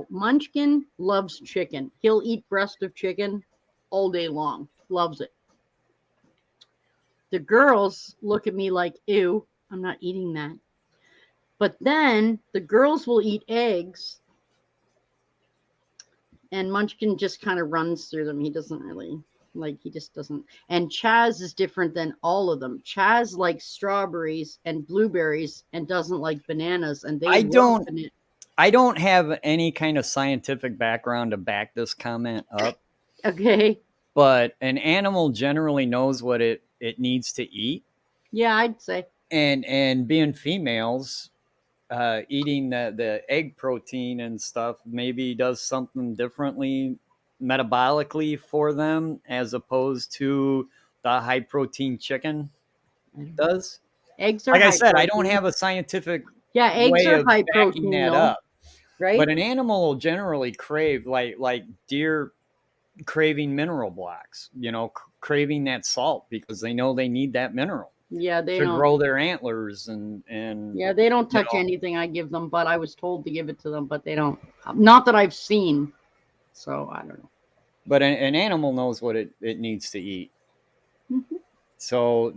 Munchkin loves chicken. He'll eat breast of chicken all day long. Loves it. The girls look at me like, ew, I'm not eating that. But then the girls will eat eggs, and Munchkin just kind of runs through them. He doesn't really, he just doesn't. And Chaz is different than all of them. Chaz likes strawberries and blueberries and doesn't like bananas. And I don't have any kind of scientific background to back this comment up. Okay. But an animal generally knows what it needs to eat. Yeah, I'd say. And being females, eating the egg protein and stuff maybe does something differently metabolically for them as opposed to the high protein chicken does. Eggs are Like I high said, I don't protein. have a scientific Yeah, eggs way are of high backing protein that though, up. right? But an animal will generally crave like deer craving mineral blocks, craving that salt because they know they need that mineral Yeah, they to don't. grow their antlers and Yeah, they don't you touch know. anything I give them, but I was told to give it to them, but they don't. Not that I've seen. So I don't know. But an animal knows what it needs to eat. Mhm. So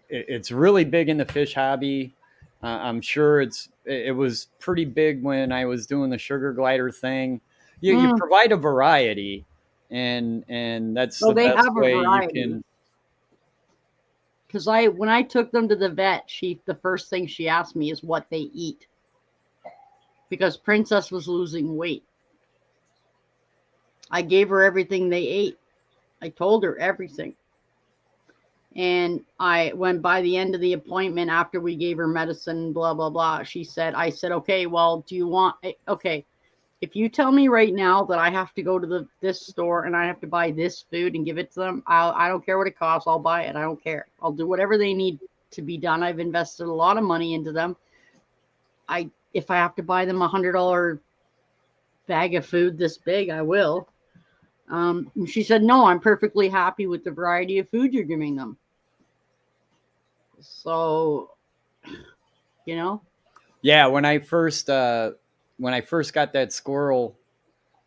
it's really big in the fish hobby. I'm sure it was pretty big when I was doing the sugar glider thing. You Mm. provide a variety, and that's Well, the they best have a way you variety. can. Because when I took them to the vet, the first thing she asked me is what they eat. Because Princess was losing weight. I gave her everything they ate. I told her everything. And when by the end of the appointment, after we gave her medicine, blah, blah, blah, I said, okay, well, do you want, okay, if you tell me right now that I have to go to this store and I have to buy this food and give it to them, I don't care what it costs. I'll buy it. I don't care. I'll do whatever they need to be done. I've invested a lot of money into them. If I have to buy them $100 bag of food this big, I will. She said, no, I'm perfectly happy with the variety of food you're giving them. So, Yeah, when I first got that squirrel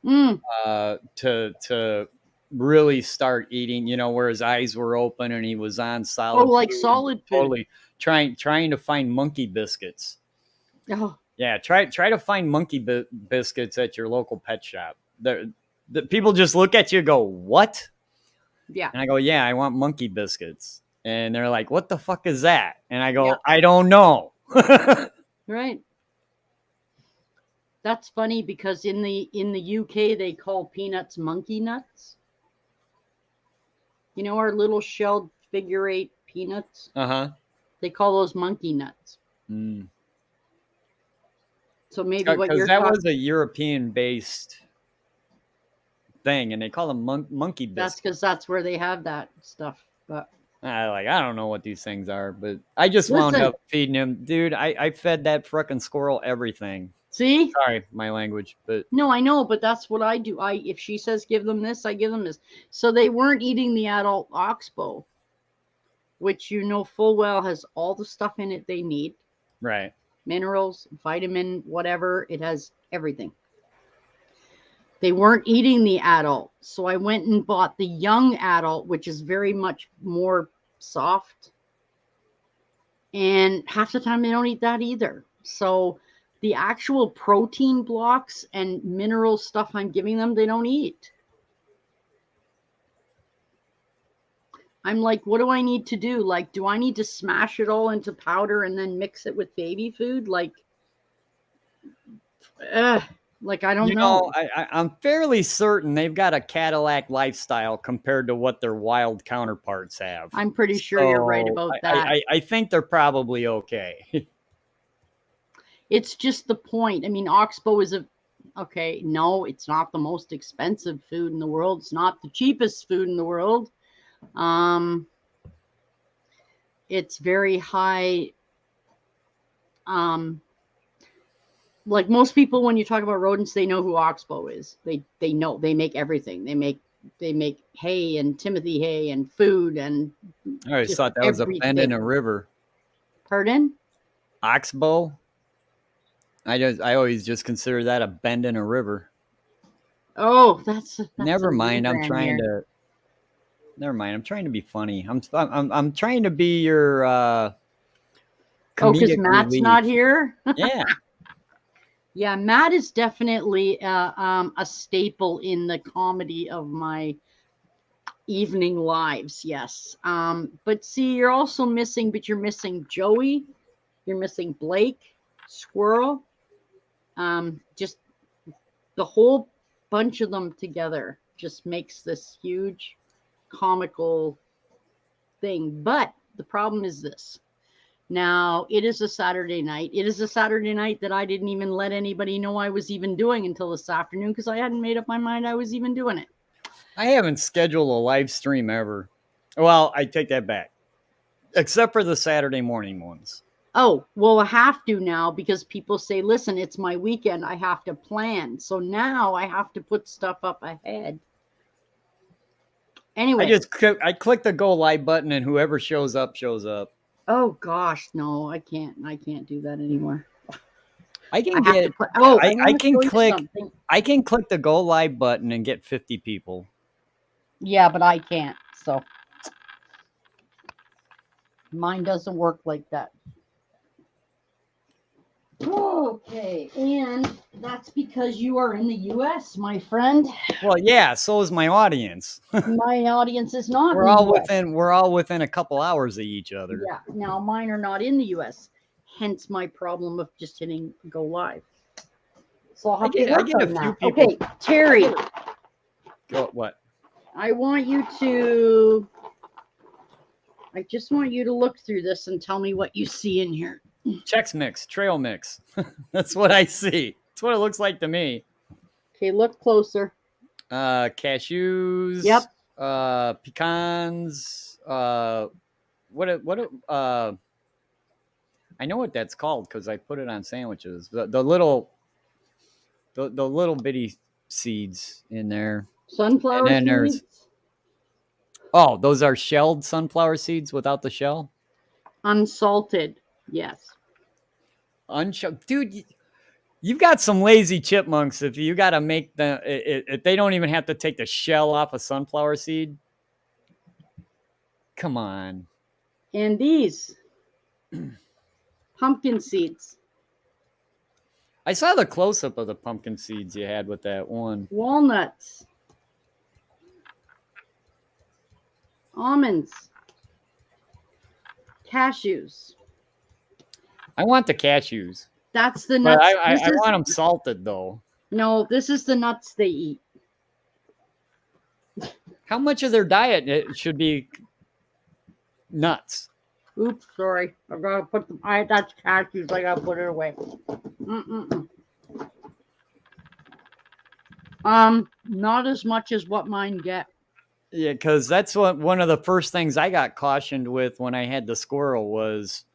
mm, to really start eating, where his eyes were open and he was on oh, solid like food, solid food. totally trying to find monkey biscuits. Oh, Yeah, try to find monkey biscuits at your local pet shop. The people just look at you and go, "What?" yeah, And I go, "Yeah, I want monkey biscuits." And they're like, "What the fuck is that?" And I yeah, go, "I don't know." right. That's funny because in the UK they call peanuts monkey nuts. You know our little shelled figure eight peanuts? Uh-huh. They call those monkey nuts. Mm. So maybe what Because you're that was talking a European-based thing, and they call them monkey that's biscuits. because that's where they have that stuff. But I don't know what these things are, but I just wound listen, up feeding him. Dude, I fed that frickin' squirrel everything. see? Sorry, my language, but No, I know, but that's what I do. If she says give them this, I give them this. So they weren't eating the adult oxbow, which you know full well has all the stuff in it they need. right. Minerals, vitamin, whatever. It has everything. They weren't eating the adult. So I went and bought the young adult, which is very much more soft. And half the time they don't eat that either. So the actual protein blocks and mineral stuff I'm giving them, they don't eat. I'm like, what do I need to do? Like, do I need to smash it all into powder and then mix it with baby food? Uh, I don't know. I'm fairly certain they've got a Cadillac lifestyle compared to what their wild counterparts have. I'm pretty sure you're right So about that. I think they're probably okay. It's just the point. I mean, oxbow is okay, no, it's not the most expensive food in the world. It's not the cheapest food in the world. Um, it's very high. Um, like most people, when you talk about rodents, they know who oxbow is. They know they make everything. They make hay and Timothy hay and food and I always just thought that was a bend in everything. a river. Pardon? Oxbow? I always just consider that a bend in a river. Oh, that's Never a new mind. brand here. Never mind. I'm trying to be funny. I'm trying to be your Oh, because comedic Matt's relief. not here. Yeah. Yeah, Matt is definitely a staple in the comedy of my evening lives. Yes. But see, you're also missing, but you're missing Joey. You're missing Blake, Squirrel. Just the whole bunch of them together just makes this huge comical thing. But the problem is this. Now, it is a Saturday night. It is a Saturday night that I didn't even let anybody know I was even doing until this afternoon because I hadn't made up my mind I was even doing it. I haven't scheduled a live stream ever. Well, I take that back. except for the Saturday morning ones. Oh, well, I have to now because people say, listen, it's my weekend. I have to plan. So now I have to put stuff up ahead. Anyway. I click the go live button and whoever shows up shows up. Oh gosh, no, I can't do that anymore. I can I have get to put, oh, I can click something. I can click the go live button and get 50 people. Yeah, but I can't. So mine doesn't work like that. Okay, and that's because you are in the US, my friend. Well, yeah, so is my audience. My audience is not. We're all within a couple hours of each other. Yeah, now mine are not in the US. Hence my problem of just hitting go live. So I'll have to work on that. Okay, Terry. What? I just want you to look through this and tell me what you see in here. Chex Mix, trail mix. That's what I see. That's what it looks like to me. Okay, look closer. Cashews. Yep. Pecans. I know what that's called because I put it on sandwiches. The little bitty seeds in there. Sunflower seeds. Oh, those are shelled sunflower seeds without the shell? Unsalted, yes. Unshelled. Dude, you've got some lazy chipmunks if you got to make them, if they don't even have to take the shell off a sunflower seed. Come on. And these pumpkin seeds. I saw the close-up of the pumpkin seeds you had with that one. Walnuts. Almonds. Cashews. I want the cashews. That's the nuts. But I want them salted, though. No, this is the nuts they eat. How much of their diet it should be nuts? Oops, sorry. I gotta put them. That's cashews. I gotta put it away. Not as much as what mine get. Yeah, because that's one of the first things I got cautioned with when I had the squirrel was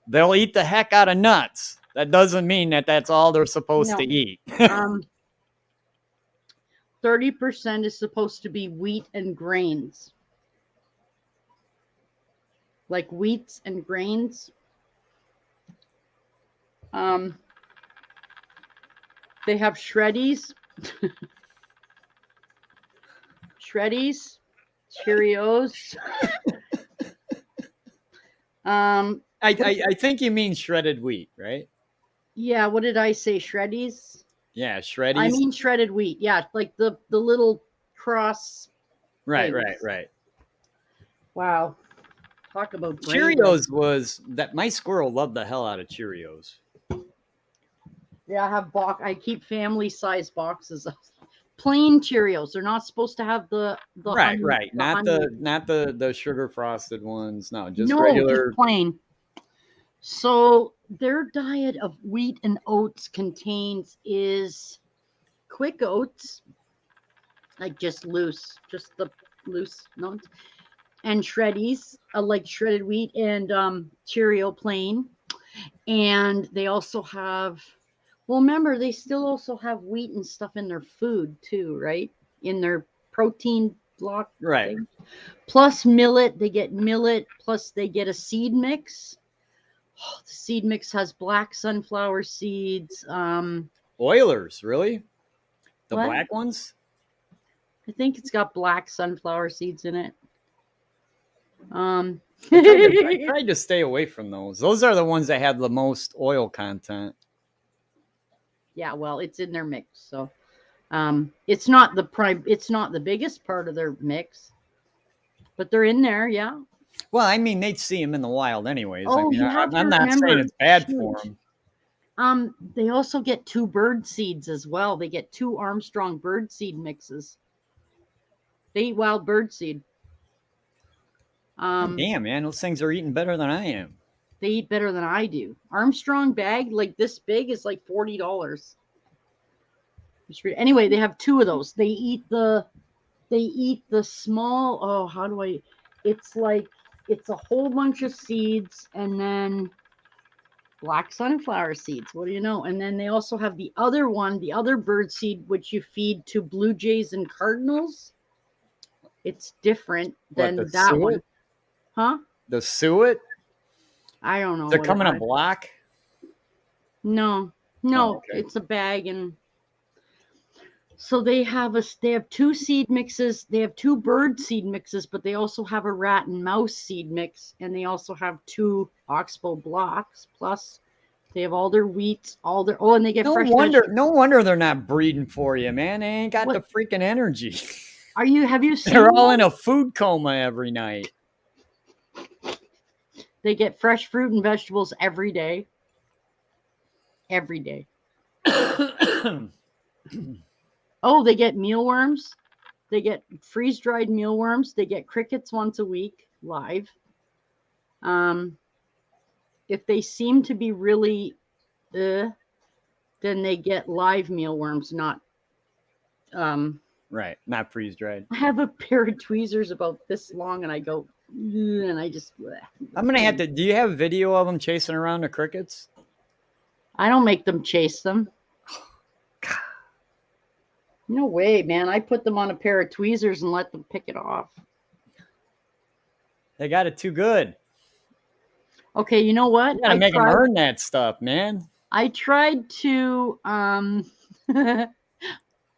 they'll eat the heck out of nuts. That doesn't mean that that's all they're supposed to eat. 30% is supposed to be wheat and grains. Like wheats and grains. They have shreddies. Shreddies, Cheerios. I think you mean shredded wheat, right? Yeah, what did I say? Shreddies? Yeah, shreddies. I mean shredded wheat. Yeah, like the little cross. Right. Wow. Talk about Cheerios was that my squirrel loved the hell out of Cheerios. Yeah, I keep family size boxes of plain Cheerios. They're not supposed to have the right. honey, Not the sugar frosted ones. No, just regular. Just plain. So their diet of wheat and oats is quick oats, like just the loose notes, and shreddies, like shredded wheat and Cheerio plain. And they also have, well, remember, they still also have wheat and stuff in their food too, right? In their protein block. Right. Thing. Plus millet, they get millet, plus they get a seed mix. Oh, the seed mix has black sunflower seeds. Oilers, really? The what? black ones? I think it's got black sunflower seeds in it. I tried to stay away from those. Those are the ones that have the most oil content. Yeah, well, it's in their mix, so it's not the biggest part of their mix, but they're in there, yeah. Well, I mean, they'd see them in the wild anyways. Oh, I'm not saying it's bad for them. They also get 2 bird seeds as well. They get 2 Armstrong bird seed mixes. They eat wild bird seed. Damn, man, those things are eating better than I am. They eat better than I do. Armstrong bag, like this big, is like $40. Anyway, they have 2 of those. They eat the small. Oh, how do I? It's like it's a whole bunch of seeds and then black sunflower seeds. What do you know? And then they also have the other one, the other bird seed, which you feed to blue jays and cardinals. It's different than the that one. suet? Huh? The suet? I don't know. Does it come in a block? No, Oh, okay. it's a bag, and so they have two seed mixes. They have two bird seed mixes, but they also have a rat and mouse seed mix, and they also have two oxbow blocks. Plus, they have all their wheats, and they get fresh vegetables. No wonder they're not breeding for you, man. They ain't got the freaking energy. Have you seen They're all in a food coma every night. They get fresh fruit and vegetables every day. Every day. Oh, they get mealworms. They get freeze-dried mealworms. They get crickets once a week live. If they seem to be really, then they get live mealworms, not. Right, not freeze-dried. I have a pair of tweezers about this long, and I go, and I just. I'm gonna have to. Do you have video of them chasing around the crickets? I don't make them chase them. No way, man. I put them on a pair of tweezers and let them pick it off. They got it too good. Okay, you know what? You gotta make them earn that stuff, man. I tried to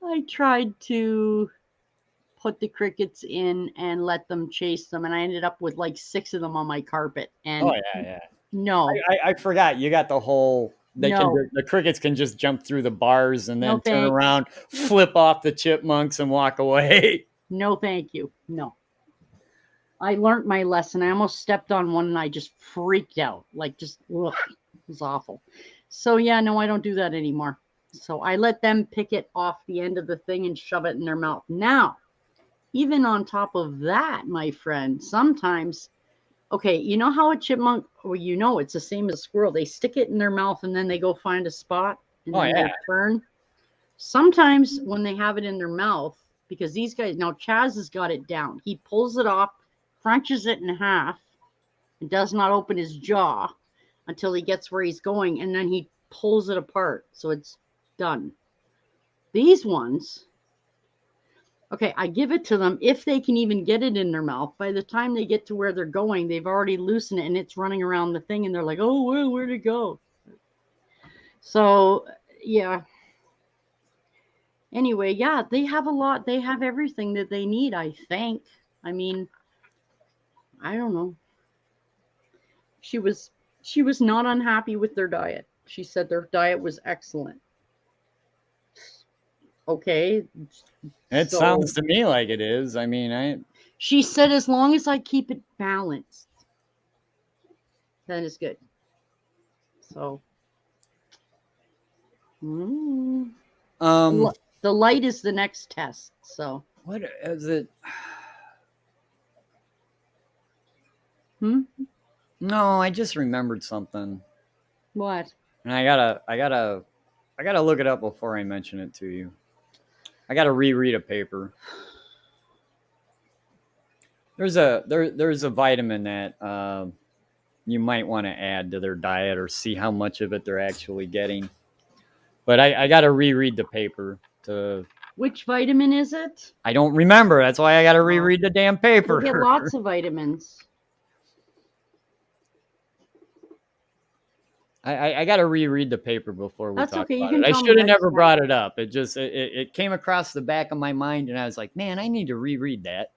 I tried to put the crickets in and let them chase them, and I ended up with like 6 of them on my carpet. And yeah. No. I forgot. You got the whole the crickets can just jump through the bars and then turn around, flip off the chipmunks and walk away. No, thank you. No. I learned my lesson. I almost stepped on one and I just freaked out. Like just ugh, it was awful. So yeah, no, I don't do that anymore. So I let them pick it off the end of the thing and shove it in their mouth. Now, even on top of that, my friend, sometimes okay, you know how a chipmunk, well, it's the same as a squirrel. They stick it in their mouth and then they go find a spot and then they turn. Sometimes when they have it in their mouth, because these guys, now Chaz has got it down. He pulls it off, crunches it in half, and does not open his jaw until he gets where he's going, and then he pulls it apart. So it's done. These ones, okay, I give it to them if they can even get it in their mouth. By the time they get to where they're going, they've already loosened it and it's running around the thing and they're like, oh, well, where'd it go? So, yeah. Anyway, yeah, they have a lot. They have everything that they need, I think. I mean, I don't know. She was not unhappy with their diet. She said their diet was excellent. Okay. It sounds to me like it is. I mean, she said as long as I keep it balanced, that is good. So, the light is the next test. So, what is it? No, I just remembered something. What? And I gotta look it up before I mention it to you. I gotta reread a paper. There's a vitamin that you might want to add to their diet or see how much of it they're actually getting. But I gotta reread the paper to. Which vitamin is it? I don't remember. That's why I gotta reread the damn paper. You get lots of vitamins. I got to reread the paper before we talk about it. I should have never brought it up. It just it came across the back of my mind, and I was like, man, I need to reread that.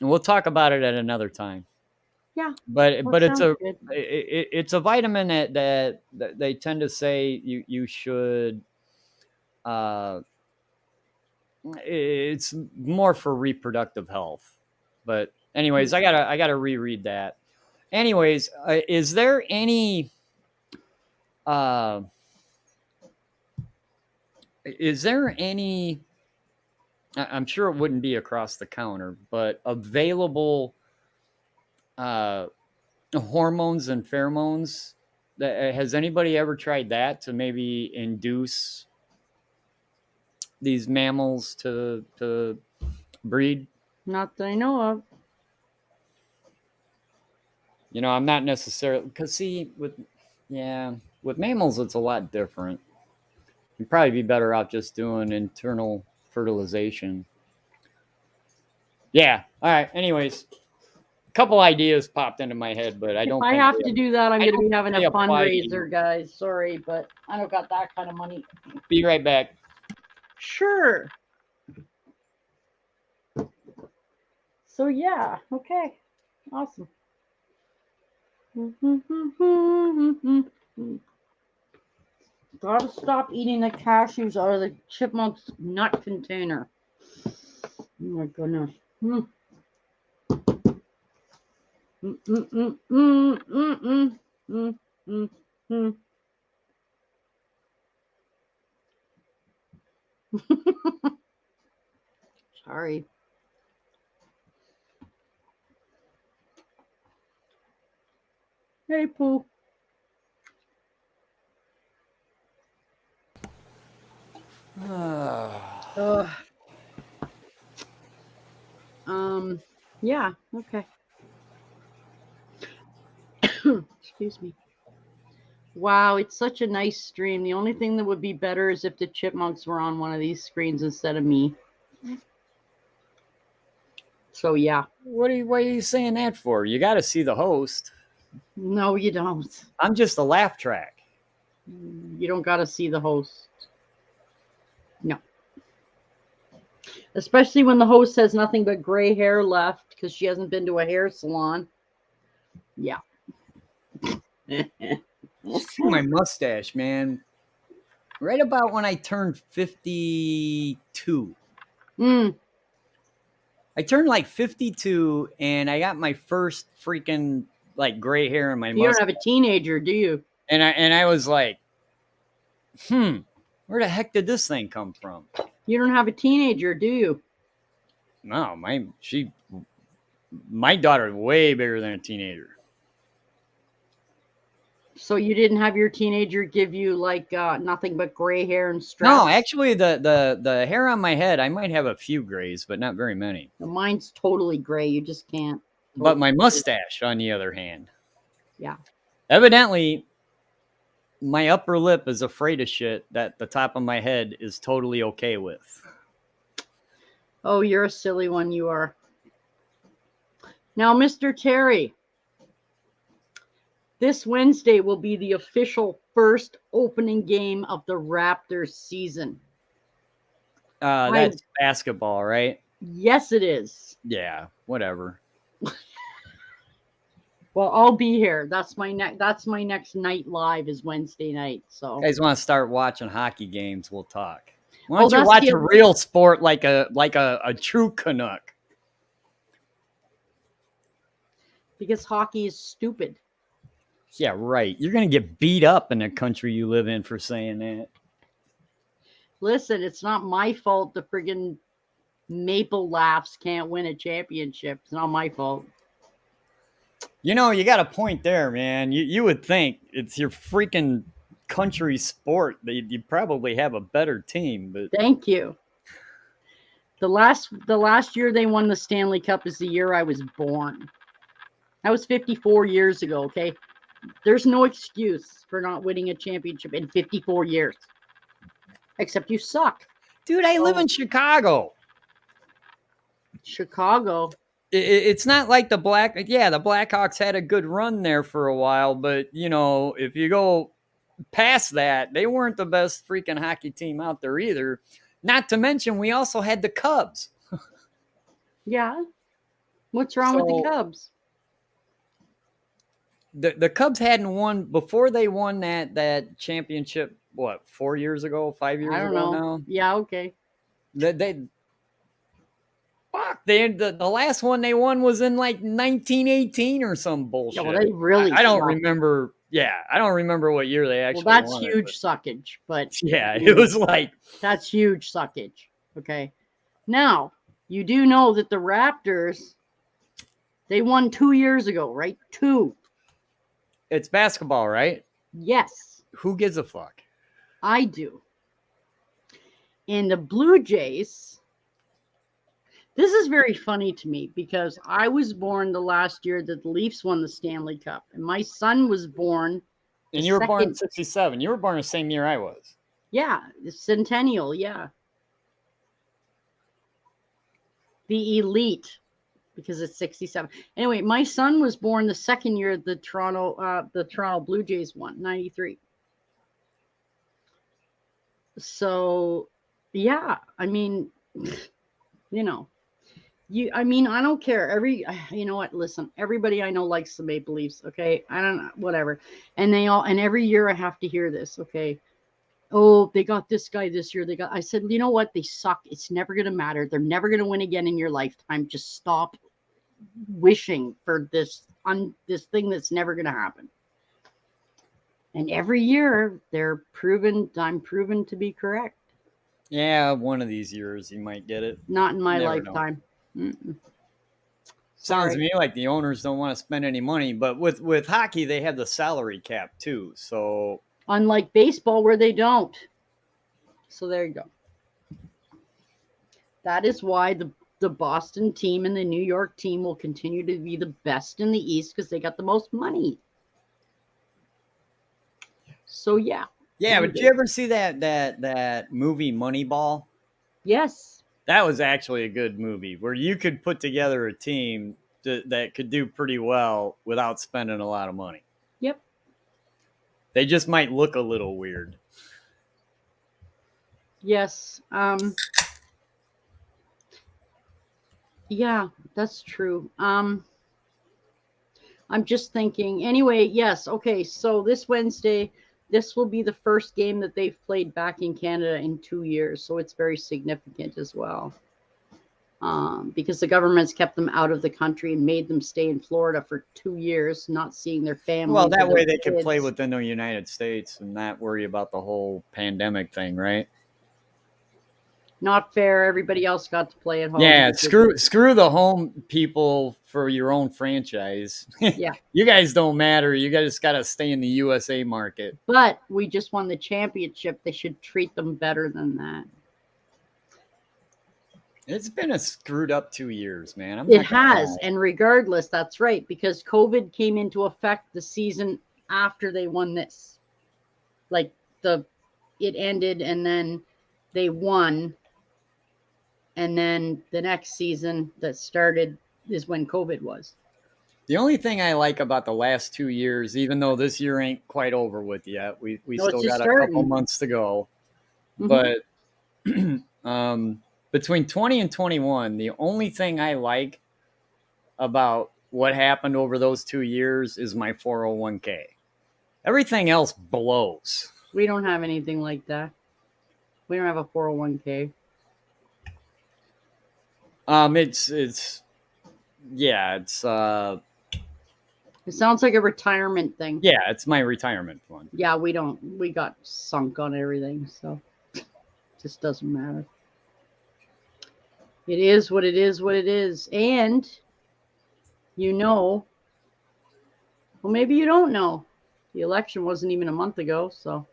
And we'll talk about it at another time. Yeah, but it's a vitamin that they tend to say you should. It's more for reproductive health, but anyways, I gotta reread that. Anyways, is there any I'm sure it wouldn't be across the counter, but available hormones and pheromones? Has anybody ever tried that to maybe induce these mammals to breed? Not that I know of. You know, I'm not necessarily because see with mammals it's a lot different. You'd probably be better out just doing internal fertilization. Yeah. All right. Anyways, a couple ideas popped into my head, but I If don't I think have to do that, I'm I going to don't be think having a they apply to you. fundraiser, guys. Sorry, but I don't got that kind of money. Be right back. Sure. So yeah, okay, awesome. Gotta stop eating the cashews out of the chipmunk's nut container. Oh my goodness. Mm. Mm, mm, mm, mm, mm, mm, mm, mm, mm. Sorry. Hey, Pooh. Ugh. Yeah, okay. Excuse me. Wow, it's such a nice stream. The only thing that would be better is if the chipmunks were on one of these screens instead of me. So yeah. What are you saying that for? You got to see the host. No, you don't. I'm just a laugh track. You don't got to see the host. No. Especially when the host has nothing but gray hair left because she hasn't been to a hair salon. Yeah. See my mustache, man. Right about when I turned 52. Mm. I turned like 52 and I got my first freaking like gray hair in my You mustache. don't have a teenager, do you? And I was like, where the heck did this thing come from? You don't have a teenager, do you? No, my daughter's way bigger than a teenager. So you didn't have your teenager give you like nothing but gray hair and straps? No, actually the hair on my head, I might have a few grays, but not very many. Mine's totally gray. You just can't. But my mustache, on the other hand. Yeah. Evidently, my upper lip is afraid of shit that the top of my head is totally okay with. Oh, you're a silly one, you are. Now, Mr. Terry, this Wednesday will be the official first opening game of the Raptors season. That's basketball, right? Yes, it is. Yeah, whatever. Well, I'll be here. That's my next night live is Wednesday night. So You guys want to start watching hockey games, we'll talk. Why don't you watch the a real sport like a true Canuck? Because hockey is stupid. Yeah, right. You're going to get beat up in the country you live in for saying that. Listen, it's not my fault the friggin' Maple Laughs can't win a championship. It's not my fault. You know, you got a point there, man. You would think it's your freaking country sport that you probably have a better team, but Thank you. The last year they won the Stanley Cup is the year I was born. That was 54 years ago, okay? There's no excuse for not winning a championship in 54 years. Except you suck. dude, I live in Chicago. Chicago. It's not like the Blackhawks had a good run there for a while, but you know, if you go past that, they weren't the best freaking hockey team out there either. Not to mention, we also had the Cubs. Yeah. What's wrong with the Cubs? The Cubs hadn't won before they won that championship. What, 4 years ago, 5 years I don't ago know. now? Yeah, okay. The last one they won was in like 1918 or some bullshit. Yeah, well, they really I don't suck. remember. Yeah, I don't remember what year they actually Well, that's won huge it, suckage, but yeah, it was like that's huge suckage. Okay. Now, you do know that the Raptors, they won 2 years ago, right? 2. it's basketball, right? Yes, Who gives a fuck? I do. And the Blue Jays, This is very funny to me because I was born the last year that the Leafs won the Stanley Cup, and my son was born. And you were born in 67. You were born the same year I was. Yeah, the centennial. Yeah, the elite, because it's 67. Anyway, my son was born the second year the Toronto Blue Jays won, 93. So, yeah, I mean, you know, I mean, I don't care. You know what? Listen, everybody I know likes the Maple Leafs. Okay, I don't know, whatever. And every year I have to hear this. Okay, oh, they got this guy this year. I said, you know what? They suck. It's never going to matter. They're never going to win again in your lifetime. Just stop wishing for this thing that's never going to happen. And every year I'm proven to be correct. Yeah, one of these years you might get it. Not in my lifetime. Sounds to me like the owners don't want to spend any money, but with hockey they have the salary cap too. So unlike baseball where they don't. So there you go. That is why the Boston team and the New York team will continue to be the best in the East because they got the most money. So yeah. Yeah, but did you ever see that movie Moneyball? Yes. That was actually a good movie where you could put together a team that could do pretty well without spending a lot of money. Yep. They just might look a little weird. Yes. Yeah, that's true. I'm just thinking. Anyway, yes. Okay, so this Wednesday, this will be the first game that they've played back in Canada in 2 years. So it's very significant as well. Because the government's kept them out of the country and made them stay in Florida for 2 years, not seeing their family. Well, that way they can play within the United States and not worry about the whole pandemic thing, right? Not fair. Everybody else got to play at home. Yeah, screw the home people for your own franchise. Yeah. You guys don't matter. You guys got to stay in the USA market. But we just won the championship. They should treat them better than that. It's been a screwed up 2 years, man. It has. And regardless, that's right. Because COVID came into effect the season after they won this. Like it ended and then they won. And then the next season that started is when COVID was. The only thing I like about the last 2 years, even though this year ain't quite over with yet, we still got a couple months to go. Mm-hmm. But between 20 and 21, the only thing I like about what happened over those 2 years is my 401k. Everything else blows. We don't have anything like that. We don't have a 401k. It sounds like a retirement thing. Yeah, it's my retirement fund. Yeah, we got sunk on everything, so it just doesn't matter. It is what it is, what it is. And well, maybe you don't know. The election wasn't even a month ago, so.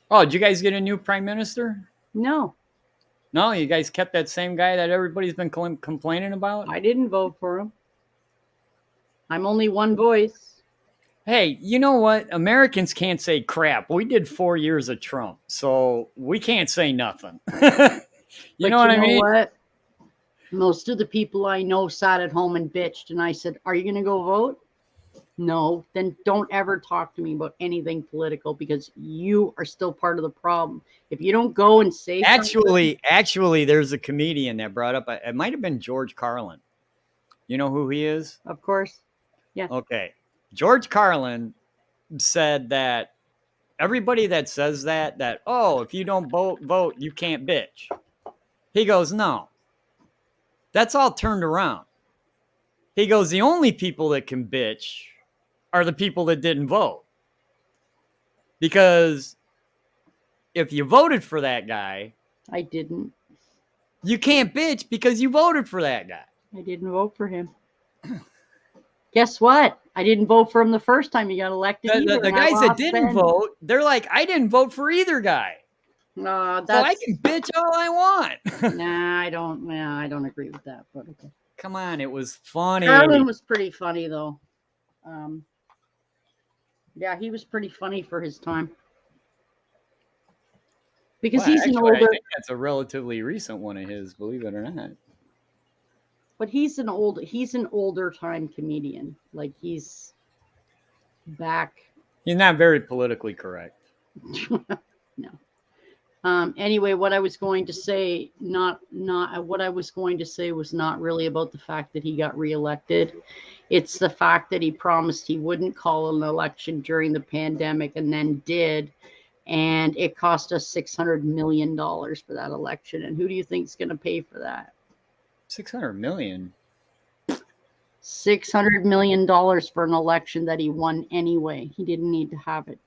Oh, did you guys get a new prime minister? No. No, you guys kept that same guy that everybody's been complaining about? I didn't vote for him. I'm only one voice. Hey, you know what? Americans can't say crap. We did 4 years of Trump, so we can't say nothing. You know what I mean? What? Most of the people I know sat at home and bitched, and I said, are you going to go vote? No, then don't ever talk to me about anything political because you are still part of the problem. If you don't go and say something. Actually, there's a comedian that brought up, it might have been George Carlin. You know who he is? Of course. Yeah. Okay. George Carlin said that everybody that says that, oh, if you don't vote, you can't bitch. He goes, no. That's all turned around. He goes, the only people that can bitch are the people that didn't vote. Because if you voted for that guy. I didn't. You can't bitch because you voted for that guy. I didn't vote for him. Guess what? I didn't vote for him the first time he got elected. The guys that didn't vote, they're like, I didn't vote for either guy. No, so I can bitch all I want. Nah, I don't agree with that, but okay. Come on, it was funny. Carlin was pretty funny though. Yeah, he was pretty funny for his time. Because Well, he's an actually, I older, think that's a relatively recent one of his, believe it or not. but he's an older time comedian. Like he's back. He's not very politically correct. No. Anyway, what I was going to say, not what I was going to say was not really about the fact that he got reelected. It's the fact that he promised he wouldn't call an election during the pandemic and then did. And it cost us $600 million for that election. And who do you think is going to pay for that? $600 million. $600 million for an election that he won anyway. He didn't need to have it.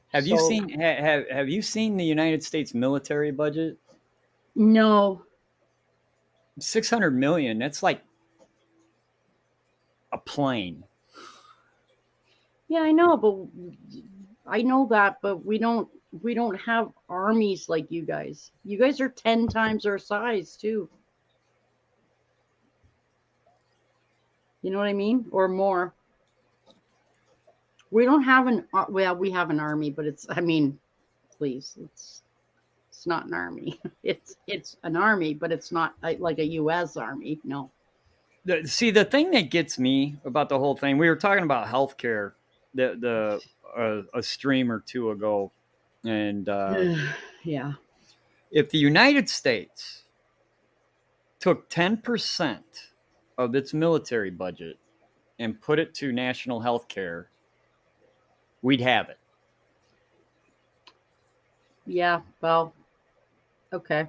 Have you seen the United States military budget? No. $600 million. That's like a plane. Yeah, I know, but I know that, but we don't have armies like you guys. You guys are 10 times our size too. You know what I mean? Or more. We don't have we have an army, but please, it's not an army. It's an army, but it's not like a US army. No. See, the thing that gets me about the whole thing, we were talking about healthcare a stream or two ago, and yeah. If the United States took 10% of its military budget and put it to national health care, we'd have it. Yeah, well, okay.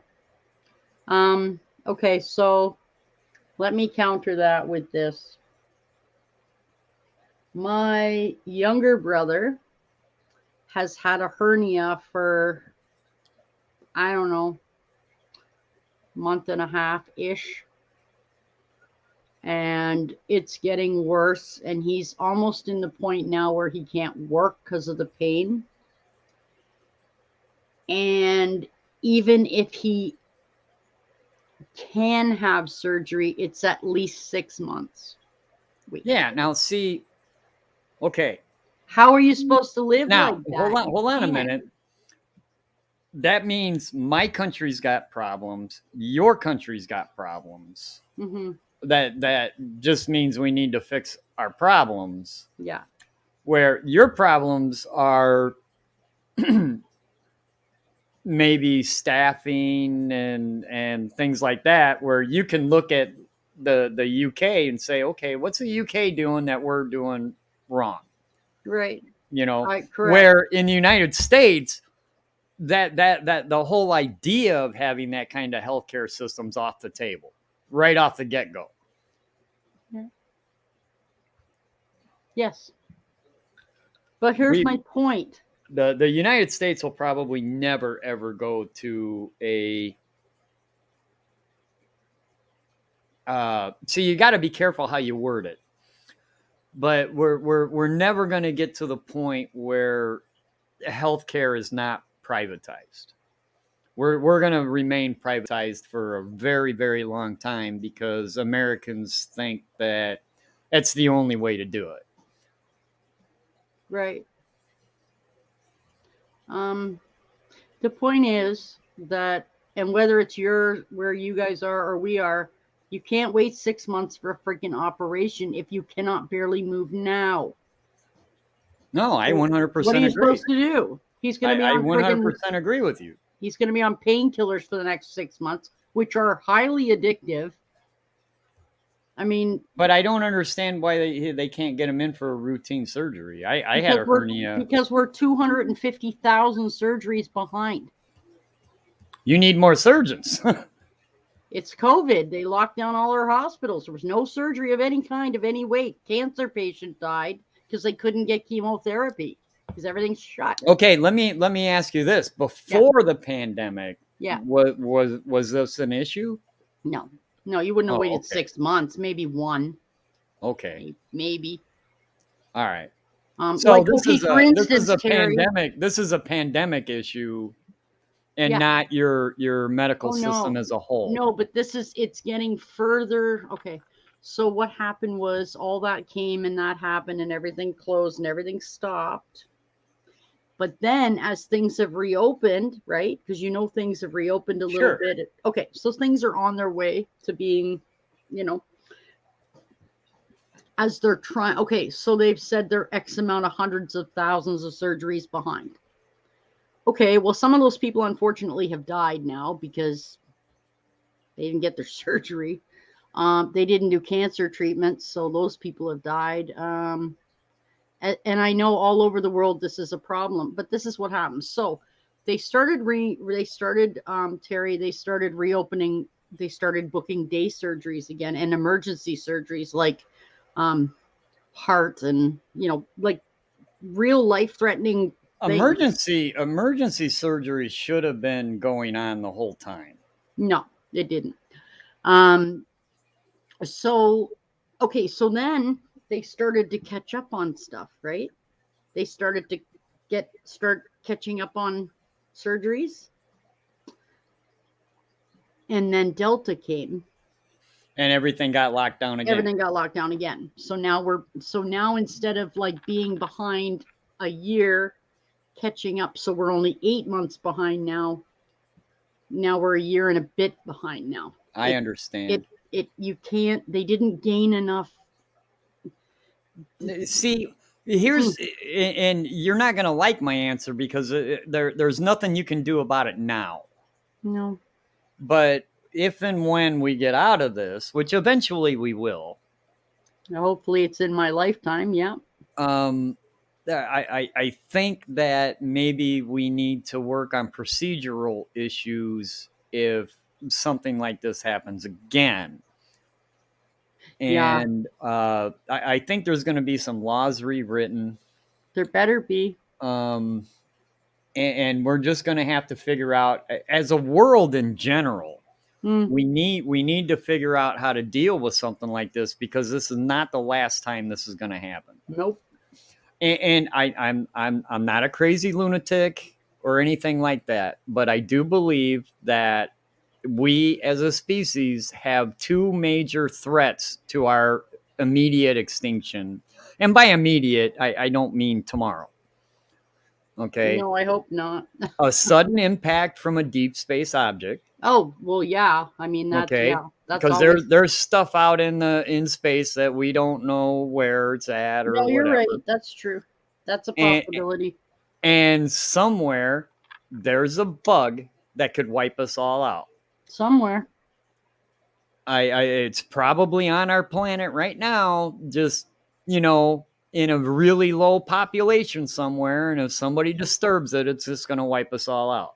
Okay, so let me counter that with this. My younger brother has had a hernia for, I don't know, month and a half-ish. And it's getting worse. And he's almost in the point now where he can't work because of the pain. And even if he can have surgery, it's at least 6 months. Yeah, now see, okay. How are you supposed to live now, like that? Hold on a minute. That means my country's got problems. Your country's got problems. Mm-hmm. That just means we need to fix our problems. Yeah. Where your problems are maybe staffing and things like that, where you can look at the UK and say, okay, what's the UK doing that we're doing wrong? Right. You know, correct. Where in the United States, that the whole idea of having that kind of healthcare system's off the table right off the get-go. Yes. But here's my point. The United States will probably never ever go to a so you got to be careful how you word it. But we're never going to get to the point where healthcare is not privatized. We're going to remain privatized for a very, very long time because Americans think that it's the only way to do it. Right. The point is that, and whether it's where you guys are or we are, you can't wait 6 months for a freaking operation if you cannot barely move now. No, I 100% agree. What are you supposed to do? He's going to be on 100% agree with you. He's going to be on painkillers for the next 6 months, which are highly addictive. I mean, but I don't understand why they can't get him in for a routine surgery. I had a hernia. Because we're 250,000 surgeries behind. You need more surgeons. It's COVID. They locked down all our hospitals. There was no surgery of any kind, of any weight. Cancer patient died because they couldn't get chemotherapy because everything's shut. Okay, let me ask you this: before the pandemic, was this an issue? No, you wouldn't have waited 6 months, maybe one. Okay. Maybe. All right. So this is a pandemic. This is a pandemic issue and Yeah. not your medical Oh system no. as a whole. No, but it's getting further. Okay. So what happened was all that came and that happened and everything closed and everything stopped. But then as things have reopened, right? Because things have reopened a little Sure. bit. Okay, so things are on their way to being, you know, as they're trying. Okay, so they've said they're X amount of hundreds of thousands of surgeries behind. Okay, well, some of those people unfortunately have died now because they didn't get their surgery. They didn't do cancer treatments, so those people have died. And I know all over the world this is a problem, but this is what happens. So Terry, they started reopening, they started booking day surgeries again and emergency surgeries like um, heart and like real life threatening things. Emergency surgery should have been going on the whole time. No, it didn't. Um, so okay, so then they started to catch up on stuff, right? They started to start catching up on surgeries, and then Delta came. And everything got locked down again. Everything got locked down again. So now instead of like being behind a year, catching up. So we're only 8 months behind now. Now we're a year and a bit behind now. I understand. You can't. They didn't gain enough. See, here's and you're not going to like my answer because there's nothing you can do about it now. No. But if and when we get out of this, which eventually we will, Hopefully it's in my lifetime. Yeah. I think that maybe we need to work on procedural issues if something like this happens again. Yeah. And I think there's going to be some laws rewritten. There better be. And we're just going to have to figure out, as a world in general, we need to figure out how to deal with something like this, because this is not the last time this is going to happen. Nope. And I'm not a crazy lunatic or anything like that, but I do believe that we as a species have two major threats to our immediate extinction. And by immediate, I don't mean tomorrow. Okay. No, I hope not. A sudden impact from a deep space object. Oh, well, yeah. I mean, that's, okay. Yeah. That's because always... there's stuff out in space that we don't know where it's at or No, you're whatever. right. That's true. That's a possibility. And somewhere there's a bug that could wipe us all out. Somewhere. It's probably on our planet right now, just, in a really low population somewhere. And if somebody disturbs it, it's just going to wipe us all out.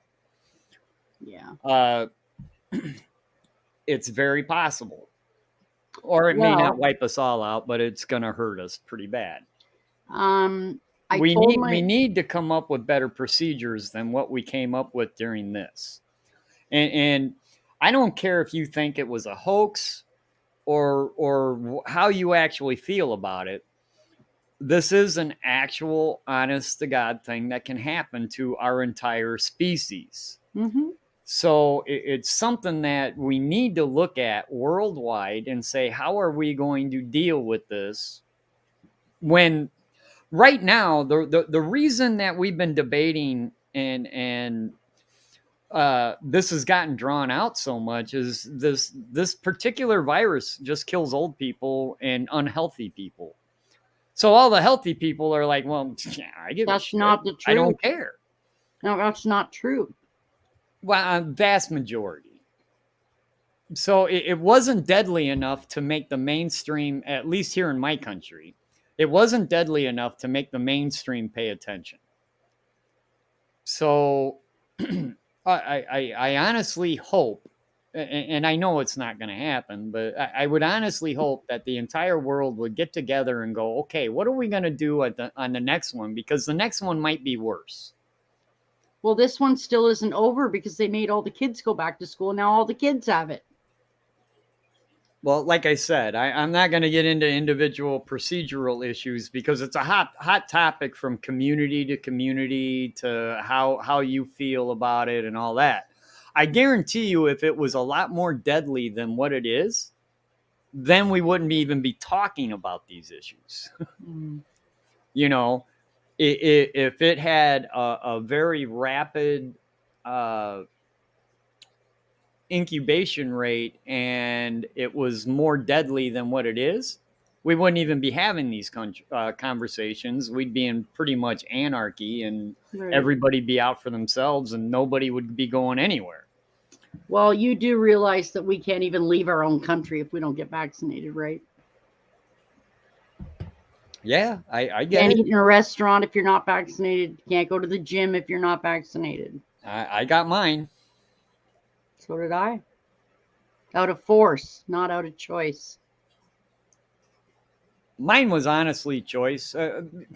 Yeah. It's very possible. Or it may not wipe us all out, but it's going to hurt us pretty bad. We need to come up with better procedures than what we came up with during this. And I don't care if you think it was a hoax or how you actually feel about it. This is an actual, honest to God thing that can happen to our entire species. Mm-hmm. So it's something that we need to look at worldwide and say, how are we going to deal with this? When right now, the reason that we've been debating and this has gotten drawn out so much is this particular virus just kills old people and unhealthy people. So all the healthy people are like, well, I give a shit. Not the truth. I don't care. No, that's not true. Well, vast majority. So it wasn't deadly enough to make the mainstream, at least here in my country, it wasn't deadly enough to make the mainstream pay attention. So I honestly hope, and I know it's not going to happen, but I would honestly hope that the entire world would get together and go, okay, what are we going to do on the next one? Because the next one might be worse. Well, this one still isn't over because they made all the kids go back to school. Now all the kids have it. Well, like I said, I'm not going to get into individual procedural issues because it's a hot topic from community to how you feel about it and all that. I guarantee you, if it was a lot more deadly than what it is, then we wouldn't even be talking about these issues. Mm. You know, if it had a very rapid incubation rate and it was more deadly than what it is, we wouldn't even be having these conversations. We'd be in pretty much anarchy and Right. everybody be out for themselves and nobody would be going anywhere. Well, you do realize that we can't even leave our own country if we don't get vaccinated, right? Yeah, I get Can't it. eat in a restaurant if you're not vaccinated. Can't go to the gym if you're not vaccinated. I got mine. So did I. Out of force, not out of choice. Mine was honestly choice.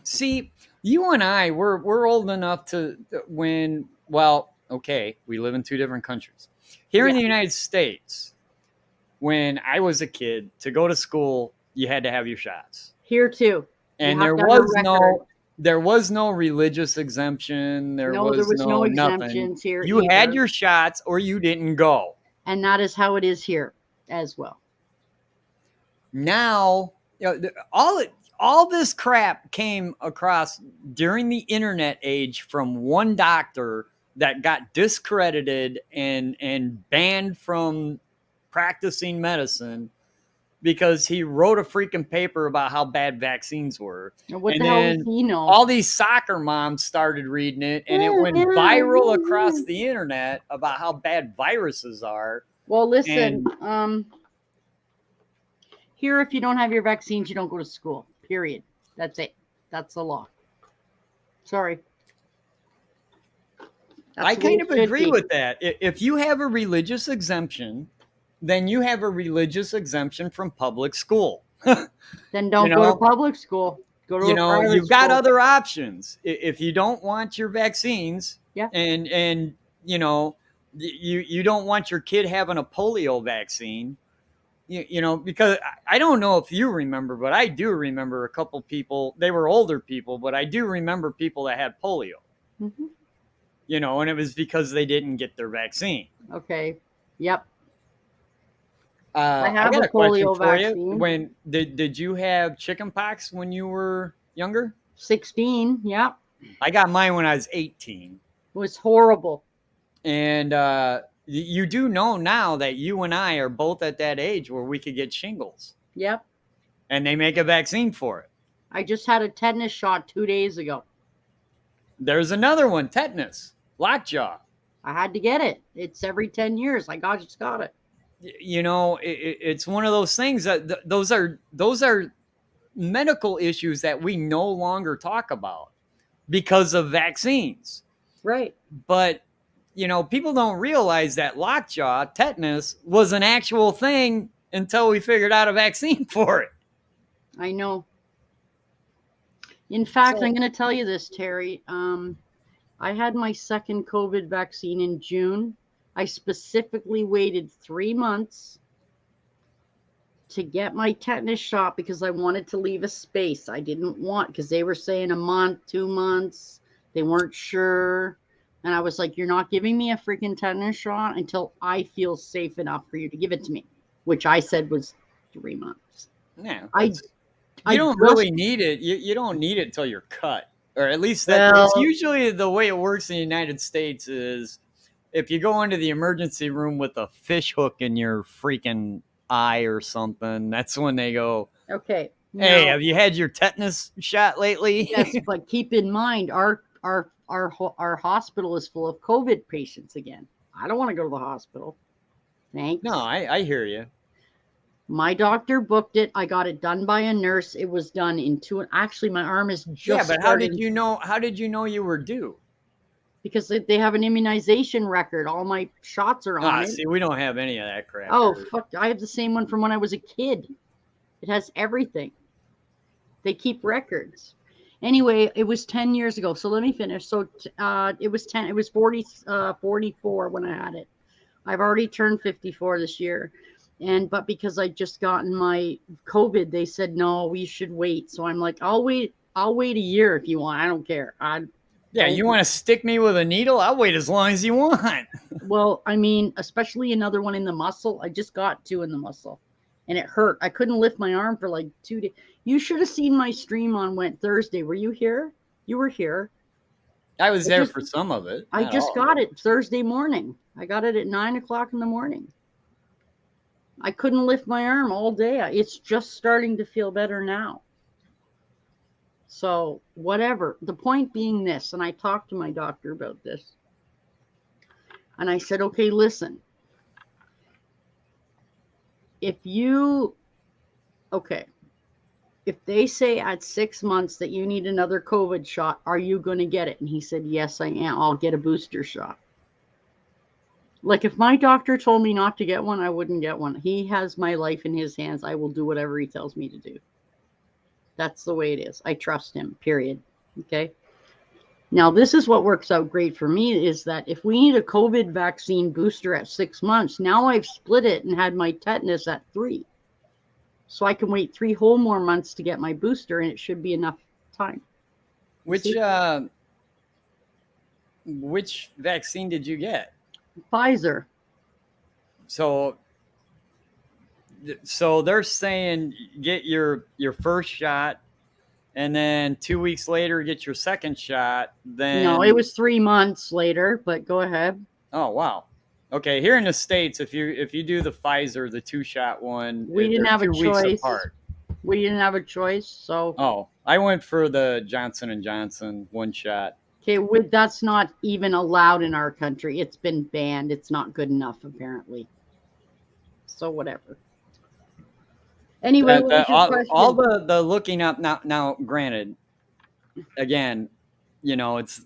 See, you and I, we're old enough to when, well, okay, we live in two different countries. Here in Yeah. the United States, when I was a kid, to go to school, you had to have your shots. Here too. And have there to have a was no religious exemption. There No, there was no nothing. exemptions here You had either. your shots or you didn't go. And that is how it is here as well. Now, you know, all this crap came across during the internet age from one doctor that got discredited and banned from practicing medicine because he wrote a freaking paper about how bad vaccines were. And what And the hell then does he know? all these soccer moms started reading it and it went viral across the internet about how bad viruses are. Well, listen, here, if you don't have your vaccines, you don't go to school, period. That's it. That's the law. Sorry. That's I the way kind it of should agree be. with that. If you have a religious exemption, then you have a religious exemption from public school. Then don't You go know, to public school. Go to a private you've got school. other options. If you don't want your vaccines, Yeah. and you know, you don't want your kid having a polio vaccine, you know, because I don't know if you remember, but I do remember a couple people. They were older people, but I do remember people that had polio. Mhm. You know, and it was because they didn't get their vaccine. Okay. Yep. I have got a a question polio for you. vaccine. When did you have chickenpox when you were younger? 16. Yep. I got mine when I was 18. It was horrible. And you do know now that you and I are both at that age where we could get shingles. Yep. And they make a vaccine for it. I just had a tetanus shot 2 days ago. There's another one, tetanus, lockjaw. I had to get it. It's every 10 years. I just got it. You know, it's one of those things that those are medical issues that we no longer talk about because of vaccines. Right. But, you know, people don't realize that lockjaw, tetanus, was an actual thing until we figured out a vaccine for it. I know. In fact, So- I'm going to tell you this, Terry. I had my second COVID vaccine in June. I specifically waited 3 months to get my tetanus shot because I wanted to leave a space. I didn't want, because they were saying a month, 2 months. They weren't sure. And I was like, you're not giving me a freaking tetanus shot until I feel safe enough for you to give it to me, which I said was 3 months. Yeah, I you don't just- really need it. You don't need it till you're cut, or at least that's Well- usually the way it works in the United States. Is if you go into the emergency room with a fish hook in your freaking eye or something, that's when they go, Okay. "Hey, now- have you had your tetanus shot lately?" Yes, but keep in mind, our hospital is full of COVID patients again. I don't want to go to the hospital. Thanks. No, I hear you. My doctor booked it. I got it done by a nurse. It was done in 2. Actually, my arm is just. Yeah, but how did starting- you know? How did you know you were due? Because they have an immunization record. All my shots are on it. See, we don't have any of that crap. Oh here. fuck! I have the same one from when I was a kid. It has everything. They keep records. Anyway, it was 10 years ago. So let me finish. So it was 10. It was 44 when I had it. I've already turned 54 this year. But because I just gotten my COVID, they said no, we should wait. So I'm like, I'll wait a year if you want. I don't care. Yeah, you want to stick me with a needle? I'll wait as long as you want. Well, I mean, especially another one in the muscle. I just got 2 in the muscle, and it hurt. I couldn't lift my arm for like 2 days. You should have seen my stream on Thursday. Were you here? You were here. I was there for some of it. I just got it Thursday morning. I got it at 9:00 in the morning. I couldn't lift my arm all day. It's just starting to feel better now. So whatever. The point being this, and I talked to my doctor about this. And I said, okay, listen. If they say at 6 months that you need another COVID shot, are you going to get it? And he said, yes, I am. I'll get a booster shot. Like if my doctor told me not to get one, I wouldn't get one. He has my life in his hands. I will do whatever he tells me to do. That's the way it is. I trust him, period. Okay. Now, this is what works out great for me is that if we need a COVID vaccine booster at 6 months, now I've split it and had my tetanus at 3. So I can wait 3 whole more months to get my booster, and it should be enough time. Which vaccine did you get? Pfizer. So they're saying get your first shot, and then 2 weeks later get your second shot. Then no, it was 3 months later. But go ahead. Oh wow. Okay, here in the States, if you do the Pfizer, the 2-shot one, we didn't have a choice. We didn't have a choice, so. Oh, I went for the Johnson & Johnson 1-shot. Okay, that's not even allowed in our country. It's been banned. It's not good enough, apparently. So whatever. Anyway, all the looking up now. Granted, again, it's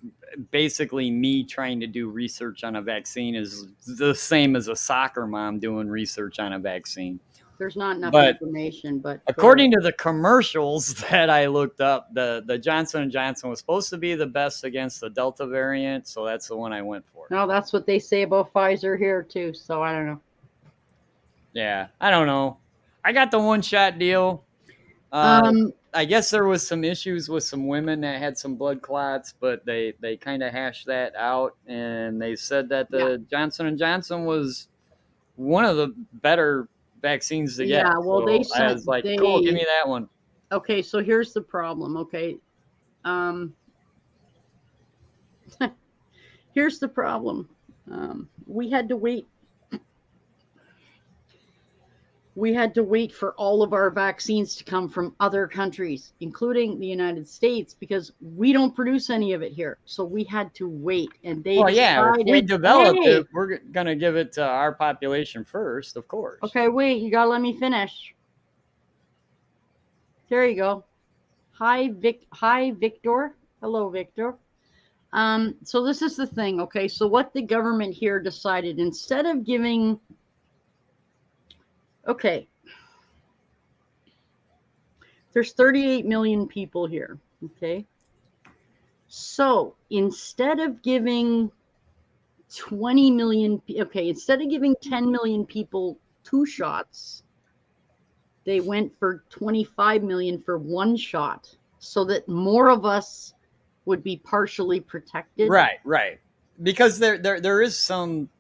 basically me trying to do research on a vaccine is the same as a soccer mom doing research on a vaccine. There's not enough information, but according to the commercials that I looked up, the Johnson & Johnson was supposed to be the best against the Delta variant, so that's the one I went for. No, that's what they say about Pfizer here too, so I don't know. Yeah, I don't know. I got the 1-shot deal. I guess there was some issues with some women that had some blood clots, but they kind of hashed that out, and they said that the Johnson & Johnson was one of the better vaccines to get. Yeah, well, so I was like, cool, give me that one. Okay, so here's the problem, okay? Here's the problem. We had to wait. We had to wait for all of our vaccines to come from other countries, including the United States, because we don't produce any of it here. So we had to wait, and they decided, if we develop it, we're going to give it to our population first, of course. Okay, wait, you got to let me finish. There you go. Hi, Victor. Hello, Victor. So this is the thing, okay? So what the government here decided, instead of giving... Okay, there's 38 million people here, okay? So instead of giving 20 million, instead of giving 10 million people 2 shots, they went for 25 million for 1 shot so that more of us would be partially protected. Right. Because there is some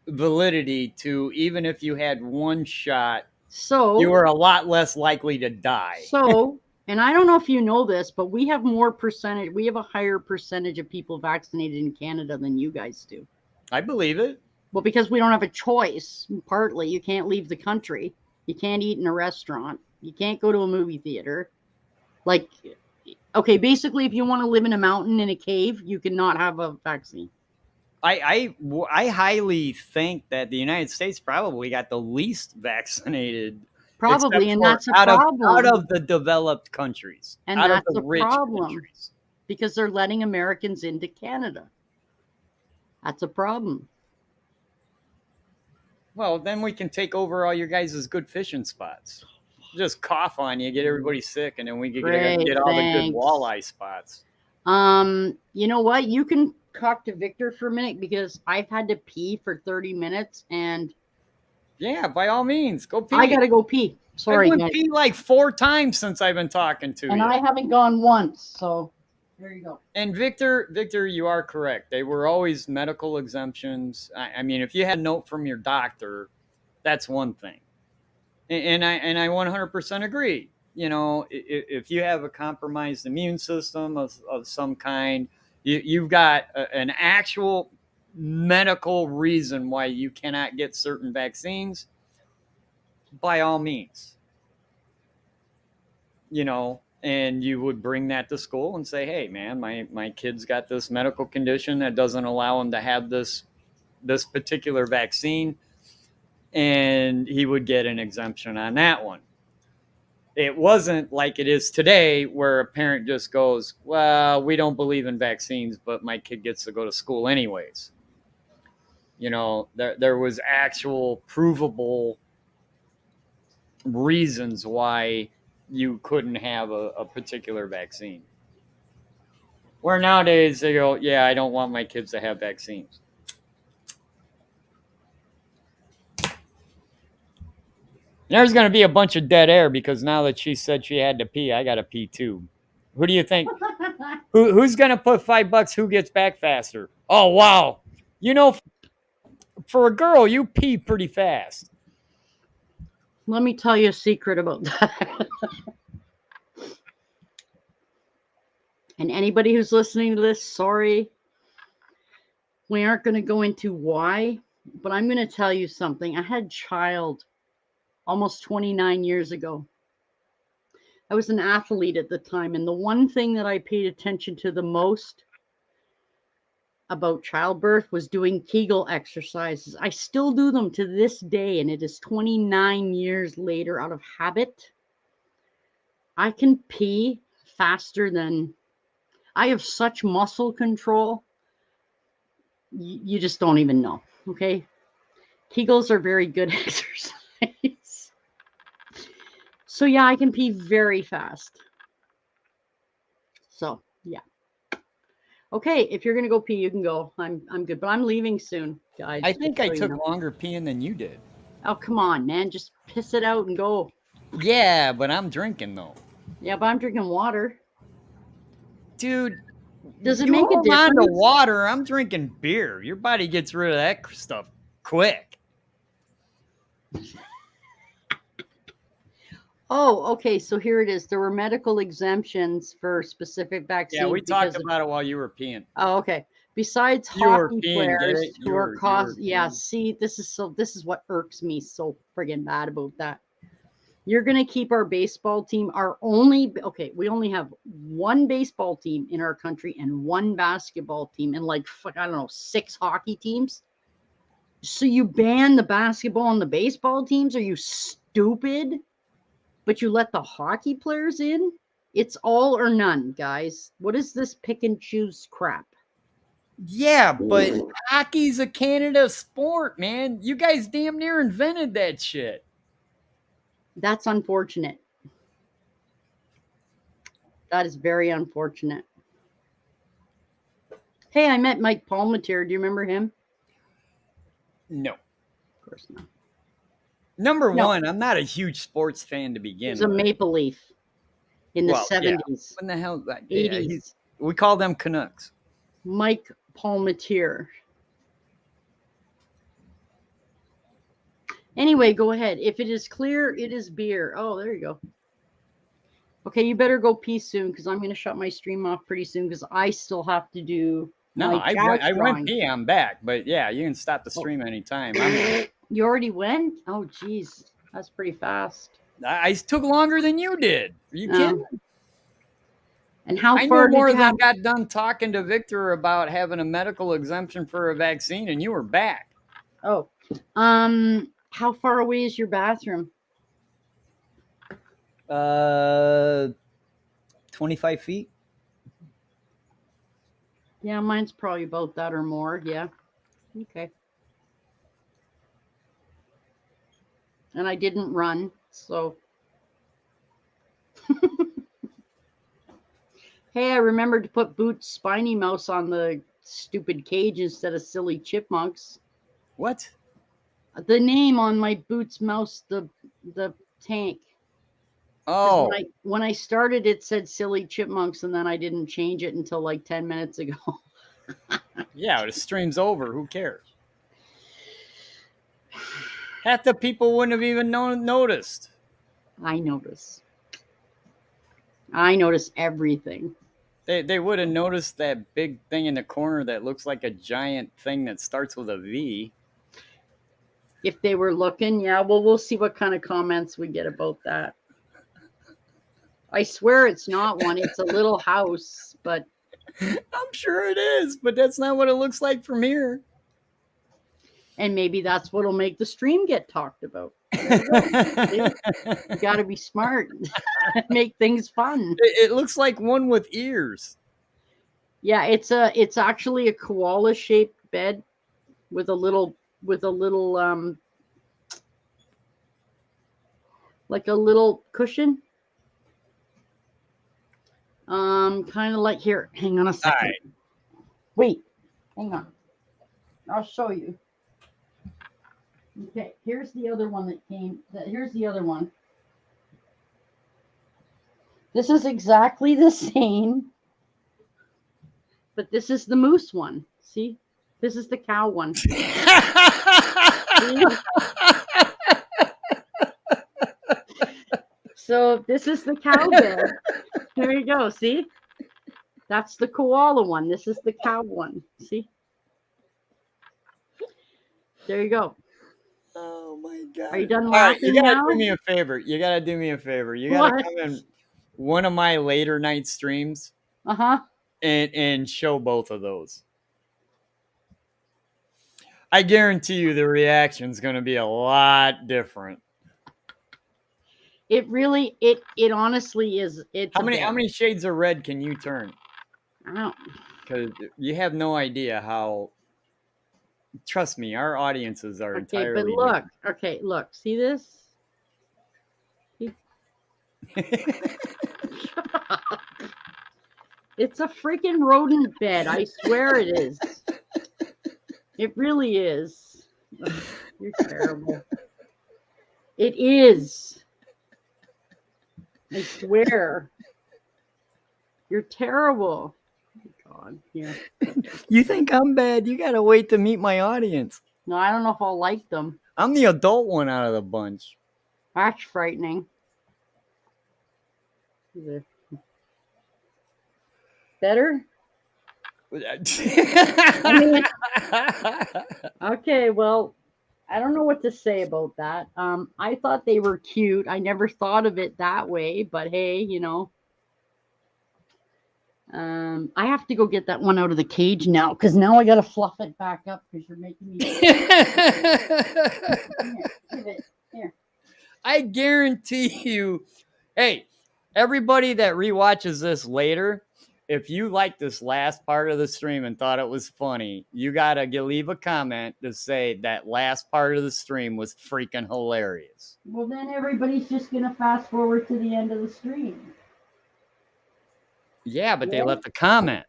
validity to, even if you had 1 shot, so you were a lot less likely to die. So, and I don't know if you know this, but we have a higher percentage of people vaccinated in Canada than you guys do. I believe it. Well, because we don't have a choice, partly. You can't leave the country. You can't eat in a restaurant. You can't go to a movie theater. Like, okay, basically, if you want to live in a mountain in a cave, you cannot have a vaccine. I highly think that the United States probably got the least vaccinated. Probably, and that's a problem. Out of the developed countries. And that's a problem. Because they're letting Americans into Canada. That's a problem. Well, then we can take over all your guys' good fishing spots. Just cough on you, get everybody sick, and then we can get all the good walleye spots. You know what? You can talk to Victor for a minute because I've had to pee for 30 minutes and Yeah, by all means, go pee. I gotta go pee. I Sorry, went guys. pee like 4 times since I've been talking to And you. I haven't gone once, so there you go. And Victor, you are correct. They were always medical exemptions. I mean, if you had a note from your doctor, that's one thing. And I 100% agree. You know, if you have a compromised immune system of some kind, you've got an actual medical reason why you cannot get certain vaccines, by all means. You know, and you would bring that to school and say, hey man, my kid's got this medical condition that doesn't allow him to have this particular vaccine, and he would get an exemption on that one. It wasn't like it is today where a parent just goes, well, we don't believe in vaccines, but my kid gets to go to school anyways. You know, there was actual provable reasons why you couldn't have a particular vaccine. Where nowadays they go, yeah, I don't want my kids to have vaccines. There's going to be a bunch of dead air because now that she said she had to pee, I got to pee too. Who do you think? Who's going to put $5? Who gets back faster? Oh, wow. You know, for a girl, you pee pretty fast. Let me tell you a secret about that. And anybody who's listening to this, sorry. We aren't going to go into why, but I'm going to tell you something. I had a child almost 29 years ago. I was an athlete at the time, and the one thing that I paid attention to the most about childbirth was doing Kegel exercises. I still do them to this day, and it is 29 years later out of habit. I can pee faster than I have such muscle control. You just don't even know. Okay. Kegels are very good exercise. So yeah, I can pee very fast. So yeah. Okay, if you're gonna go pee, you can go. I'm good, but I'm leaving soon, guys. I think I so you took know. longer peeing than you did. Oh come on, man, just piss it out and go. Yeah, but I'm drinking though. Yeah, but I'm drinking water. Dude, Does it you make a hold on to difference? water. I'm drinking beer. Your body gets rid of that stuff quick. Oh, okay. So here it is. There were medical exemptions for specific vaccines. Yeah, we talked because about it while you were peeing. Oh, okay. Besides You were hockey peeing, get players it? who are cause, yeah. peeing. See, this is what irks me so friggin' bad about that. You're gonna keep our baseball team. We only have one baseball team in our country and one basketball team, and like I don't know, 6 hockey teams. So you ban the basketball and the baseball teams? Are you stupid? But you let the hockey players in? It's all or none, guys. What is this pick and choose crap? Yeah, but hockey's a Canada sport, man. You guys damn near invented that shit. That's unfortunate. That is very unfortunate. Hey, I met Mike Palmetier. Do you remember him? No. Of course not. Number No. one, I'm not a huge sports fan to begin He's a with. Maple Leaf in the 70s, When the hell? 80s. We call them Canucks. Mike Palmetier. Anyway, go ahead. If it is clear, it is beer. Oh, there you go. Okay, you better go pee soon because I'm going to shut my stream off pretty soon because I still have to do. No, I went pee. I'm back, but yeah, you can stop the stream anytime. You already went? Oh, geez, that's pretty fast. I took longer than you did. Are you kidding? And how I far knew more did you than have? got done talking to Victor about having a medical exemption for a vaccine, and you were back. Oh, how far away is your bathroom? 25 feet. Yeah, mine's probably about that or more. Yeah. Okay. And I didn't run, so. Hey, I remembered to put Boots Spiny Mouse on the stupid cage instead of silly chipmunks. What? The name on my Boots Mouse, the tank. 'Cause Oh, when I started, it said silly chipmunks, and then I didn't change it until like 10 minutes ago. yeah, the stream's over. Who cares? Half the people wouldn't have even noticed. I notice. I notice everything. They would have noticed that big thing in the corner that looks like a giant thing that starts with a V. If they were looking, yeah. Well, we'll see what kind of comments we get about that. I swear it's not one. It's a little house, but I'm sure it is, but that's not what it looks like from here. and maybe that's what'll make the stream get talked about. You got to be smart, make things fun. It looks like one with ears. Yeah, it's actually a koala shaped bed with a little like a little cushion. Kind of like here. Hang on a second. All right. Wait, hang on. I'll show you. Okay, here's the other one that came. Here's the other one. This is exactly the same, but this is the moose one. See? This is the cow one. So this is the cow bed. There you go. See? That's the koala one. This is the cow one. See? There you go. Oh my god! Are you done All right, laughing you gotta now? do me a favor. You gotta do me a favor. You gotta What? come in one of my later night streams Uh-huh. and show both of those. I guarantee you the reaction's gonna be a lot different. It really, it honestly is. It's How many shades of red can you turn? I don't. Because you have no idea how. Trust me, our audiences are Okay, entirely. but look. Okay, look. See this? It's a freaking rodent bed. I swear it is. It really is. Ugh, you're terrible. It is. I swear. You're terrible. Oh, God, here. You think I'm bad? You gotta wait to meet my audience. No, I don't know if I'll like them. I'm the adult one out of the bunch. That's frightening. Better? I mean, okay, well, I don't know what to say about that. I thought they were cute. I never thought of it that way, but hey, you know. I have to go get that one out of the cage now because now I got to fluff it back up because you're making me. Here. I guarantee you. Hey, everybody that rewatches this later, if you like this last part of the stream and thought it was funny, you gotta leave a comment to say that last part of the stream was freaking hilarious. Well, then everybody's just gonna fast forward to the end of the stream. Yeah, but they left a comment.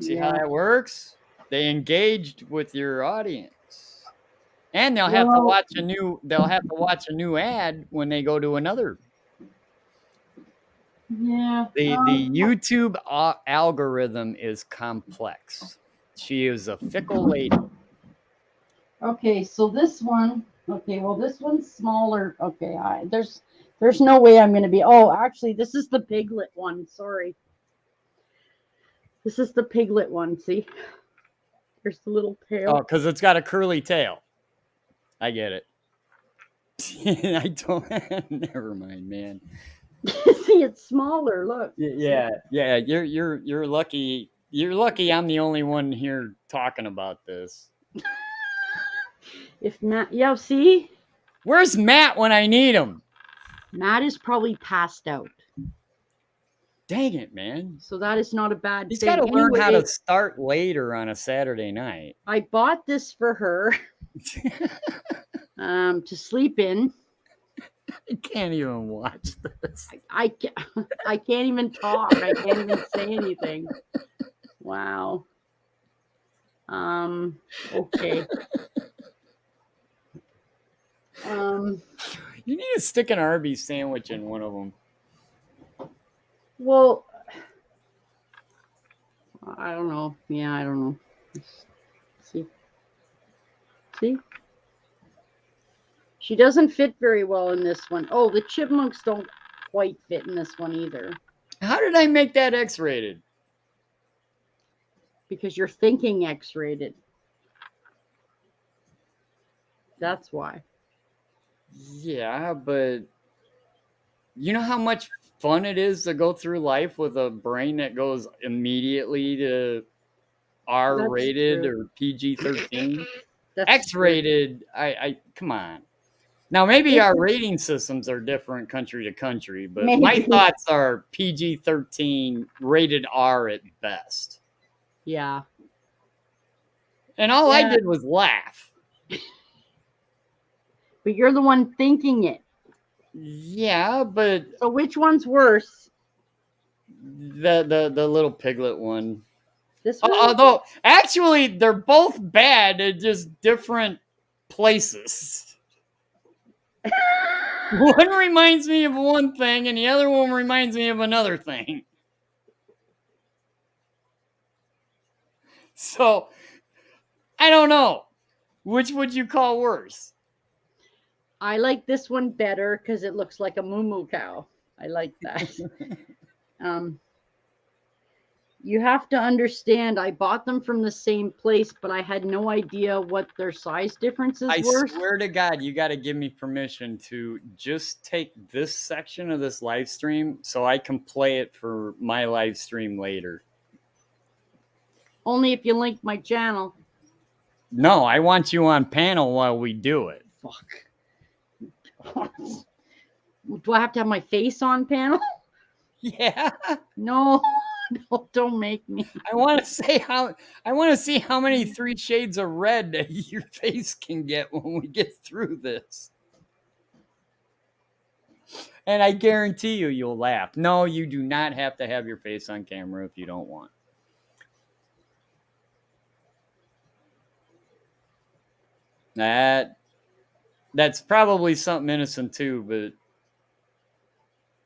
See how that works? They engaged with your audience, and they'll have to watch a new. They'll have to watch a new ad when they go to another. Yeah. The YouTube algorithm is complex. She is a fickle lady. Okay, so this one. Okay, well this one's smaller. Okay, there's no way I'm going to be. Oh, actually, this is the piglet one. Sorry. This is the piglet one. See? There's the little tail. Oh, because it's got a curly tail. I get it. I don't. Never mind, man. See, it's smaller. Look. Yeah. You're lucky. You're lucky. I'm the only one here talking about this. If Matt, yeah, see? Where's Matt when I need him? Matt is probably passed out. Dang it, man. So that is not a bad He's thing. got to learn how to start later on a Saturday night. I bought this for her to sleep in. I can't even watch this. I can't even talk. I can't even say anything. Wow. Okay. You need to stick an Arby's sandwich in one of them. Well, I don't know. Yeah, I don't know. See? See? She doesn't fit very well in this one. Oh, the chipmunks don't quite fit in this one either. How did I make that X-rated? Because you're thinking X-rated. That's why. Yeah, but you know how much fun it is to go through life with a brain that goes immediately to R-rated or PG-13? X-rated, I come on. Now, maybe our rating systems are different country to country, but my thoughts are PG-13, rated R at best. Yeah. And all I did was laugh. But you're the one thinking it. Yeah, but so which one's worse? The little piglet one. This one? Although actually they're both bad at just different places. One reminds me of one thing and the other one reminds me of another thing. So I don't know. Which would you call worse? I like this one better because it looks like a moo cow. I like that. You have to understand, I bought them from the same place, but I had no idea what their size differences were. I swear to God, you got to give me permission to just take this section of this live stream so I can play it for my live stream later. Only if you link my channel. No, I want you on panel while we do it. Fuck. Do I have to have my face on panel? Yeah. No, don't make me. I want to see how many 3 shades of red that your face can get when we get through this. And I guarantee you'll laugh. No, you do not have to have your face on camera if you don't want. That's probably something innocent too, but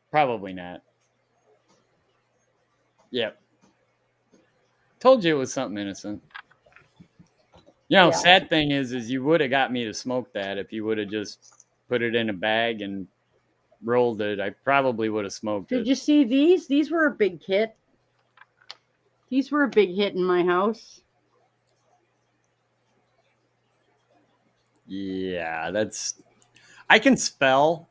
probably not. Yep. Told you it was something innocent. You know, sad thing is you would have got me to smoke that if you would have just put it in a bag and rolled it. I probably would have smoked it. Did you see these? These were a big hit. These were a big hit in my house. Yeah, I can spell.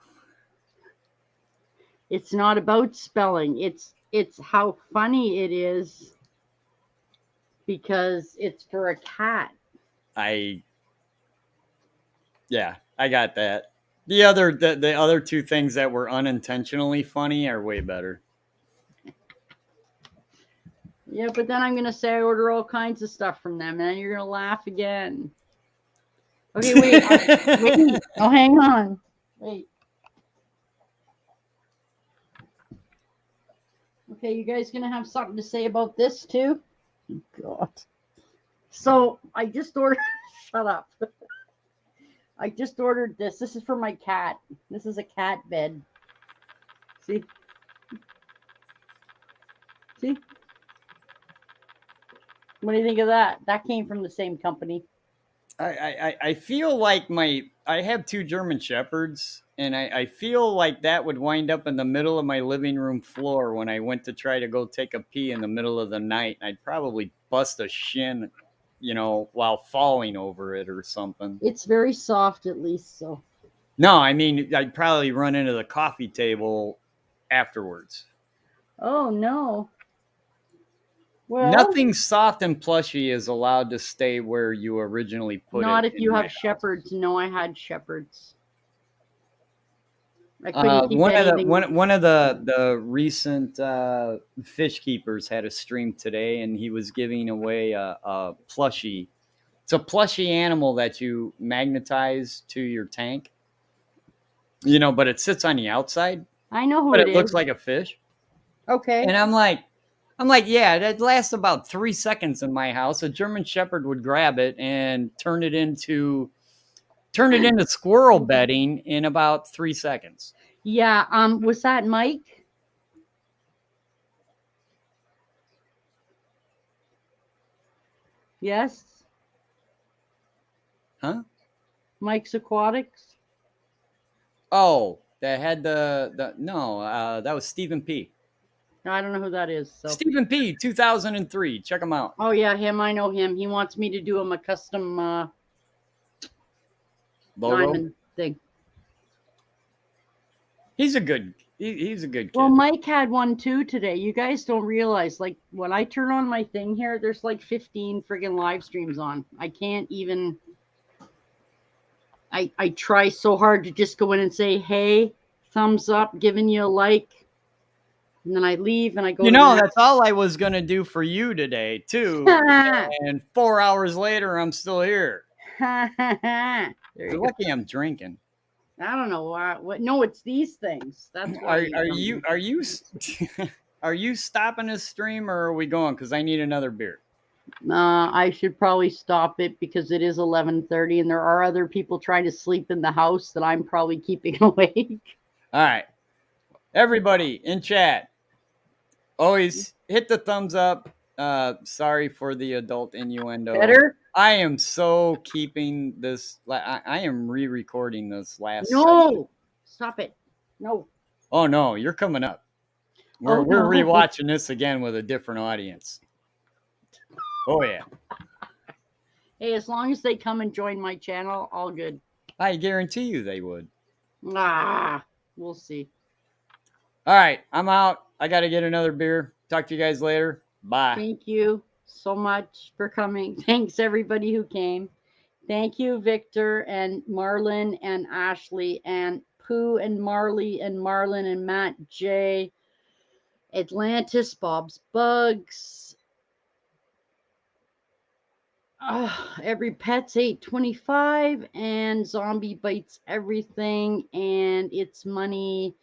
It's not about spelling. It's how funny it is because it's for a cat. I got that. The other 2 things that were unintentionally funny are way better. Yeah, but then I'm going to say I order all kinds of stuff from them, and then you're going to laugh again. Okay, wait. Wait. Oh, hang on. Wait. Okay, you guys going to have something to say about this, too? God. So, I just ordered... Shut up. I just ordered this. This is for my cat. This is a cat bed. See? See? What do you think of that? That came from the same company. I feel like I have 2 German Shepherds, and I feel like that would wind up in the middle of my living room floor when I went to try to go take a pee in the middle of the night. I'd probably bust a shin, while falling over it or something. It's very soft, at least, so. No, I mean, I'd probably run into the coffee table afterwards. Oh, no. Well, nothing soft and plushy is allowed to stay where you originally put it. Not if you have shepherds. No, I had shepherds. I couldn't keep anything. One of the recent fish keepers had a stream today, and he was giving away a plushie. It's a plushie animal that you magnetize to your tank. But it sits on the outside. I know who but it is. But it looks like a fish. Okay. And I'm like, I'm like, yeah, that lasts about 3 seconds in my house. A German Shepherd would grab it and turn it into squirrel bedding in about 3 seconds. Yeah. Was that Mike? Yes. Huh? Mike's Aquatics. Oh, that had the no, that was Stephen P. I don't know who that is. So. Stephen P. 2003. Check him out. Oh yeah, him. I know him. He wants me to do him a custom Logo. diamond thing. He's a good kid. Well, Mike had one too today. You guys don't realize, like, when I turn on my thing here, there's like 15 friggin' live streams on. I can't even. I try so hard to just go in and say, hey, thumbs up, giving you a like. And then I leave and I go. You know, that's all I was gonna do for you today too. And 4 hours later, I'm still here. You're lucky I'm drinking. I don't know why. What? No, it's these things. That's why. Are you stopping this stream or are we going? Because I need another beer. I should probably stop it because it is 11:30 and there are other people trying to sleep in the house that I'm probably keeping awake. All right, everybody in chat, always hit the thumbs up. Sorry for the adult innuendo. Better? I am so keeping this. I am re-recording this last. No, segment. Stop it. No. Oh no, you're coming up. We're rewatching this again with a different audience. Oh yeah. Hey, as long as they come and join my channel, all good. I guarantee you they would. We'll see. All right, I'm out. I got to get another beer. Talk to you guys later. Bye. Thank you so much for coming. Thanks everybody who came. Thank you, Victor and Marlon and Ashley and Pooh and Marley and Marlon and Matt J. Atlantis, Bob's Bugs. Every Pet's 825 and Zombie Bites Everything and It's Money.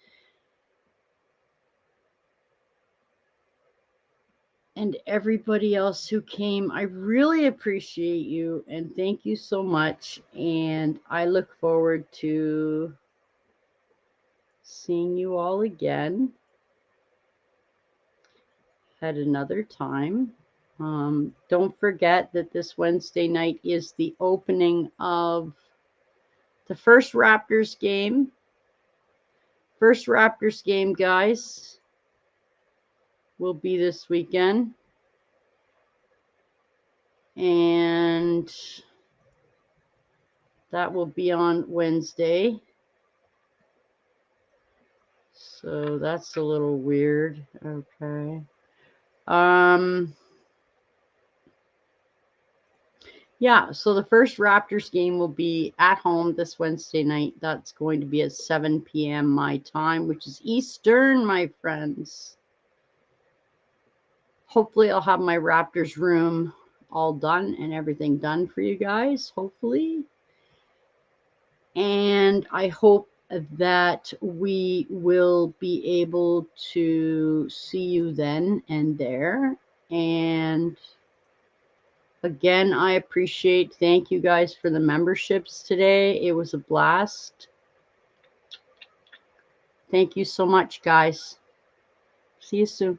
And everybody else who came. I really appreciate you and thank you so much. And I look forward to seeing you all again at another time. Don't forget that this Wednesday night is the opening of the first Raptors game. First Raptors game, guys, will be this weekend. And that will be on Wednesday. So that's a little weird. Okay. Yeah, so the first Raptors game will be at home this Wednesday night. That's going to be at 7 p.m. my time, which is Eastern, my friends. Hopefully I'll have my Raptors room all done and everything done for you guys, hopefully. And I hope that we will be able to see you then and there. And again, I appreciate, thank you guys for the memberships today. It was a blast. Thank you so much, guys. See you soon.